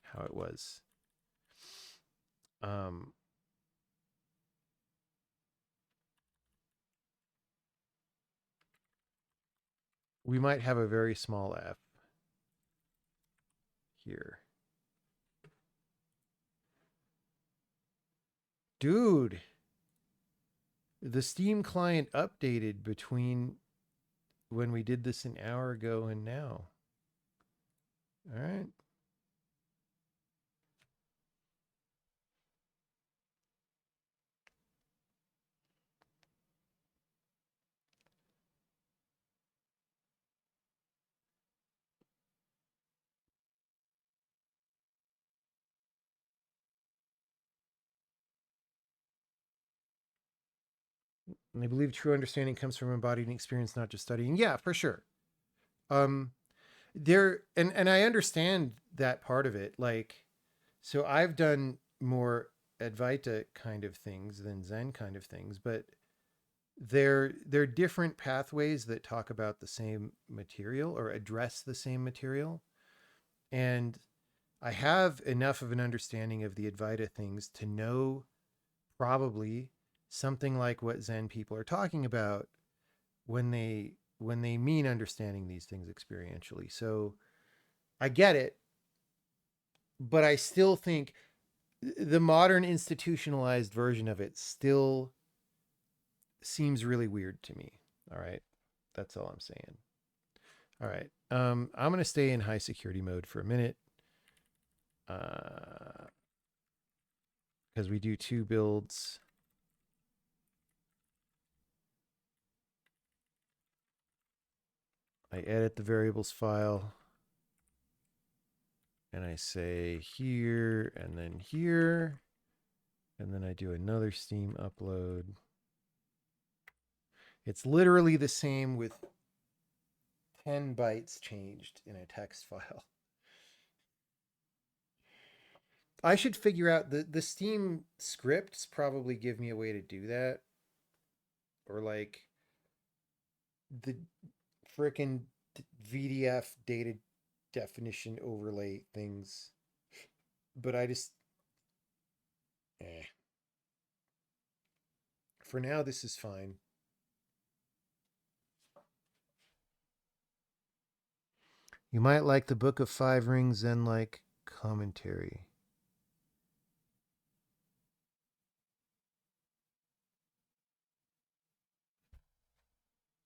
how it was. Um, we might have a very small F here. Dude, the Steam client updated between when we did this an hour ago and now. All right. And I believe true understanding comes from embodying experience, not just studying. Yeah, for sure. Um, there and I understand that part of it. Like, so I've done more Advaita kind of things than Zen kind of things, but they're different pathways that talk about the same material or address the same material. And I have enough of an understanding of the Advaita things to know probably something like what Zen people are talking about when they mean understanding these things experientially. So I get it, but I still think the modern institutionalized version of it still seems really weird to me. All right. That's all I'm saying. All right. I'm going to stay in high security mode for a minute. Uh, because we do 2 builds. I edit the variables file. And I say here and then here. And then I do another Steam upload. It's literally the same with 10 bytes changed in a text file. I should figure out the Steam scripts probably give me a way to do that. Or like the frickin' VDF data definition overlay things. But I just for now this is fine. You might like the Book of Five Rings and like commentary.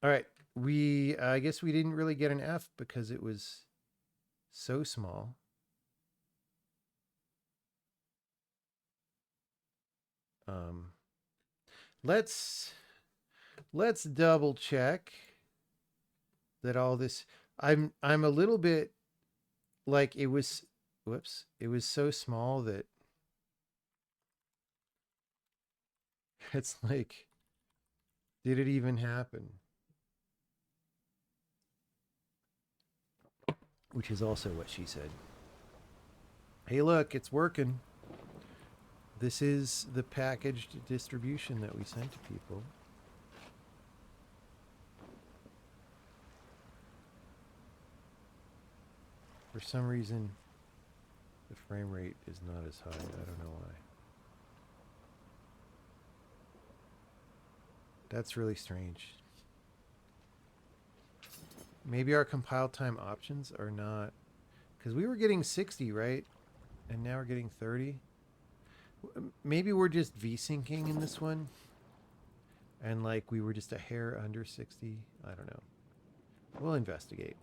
All right. I guess we didn't really get an F because it was so small. Let's double check that all this I'm a little bit like it was so small that it's like, did it even happen? Which is also what she said. Hey, look, it's working. This is the packaged distribution that we sent to people. For some reason, the frame rate is not as high. I don't know why. That's really strange. Maybe our compile time options are not... Because we were getting 60, right? And now we're getting 30. Maybe we're just V-syncing in this one. And like we were just a hair under 60. I don't know. We'll investigate.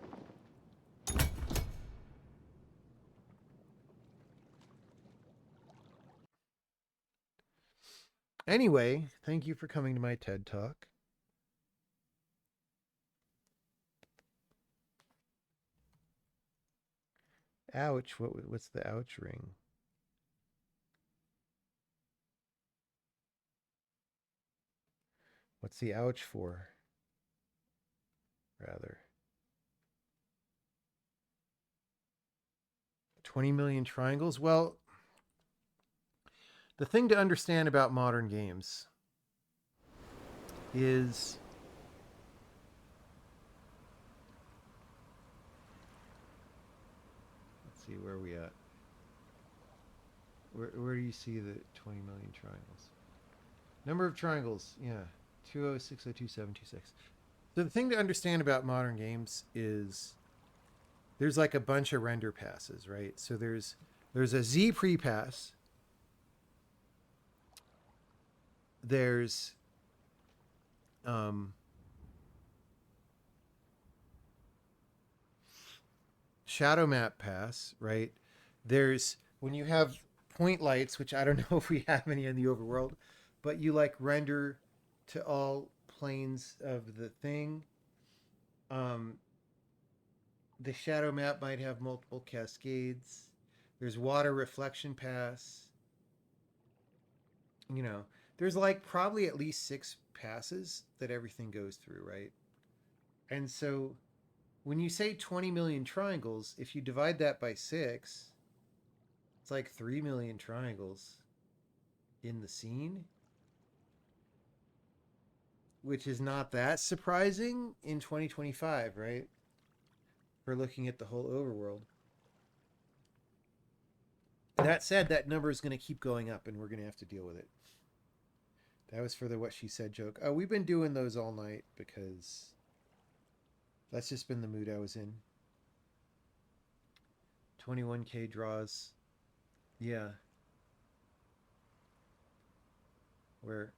Anyway, thank you for coming to my TED Talk. Ouch. What's the ouch ring? What's the ouch for? Rather. 20 million triangles? Well, the thing to understand about modern games is let's see, where are we at? Where do you see the 20 million triangles? Number of triangles, yeah. 206022726. So the thing to understand about modern games is there's like a bunch of render passes, right? So there's a Z pre-pass. There's shadow map pass, right? There's when you have point lights, which I don't know if we have any in the overworld, but you like render to all planes of the thing. The shadow map might have multiple cascades. There's water reflection pass. You know, there's like probably at least 6 passes that everything goes through, right? And so when you say 20 million triangles, if you divide that by 6, it's like 3 million triangles in the scene, which is not that surprising in 2025, right? For looking at the whole overworld. That said, that number is going to keep going up and we're going to have to deal with it. That was for the what she said joke. Oh, we've been doing those all night because that's just been the mood I was in. 21K draws. Yeah. Where's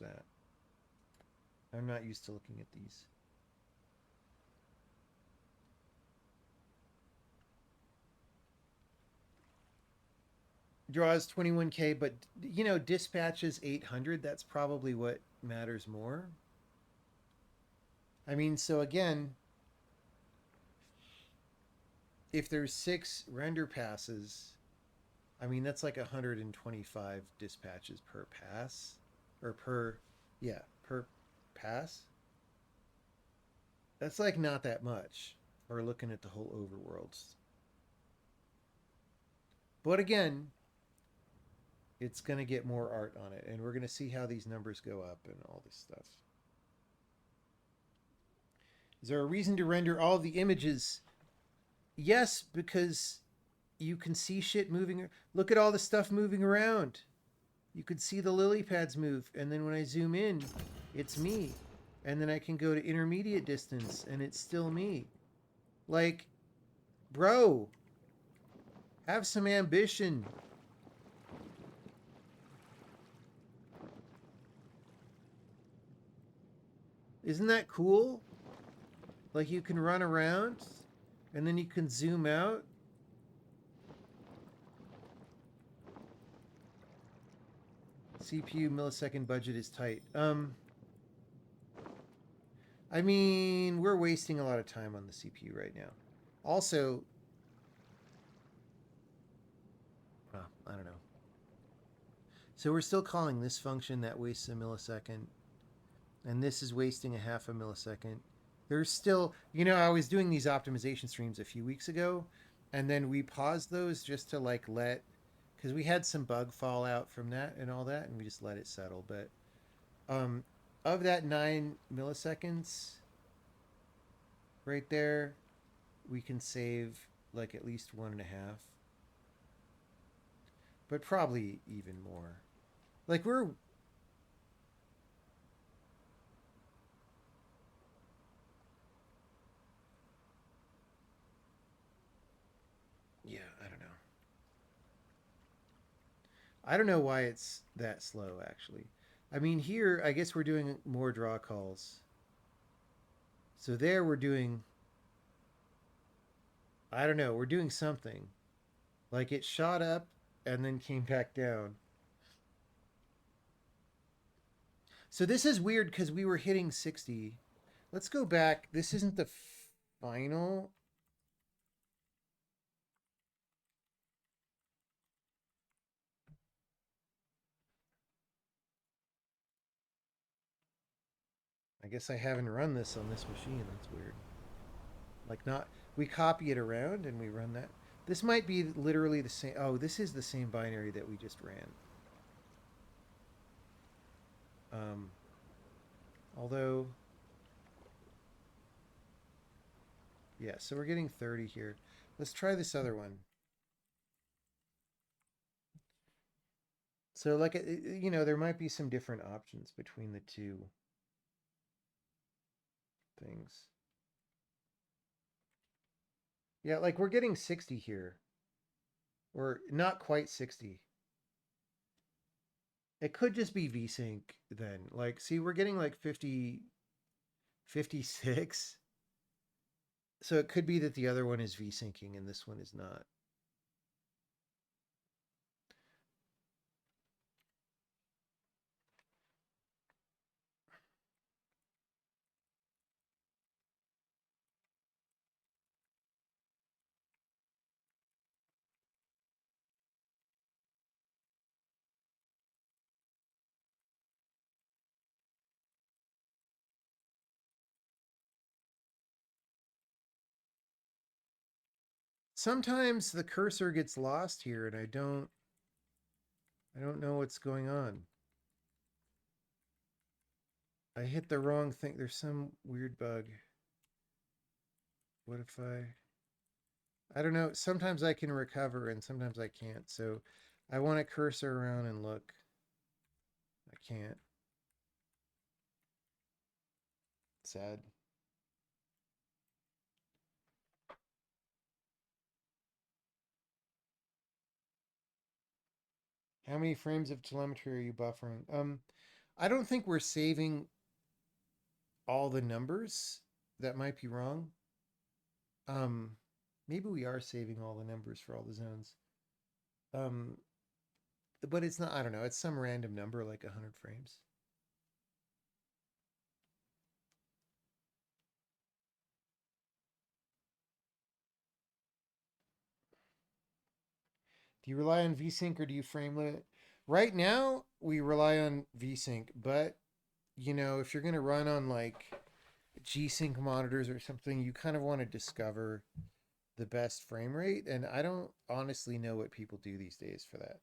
that? I'm not used to looking at these. Draws 21K, but you know, dispatches 800. That's probably what matters more. I mean, so again, if there's 6 render passes, I mean, that's like 125 dispatches per pass, or per, yeah, per pass. That's like not that much. Or looking at the whole overworlds. But again, it's going to get more art on it, and we're going to see how these numbers go up and all this stuff. Is there a reason to render all the images? Yes, because you can see shit moving. Look at all the stuff moving around. You could see the lily pads move, and then when I zoom in, it's me. And then I can go to intermediate distance, and it's still me. Like, bro, have some ambition. Isn't that cool? Like, you can run around, and then you can zoom out. CPU millisecond budget is tight. I mean, we're wasting a lot of time on the CPU right now. Also, well, I don't know. So we're still calling this function that wastes a millisecond, and this is wasting a half a millisecond. There's still, you know, I was doing these optimization streams a few weeks ago, and then we paused those just to like let, because we had some bug fallout from that and all that, and we just let it settle. But um, of that 9 milliseconds right there, we can save like at least 1.5, but probably even more. Like we're, yeah, I don't know. I don't know why it's that slow actually. I mean, here I guess we're doing more draw calls. So there we're doing, I don't know, we're doing something. Like it shot up and then came back down. So this is weird because we were hitting 60. Let's go back. This isn't the final. I guess I haven't run this on this machine. That's weird. Like not, we copy it around and we run that. This might be literally the same. Oh, this is the same binary that we just ran. Um, although, yeah, so we're getting 30 here. Let's try this other one. So like, you know, there might be some different options between the two things. Yeah, like we're getting 60 here. Or not quite 60. It could just be VSync then. Like, see, we're getting like 50, 56. So it could be that the other one is VSyncing and this one is not. Sometimes the cursor gets lost here and I don't know what's going on. I hit the wrong thing. There's some weird bug. What if I don't know. Sometimes I can recover and sometimes I can't. So I want to cursor around and look. I can't. Sad. How many frames of telemetry are you buffering? I don't think we're saving all the numbers. That might be wrong. Um, maybe we are saving all the numbers for all the zones. Um, but it's not, I don't know, it's some random number like 100 frames. Do you rely on VSync or do you frame limit? Right now, we rely on VSync, but you know, if you're going to run on like G-Sync monitors or something, you kind of want to discover the best frame rate, and I don't honestly know what people do these days for that.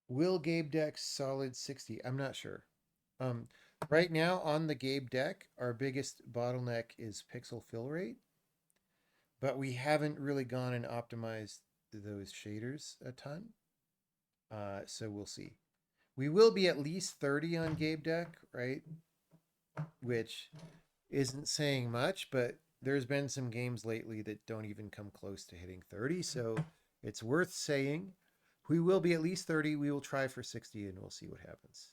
Will Gabe deck solid 60? I'm not sure. Right now on the Gabe deck, our biggest bottleneck is pixel fill rate, but we haven't really gone and optimized those shaders a ton. So we'll see. We will be at least 30 on Gabe deck, right? Which isn't saying much, but there's been some games lately that don't even come close to hitting 30. So it's worth saying we will be at least 30. We will try for 60 and we'll see what happens.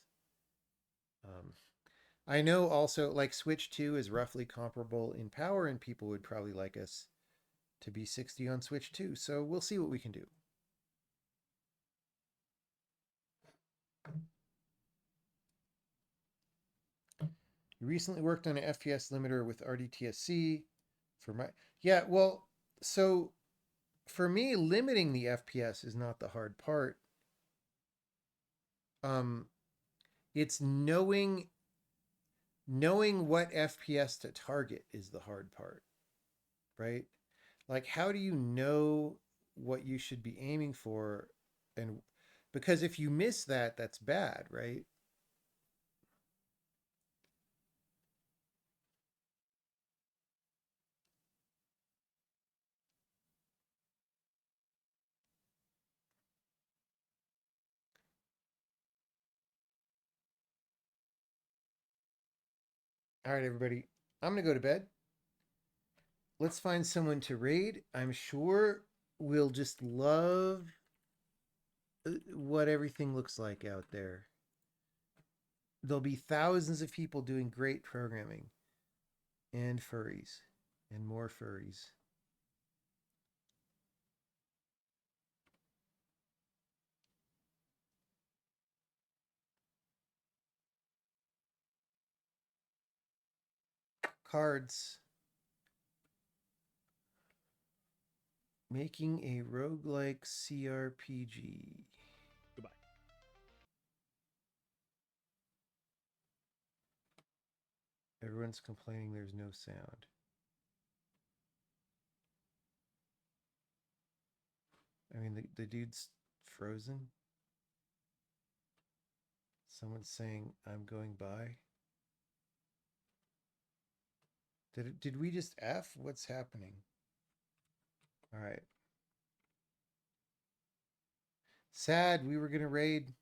I know also like Switch 2 is roughly comparable in power, and people would probably like us to be 60 on Switch 2. So we'll see what we can do. You recently worked on an FPS limiter with RDTSC for my. Yeah, well, so for me, limiting the FPS is not the hard part. It's knowing what FPS to target is the hard part, right? Like, how do you know what you should be aiming for? And because if you miss that, that's bad, right? All right, everybody, I'm going to go to bed. Let's find someone to raid. I'm sure we'll just love what everything looks like out there. There'll be thousands of people doing great programming and furries and more furries. Cards. Making a roguelike CRPG. Goodbye. Everyone's complaining there's no sound. I mean, the dude's frozen. Someone's saying, I'm going by. Did we just F? What's happening? All right. Sad, we were going to raid.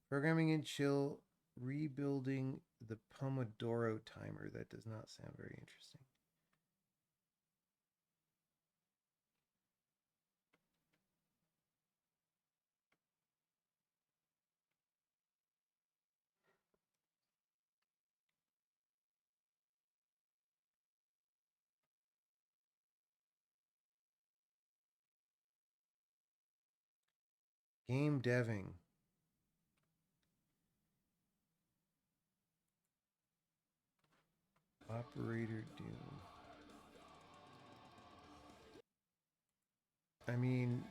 Programming and chill, rebuilding the Pomodoro timer. That does not sound very interesting. Game deving. Operator Doom. I mean,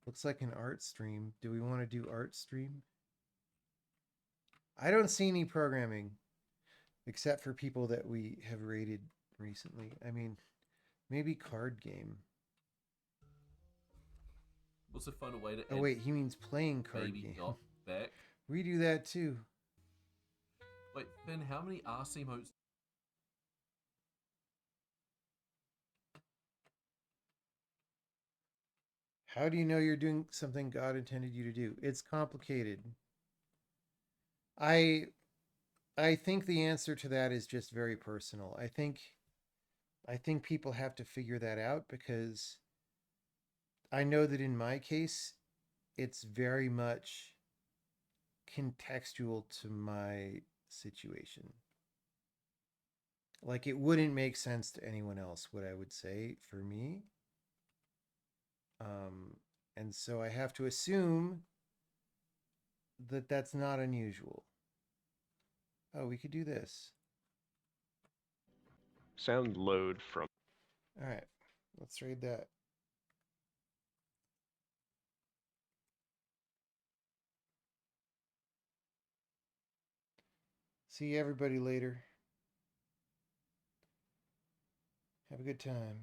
looks like an art stream. Do we want to do art stream? I don't see any programming except for people that we have rated recently. I mean, maybe card game. Also find a way to Oh add wait, he means playing card baby game. dot back. We do that too. Wait, Finn, how many RC modes? How do you know you're doing something God intended you to do? It's complicated. I I think the answer to that is just very personal. I think people have to figure that out because I know that in my case it's very much contextual to my situation. Like it wouldn't make sense to anyone else what I would say for me. And so I have to assume that that's not unusual. Oh, we could do this. Sound load from. All right, let's read that. See everybody later. Have a good time.